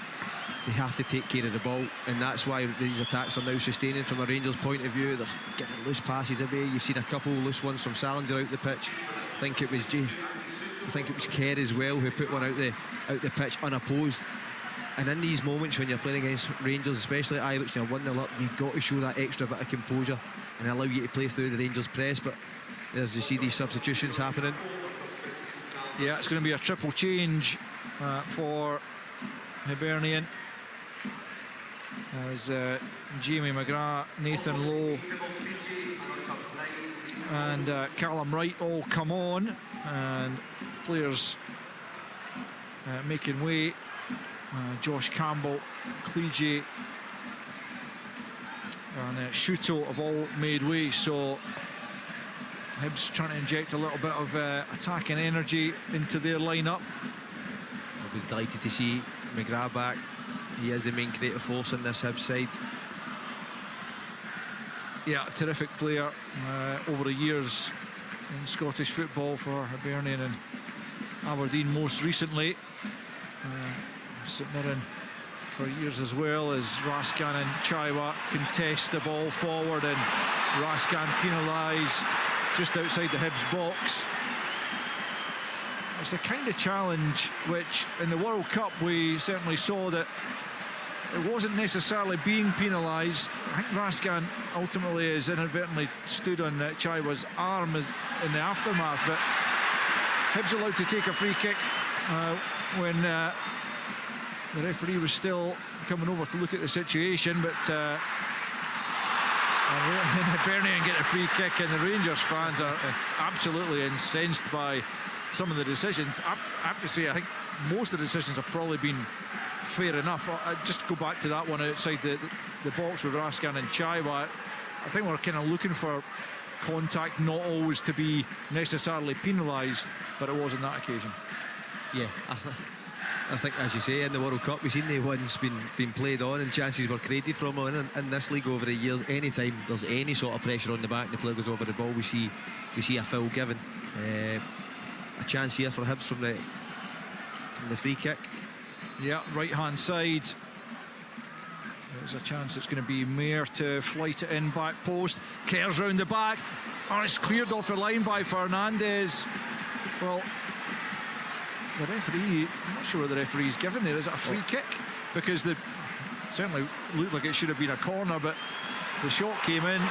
they have to take care of the ball, and that's why these attacks are now sustaining. From a Rangers point of view, they're giving loose passes away. You've seen a couple loose ones from Salinger out the pitch. I think it was Kerr as well who put one out the pitch unopposed. And in these moments when you're playing against Rangers, especially at Ibrox, you're 1-0 up, you've got to show that extra bit of composure and allow you to play through the Rangers press. But as you see these substitutions happening, yeah, it's going to be a triple change for Hibernian, as Jamie McGrath, Nathan Lowe and Callum Wright all come on, and players making way. Josh Campbell, Cleege and Shuto have all made way, so Hibs trying to inject a little bit of attacking energy into their lineup. I'll be delighted to see McGrath back. He is the main creative force in this Hibs side. Yeah, terrific player over the years in Scottish football for Hibernian and Aberdeen most recently. St Mirren for years as well, as Raskin and Chaiwa contest the ball forward, and Raskin penalised just outside the Hibs box. It's the kind of challenge which in the World Cup we certainly saw that it wasn't necessarily being penalised. I think Raskin ultimately has inadvertently stood on Chaiwa's arm in the aftermath, but Hibs allowed to take a free kick when the referee was still coming over to look at the situation, but Hibernian get a free kick, and the Rangers fans are absolutely incensed by some of the decisions. I have to say, I think most of the decisions have probably been fair enough. I just go back to that one outside the box with Raskin and Chaiwa. I think we're kind of looking for contact, not always to be necessarily penalised, but it was on that occasion. Yeah, I think, as you say, in the World Cup we've seen the ones been played on and chances were created from on. In this league over the years, anytime there's any sort of pressure on the back and the player goes over the ball, we see a foul given. A chance here for Hibs from the free kick. Yeah, right hand side. There's a chance it's going to be Mayer to flight it in back post. Kerr's round the back. Oh, it's cleared off the line by Fernandez. Well, the referee, I'm not sure what the referee's given there. Is it a free kick? Because it certainly looked like it should have been a corner, but the shot came in,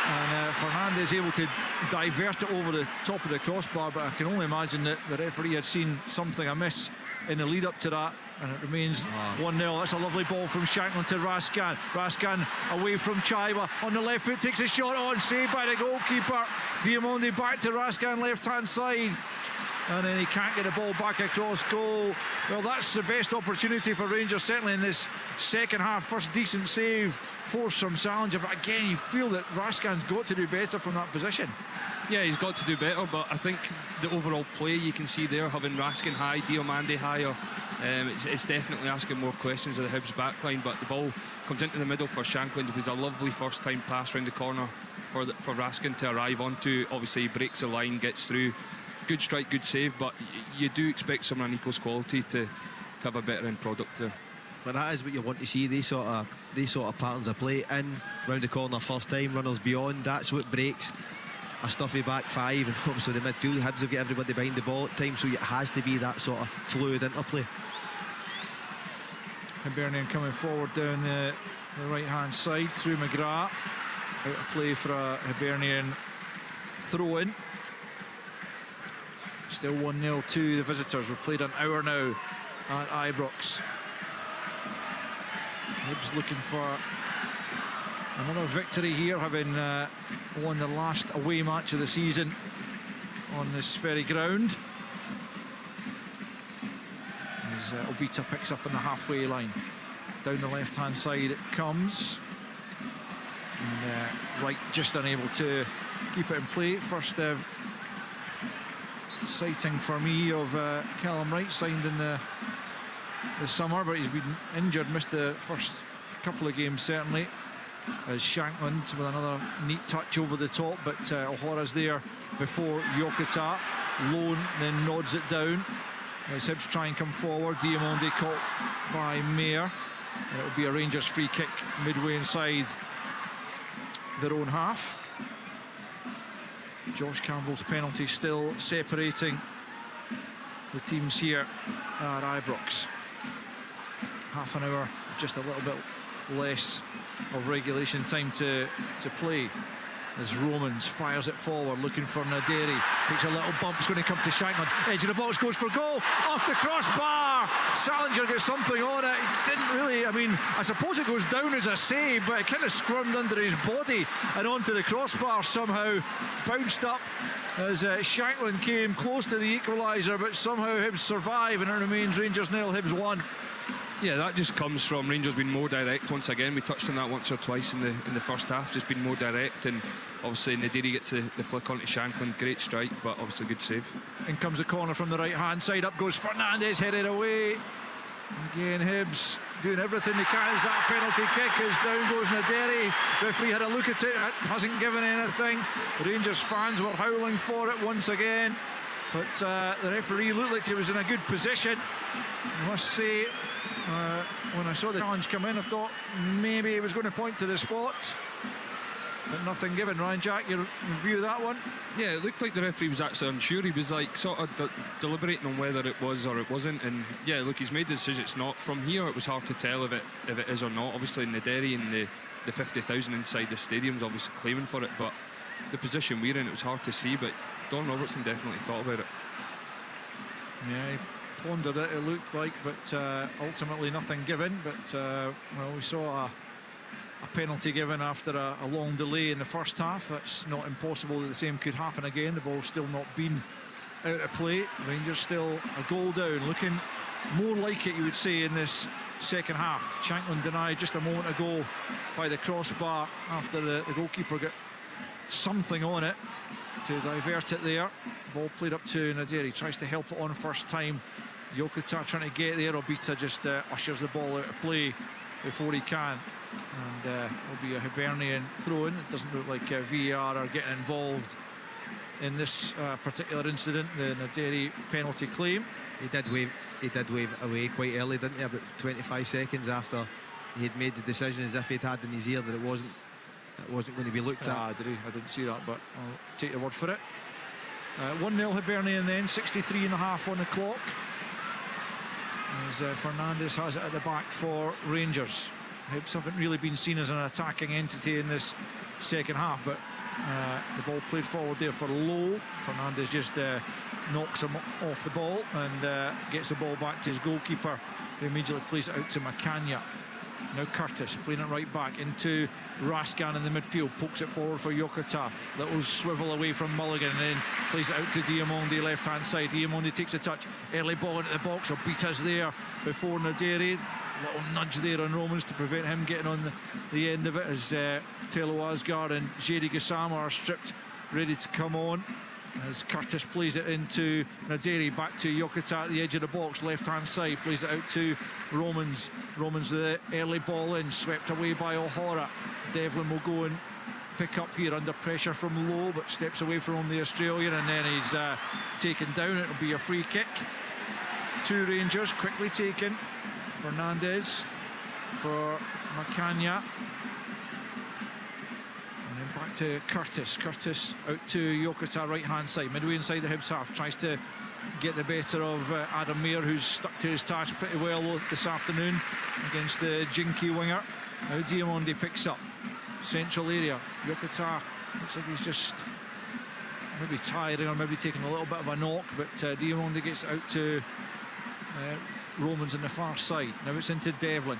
and Fernandez able to divert it over the top of the crossbar, but I can only imagine that the referee had seen something amiss in the lead up to that, and it remains 1-0. That's a lovely ball from Shanklin to Raskin. Raskin away from Chaiwa on the left foot, takes a shot on, saved by the goalkeeper. Diamondi back to Raskin, left hand side, and then he can't get the ball back across goal. Well, that's the best opportunity for Rangers, certainly in this second half. First decent save, force from Salinger, but again you feel that Raskin's got to do better from that position. Yeah, he's got to do better, but I think the overall play you can see there, having Raskin high, Diomande higher, it's definitely asking more questions of the Hibs backline. But the ball comes into the middle for Shanklin. It was a lovely first time pass round the corner for Raskin to arrive onto. Obviously he breaks the line, gets through. Good strike, good save, but you do expect someone on Nico's quality to have a better end product there. But that is what you want to see, these sort of patterns of play. In, round the corner first time, runners beyond, that's what breaks a stuffy back five, and obviously the midfield, Hibs have got everybody behind the ball at times, so it has to be that sort of fluid interplay. Hibernian coming forward down the right hand side through McGrath. Out of play for a Hibernian throw in. Still 1-0 to the visitors. We've played an hour now at Ibrox. Hibs looking for another victory here, having won the last away match of the season on this very ground. As Obita picks up on the halfway line. Down the left-hand side it comes. And Wright just unable to keep it in play. First sighting for me of Callum Wright, signed in the summer, but he's been injured, missed the first couple of games certainly. As Shankland with another neat touch over the top, but O'Hara's there before Yokota. Lone then nods it down as Hibs try and come forward. Diamonde caught by Mayer, and it will be a Rangers free kick midway inside their own half. Josh Campbell's penalty still separating the teams here at Ibrox. Half an hour, just a little bit less of regulation time to play, as Romans fires it forward looking for Naderi. Takes a little bump, it's going to come to Shankland. Edge of the box, goes for goal, off the crossbar. Salinger gets something on it. He didn't really, I suppose it goes down as a save, but it kind of squirmed under his body and onto the crossbar somehow. Bounced up as Shankland came close to the equaliser, but somehow Hibs survive, and it remains Rangers 0, Hibs 1. Yeah, that just comes from Rangers being more direct once again. We touched on that once or twice in the first half, just being more direct, and obviously Naderi gets the flick onto Shankland. Great strike, but obviously good save. In comes a corner from the right hand side, up goes Fernandez, headed away. Again, Hibs doing everything they can as that penalty kick, as down goes Naderi. Referee had a look at it, hasn't given anything. The Rangers fans were howling for it once again, but the referee looked like he was in a good position. I must say, when I saw the challenge come in, I thought maybe he was going to point to the spot, but nothing given. Ryan Jack, your review of that one? Yeah, it looked like the referee was actually unsure. He was like sort of deliberating on whether it was or it wasn't, and yeah, look, he's made the decision it's not. From here it was hard to tell if it is or not. Obviously Naderi and the 50,000 inside the stadium's obviously claiming for it, but the position we're in, it was hard to see, but Don Robertson definitely thought about it. Yeah, he pondered it, it looked like, but ultimately nothing given. But well, we saw a penalty given after a long delay in the first half. That's not impossible that the same could happen again. The ball's still not been out of play. Rangers still a goal down, looking more like it, you would say, in this second half. Shankland denied just a moment ago by the crossbar after the goalkeeper got something on it to divert it there. Ball played up to Naderi, tries to help it on first time. Yokota trying to get there. Obita just ushers the ball out of play before he can, and will be a Hibernian throw-in. It doesn't look like VAR are getting involved in this particular incident, the Naderi penalty claim. He did wave away quite early, didn't he? About 25 seconds after he had made the decision, as if he'd had in his ear that it wasn't going to be looked at. Did he? I didn't see that, but I'll take your word for it. 1-0 Hibernian then, 63.5 on the clock, as Fernandez has it at the back for Rangers. Hibs haven't really been seen as an attacking entity in this second half, but the ball played forward there for Lowe. Fernandez just knocks him off the ball and gets the ball back to his goalkeeper, who immediately plays it out to Macania. Now Curtis playing it right back into Raskan in the midfield, pokes it forward for Yokota. Little swivel away from Mulligan and then plays it out to Diamonde left hand side. Diamonde takes a touch, early ball into the box. Obita's there before Naderi. Little nudge there on Romans to prevent him getting on the end of it, as Telo Asgard and Jedi Gassama are stripped, ready to come on. As Curtis plays it into Naderi, back to Yokota at the edge of the box, left hand side, plays it out to Romans. Romans with the early ball in, swept away by O'Hara. Devlin will go and pick up here under pressure from Lowe, but steps away from the Australian, and then he's taken down. It'll be a free kick. Two Rangers quickly taken. Fernandez for Macania. And then back to Curtis. Curtis out to Yokota, right hand side, midway inside the Hibs half. Tries to get the better of Adam Mayer, who's stuck to his task pretty well this afternoon against the jinky winger. Now Diamonde picks up central area. Yokota looks like he's just maybe tiring or maybe taking a little bit of a knock, but Diamonde gets out to Romans on the far side. Now it's into Devlin,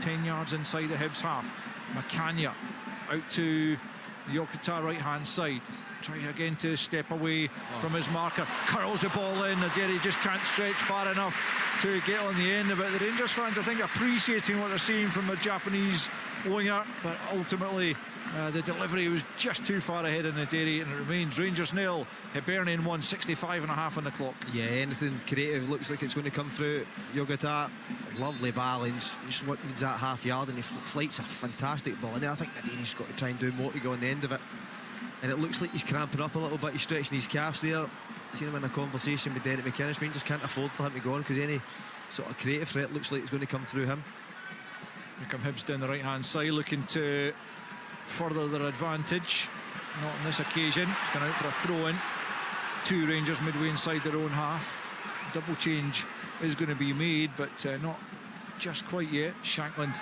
10 yards inside the Hibs half. Macania out to Yokota right hand side, trying again to step away from his marker, curls the ball in. Naderi just can't stretch far enough to get on the end of it. The Rangers fans, I think, appreciating what they're seeing from their Japanese winger, but ultimately the delivery was just too far ahead of Naderi, and it remains Rangers 0, Hibernian 1, 65.5 on the clock. Yeah, anything creative looks like it's going to come through. Yokota, lovely balance, just what needs that half yard, and he flights a fantastic ball in there. I think Naderi's got to try and do more to go on the end of it, and it looks like he's cramping up a little bit, he's stretching his calves there. Seen him in a conversation with Derek McInnes. Rangers can't afford for him to go on, because any sort of creative threat looks like it's going to come through him. Here come Hibs down the right hand side, looking to further their advantage. Not on this occasion. It's gone out for a throw-in. 2 Rangers midway inside their own half. Double change is going to be made, but not just quite yet. Shankland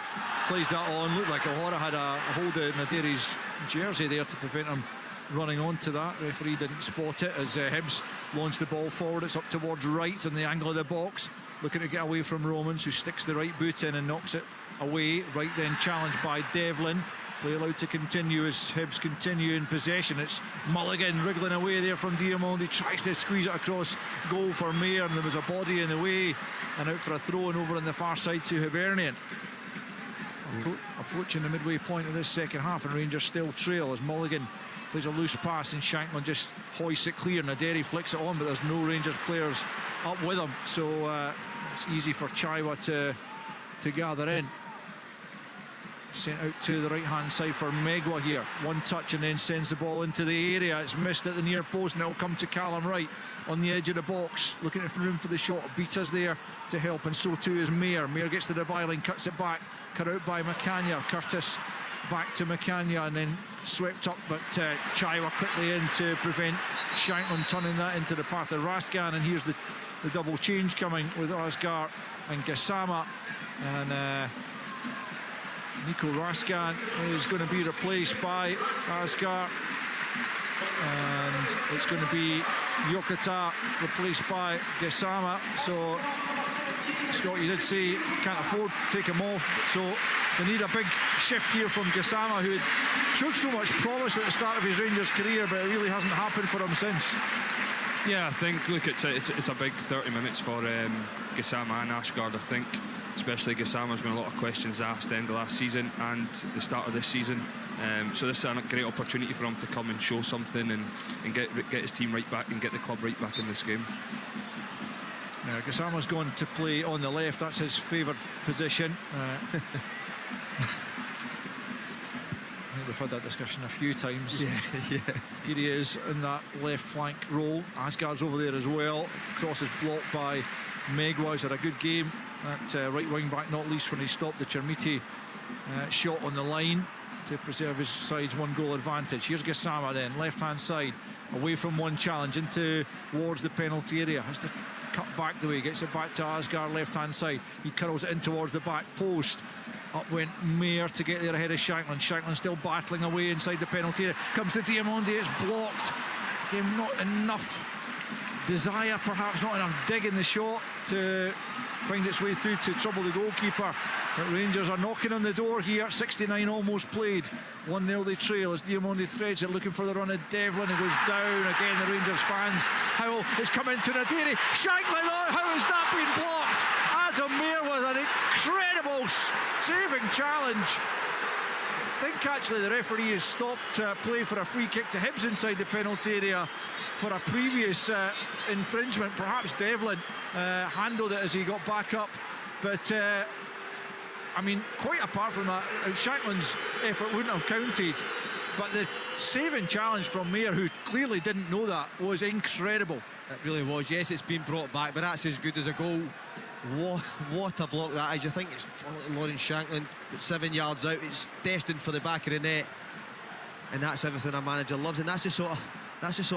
plays that on. Looked like O'Hara had a hold of Naderi's jersey there to prevent him running onto that. Referee didn't spot it as Hibs launched the ball forward. It's up towards right in the angle of the box, looking to get away from Romans, who sticks the right boot in and knocks it away. Right then challenged by Devlin. Play allowed to continue as Hibs continue in possession. It's Mulligan wriggling away there from Diamond. He tries to squeeze it across goal for Mayer, and there was a body in the way, and out for a throw-in over on the far side to Hibernian. Approaching the midway point of this second half, and Rangers still trail as Mulligan plays a loose pass and Shankland just hoists it clear. Naderi flicks it on, but there's no Rangers players up with him, so it's easy for Chaiwa to gather in. Sent out to the right hand side for Megwa here. One touch and then sends the ball into the area. It's missed at the near post, and it'll come to Callum Wright on the edge of the box, looking for room for the shot. Beata's there to help, and so too is Mayer. Mayer gets to the byline, cuts it back, cut out by McCanya. Curtis back to McCanya, and then swept up, but Chaiwa quickly in to prevent Shankland turning that into the path of Raskan. And here's the double change coming with Asgar and Gassama, and Nico Raskan is going to be replaced by Asgar, and it's going to be Yokota replaced by Gassama. So Scott, you did say you can't afford to take him off, so they need a big shift here from Gassama, who had showed so much promise at the start of his Rangers career, but it really hasn't happened for him since. Yeah, I think, look, it's a big 30 minutes for Gassama and Ashgard. I think especially Gassama's been a lot of questions asked at the end of last season and the start of this season, so this is a great opportunity for him to come and show something and get his team right back and get the club right back in this game. Gassama's going to play on the left. That's his favoured position. We've had that discussion a few times. Yeah. Here he is in that left flank role. Asgard's over there as well. Cross is blocked by Megwa. He's had a good game at right wing back, not least when he stopped the Chermiti shot on the line to preserve his side's 1-goal advantage. Here's Gassama then, left hand side, away from one challenge into towards the penalty area. Has to cut back the way, gets it back to Asgard, left hand side. He curls it in towards the back post. Up went Mayer to get there ahead of Shankland. Shankland still battling away inside the penalty area. Comes to Diamondi, it's blocked. Again, not enough desire, perhaps not enough dig in the shot to find its way through to trouble the goalkeeper. But Rangers are knocking on the door here. 69 almost played. 1-0 they trail as Diamondi threads it, looking for the run of Devlin. It goes down again. The Rangers fans howl. It's come into Naderi. Shankland, oh, how has that been blocked? Adam Mayer with an incredible saving challenge. I think actually the referee has stopped play for a free kick to Hibs inside the penalty area for a previous infringement. Perhaps Devlin handled it as he got back up, but I mean, quite apart from that, Shankland's effort wouldn't have counted, but the saving challenge from Mayer, who clearly didn't know that, was incredible. It really was. Yes, it's been brought back, but that's as good as a goal. What a block that is. I think it's Lawrence Shankland, but 7 yards out. It's destined for the back of the net, and that's everything a manager loves. And that's the sort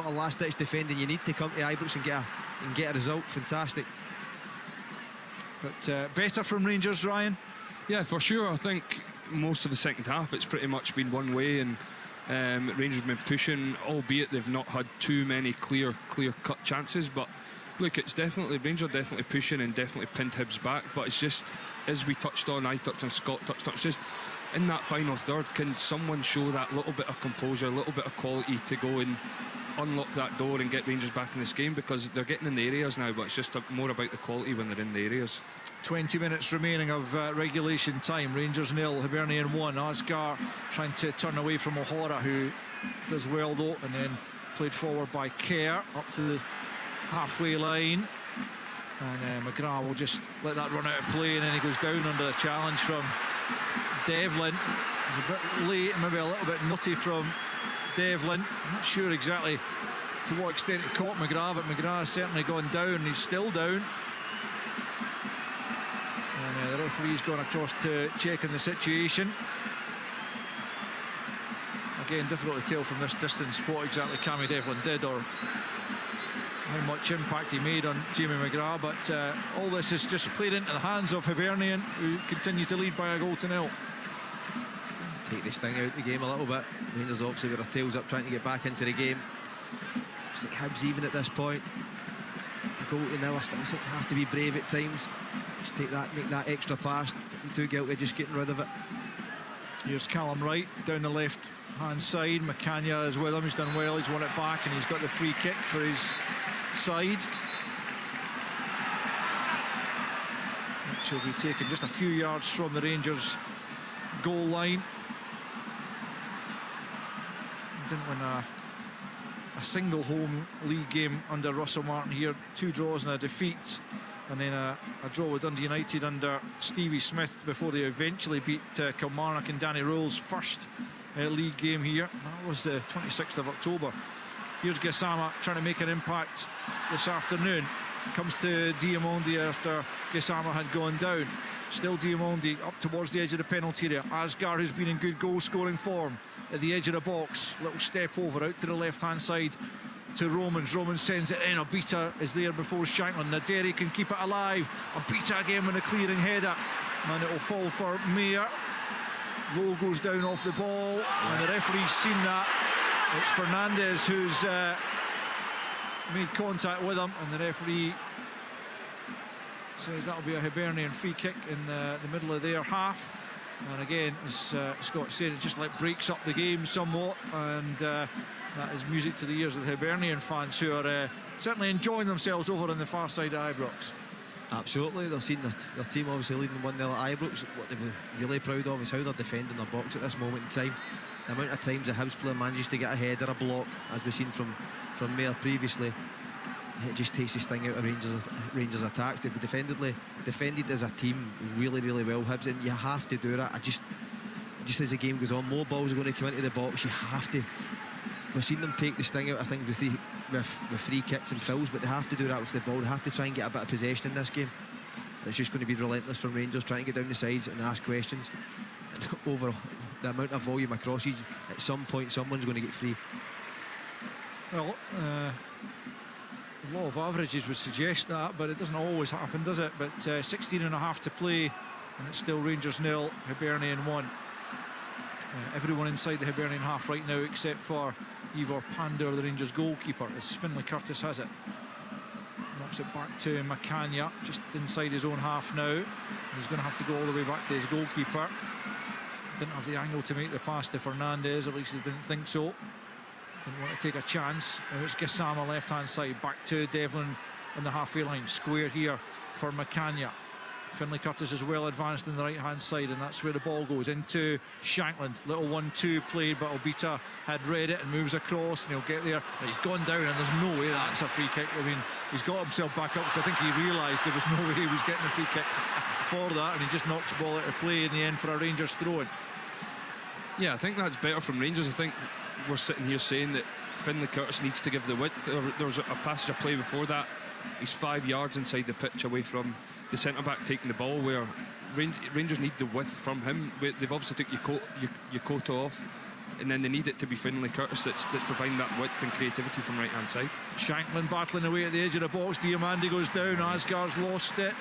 of last-ditch defending you need to come to Ibrox and get a result. Fantastic. But better from Rangers, Ryan. Yeah, for sure. I think most of the second half it's pretty much been one way, and Rangers have been pushing, albeit they've not had too many clear-cut chances. But Look, it's definitely, Rangers are definitely pushing and definitely pinned Hibs back, but it's just, as we touched on, I touched on, Scott touched on, it's just in that final third, can someone show that little bit of composure, a little bit of quality to go and unlock that door and get Rangers back in this game, because they're getting in the areas now, but it's just more about the quality when they're in the areas. 20 minutes remaining of regulation time. Rangers 0, Hibernian 1. Asgar trying to turn away from O'Hara, who does well though, and then played forward by Kerr up to the halfway line, and McGrath will just let that run out of play, and then he goes down under a challenge from Devlin. He's a bit late, maybe a little bit nutty from Devlin. I'm not sure exactly to what extent it caught McGrath, but McGrath has certainly gone down. He's still down, and the referee's gone across to check on the situation. Again, difficult to tell from this distance what exactly Cammy Devlin did or how much impact he made on Jamie McGrath, but all this is just played into the hands of Hibernian, who continue to lead by a goal to 0. Take this thing out of the game a little bit. Rangers obviously with their tails up trying to get back into the game. It's like Hibs even at this point. A goal to 0, I still think they have to be brave at times. Just take that, make that extra pass. They're too guilty of just getting rid of it. Here's Callum Wright down the left hand side. McCann is with him, he's done well, he's won it back, and he's got the free kick for his side, which will be taken just a few yards from the Rangers goal line. Didn't win a single home league game under Russell Martin here. 2 draws and a defeat, and then a draw with Dundee United under Stevie Smith before they eventually beat Kilmarnock in Danny Rowell's first league game here. That was the 26th of October. Here's Gassama trying to make an impact this afternoon. Comes to Diamondi after Gassama had gone down. Still Diamondi up towards the edge of the penalty area. Asgar, who's been in good goal scoring form, at the edge of the box. Little step over out to the left hand side to Romans. Romans sends it in. Obita is there before Shanklin. Naderi can keep it alive. Obita again with a clearing header, and it will fall for Mayer. Lowe goes down off the ball, and the referee's seen that. It's Fernandez who's made contact with him, and the referee says that'll be a Hibernian free kick in the middle of their half. And again, as Scott said, it just like breaks up the game somewhat, and that is music to the ears of the Hibernian fans, who are certainly enjoying themselves over on the far side of Ibrox. Absolutely, they've seen their team obviously leading 1-0 at Ibrox. What they were really proud of is how they're defending their box at this moment in time. The amount of times a Hibs player manages to get a header, a block, as we've seen from Mayer previously, it just takes the sting out of Rangers attacks. They've defended as a team really, really well, Hibs, and you have to do that. Just as the game goes on, more balls are going to come into the box. You have to. We've seen them take the sting out, I think, with free kicks and fouls, but they have to do that with the ball. They have to try and get a bit of possession in this game. It's just going to be relentless from Rangers, trying to get down the sides and ask questions. And overall, the amount of volume of crosses, at some point someone's going to get free. Well, the law of averages would suggest that, but it doesn't always happen, does it? But 16 and a half to play, and it's still Rangers 0, Hibernian 1. Everyone inside the Hibernian half right now, except for Ivor Pandor, the Rangers goalkeeper, as Finlay Curtis has it. Knocks it back to McCann, just inside his own half now. He's going to have to go all the way back to his goalkeeper. Didn't have the angle to make the pass to Fernandez, at least he didn't think so. Didn't want to take a chance. Now it's Gassama left hand side, back to Devlin on the halfway line. Square here for McCann. Finlay Curtis is well advanced in the right hand side, and that's where the ball goes into Shankland. Little 1-2 play, but Obita had read it and moves across, and he'll get there. And he's gone down, and there's no way that's a free kick. I mean, he's got himself back up, so I think he realised there was no way he was getting a free kick for that, and he just knocks the ball out of play in the end for a Rangers throw-in. Yeah, I think that's better from Rangers. I think we're sitting here saying that Finlay Curtis needs to give the width. There was a passage of play before that. He's 5 yards inside the pitch away from the centre-back taking the ball, where Rangers need the width from him. They've obviously took Yokota off, and then they need it to be Finlay Curtis that's providing that width and creativity from right-hand side. Shankland battling away at the edge of the box. Diamandi goes down. Asgar's lost it.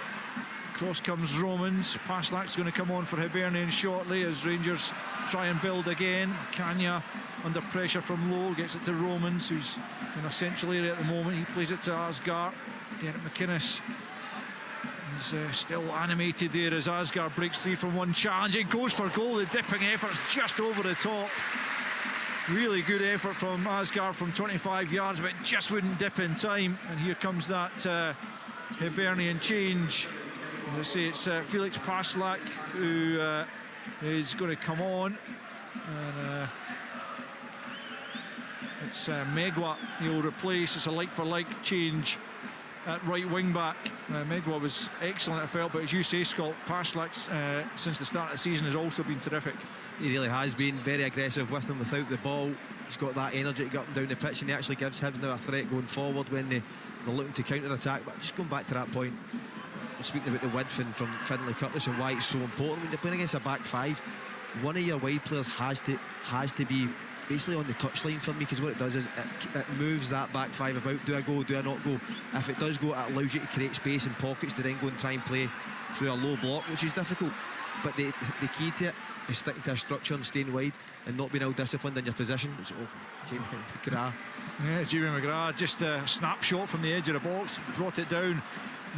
Cross comes Romans. Paslak's going to come on for Hibernian shortly as Rangers try and build again. Kanya under pressure from Lowe, gets it to Romans, who's in a central area at the moment. He plays it to Asgar. Derek McInnes is still animated there as Asgard breaks free from one challenge. He goes for goal. The dipping effort's just over the top. Really good effort from Asgard from 25 yards, but just wouldn't dip in time. And here comes that Hibernian change. As I say, it's Felix Paslak who is going to come on. And it's Megwa he'll replace. It's a like-for-like change at right wing back. Megwa was excellent, I felt, but as you say, Scott, Paslak since the start of the season has also been terrific. He really has been very aggressive with them without the ball. He's got that energy to get up and down the pitch, and he actually gives Hibs now a threat going forward when they're looking to counter-attack. But just going back to that point, speaking about the width from Finlay Curtis and why it's so important when you're playing against a back five, one of your wide players has to be basically on the touchline for me, because what it does is it moves that back five about. Do I go, do I not go? If it does go, it allows you to create space and pockets to then go and try and play through a low block, which is difficult. But the key to it is sticking to a structure and staying wide and not being ill-disciplined in your position. So, Jamie McGrath. Yeah, Jamie McGrath, just a snapshot from the edge of the box, brought it down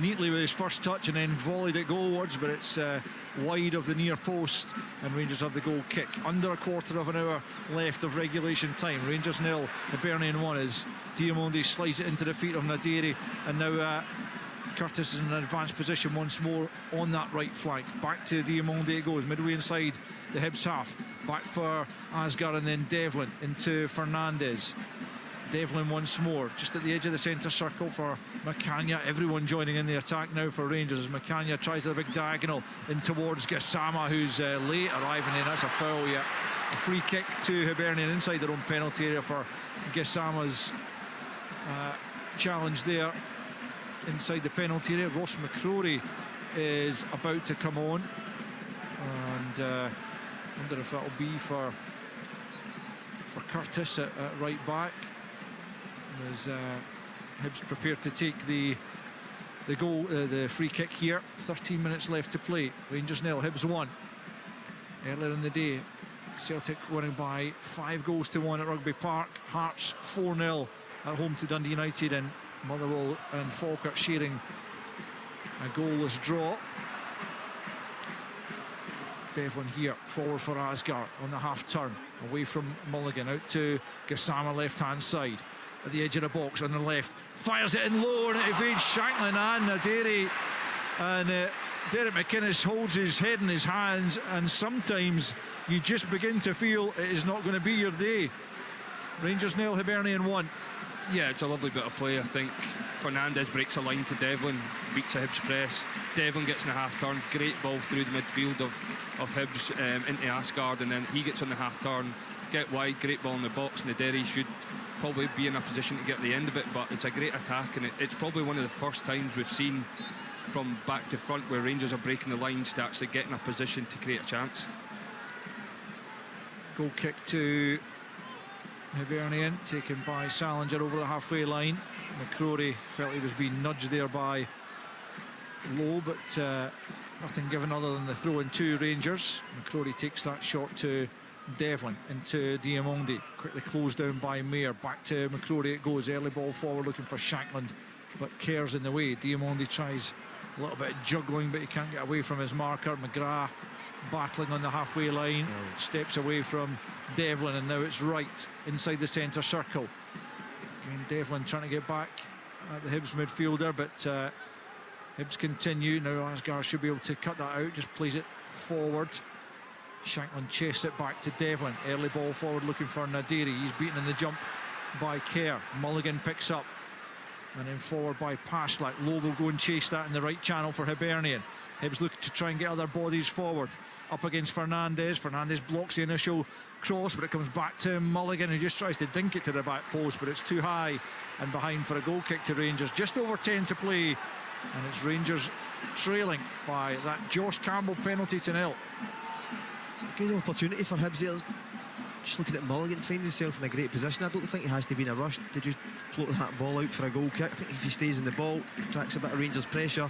neatly with his first touch and then volleyed it goalwards, but it's wide of the near post, and Rangers have the goal kick. Under a quarter of an hour left of regulation time. Rangers 0, Hibernian 1 as Diamonde slides it into the feet of Nadiri, and now Curtis is in an advanced position once more on that right flank. Back to Diamonde it goes, midway inside the Hibs half. Back for Asgard and then Devlin into Fernandez. Devlin once more, just at the edge of the centre circle for Macania. Everyone joining in the attack now for Rangers as Macania tries a big diagonal in towards Gassama, who's late arriving in. That's a foul, yeah. A free kick to Hibernian inside their own penalty area for Gassama's challenge there inside the penalty area. Ross McCrory is about to come on, and wonder if that'll be for Curtis at right back. As Hibs prepared to take the goal, the free kick here. 13 minutes left to play. Rangers 0, Hibs 1. Earlier in the day, Celtic winning by 5 goals to 1 at Rugby Park. Hearts 4-0 at home to Dundee United, and Motherwell and Falkirk sharing a goalless draw. Devlin here, forward for Asgard on the half turn, away from Mulligan, out to Gassama left hand side. At the edge of the box on the left, fires it in low and it evades Shanklin and Nadiri, and Derek McInnes holds his head in his hands, and sometimes you just begin to feel it is not going to be your day. Rangers 0, Hibernian 1. Yeah, it's a lovely bit of play. I think Fernandez breaks a line to Devlin, beats the Hibs press. Devlin gets in the half turn, great ball through the midfield of Hibs into Asgard, and then he gets on the half turn, get wide, great ball in the box, and Nadiri should probably be in a position to get the end of it, but it's a great attack, and it's probably one of the first times we've seen from back to front where Rangers are breaking the lines to actually get in a position to create a chance. Goal kick to Hibernian, taken by Salinger over the halfway line. McCrory felt he was being nudged there by Lowe, but nothing given other than the throw in to Rangers. McCrory takes that shot to Devlin into Diamonde, quickly closed down by Mayer. Back to McCrory it goes, early ball forward looking for Shankland, but Gers in the way. Diamonde tries a little bit of juggling, but he can't get away from his marker. McGrath battling on the halfway line, steps away from Devlin, and now it's right inside the centre circle. Again, Devlin trying to get back at the Hibs midfielder, but Hibs continue. Now Asgard should be able to cut that out, just plays it forward. Shanklin chased it back to Devlin. Early ball forward looking for Nadiri. He's beaten in the jump by Kerr. Mulligan picks up. And then forward by Paslak. Lowe will go and chase that in the right channel for Hibernian. Hibs look to try and get other bodies forward. Up against Fernandez. Fernandez blocks the initial cross, but it comes back to Mulligan, who just tries to dink it to the back post, but it's too high and behind for a goal kick to Rangers. Just over 10 to play. And it's Rangers trailing by that Josh Campbell penalty to 0. It's a good opportunity for Hibs here. Just looking at Mulligan, finds himself in a great position. I don't think he has to be in a rush to just float that ball out for a goal kick. I think if he stays in the ball, attracts a bit of Rangers pressure.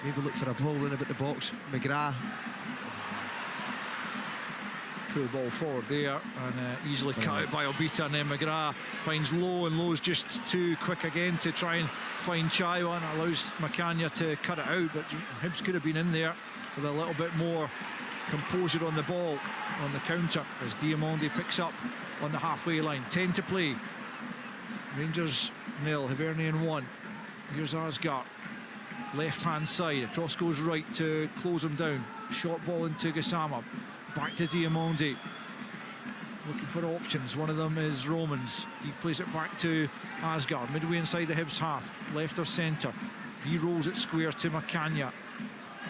Maybe look for a ball round about the box. McGrath throw the ball forward there and easily cut out by Obita, and then McGrath finds Lowe, and Lowe's just too quick again to try and find Chaiwa, and allows McCania to cut it out, but Hibs could have been in there with a little bit more composure on the ball on the counter as Diamondi picks up on the halfway line. 10 to play. Rangers 0, Hibernian 1. Here's Asgard, left hand side, across goes right to close him down. Short ball into Gassama, back to Diamondi, looking for options. One of them is Romans. He plays it back to Asgard, midway inside the Hibs half, left of centre. He rolls it square to Macania.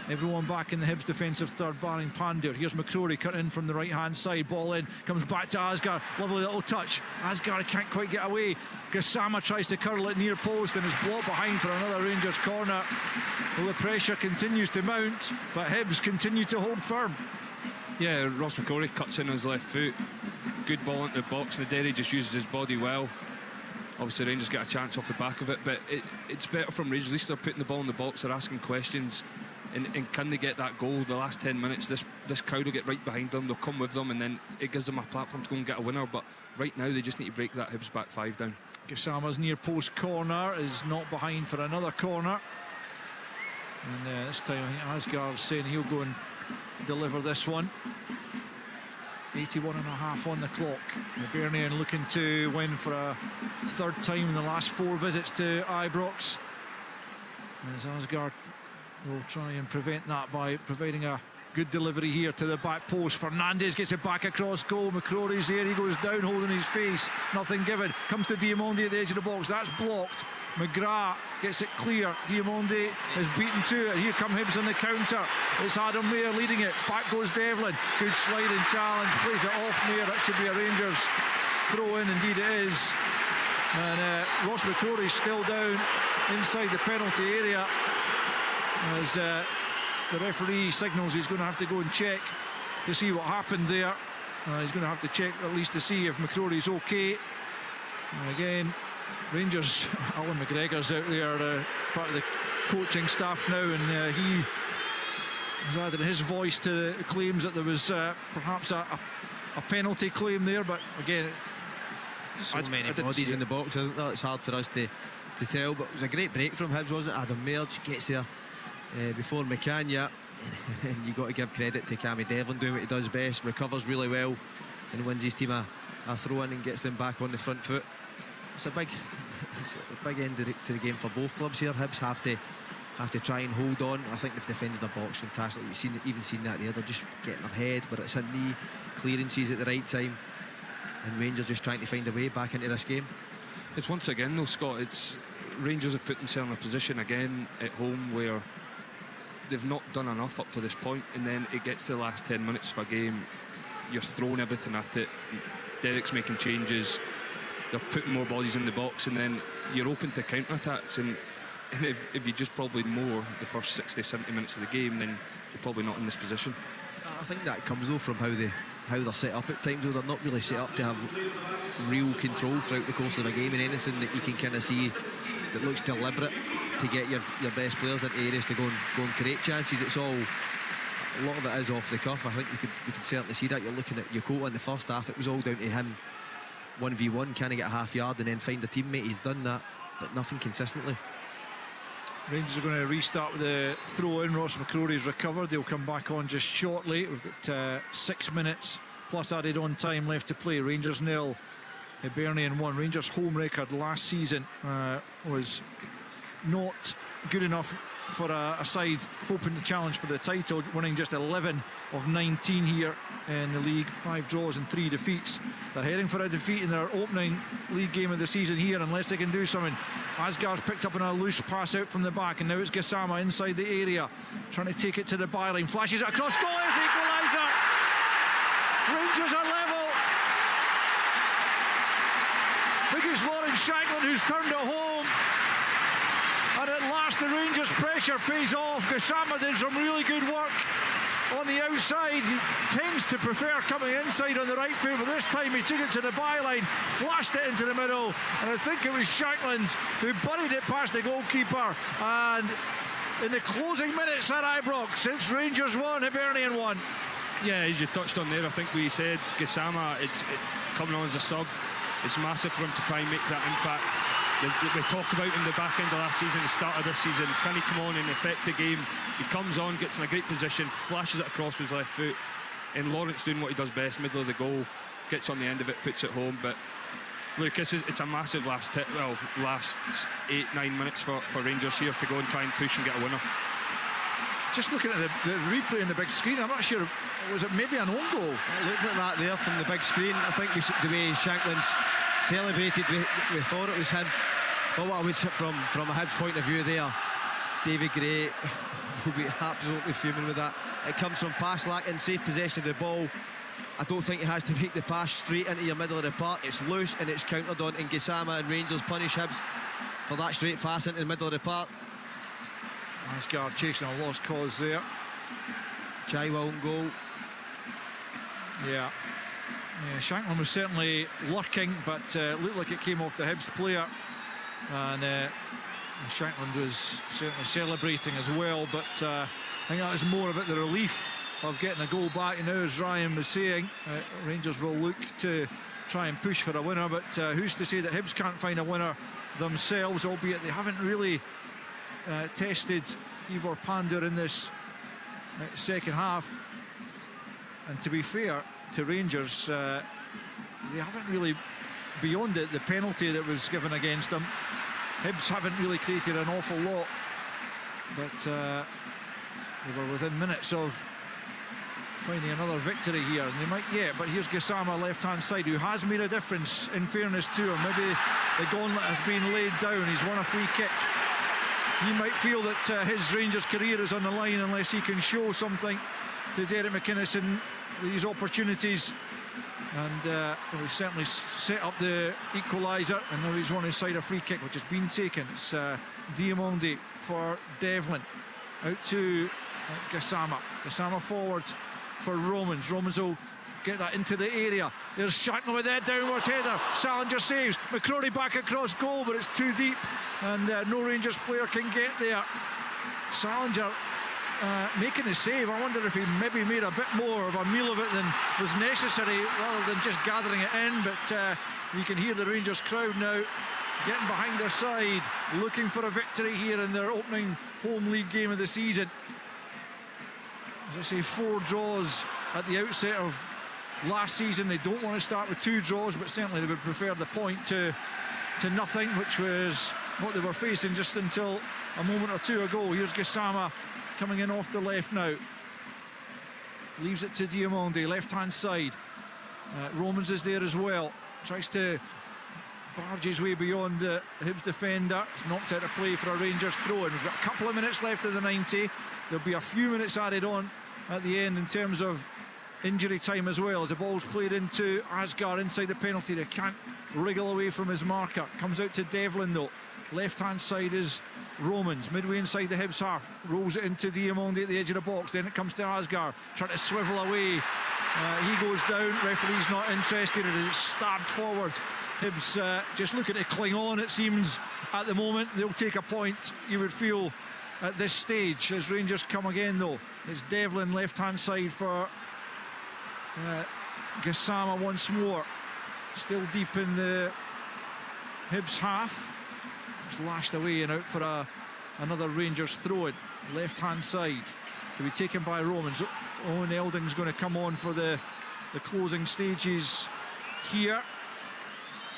Everyone back in the Hibs defensive third, barring Pandur. Here's McCrory cut in from the right hand side, ball in, comes back to Asgard, lovely little touch. Asgard can't quite get away. Gassama tries to curl it near post and is blocked behind for another Rangers corner. Well, the pressure continues to mount, but Hibs continue to hold firm. Yeah, Ross McCrory cuts in on his left foot, good ball into the box, and Derry just uses his body well. Obviously Rangers get a chance off the back of it, but it's better from Rangers. At least they're putting the ball in the box, they're asking questions. And can they get that goal? The last 10 minutes, this crowd will get right behind them, they'll come with them, and then it gives them a platform to go and get a winner. But right now they just need to break that Hibs back 5 down. Gassama's near post corner is not behind for another corner, and this time I think Asgard's saying he'll go and deliver this one. 81.5 on the clock. Hibernian looking to win for a third time in the last 4 visits to Ibrox, as Asgard will try and prevent that by providing a good delivery here to the back post. Fernandez gets it back across goal. McCrory's there, he goes down holding his face, nothing given. Comes to Diamondi at the edge of the box, that's blocked. McGrath gets it clear. Diamondi is beaten to it. Here come Hibs on the counter. It's Adam Mayer leading it. Back goes Devlin. Good sliding challenge. Plays it off Mayer. That should be a Rangers throw in. Indeed it is. And Ross McCrory's still down inside the penalty area as the referee signals he's going to have to go and check to see what happened there. He's going to have to check at least to see if McCrory's okay. And again, Rangers, Alan McGregor's out there, part of the coaching staff now, and he has added his voice to the claims that there was perhaps a penalty claim there, but again, so many bodies in the box, isn't there? It's hard for us to tell, but it was a great break from Hibs, wasn't it? Adam Mayer gets there before Macania, and you've got to give credit to Cammy Devlin doing what he does best, recovers really well and wins his team a throw in and gets them back on the front foot. It's a big end to the game for both clubs here. Hibs have to try and hold on. I think they've defended their box fantastic. You've even seen that there. They're just getting their head, but it's a knee clearances at the right time, and Rangers just trying to find a way back into this game. It's once again though, Scott, it's Rangers have put themselves in a position again at home where they've not done enough up to this point, and then it gets to the last 10 minutes of a game, you're throwing everything at it. Derek's making changes, they're putting more bodies in the box, and then you're open to counter-attacks, and if you just probably more the first 60-70 minutes of the game, then you're probably not in this position. I think that comes though from how they're set up at times, though. They're not really set up to have real control throughout the course of a game, and anything that you can kind of see that looks deliberate to get your best players into areas to go and create chances. It's all, a lot of it is off the cuff. I think you could certainly see that. You're looking at Yokota in the first half, it was all down to him 1v1, can he get a half yard and then find a teammate. He's done that, but nothing consistently. Rangers are going to restart with a throw in. Ross McCrory's recovered, they'll come back on just shortly. We've got 6 minutes plus added on time left to play. Rangers 0, Hibernian 1. Rangers' home record last season was not good enough for a side hoping to challenge for the title, winning just 11 of 19 here in the league, 5 draws and 3 defeats. They're heading for a defeat in their opening league game of the season here unless they can do something. Asgard picked up on a loose pass out from the back, and now it's Gassama inside the area trying to take it to the byline, flashes it across goal, there's the equaliser. Rangers are level. I think it's Lauren Shanklin who's turned it home. And at last the Rangers pressure pays off. Gassama did some really good work on the outside. He tends to prefer coming inside on the right foot, but this time he took it to the byline, flashed it into the middle, and I think it was Shankland who buried it past the goalkeeper. And in the closing minutes at Ibrox, it's Rangers 1, Hibernian 1. Yeah, as you touched on there, I think we said Gassama, it's coming on as a sub. It's massive for him to try and make that impact. We talk about in the back end of last season, the start of this season, can he come on and affect the game? He comes on, gets in a great position, flashes it across with his left foot, and Lawrence doing what he does best, middle of the goal, gets on the end of it, puts it home. But Lucas, it's a massive last 8-9 minutes for Rangers here to go and try and push and get a winner. Just looking at the replay on the big screen, I'm not sure, was it maybe an own goal? It looked like that there from the big screen. I think the way Shankland's celebrated, we thought it was him. But what I would say from a Hibs point of view there, David Gray will be absolutely fuming with that. It comes from Paslak in safe possession of the ball. I don't think he has to make the pass straight into your middle of the park. It's loose and it's countered on, and Gassama and Rangers punish Hibs for that straight pass into the middle of the park. Asgard chasing a lost cause there. Chai won't go. Yeah, Shankland was certainly lurking, but looked like it came off the Hibs player, and Shankland was certainly celebrating as well, but I think that was more about the relief of getting a goal back. And now, as Ryan was saying, Rangers will look to try and push for a winner, but who's to say that Hibs can't find a winner themselves, albeit they haven't really tested Ivor Pandur in this second half. And to be fair to Rangers, they haven't really, beyond the penalty that was given against them, Hibs haven't really created an awful lot, but they were within minutes of finding another victory here, and they might yet. But here's Gassama, left-hand side, who has made a difference, in fairness to him. Maybe the gauntlet has been laid down. He's won a free kick. He might feel that his Rangers career is on the line unless he can show something to Derek McInnes in these opportunities. And he certainly set up the equaliser, and now he's won his side a free kick which has been taken. It's Diamondi for Devlin, out to Gassama. Gassama forwards for Romans. Romans will get that into the area. There's Shankland with that downward header. Salinger saves. McCrory back across goal, but it's too deep, and no Rangers player can get there. Salinger making the save. I wonder if he maybe made a bit more of a meal of it than was necessary, rather than just gathering it in. But you can hear the Rangers crowd now getting behind their side, looking for a victory here in their opening home league game of the season. As I say, 4 draws at the outset of last season. They don't want to start with 2 draws, but certainly they would prefer the point to nothing, which was what they were facing just until a moment or two ago. Here's Gassama coming in off the left now. Leaves it to Diamondi, left-hand side. Romans is there as well. Tries to barge his way beyond the Hibs defender. It's knocked out of play for a Rangers throw-in. We've got a couple of minutes left of the 90. There'll be a few minutes added on at the end in terms of injury time as well, as the ball's played into Asgar inside the penalty. They can't wriggle away from his marker. Comes out to Devlin though. Left-hand side is Romans, midway inside the Hibs half. Rolls it into Diamondi at the edge of the box. Then it comes to Asgar, trying to swivel away. He goes down. Referee's not interested, and it's stabbed forward. Hibs just looking to cling on, it seems, at the moment. They'll take a point, you would feel, at this stage, as Rangers come again though. It's Devlin, left-hand side for Gassama once more. Still deep in the Hibs half. It's lashed away and out for another Rangers throw-in. Left-hand side to be taken by Romans. Owen Elding's going to come on for the closing stages here,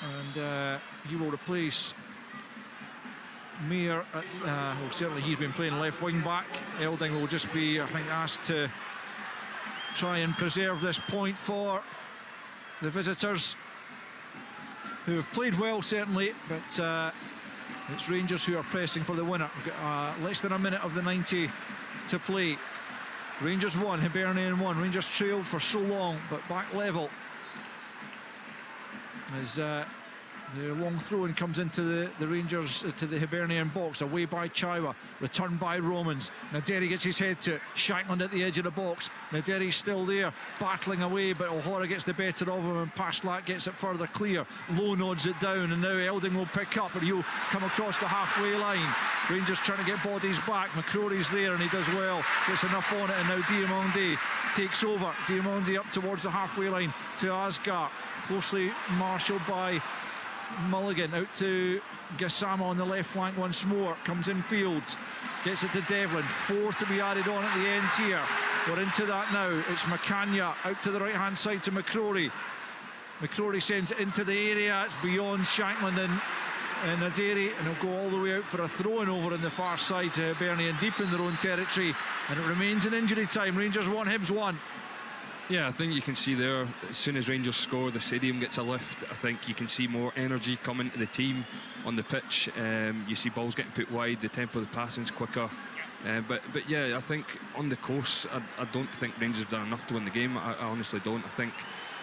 and he will replace Mayer. Well, certainly he's been playing left wing back. Elding will just be, I think, asked to try and preserve this point for the visitors, who have played well certainly, but it's Rangers who are pressing for the winner. We've got less than a minute of the 90 to play. Rangers 1, Hibernian 1. Rangers trailed for so long, but back level as The long throw in comes into the Rangers, to the Hibernian box, away by Chaiwa, returned by Romans. Now Derry gets his head to it. Shankland at the edge of the box. Now Derry's still there, battling away, but O'Hara gets the better of him, and Paslak gets it further clear. Lowe nods it down, and now Elding will pick up, and he'll come across the halfway line. Rangers trying to get bodies back. McCrory's there, and he does well. Gets enough on it, and now Diomande takes over. Diomande up towards the halfway line to Asgar, closely marshalled by Mulligan. Out to Gassama on the left flank once more. Comes in Fields, gets it to Devlin. 4 to be added on at the end here. We're into that now. It's McCanya out to the right hand side to McCrory. McCrory sends it into the area. It's beyond Shankland and Naderi, and he'll go all the way out for a throw-in over on the far side to Hibernian, deep in their own territory, and it remains in injury time. Rangers 1, Hibs 1. Yeah, I think you can see there, as soon as Rangers score, the stadium gets a lift. I think you can see more energy coming to the team on the pitch. You see balls getting put wide, the tempo of the passing's quicker. But yeah, I think on the course, I don't think Rangers have done enough to win the game. I honestly don't. I think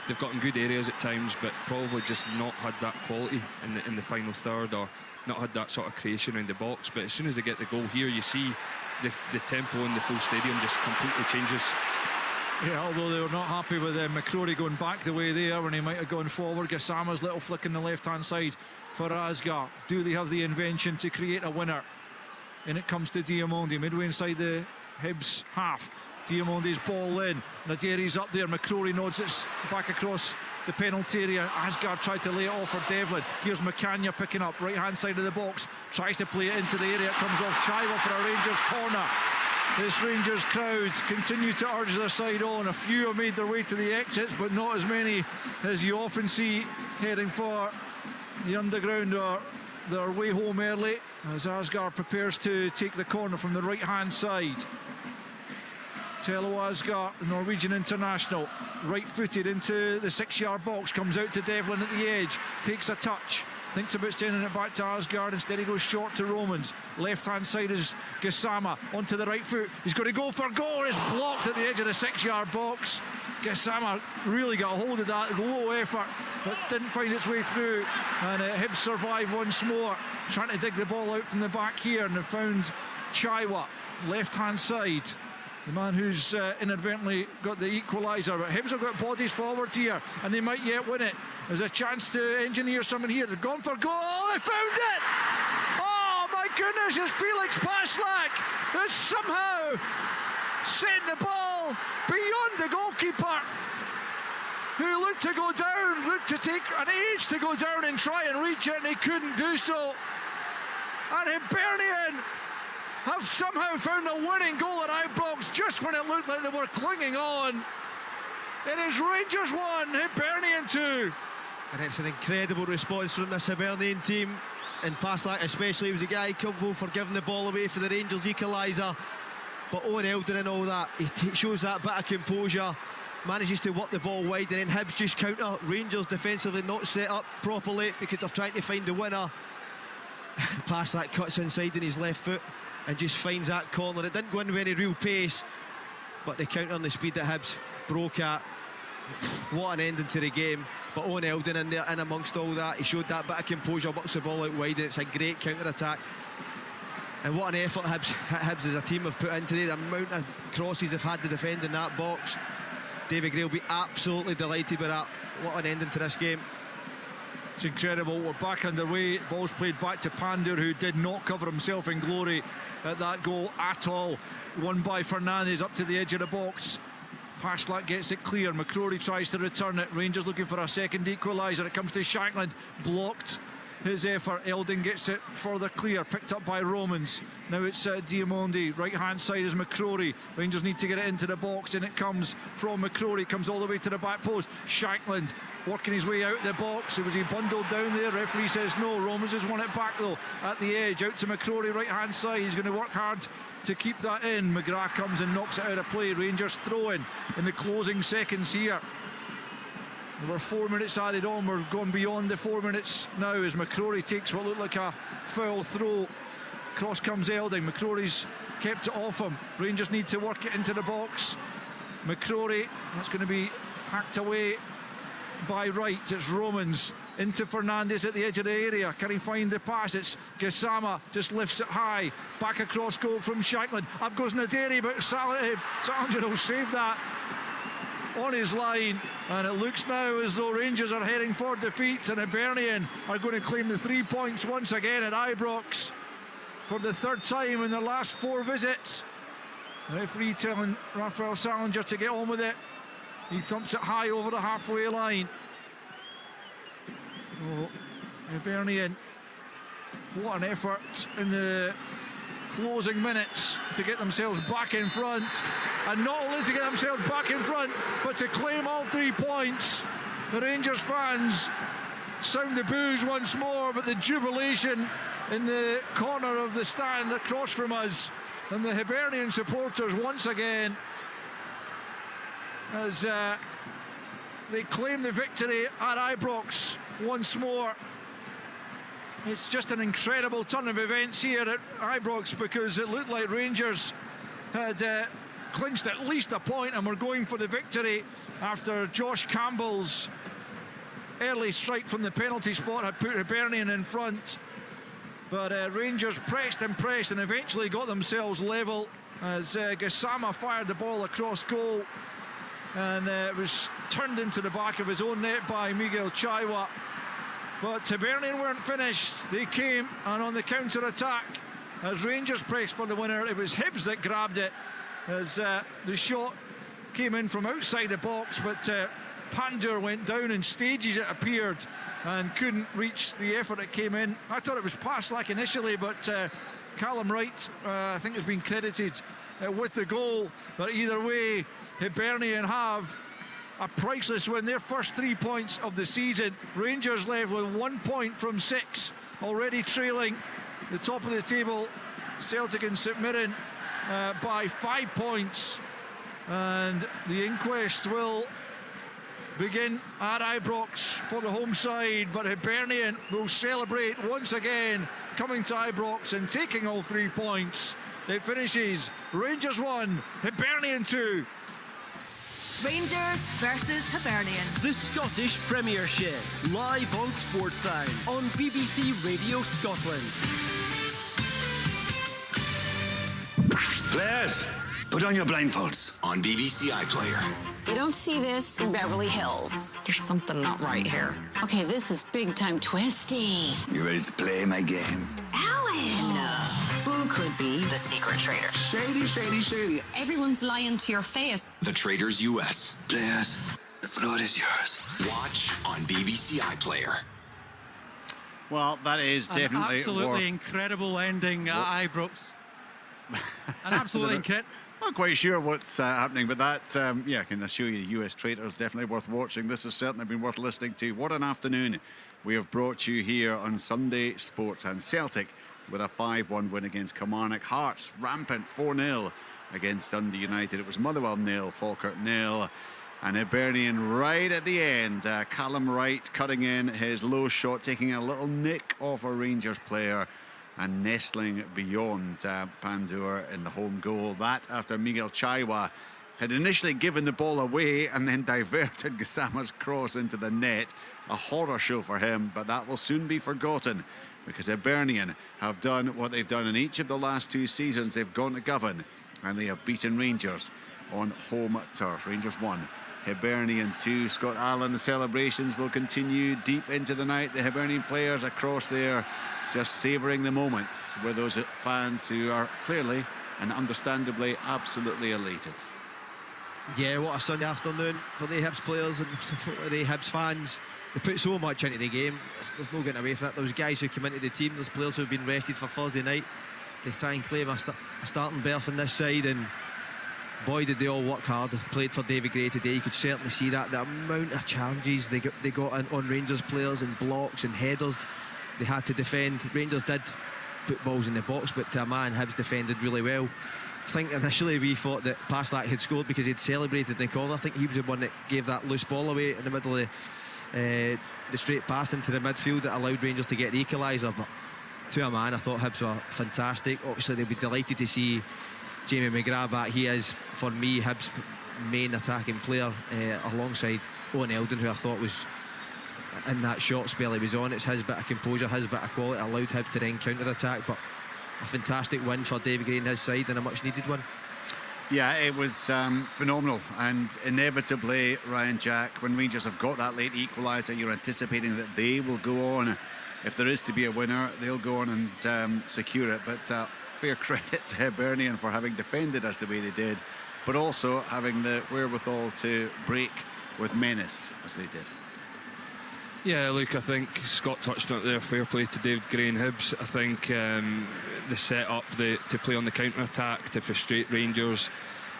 they've got in good areas at times, but probably just not had that quality in the final third, or not had that sort of creation around the box. But as soon as they get the goal here, you see the tempo in the full stadium just completely changes. Yeah, although they were not happy with McCrory going back the way they are when he might have gone forward. Gassama's little flick on the left-hand side for Asgar. Do they have the invention to create a winner? And it comes to Diomande, midway inside the Hibs half. Diamonde's ball in. Naderi's up there. McCrory nods it back across the penalty area. Asgar tried to lay it off for Devlin. Here's McCanya picking up, right-hand side of the box. Tries to play it into the area. It comes off Chaiwa for a Rangers corner. This Rangers crowd continue to urge their side on. A few have made their way to the exits, but not as many as you often see heading for the underground or their way home early, as Asgar prepares to take the corner from the right-hand side. Tello Asgar, Norwegian international, right-footed into the 6-yard box, comes out to Devlin at the edge, takes a touch, thinks about sending it back to Asgard. Instead he goes short to Romans. Left-hand side is Gassama onto the right foot. He's going to go for goal. It's blocked at the edge of the 6-yard box. Gassama really got hold of that. Low effort, but didn't find its way through. And Hibs survive once more, trying to dig the ball out from the back here. And they found Chaiwa, left-hand side. The man who's inadvertently got the equaliser. But Hibs have got bodies forward here, and they might yet win it. There's a chance to engineer something here. They've gone for goal. Oh, they found it! Oh, my goodness, it's Felix Paslak that somehow sent the ball beyond the goalkeeper, who looked to go down, looked to take an age to go down and try and reach it, and he couldn't do so. And Hibernian have somehow found a winning goal at Ibrox just when it looked like they were clinging on. It is Rangers 1, Hibernian 2. And it's an incredible response from this Hibernian team, and Paslak especially was the guy capable for giving the ball away for the Rangers equaliser. But Owen Eldon and all that, he shows that bit of composure, manages to work the ball wide, and then Hibs just counter. Rangers defensively not set up properly because they're trying to find the winner. Paslak cuts inside in his left foot and just finds that corner. It didn't go in with any real pace, but the counter and the speed that Hibs broke at, what an ending to the game. But Owen Eldon in there, in amongst all that, he showed that bit of composure, works the ball out wide, and it's a great counter-attack. And what an effort Hibs as a team have put into it. The amount of crosses they've had to defend in that box. David Gray will be absolutely delighted with that. What an ending to this game. It's incredible. We're back underway. Ball's played back to Pandur, who did not cover himself in glory at that goal at all. Won by Fernandes up to the edge of the box. Paslak gets it clear. McCrory tries to return it. Rangers looking for a second equaliser. It comes to Shankland. Blocked his effort. Eldon gets it further clear. Picked up by Romans. Now it's Diomande. Right hand side is McCrory. Rangers need to get it into the box, and it comes from McCrory. Comes all the way to the back post. Shankland working his way out of the box. Was he bundled down there? Referee says no. Romans has won it back though at the edge. Out to McCrory, right hand side. He's going to work hard to keep that in. McGrath comes and knocks it out of play. Rangers throwing in the closing seconds here. There were 4 minutes added on. We're going beyond the 4 minutes now as McCrory takes what looked like a foul throw. Cross comes Elding. McCrory's kept it off him. Rangers need to work it into the box. McCrory, that's going to be hacked away by Wright. It's Romans into Fernandes at the edge of the area. Can he find the pass? It's Gassama, just lifts it high. Back across goal from Shankland. Up goes Naderi, but Salinger will save that on his line. And it looks now as though Rangers are heading for defeat, and Hibernian are going to claim the 3 points once again at Ibrox for the third time in their last 4 visits. The referee telling Raphael Salinger to get on with it. He thumps it high over the halfway line. Oh, Hibernian, what an effort in the closing minutes to get themselves back in front, and not only to get themselves back in front, but to claim all 3 points. The Rangers fans sound the boos once more, but the jubilation in the corner of the stand across from us, and the Hibernian supporters once again as they claim the victory at Ibrox once more. It's just an incredible turn of events here at Ibrox, because it looked like Rangers had clinched at least a point and were going for the victory after Josh Campbell's early strike from the penalty spot had put Hibernian in front. But Rangers pressed and pressed and eventually got themselves level as Gassama fired the ball across goal, and it was turned into the back of his own net by Miguel Chaiwa. But Hibernian weren't finished. They came, and on the counter-attack, as Rangers pressed for the winner, it was Hibs that grabbed it as the shot came in from outside the box, but Pandur went down in stages, it appeared, and couldn't reach the effort that came in. I thought it was pass like initially, but Callum Wright, I think, has been credited with the goal. But either way, Hibernian have a priceless win, their first 3 points of the season. Rangers left with 1 point from 6, already trailing the top of the table, Celtic and St Mirren, by 5 points. And the inquest will begin at Ibrox for the home side, but Hibernian will celebrate once again coming to Ibrox and taking all 3 points. It finishes Rangers 1, Hibernian 2. Rangers versus Hibernian. The Scottish Premiership, live on Sportsound on BBC Radio Scotland. Players, put on your blindfolds on BBC iPlayer. You don't see this in Beverly Hills. There's something not right here. Okay, this is big time twisty. You ready to play my game? Alan! Who could be the secret traitor? Shady, shady, shady. Everyone's lying to your face. The Traders US. Players, the floor is yours. Watch on BBC iPlayer. Well, that is definitely an absolutely worth... incredible ending at Ibrox. An absolutely incredible. Not quite sure what's happening, but that, yeah, I can assure you, the US Traders definitely worth watching. This has certainly been worth listening to. What an afternoon we have brought you here on Sunday Sports. And Celtic with a 5-1 win against Kilmarnock. Hearts rampant 4-0 against Dundee United. It was Motherwell 0, Falkirk 0. And Hibernian right at the end. Callum Wright cutting in his low shot, taking a little nick off a Rangers player and nestling beyond Pandur in the home goal. That after Miguel Chaiwa had initially given the ball away and then diverted Gassama's cross into the net. A horror show for him, but that will soon be forgotten, because Hibernian have done what they've done in each of the last 2 seasons. They've gone to Govan and they have beaten Rangers on home turf. Rangers 1, Hibernian 2. Scott Allen, the celebrations will continue deep into the night. The Hibernian players across there just savouring the moments with those fans who are clearly and understandably absolutely elated. Yeah, what a Sunday afternoon for the Hibs players and the Hibs fans. They put so much into the game. There's no getting away from it. Those guys who come into the team, those players who've been rested for Thursday night, they try and claim a starting berth on this side, and boy did they all work hard. They played for David Gray today. You could certainly see that, the amount of challenges they got on Rangers players, and blocks and headers they had to defend. Rangers did put balls in the box, but to a man, Hibs defended really well. I think initially we thought that Paslak had scored because he'd celebrated in the corner. I think he was the one that gave that loose ball away in the middle of the straight pass into the midfield that allowed Rangers to get the equaliser. But to a man, I thought Hibs were fantastic. Obviously they'll be delighted to see Jamie McGrath back. He is, for me, Hibs' main attacking player, alongside Owen Eldon, who I thought was in that short spell he was on. It's his bit of composure, his bit of quality allowed Hibs to then counter-attack, but a fantastic win for David Gray and his side, and a much needed one. Yeah, it was phenomenal, and inevitably, Ryan, Jack, when Rangers have got that late equaliser, you're anticipating that they will go on. If there is to be a winner, they'll go on and secure it. But fair credit to Hibernian for having defended us the way they did, but also having the wherewithal to break with menace as they did. Yeah, look, I think Scott touched on it there. Fair play to David Gray and Hibs. I think the set-up, to play on the counter-attack, to frustrate Rangers.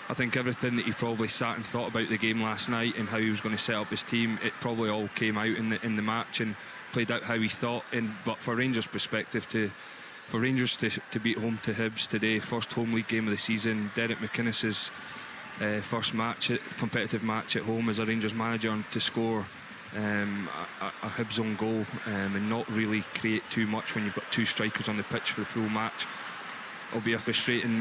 I think everything that he probably sat and thought about the game last night and how he was going to set up his team, it probably all came out in the match and played out how he thought. But for Rangers' perspective, for Rangers to beat home to Hibs today, first home league game of the season, Derek McInnes' first competitive match at home as a Rangers manager, and to score a Hibs own goal and not really create too much when you've got two strikers on the pitch for the full match. It'll be a frustrating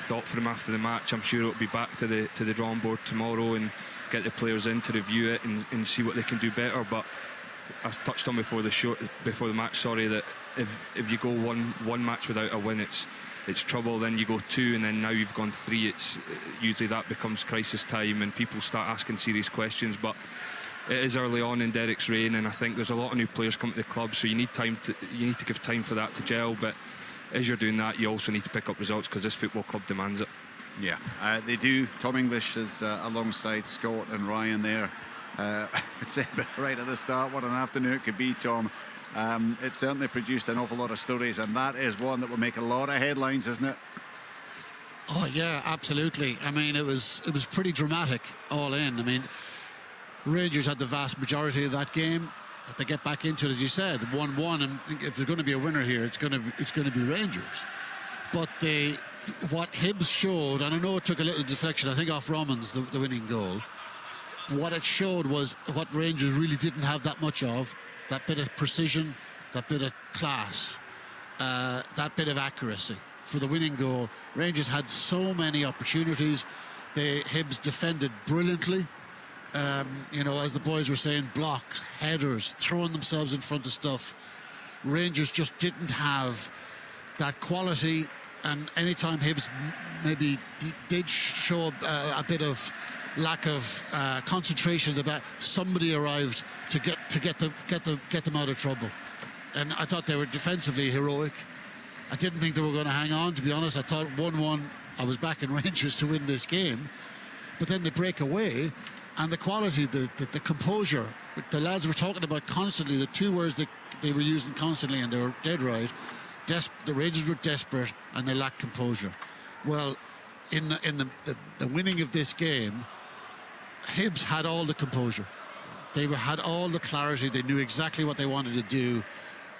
thought for him after the match. I'm sure it'll be back to the drawing board tomorrow and get the players in to review it and see what they can do better. But as touched on before the match, that if you go one match without a win, it's trouble. Then you go two, and then now you've gone three. It's usually that becomes crisis time, and people start asking serious questions. But it is early on in Derek's reign, and I think there's a lot of new players coming to the club, so you need to give time for that to gel. But as you're doing that, you also need to pick up results because this football club demands it. Yeah, they do. Tom English is alongside Scott and Ryan there. I'd say right at the start, what an afternoon it could be, Tom. It certainly produced an awful lot of stories, and that is one that will make a lot of headlines, isn't it? Oh yeah, absolutely. I mean, it was pretty dramatic all in. I mean, Rangers had the vast majority of that game. If they get back into it, as you said, 1-1, and if there's going to be a winner here, it's going to be Rangers. But what Hibs showed, and I know it took a little deflection, I think off Romans, the winning goal. What it showed was what Rangers really didn't have that much of: that bit of precision, that bit of class, that bit of accuracy for the winning goal. Rangers had so many opportunities. The Hibs defended brilliantly. As the boys were saying, blocks, headers, throwing themselves in front of stuff. Rangers just didn't have that quality, and anytime Hibs maybe did show a bit of lack of concentration, that somebody arrived to get them out of trouble. And I thought they were defensively heroic. I didn't think they were going to hang on, to be honest. I thought 1-1, I was backing Rangers to win this game, but then they break away. And the quality, the composure, the lads were talking about constantly, the two words that they were using constantly, and they were dead right. The Rangers were desperate and they lacked composure. Well, in the winning of this game, Hibs had all the composure. They had all the clarity. They knew exactly what they wanted to do,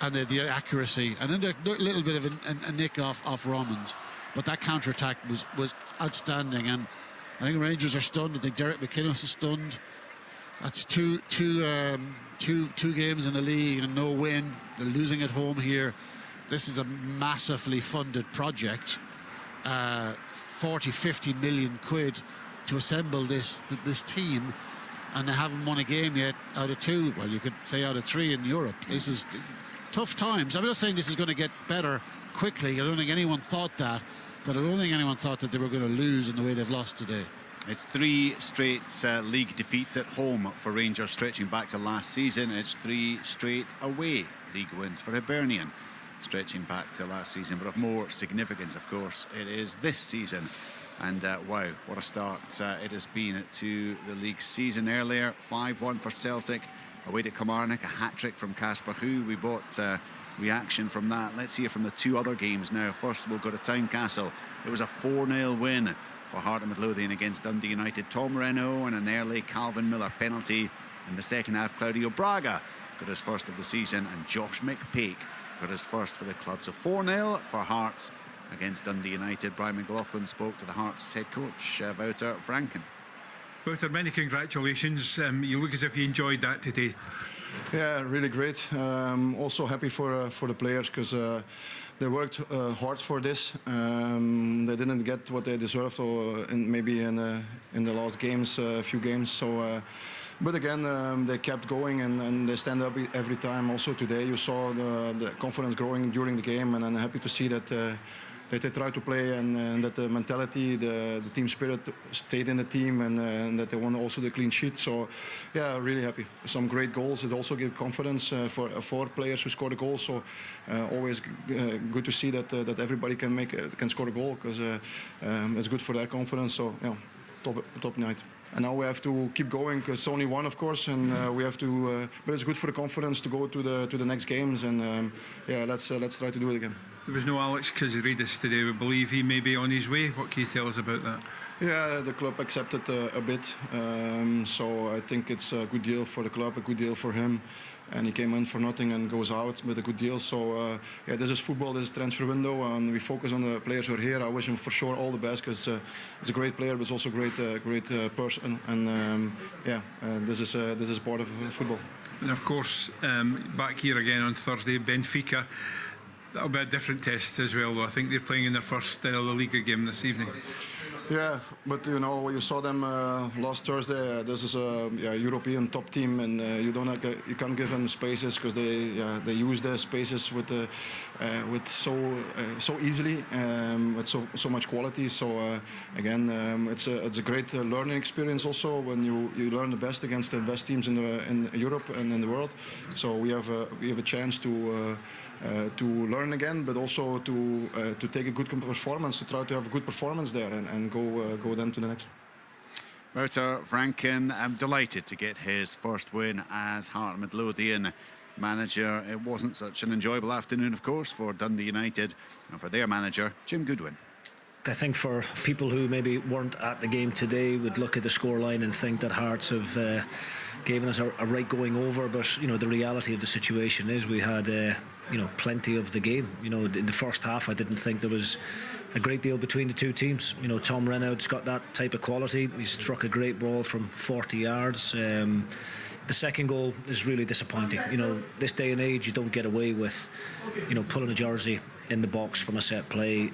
and the accuracy, and then a little bit of a nick off Romans. But that counter-attack was outstanding, and I think Rangers are stunned. I think Derek McInnes is stunned. That's two games in the league and no win. They're losing at home here. This is a massively funded project. 40-50 million quid to assemble this team, and they haven't won a game yet out of two. Well, you could say out of three in Europe. This is tough times. I'm not saying this is going to get better quickly. I don't think anyone thought that. But I don't think anyone thought that they were going to lose in the way they've lost today. It's 3 straight league defeats at home for Rangers, stretching back to last season. It's 3 straight away league wins for Hibernian, stretching back to last season. But of more significance, of course, it is this season. And wow, what a start it has been to the league season. Earlier, 5-1 for Celtic away to Kilmarnock, a hat-trick from Casper Hu. We bought reaction from that. Let's hear from the 2 other games now. First, we'll go to Tynecastle. It was a 4-0 win for Heart of Midlothian against Dundee United. Tom Reno and an early Calvin Miller penalty. In the second half, Claudio Braga got his first of the season, and Josh McPake got his first for the club. So 4-0 for Hearts against Dundee United. Brian McLaughlin spoke to the Hearts head coach, Wouter Franken. Wouter, many congratulations. You look as if you enjoyed that today. Yeah, really great. Also happy for the players, because they worked hard for this. They didn't get what they deserved, or maybe in the last games, a few games. So But again, they kept going and they stand up every time. Also today, you saw the confidence growing during the game, and I'm happy to see that they try to play and that the mentality, the team spirit stayed in the team, and that they won also the clean sheet. So, yeah, really happy. Some great goals. It also gives confidence for players who score the goal. So, always good to see that everybody can score a goal, because it's good for their confidence. So, yeah, top night. And now we have to keep going, because it's only one, of course, and we have to. But it's good for the confidence to go to the next games, and yeah, let's try to do it again. There was no Alex Kazarides today. We believe he may be on his way. What can you tell us about that? Yeah, the club accepted a bit, so I think it's a good deal for the club, a good deal for him, and he came in for nothing and goes out with a good deal. So yeah, this is football, this is transfer window, and we focus on the players who are here. I wish him for sure all the best, because he's a great player, but he's also a great person, and yeah, this is part of football. And of course, back here again on Thursday, Benfica. That'll be a different test as well, though. I think they're playing in their first La Liga game this evening. Yeah, but you know, you saw them last Thursday. This is a European top team, and you can't give them spaces, because they use their spaces with so easily, with so much quality. So again, it's a great learning experience also, when you learn the best against the best teams in Europe and in the world. So we have a chance to learn again, but also to take a good performance, to try to have a good performance there, and go then to the next. Wouter Franken, I'm delighted to get his first win as Heart Midlothian manager. It wasn't such an enjoyable afternoon, of course, for Dundee United and for their manager, Jim Goodwin. I think for people who maybe weren't at the game today would look at the scoreline and think that Hearts have given us a right going over, but you know, the reality of the situation is we had plenty of the game. You know, in the first half I didn't think there was a great deal between the two teams. You know, Tom Renaud's got that type of quality. He struck a great ball from 40 yards. The second goal is really disappointing. You know, this day and age, you don't get away with, pulling a jersey in the box from a set play.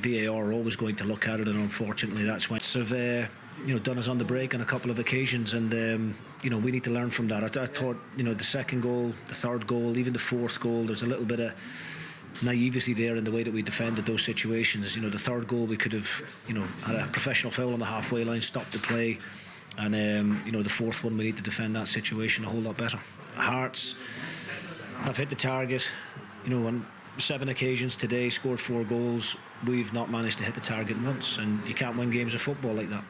VAR are always going to look at it, and unfortunately, that's when have done us on the break on a couple of occasions, and we need to learn from that. I thought, the second goal, the third goal, even the fourth goal, there's a little bit of naivety there in the way that we defended those situations. The third goal, we could have, had a professional foul on the halfway line, stopped the play. And the fourth one, we need to defend that situation a whole lot better. Hearts have hit the target, on 7 occasions today, scored 4 goals. We've not managed to hit the target once, and you can't win games of football like that.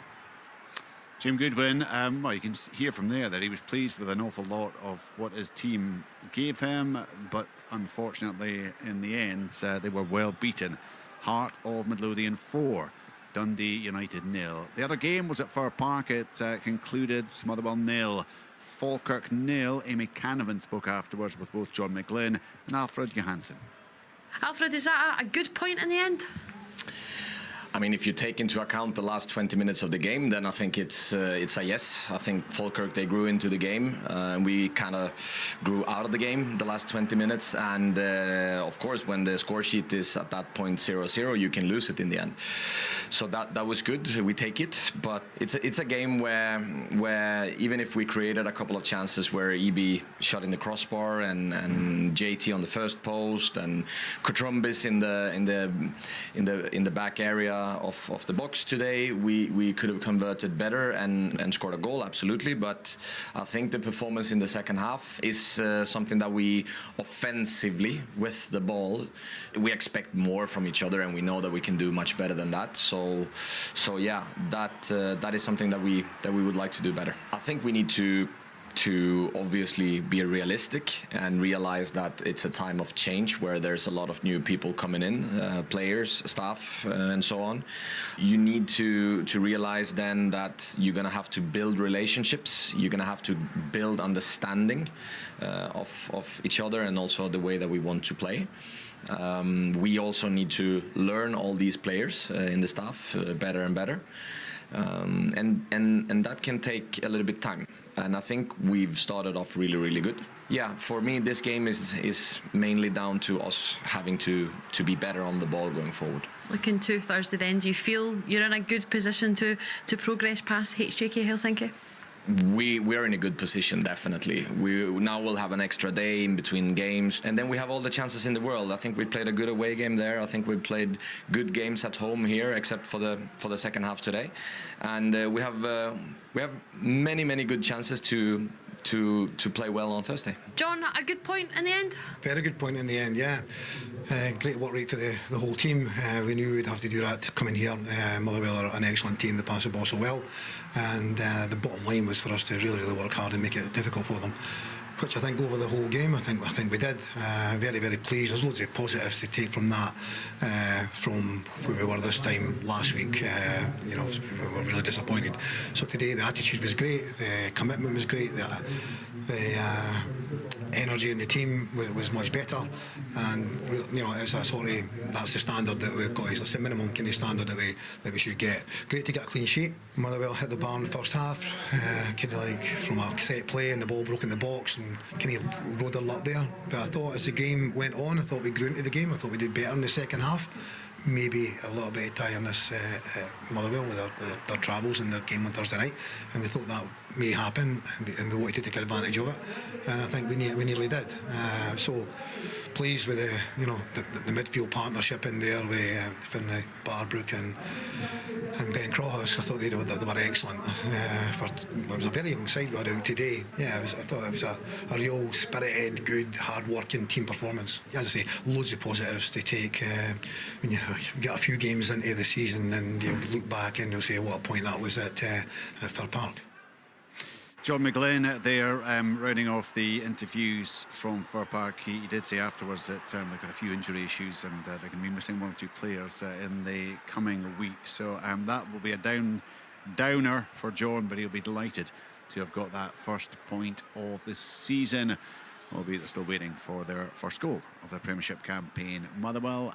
Jim Goodwin, well, you can hear from there that he was pleased with an awful lot of what his team gave him, but unfortunately, in the end, they were well beaten. Heart of Midlothian 4. Dundee United 0. The other game was at Fir Park. It concluded Motherwell 0, Falkirk 0. Amy Canavan spoke afterwards with both John McGlynn and Alfred Johansson. Alfred, is that a good point in the end? I mean, if you take into account the last 20 minutes of the game, then I think it's a yes. I think Falkirk, they grew into the game. We kind of grew out of the game the last 20 minutes. And of course, when the score sheet is at that point 0-0, you can lose it in the end. So that was good. We take it. But it's a game where even if we created a couple of chances where EB shot in the crossbar and JT on the first post and Kotrumbis in the back area of the box today, we could have converted better and scored a goal, absolutely. But I think the performance in the second half is something that we offensively with the ball, we expect more from each other, and we know that we can do much better than that. So yeah, that is something that we would like to do better. I think we need to obviously be realistic and realize that it's a time of change where there's a lot of new people coming in, players, staff, and so on. You need to realize then that you're going to have to build relationships. You're going to have to build understanding of each other and also the way that we want to play. We also need to learn all these players in the staff better and better. And that can take a little bit time. And I think we've started off really, really good. Yeah, for me, this game is mainly down to us having to be better on the ball going forward. Looking to Thursday then, do you feel you're in a good position to progress past HJK Helsinki? we're in a good position, definitely. We now will have an extra day in between games, and then we have all the chances in the world. I think we played a good away game there. I think we played good games at home here, except for the second half today, and we have many good chances to play well on Thursday. John, a good point in the end? Very good point in the end, yeah. Great work rate for the whole team. We knew we'd have to do that coming here. Motherwell are an excellent team. They pass the ball so well, and the bottom line was for us to really work hard and make it difficult for them, which I think over the whole game I think we did. Very pleased. There's loads of positives to take from that, from where we were this time last week. We were really disappointed. So today the attitude was great, the commitment was great, the energy in the team was much better, and it's a sort of, that's the standard that we've got. It's the minimum kind of standard that we should get. Great to get a clean sheet. Motherwell hit the bar in the first half, kind of like from a set play, and the ball broke in the box and kind of rode their luck there. But I thought as the game went on, I thought we grew into the game. I thought we did better in the second half. Maybe a little bit of tiredness Motherwell with their travels and their game on Thursday night, and we thought that may happen, and we wanted to take advantage of it, and I think we nearly did. So pleased with the midfield partnership in there with Finlay, Barbrook and Ben Crowhouse. I thought they were excellent. It was a very young side we had out today. Yeah, I thought it was a real spirited, good, hard-working team performance. As I say, loads of positives to take. When you get a few games into the season and you look back and you'll say what a point that was at Fir Park. John McGlynn there, rounding off the interviews from Fir Park. He did say afterwards that they've got a few injury issues and they're going to be missing one or two players in the coming weeks. So that will be a downer for John, but he'll be delighted to have got that first point of the season. Albeit they're still waiting for their first goal of the Premiership campaign. Motherwell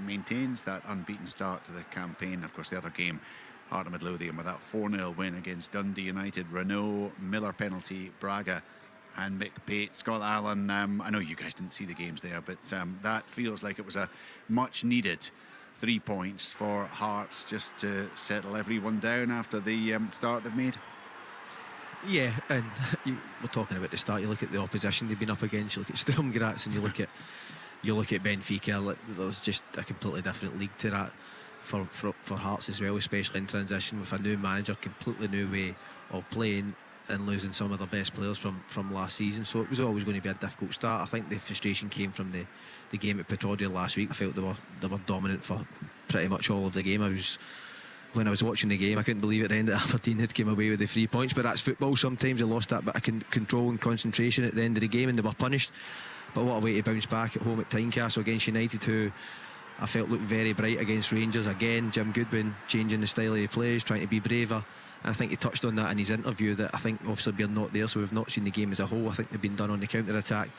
maintains that unbeaten start to the campaign. Of course, the other game, Heart of Midlothian, with that 4-0 win against Dundee United. Renault, Miller penalty, Braga and Mick Pate. Scott Allen, I know you guys didn't see the games there, but that feels like it was a much needed 3 points for Hearts just to settle everyone down after the start they've made. Yeah, and we're talking about the start. You look at the opposition they've been up against. You look at Sturm Graz, and you look at Benfica. There's just a completely different league to that for Hearts as well, especially in transition with a new manager, completely new way of playing, and losing some of their best players from last season. So it was always going to be a difficult start. I think the frustration came from the game at Pretoria last week. I felt they were dominant for pretty much all of the game. When I was watching the game, I couldn't believe at the end that Aberdeen had come away with the 3 points, but that's football. Sometimes they lost that bit of control and concentration at the end of the game, and they were punished. But what a way to bounce back at home at Tynecastle against United, who I felt looked very bright against Rangers. Again, Jim Goodwin changing the style he plays, trying to be braver. And I think he touched on that in his interview, that I think obviously we're not there, so we've not seen the game as a whole. I think they've been done on the counter-attack,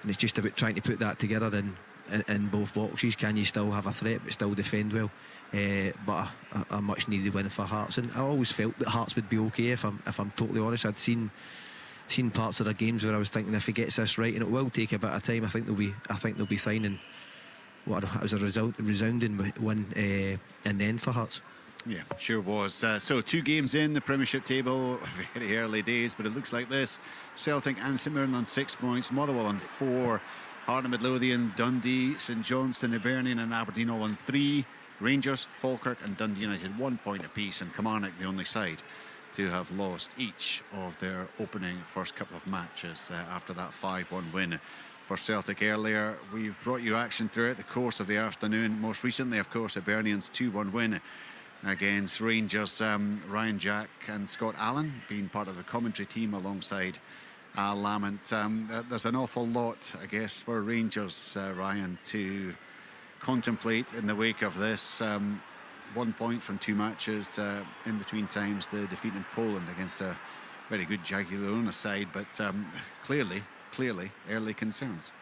and it's just about trying to put that together in both boxes. Can you still have a threat but still defend well? But a much needed win for Hearts, and I always felt that Hearts would be okay. If I'm totally honest, I'd seen parts of their games where I was thinking, if he gets this right, and it will take a bit of time, I think they'll be fine. And it was a resounding win in the end for Hearts. Yeah, sure was. So 2 games in the Premiership table, very early days, but it looks like this. Celtic and St Mirren on 6 points, Motherwell on 4, Heart of Midlothian, Dundee, St Johnstone, Hibernian and Aberdeen all on 3. Rangers, Falkirk and Dundee United 1 point apiece, and Kilmarnock the only side to have lost each of their opening first couple of matches after that 5-1 win for Celtic earlier. We've brought you action throughout the course of the afternoon. Most recently, of course, Hibernian's 2-1 win against Rangers. Ryan Jack and Scott Allen being part of the commentary team alongside Al Lamont. There's an awful lot, I guess, for Rangers, Ryan, to contemplate in the wake of this. 1 point from 2 matches in between times. The defeat in Poland against a very good Jagiellona side, but clearly early concerns.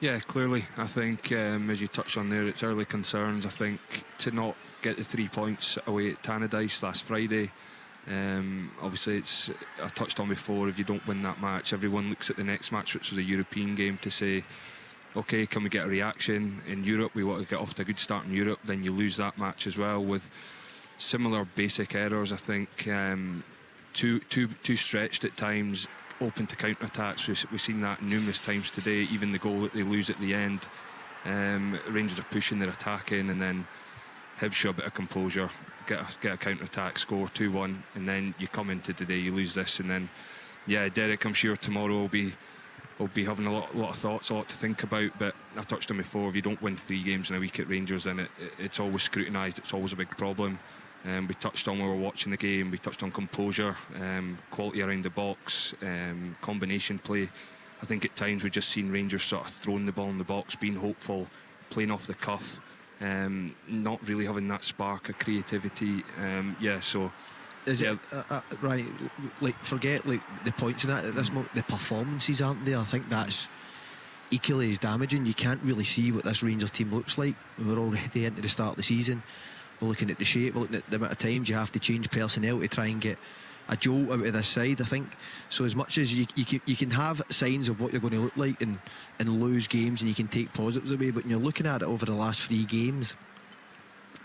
Yeah, clearly. I think, as you touched on there, it's early concerns. I think to not get the 3 points away at Tannadice last Friday, obviously I touched on before, if you don't win that match, everyone looks at the next match, which was a European game, to say, okay, can we get a reaction in Europe? We want to get off to a good start in Europe. Then you lose that match as well with similar basic errors. I think too stretched at times, open to counter-attacks. We've seen that numerous times today. Even the goal that they lose at the end, Rangers are pushing, they're attacking, and then Hibs show a bit of composure, get a counter-attack, score 2-1, and then you come into today, you lose this, and then Derek, I'm sure tomorrow will be having a lot of thoughts, a lot to think about. But I touched on before, if you don't win 3 games in a week at Rangers, then it's always scrutinised, it's always a big problem. We touched on when we were watching the game, we touched on composure, quality around the box, combination play. I think at times we've just seen Rangers sort of throwing the ball in the box, being hopeful, playing off the cuff, not really having that spark of creativity. So is it right? Like, forget like the points in that at this moment. The performances aren't there. I think that's equally as damaging. You can't really see what this Rangers team looks like. We're already into the start of the season. We're looking at the shape. We're looking at the amount of times you have to change personnel to try and get a jolt out of this side, I think. So as much as you can have signs of what you're going to look like and lose games, and you can take positives away, but when you're looking at it over the last 3 games,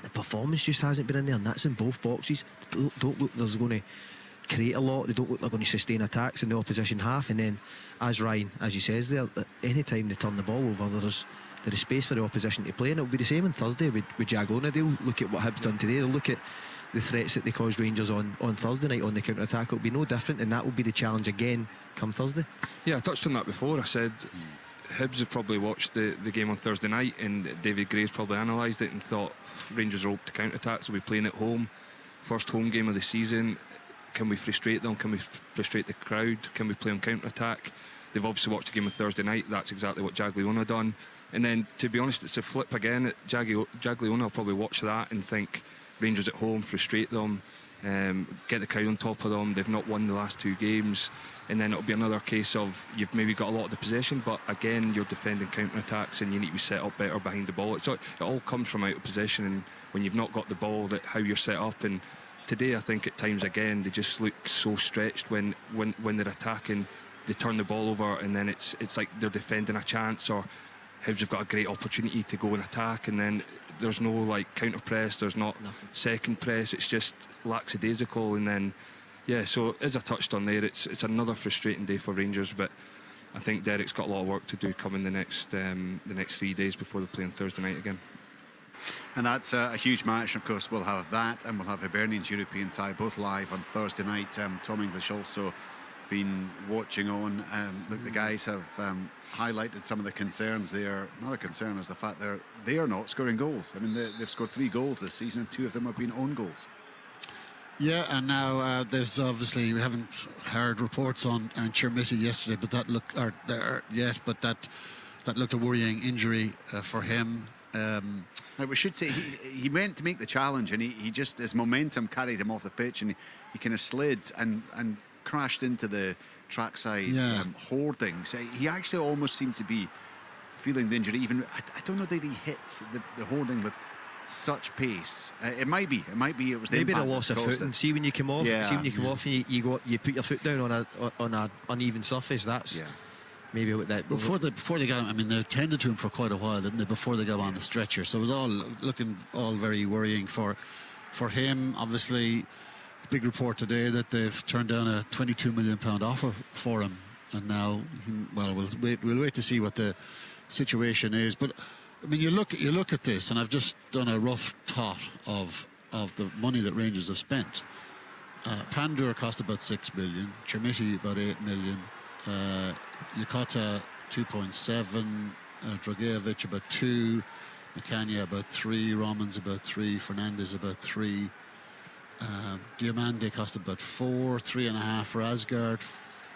the performance just hasn't been in there, and that's in both boxes. Don't look they're going to create a lot. They don't look like they're going to sustain attacks in the opposition half. And then, as Ryan, as he says there, any time they turn the ball over, there is space for the opposition to play, and it'll be the same on Thursday with Jagiellonia. They'll look at what Hibs done today, they'll look at the threats that they caused Rangers on Thursday night on the counter-attack. It'll be no different, and that will be the challenge again come Thursday. I touched on that before. I said Hibs have probably watched the game on Thursday night, and David Gray's probably analysed it and thought Rangers are open to counter-attacks, so we're playing at home, first home game of the season. Can we frustrate them? Can we frustrate the crowd? Can we play on counter-attack? They've obviously watched the game on Thursday night. That's exactly what Jagiellonia done. And then, to be honest, it's a flip again. Jagiellonia will probably watch that and think Rangers at home, frustrate them, get the crowd on top of them. They've not won the last 2 games. And then it'll be another case of you've maybe got a lot of the possession, but again, you're defending counter-attacks and you need to be set up better behind the ball. It all comes from out of possession, and when you've not got the ball, how you're set up. And today, I think at times again, they just look so stretched when they're attacking. They turn the ball over, and then it's like they're defending a chance, or Hibs have got a great opportunity to go and attack, and then there's no like counter press, there's not second press, it's just lackadaisical. And then so as I touched on there, it's another frustrating day for Rangers, but I think Derek's got a lot of work to do coming the next 3 days before they play on Thursday night again. And that's a huge match. Of course, we'll have that, and we'll have Hibernian's European tie both live on Thursday night. Tom English also been watching on. Look, the guys have highlighted some of the concerns there. Another concern is the fact they are not scoring goals. I mean, they've scored 3 goals this season, and 2 of them have been own goals. Yeah, and now there's obviously, we haven't heard reports on Chermiti yesterday, but that looked a worrying injury for him. We should say he meant to make the challenge, and he just, his momentum carried him off the pitch, and he kind of slid and crashed into the trackside hoardings. He actually almost seemed to be feeling the injury. Even I don't know that he hit the hoarding with such pace. It might be. It was maybe the loss of footing. See when you come off. See when you come off, and you put your foot down on a uneven surface. That's maybe what that. Before they got him, I mean, they attended to him for quite a while, didn't they? Before they got on the stretcher, so it was all looking very worrying for him. Obviously, big report today that they've turned down a £22 million offer for him, and now, we'll wait to see what the situation is. But I mean, you look at this, and I've just done a rough thought of the money that Rangers have spent. Pandur cost about 6 million, Chermiti about 8 million, Yukota 2.7, Dragicevic about 2, McCannia about 3, Romans about 3, Fernandez about 3. Diomande cost about 4, 3.5 for Asgard,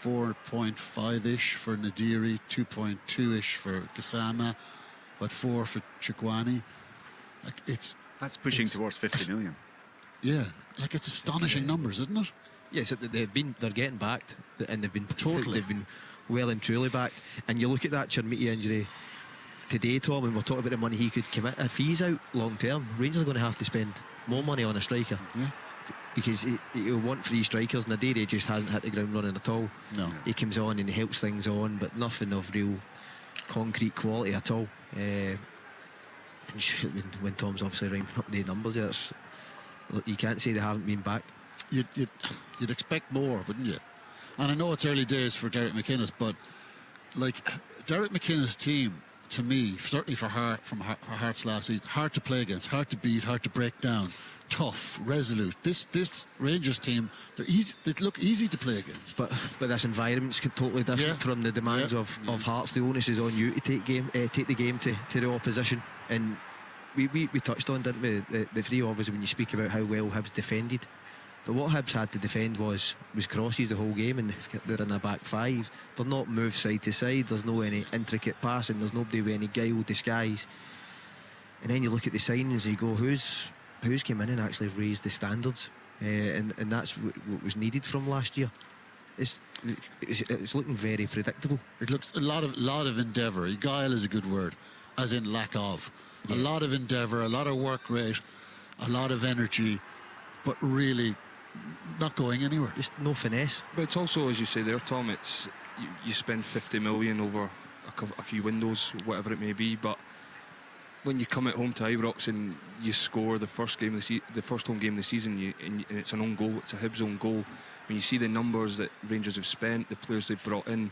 4.5-ish for Nadiri, 2.2-ish for Gassama, about 4 for Chukwani. That's pushing towards 50 million. Yeah, it's astonishing numbers, isn't it? Yes, they're getting backed, and they've been well and truly backed. And you look at that Chermiti injury today, Tom, and we're talking about the money he could commit. If he's out long term, Rangers are going to have to spend more money on a striker. Yeah. Because he'll want 3 strikers. Nadiri just hasn't hit the ground running at all. No. He comes on and he helps things on, but nothing of real concrete quality at all. And when Tom's obviously rhyming up the numbers there, you can't say they haven't been backed. you'd expect more, wouldn't you? And I know it's early days for Derek McInnes, but like Derek McInnes' team, to me, certainly from Hearts last season, hard to play against, hard to beat, hard to break down, tough, resolute. This Rangers team, they're easy. They look easy to play against. But this environment's totally different from the demands of Hearts. The onus is on you to take the game to the opposition. And we touched on, didn't we, the three of us, when you speak about how well Hibs defended. But what Hibs had to defend was crosses the whole game, and they're in a back five. They're not moved side to side. There's no any intricate passing. There's nobody with any guile, disguise. And then you look at the signings and you go, who's came in and actually raised the standards? And that's what was needed from last year. It's looking very predictable. It looks a lot of endeavour. Guile is a good word, as in lack of. A lot of endeavour, a lot of work rate, a lot of energy, but really not going anywhere. Just no finesse. But it's also, as you say there, Tom, it's you spend 50 million over a few windows, whatever it may be, but when you come at home to Ibrox and you score the first home game of the season, and it's an own goal, it's a Hibs own goal. When you see the numbers that Rangers have spent, the players they've brought in,